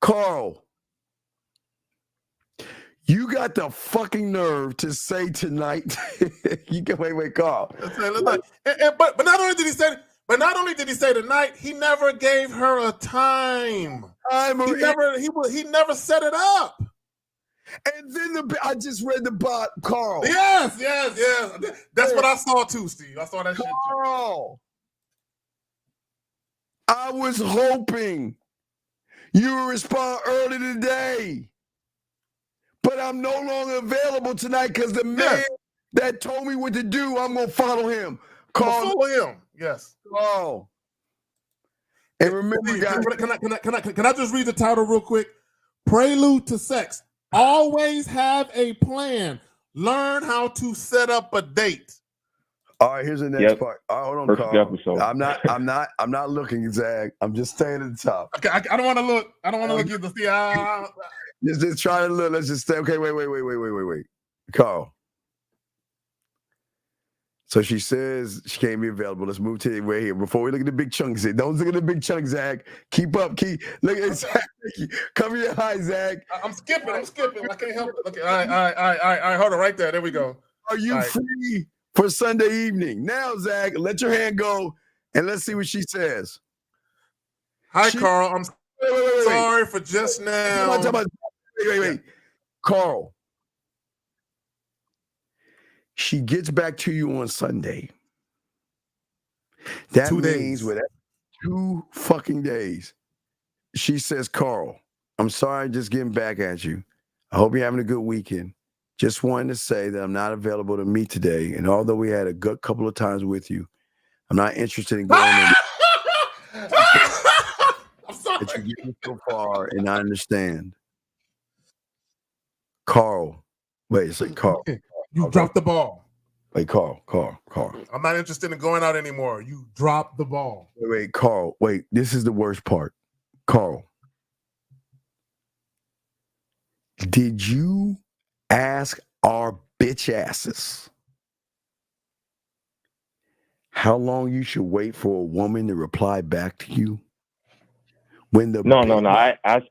Carl, you got the fucking nerve to say tonight. You can wait, Carl. But not only did he say tonight, he never gave her a time. He never set it up. And then I just read the bot, Carl. Yes. That's what I saw too, Steve. I saw that shit too. Carl, I was hoping you would respond early today. But I'm no longer available tonight because the man that told me what to do, I'm going to follow him. Follow him. Yes. Carl. And remember, guys. Can I just read the title real quick? Prelude to Sex. Always have a plan. Learn how to set up a date. All right, here's the next part. All right, hold on, Perfect Carl. episode. I'm not looking, Zach. I'm just staying at the top. Okay, I don't want to look. I don't want to look at the Just try to look. Let's just stay. Okay, wait. Carl. So she says she can't be available. Let's move to the way here. Before we look at the big chunks, don't look at the big chunks, Zach. Keep up. Look at Zach. Come here high, Zach. I'm skipping. I can't help it. Okay, all right. Hold on, right there. There we go. Are you free for Sunday evening? Now, Zach, let your hand go and let's see what she says. Hi, Carl. I'm sorry for just now. Wait. Carl. She gets back to you on Sunday. That 2 days. means with 2 fucking days. She says, Carl, I'm sorry just getting back at you. I hope you're having a good weekend. Just wanted to say that I'm not available to meet today. And although we had a good couple of times with you, I'm not interested in going in. I'm sorry. But you get me so far, and I understand. Carl. Wait, it's like Carl. You dropped the ball. Wait, Carl. I'm not interested in going out anymore. You dropped the ball. Wait, Carl. Wait, this is the worst part. Carl. Did you ask our bitch asses how long you should wait for a woman to reply back to you? When the No. I asked,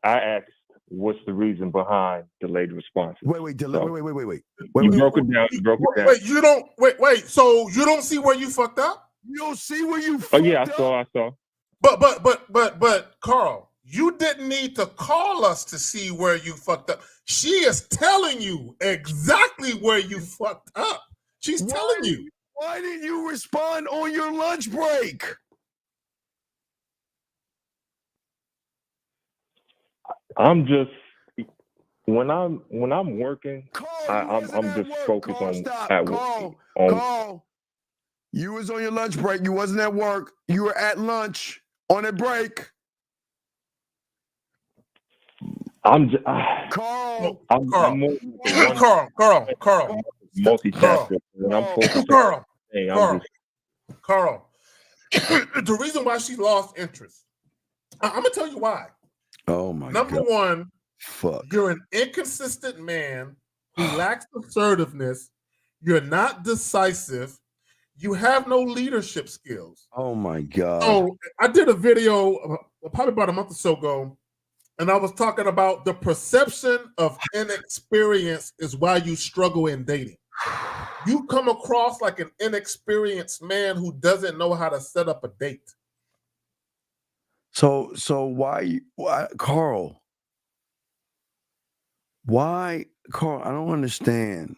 what's the reason behind delayed responses? Wait. You broke it down. You broke it down. Wait, you don't wait. So you don't see where you fucked up? You don't see where you Oh yeah, I saw. But Carl, you didn't need to call us to see where you fucked up. She is telling you exactly where you fucked up. She's telling you. Why didn't you respond on your lunch break? I'm just when I'm working, I'm just focused on at work. Carl, you was on your lunch break. You wasn't at work. You were at lunch on a break. I'm just Carl. I'm more Carl. Multitasker. When I'm focused Carl. on Carl. The reason why she lost interest, I'm gonna tell you why. Oh my Number God. one, fuck. You're an inconsistent man who lacks assertiveness. You're not decisive. You have no leadership skills. Oh my God. So I did a video probably about a month or so ago, and I was talking about the perception of inexperience is why you struggle in dating. You come across like an inexperienced man who doesn't know how to set up a date. So why Carl? Why, Carl? I don't understand.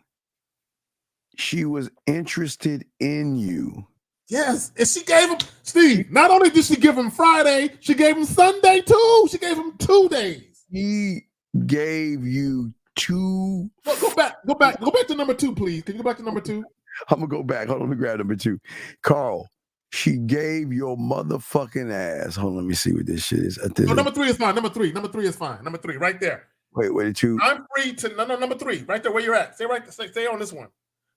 She was interested in you. Yes, and she gave him, Steve, not only did she give him Friday, she gave him Sunday too. She gave him 2 days. He gave you 2. Go back to number 2, please. Can you go back to number 2? I'm gonna go back. Hold on, let me grab number 2. Carl, she gave your motherfucking ass. Hold on, let me see what this shit is. No, number 3 is fine. Number 3 is fine. Number 3, right there. Wait, 2. I'm free to number 3, right there where you're at. Stay on this one.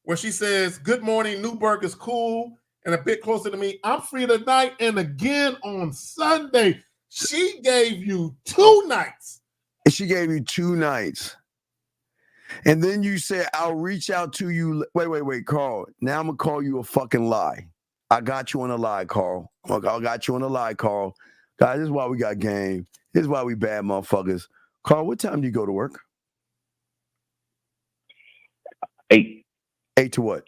Where she says, "Good morning, Newburgh is cool and a bit closer to me. I'm free tonight and again on Sunday." She gave you 2 nights. She gave you 2 nights. And then you said, "I'll reach out to you." Wait, Carl. Now I'm gonna call you a fucking lie. I got you on a lie, Carl. I got you on a lie, Carl. Guys, this is why we got game. This is why we bad motherfuckers. Carl, what time do you go to work? 8. 8 to what?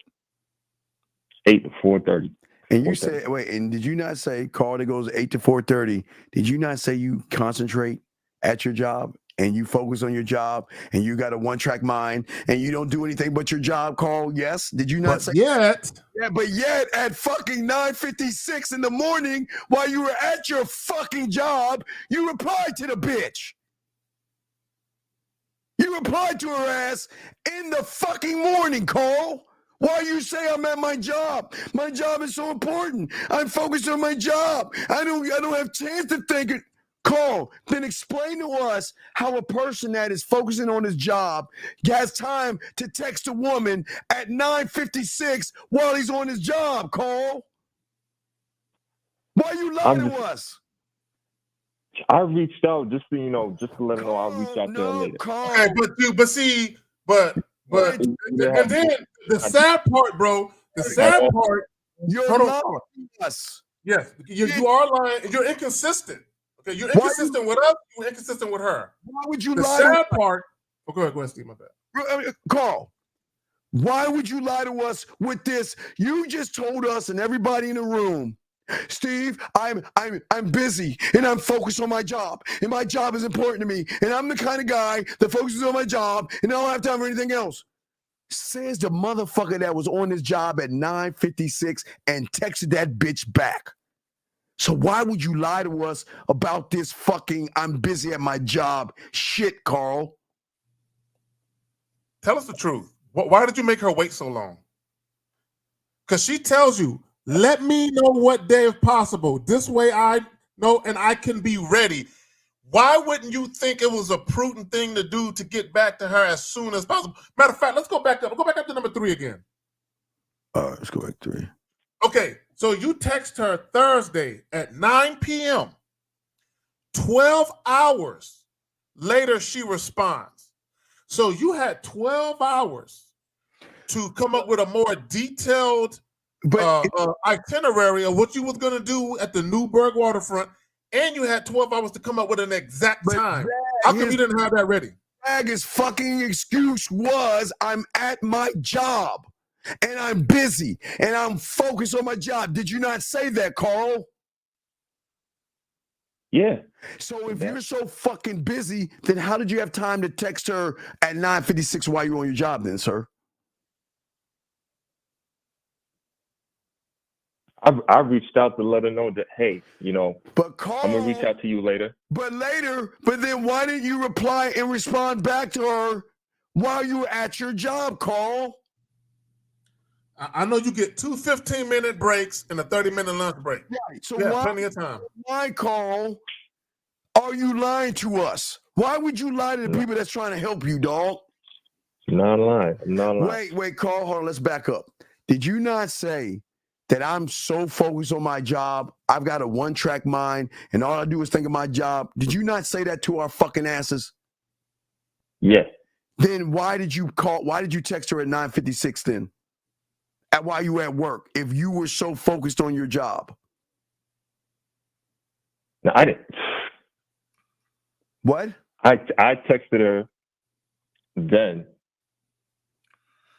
8 to 4:30. And you said, wait, and did you not say, Carl, that goes 8 to 4:30? Did you not say you concentrate at your job and you focus on your job and you got a one-track mind and you don't do anything but your job, Carl? Yes. Did you not say? Yeah, but yet at fucking 9:56 in the morning, while you were at your fucking job, you replied to the bitch. You replied to her ass in the fucking morning, Carl. Why you say I'm at my job? My job is so important. I'm focused on my job. I don't have chance to think it. Carl, then explain to us how a person that is focusing on his job has time to text a woman at 9:56 while he's on his job, Carl. Why you lying to us? I reached out just to let her know I'll reach out to her later. Okay, and then the sad part, bro. The sad part. You're hold lying on. to us. Yes, you are lying. You're inconsistent. Okay, you're inconsistent with us. You're inconsistent with her. Why would you the lie? The sad part. Oh, go ahead, Steve. My bad. Carl, why would you lie to us with this? You just told us and everybody in the room, Steve, I'm busy and I'm focused on my job and my job is important to me and I'm the kind of guy that focuses on my job and I don't have time for anything else. Says the motherfucker that was on his job at 9:56 and texted that bitch back. So why would you lie to us about this fucking I'm busy at my job shit, Carl? Tell us the truth. Why did you make her wait so long? Because she tells you, let me know what day if possible. This way I know and I can be ready. Why wouldn't you think it was a prudent thing to do to get back to her as soon as possible? Matter of fact, let's go back up. We'll go back up to number 3 again. All right, let's go back 3. Okay, so you text her Thursday at 9 p.m. 12 hours later, she responds. So you had 12 hours to come up with a more detailed itinerary of what you was gonna do at the Newburgh waterfront, and you had 12 hours to come up with an exact time. How come you didn't have that ready? His fucking excuse was I'm at my job and I'm busy and I'm focused on my job. Did you not say that, Carl? Yeah. So if you're so fucking busy, then how did you have time to text her at 9:56 while you're on your job then, sir? I reached out to let her know that, hey, but Carl, I'm gonna reach out to you later. But then why didn't you reply and respond back to her while you were at your job, Carl? I know you get 2 15-minute breaks and a 30-minute lunch break. Right. So yeah, plenty of time. Why, Carl, are you lying to us? Why would you lie to the people that's trying to help you, dog? I'm not lying. Wait, Carl, hold on. Let's back up. Did you not say that I'm so focused on my job, I've got a one-track mind, and all I do is think of my job? Did you not say that to our fucking asses? Yeah. Then why did you text her at 9:56 then? While you were at work, if you were so focused on your job? No, I didn't. What? I texted her then.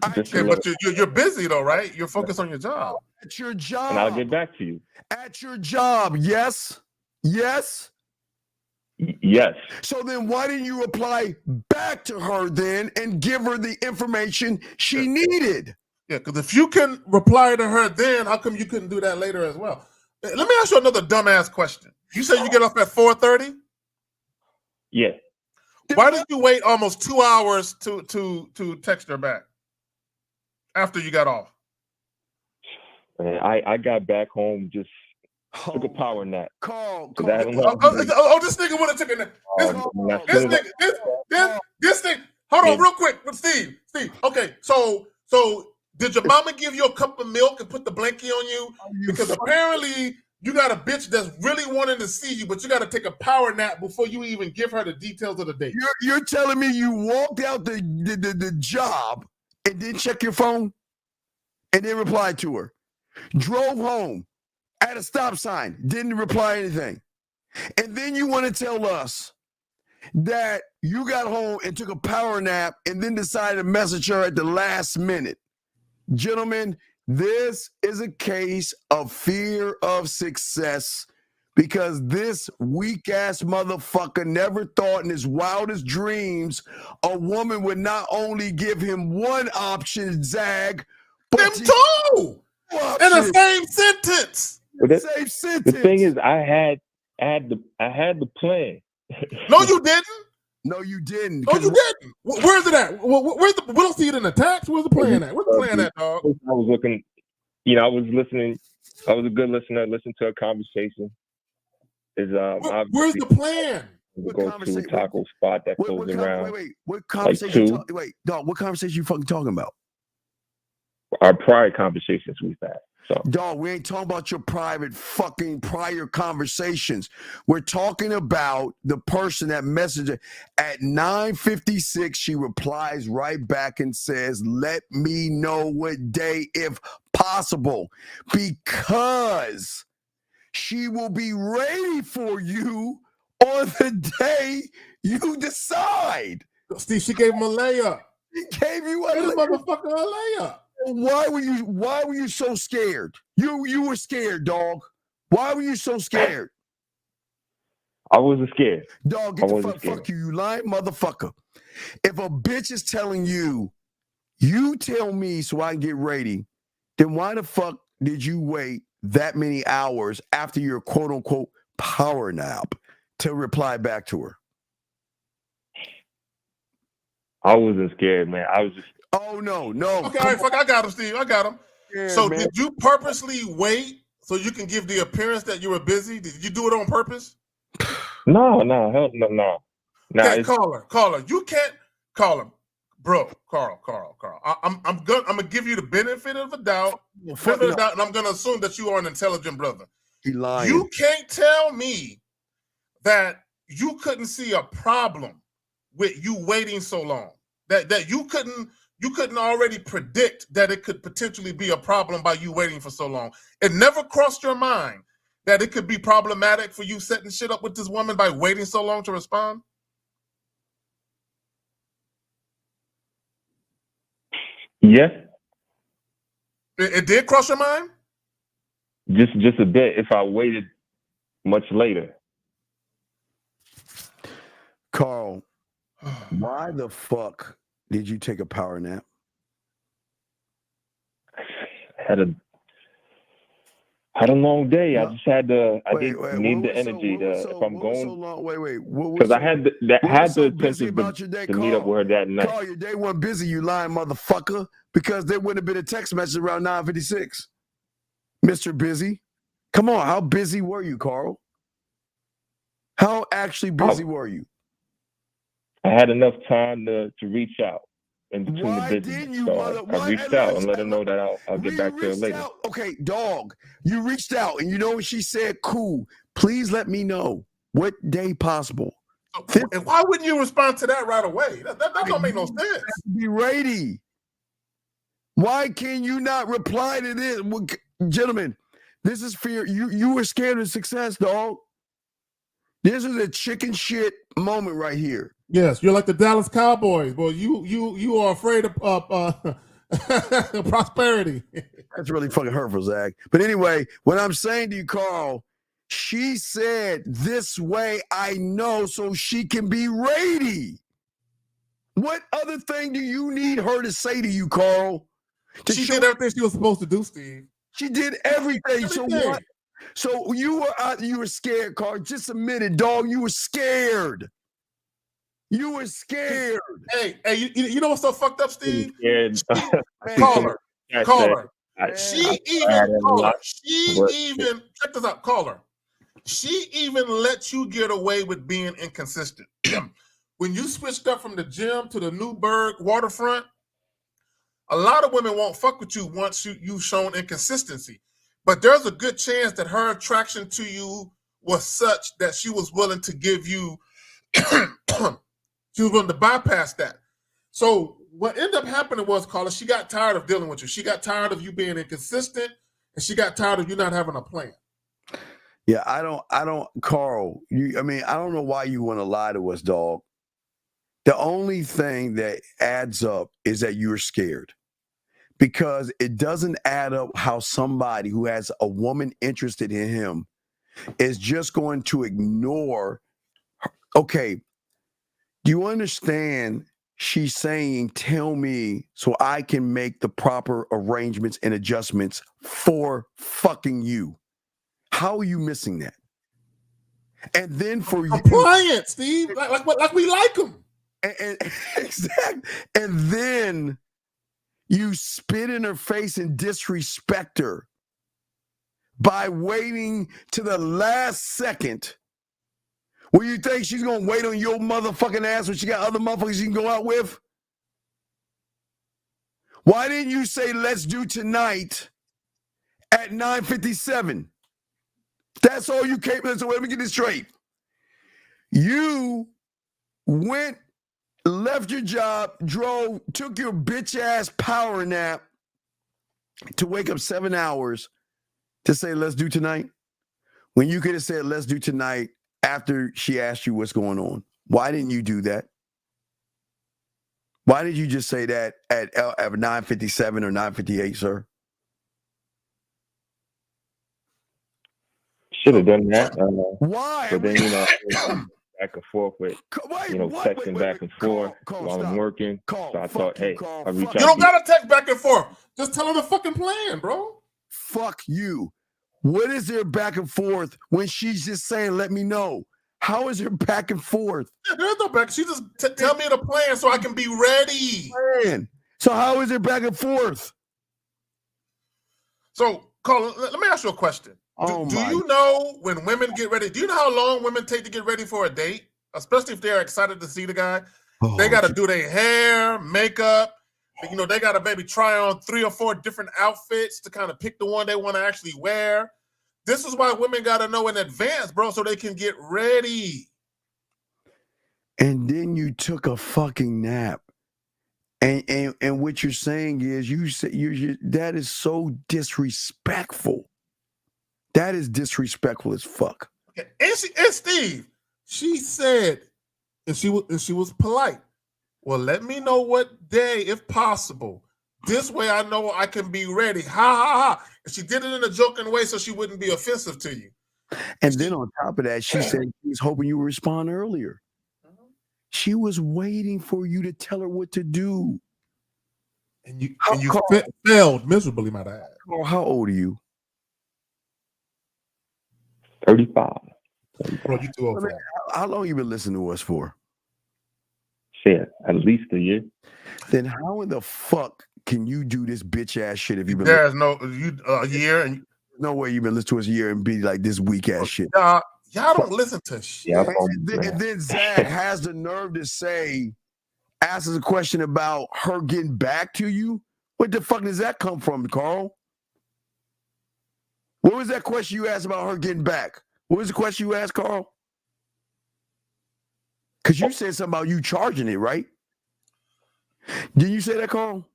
But you're busy though, right? You're focused on your job. At your job. And I'll get back to you. At your job, yes? Yes? Yes. So then why didn't you reply back to her then and give her the information she needed? Yeah, because if you can reply to her then, how come you couldn't do that later as well? Let me ask you another dumbass question. You said you get off at 4:30? Yeah. Why did you wait almost 2 hours to text her back after you got off? Man, I got back home, just took a power nap. Carl. This nigga would have taken that. This thing. Hold on, real quick, Steve. Okay, so did your mama give you a cup of milk and put the blankie on you? Because apparently you got a bitch that's really wanting to see you, but you got to take a power nap before you even give her the details of the date. You're telling me you walked out the job and didn't check your phone and then replied to her? Drove home at a stop sign, didn't reply anything. And then you want to tell us that you got home and took a power nap and then decided to message her at the last minute. Gentlemen, this is a case of fear of success because this weak-ass motherfucker never thought in his wildest dreams a woman would not only give him one option, Zag, but two! In the same sentence. Same sentence. The thing is, I had the plan. No, you didn't. No, you didn't. Oh, you didn't. Where's it at? We don't see it in the text. Where's the plan at? Where's the plan at, dog? I was looking. I was listening. I was a good listener. Listened to a conversation. Where's the plan? We go to a taco spot that goes around. Wait. What conversation? Dog. What conversation you fucking talking about? Our prior conversations we've had. So. Dog, we ain't talking about your private fucking prior conversations. We're talking about the person that messaged her. At 9:56, she replies right back and says, let me know what day if possible, because she will be ready for you on the day you decide. Steve, she gave him a layup. She gave you a motherfucker a layup. Why were you so scared? You were scared, dog. Why were you so scared? I wasn't scared. Dog, get the fuck you lying motherfucker. If a bitch is telling you, you tell me so I can get ready, then why the fuck did you wait that many hours after your quote unquote power nap to reply back to her? I wasn't scared, man. I was just. Oh, no. Okay, all right, fuck, I got him, Steve. I got him. Yeah, so man. Did you purposely wait so you can give the appearance that you were busy? Did you do it on purpose? No, hell no. Okay, call her. You can't call him. Bro, Carl. I'm gonna give you the benefit of the doubt. And I'm gonna assume that you are an intelligent brother. He lying. You can't tell me that you couldn't see a problem with you waiting so long. That you you couldn't already predict that it could potentially be a problem by you waiting for so long. It never crossed your mind that it could be problematic for you setting shit up with this woman by waiting so long to respond? Yeah, It did cross your mind? just a bit. If I waited much later. Carl, why the fuck did you take a power nap? Had a long day. I just had to. I didn't need the energy to. If I'm going, because I had the intention to meet up with her that night. Carl, your day wasn't busy, you lying motherfucker, because there wouldn't have been a text message around 9:56. Mr. Busy. Come on, how busy were you, Carl? How actually busy were you? I had enough time to reach out in between the business. So I reached out and let her know that I'll get back to her later. Okay, dog, you reached out and you know what she said? Cool. Please let me know what day possible. And why wouldn't you respond to that right away? That don't make no sense. Be ready. Why can you not reply to this? Well, gentlemen, this is fear. You were scared of success, dog. This is a chicken shit moment right here. Yes, you're like the Dallas Cowboys, boy. You are afraid of prosperity. That's really fucking hurtful, Zach. But anyway, what I'm saying to you, Carl, she said, this way I know so she can be ready. What other thing do you need her to say to you, Carl? She did everything she was supposed to do, Steve. She did everything. So what? So you were scared, Carl. Just admit it, dog. You were scared. You were scared. Hey, you know what's so fucked up, Steve? Call her. She even check this out. Call her. She even let you get away with being inconsistent. When you switched up from the gym to the Newburgh waterfront, a lot of women won't fuck with you once you've shown inconsistency. But there's a good chance that her attraction to you was such that she was willing to give you, she was willing to bypass that. So what ended up happening was, Carla, she got tired of dealing with you. She got tired of you being inconsistent, and she got tired of you not having a plan. Yeah, I don't, Carl, I don't know why you want to lie to us, dog. The only thing that adds up is that you're scared. Because it doesn't add up how somebody who has a woman interested in him is just going to ignore her. Okay, do you understand? She's saying, tell me so I can make the proper arrangements and adjustments for fucking you. How are you missing that? And then for you, compliant, Steve, like we like them. And exactly. And then you spit in her face and disrespect her by waiting to the last second. Well, you think she's going to wait on your motherfucking ass when she got other motherfuckers she can go out with? Why didn't you say, let's do tonight at 9:57? That's all you came in. So let me get this straight. You went, left your job, drove, took your bitch ass power nap to wake up 7 hours to say, let's do tonight, when you could have said, let's do tonight after she asked you what's going on. Why didn't you do that? Why did you just say that at 9:57 or 9:58, sir? Should have done that. Why? But then, back and forth with, texting back and forth while I'm working. So I thought, hey, I'll reach out. You don't got to text back and forth. Just tell her the fucking plan, bro. Fuck you. What is there back and forth when she's just saying, let me know? How is there back and forth? Yeah, there's no back. She just tell me the plan so I can be ready. Man. So how is there back and forth? So, Colin, let me ask you a question. Do you know when women get ready? Do you know how long women take to get ready for a date? Especially if they're excited to see the guy. They got to do their hair, makeup. They got to maybe try on 3 or 4 different outfits to kind of pick the one they want to actually wear. This is why women got to know in advance, bro, so they can get ready. And then you took a fucking nap And what you're saying is that is so disrespectful. That is disrespectful as fuck. Okay. And Steve, she said, and she was polite. Well, let me know what day, if possible. This way I know I can be ready. Ha ha ha. And she did it in a joking way so she wouldn't be offensive to you. And then on top of that, she said she was hoping you would respond earlier. She was waiting for you to tell her what to do. And you failed miserably, my dad. Carl, how old are you? 35. Bro, you too old for that. How long you been listening to us for? Shit, at least a year. Then how in the fuck can you do this bitch ass shit if you've been? There's a year and no way you've been listening to us a year and be like this weak ass shit. Y'all don't listen to shit. And then Zach has the nerve to ask us a question about her getting back to you. What the fuck does that come from, Carl? What was that question you asked about her getting back? What was the question you asked, Carl? Because you said something about you charging it, right? Didn't you say that, Carl?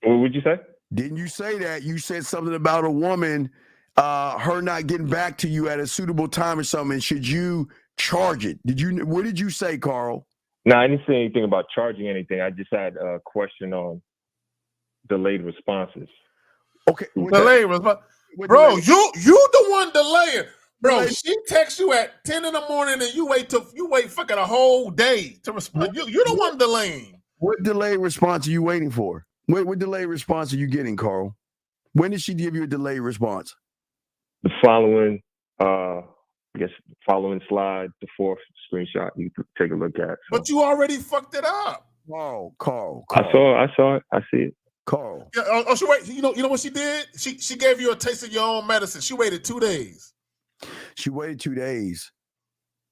What would you say? Didn't you say that? You said something about a woman, her not getting back to you at a suitable time or something. Should you charge it? What did you say, Carl? No, I didn't say anything about charging anything. I just had a question on delayed responses. Okay, delayed response. Bro, you the one delaying. Bro, she texts you at 10 in the morning and you wait fucking a whole day to respond. You're the one delaying. What delayed response are you waiting for? What delayed response are you getting, Carl? When did she give you a delayed response? The following, following slide, the fourth screenshot you can take a look at. So. But you already fucked it up. Carl. I saw it. I see it. Carl. Yeah, she wait. You know what she did? She gave you a taste of your own medicine. She waited 2 days. She waited 2 days.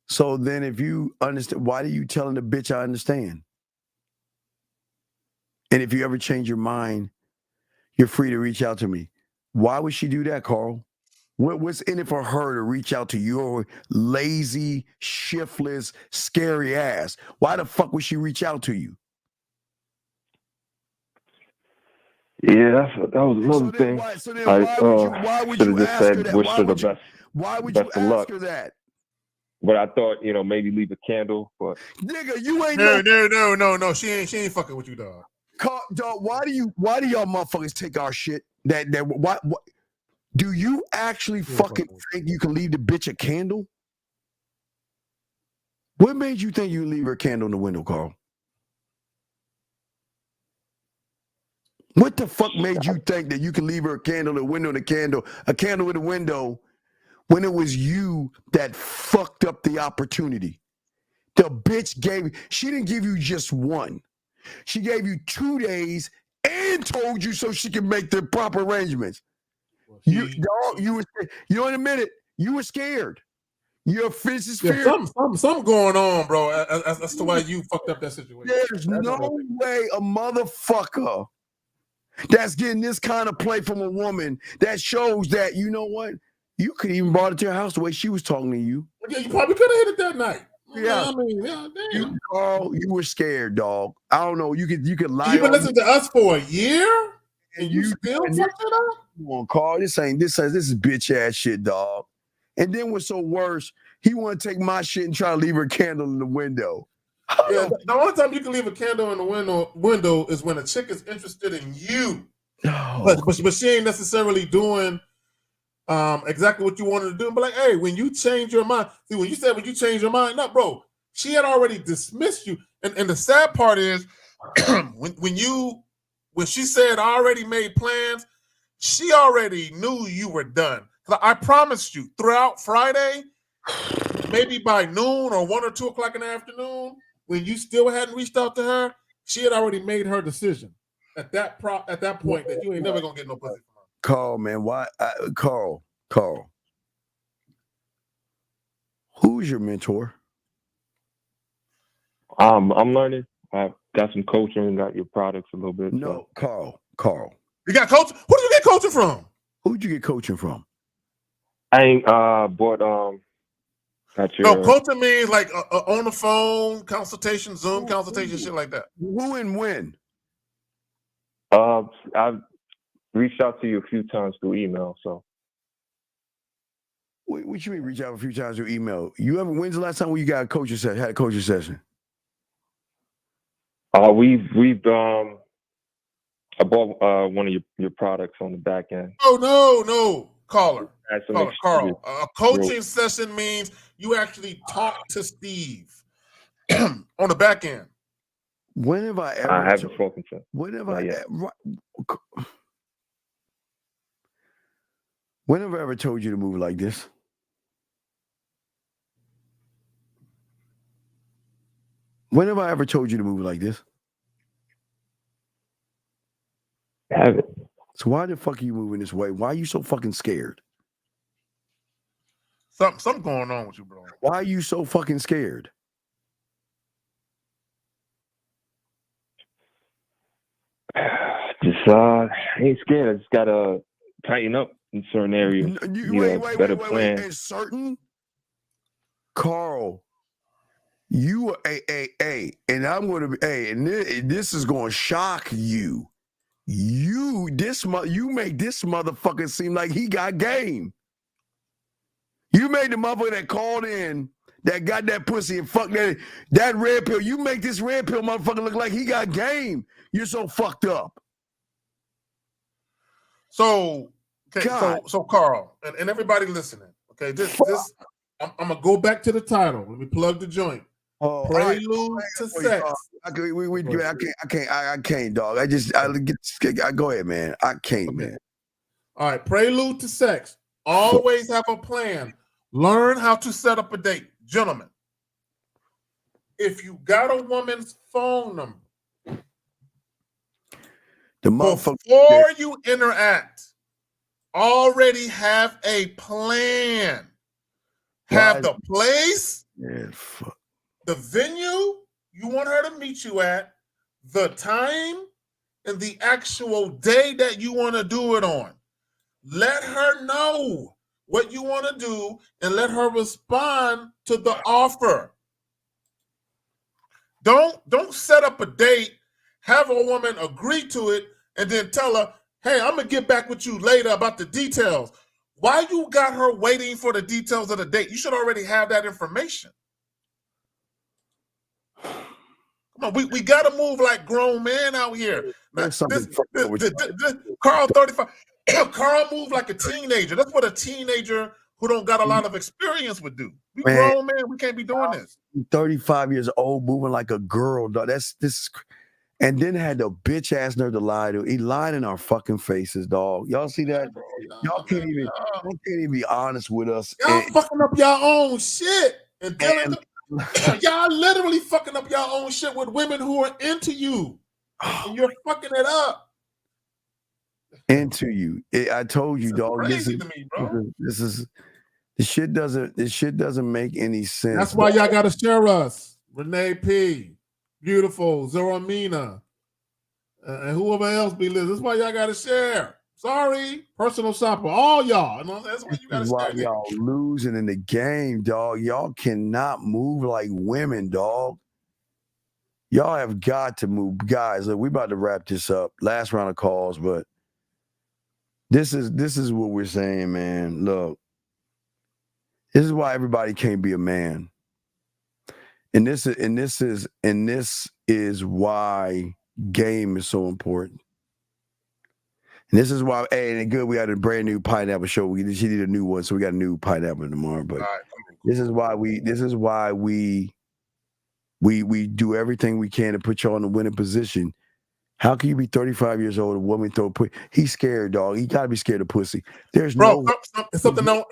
So then if you understand, why are you telling the bitch I understand? And if you ever change your mind, you're free to reach out to me. Why would she do that, Carl? What's in it for her to reach out to your lazy, shiftless, scary ass? Why the fuck would she reach out to you? Yeah, that was another thing. Why would you ask her that? Wish her the best. Why would you ask her that? But I thought, maybe leave a candle. But nigga, you ain't no. She ain't fucking with you, dog. Dog, why do y'all motherfuckers take our shit? Why do you actually fucking think you can leave the bitch a candle? What made you think you leave her a candle in the window, Carl? What the fuck made you think that you can leave her a candle in the window, a candle in the window, when it was you that fucked up the opportunity? The bitch she didn't give you just one. She gave you 2 days and told you so she could make the proper arrangements. You know, in a minute, you were scared. Your fist is fear. Something going on, bro. As to why you fucked up that situation. There's no way a motherfucker that's getting this kind of play from a woman that shows that, you know what? You could even brought it to your house the way she was talking to you. Yeah, you probably could have hit it that night. Yeah, I mean, yeah, damn. You were scared, dog. I don't know. You could lie. You've been listening to us for a year, and you still fucked it up. Come on, Carl. This is bitch ass shit, dog. And then what's so worse? He want to take my shit and try to leave her candle in the window. Yeah, the only time you can leave a candle in the window is when a chick is interested in you, but she ain't necessarily doing exactly what you wanted to do. But like, hey, when you change your mind, when you change your mind, no, bro, she had already dismissed you. And the sad part is when she said I already made plans, she already knew you were done. I promised you throughout Friday, maybe by noon or 1 or 2 o'clock in the afternoon, when you still hadn't reached out to her, she had already made her decision at that point that you ain't never gonna get no pussy from her. Carl, man, why? Carl, who's your mentor? I'm learning. I've got some coaching, got your products a little bit. No, so. Carl. You got coach? Who did you get coaching from? Who'd you get coaching from? I ain't bought No, coaching means like on the phone consultation, Zoom consultation, shit like that. Who and when? I've reached out to you a few times through email. So. What you mean reach out a few times through email? When's the last time you got a coaching session? Had a coaching session? We've I bought one of your products on the back end. Oh no, caller. Carl. A coaching Real. session means you actually talk to Steve on the back end. When have I ever? I haven't spoken to him. When have I ever told you to move like this? When have I ever told you to move like this? I haven't. So why the fuck are you moving this way? Why are you so fucking scared? Something going on with you, bro. Why are you so fucking scared? I ain't scared. I just gotta tighten up in certain areas. Better plan. In certain, Carl, you are and I'm gonna be and this is gonna shock you. You make this motherfucker seem like he got game. You made the motherfucker that called in that got that pussy and fucked that red pill. You make this red pill motherfucker look like he got game. You're so fucked up. So Carl and everybody listening, okay, this I'm gonna go back to the title. Let me plug the joint. Prelude to sex. I can't, dog. Go ahead, man. I can't, man. All right, prelude to sex. Always have a plan. Learn how to set up a date, gentlemen. If you got a woman's phone number, before you interact, already have a plan. Have the place, the venue you want her to meet you at, the time, and the actual day that you want to do it on. Let her know what you want to do and let her respond to the offer. Don't set up a date, have a woman agree to it, and then tell her, hey, I'm going to get back with you later about the details. Why you got her waiting for the details of the date? You should already have that information. Come on, we got to move like grown men out here. Now, Carl 35. Carl moved like a teenager. That's what a teenager who don't got a lot of experience would do. We grown men. We can't be doing this. 35 years old, moving like a girl, dog. And then had the bitch ass nerve to lie to. He lied in our fucking faces, dog. Y'all see that? Y'all can't even be honest with us. Y'all fucking up your own shit. And y'all literally fucking up your own shit with women who are into you. And you're fucking it up. Into you. I told you, dog. Crazy to me, bro. This shit doesn't make any sense. That's why y'all gotta share us. Renee P. Beautiful, Zoramina, and whoever else be listening. That's why y'all gotta share. Sorry, personal shopper, all y'all. That's why you gotta share. Why y'all losing in the game, dog. Y'all cannot move like women, dog. Y'all have got to move. Guys, look, we about to wrap this up. Last round of calls, but this is what we're saying, man. Look, this is why everybody can't be a man. And this is why game is so important. And this is why, and good, we got a brand new pineapple show. She did a new one, so we got a new pineapple tomorrow. But this is why we do everything we can to put you in a winning position. How can you be 35 years old, a woman throw a pussy? He's scared, dog. He gotta be scared of pussy. There's something not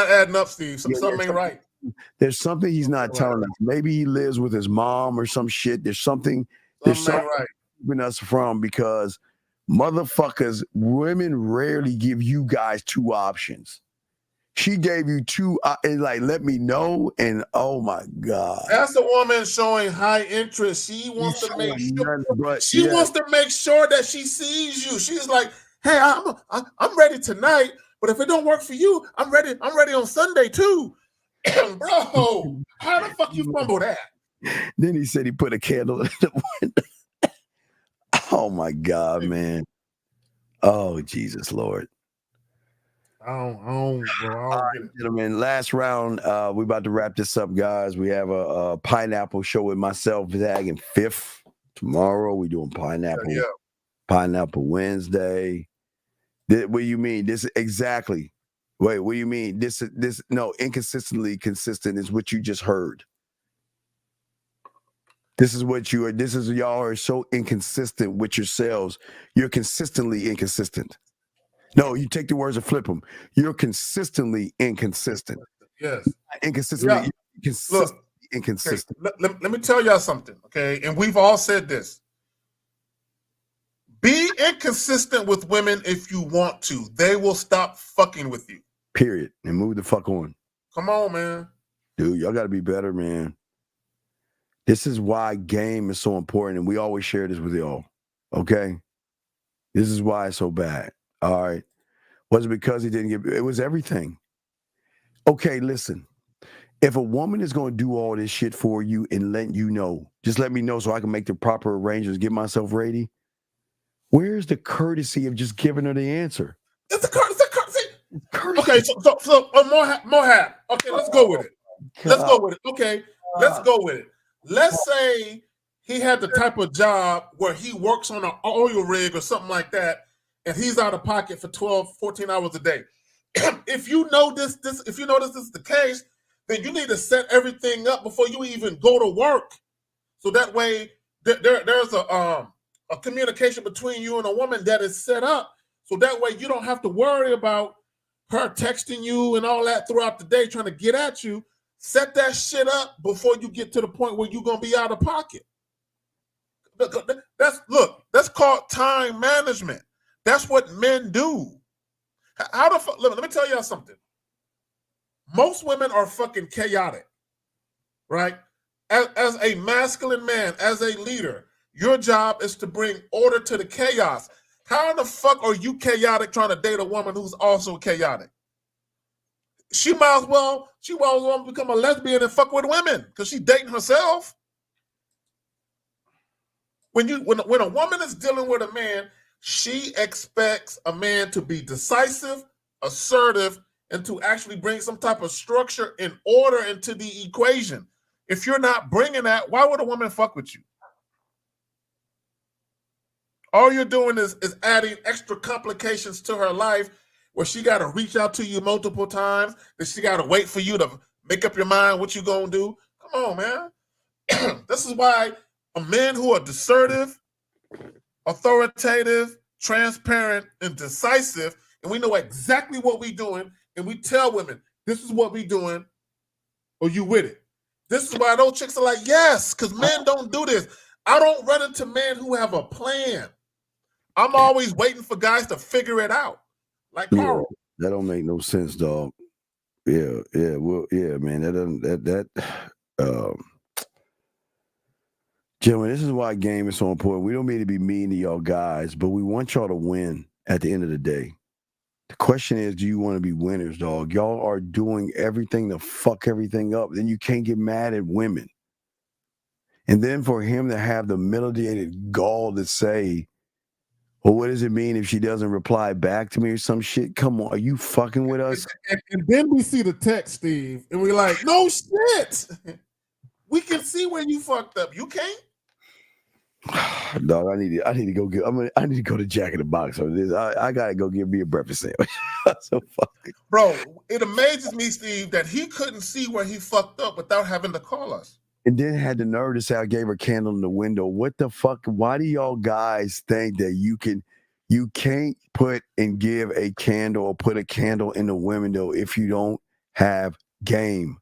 adding up, Steve. Something ain't right. There's something he's not telling us. Maybe he lives with his mom or some shit. There's something right keeping us from, because motherfuckers, women rarely give you guys two options. She gave you two, and like, let me know, and oh my God. That's a woman showing high interest. She wants to make sure. Wants to make sure that she sees you. She's like, hey, I'm ready tonight, but if it don't work for you, I'm ready on Sunday too. Bro, how the fuck you fumble that? Then he said he put a candle in the window. Oh my God, man. Oh, Jesus Lord. I don't get it. Gentlemen, last round. We're about to wrap this up, guys. We have a pineapple show with myself, Zag, and Fifth. Tomorrow we're doing pineapple. Pineapple Wednesday. What do you mean? This exactly. Wait, what do you mean? This no, inconsistently consistent is what you just heard. This is what you are. This is y'all are so inconsistent with yourselves. You're consistently inconsistent. No, you take the words and flip them. You're consistently inconsistent. Yes. Inconsistently, Yeah. consistently inconsistent. Okay, let me tell y'all something, okay? And we've all said this. Be inconsistent with women if you want to. They will stop fucking with you. Period. And move the fuck on. Come on, man. Dude, y'all got to be better, man. This is why game is so important, and we always share this with y'all. Okay? This is why it's so bad. All right? Was it because he didn't give it was everything. Okay, listen. If a woman is going to do all this shit for you and let you know, just let me know so I can make the proper arrangements, get myself ready. Where's the courtesy of just giving her the answer? It's the courtesy. Okay, so Mohab. Okay, let's go with it. Let's go with it. Okay, let's go with it. Let's say he had the type of job where he works on an oil rig or something like that, and he's out of pocket for 12, 14 hours a day. If you know this is the case, then you need to set everything up before you even go to work. So that way there's a communication between you and a woman that is set up. So that way you don't have to worry about her texting you and all that throughout the day trying to get at you. Set that shit up before you get to the point where you're going to be out of pocket. That's called time management. That's what men do. Let me tell y'all something. Most women are fucking chaotic, right? As a masculine man, as a leader, your job is to bring order to the chaos. How in the fuck are you chaotic trying to date a woman who's also chaotic? She might as well become a lesbian and fuck with women because she's dating herself. When a woman is dealing with a man, she expects a man to be decisive, assertive, and to actually bring some type of structure and order into the equation. If you're not bringing that, why would a woman fuck with you? All you're doing is adding extra complications to her life where she got to reach out to you multiple times, that she got to wait for you to make up your mind what you going to do. Come on, man. This is why men who are assertive, authoritative, transparent, and decisive, and we know exactly what we're doing, and we tell women, this is what we're doing, or you with it. This is why those chicks are like, yes, because men don't do this. I don't run into men who have a plan. I'm always waiting for guys to figure it out. Like Carl. That don't make no sense, dog. Yeah, man. Gentlemen, this is why game is so important. We don't mean to be mean to y'all guys, but we want y'all to win at the end of the day. The question is, do you want to be winners, dog? Y'all are doing everything to fuck everything up. Then you can't get mad at women. And then for him to have the melodiated gall to say, well, what does it mean if she doesn't reply back to me or some shit? Come on, are you fucking with us? And then we see the text, Steve, and we're like, no shit. We can see where you fucked up. You can't? Dog, I need to go I need to go to Jack in the Box on this. I gotta go get me a breakfast sandwich. So fucking bro, it amazes me, Steve, that he couldn't see where he fucked up without having to call us. And then had the nerve to say I gave her a candle in the window. What the fuck? Why do y'all guys think that you can't put and give a candle or put a candle in the window if you don't have game?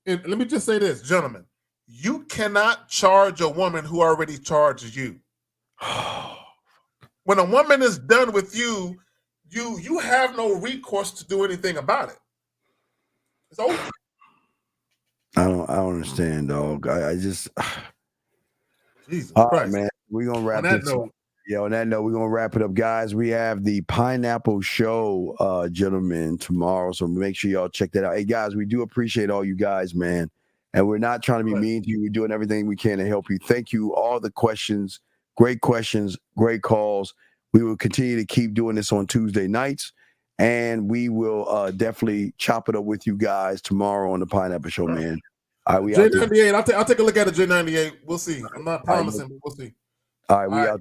And let me just say this, gentlemen. You cannot charge a woman who already charges you. When a woman is done with you, you have no recourse to do anything about it. It's over. I don't understand, dog. I just Jesus all Christ. right, man. We're gonna wrap On that this note, Yeah, on that note, we're going to wrap it up, guys. We have the Pineapple Show, gentlemen, tomorrow. So make sure y'all check that out. Hey, guys, we do appreciate all you guys, man. And we're not trying to be mean to you. We're doing everything we can to help you. Thank you. All the questions, great calls. We will continue to keep doing this on Tuesday nights. And we will definitely chop it up with you guys tomorrow on the Pineapple Show, man. All right, we out there. J98, I'll take a look at it, J98. We'll see. I'm not promising, but we'll see. All right, we out there.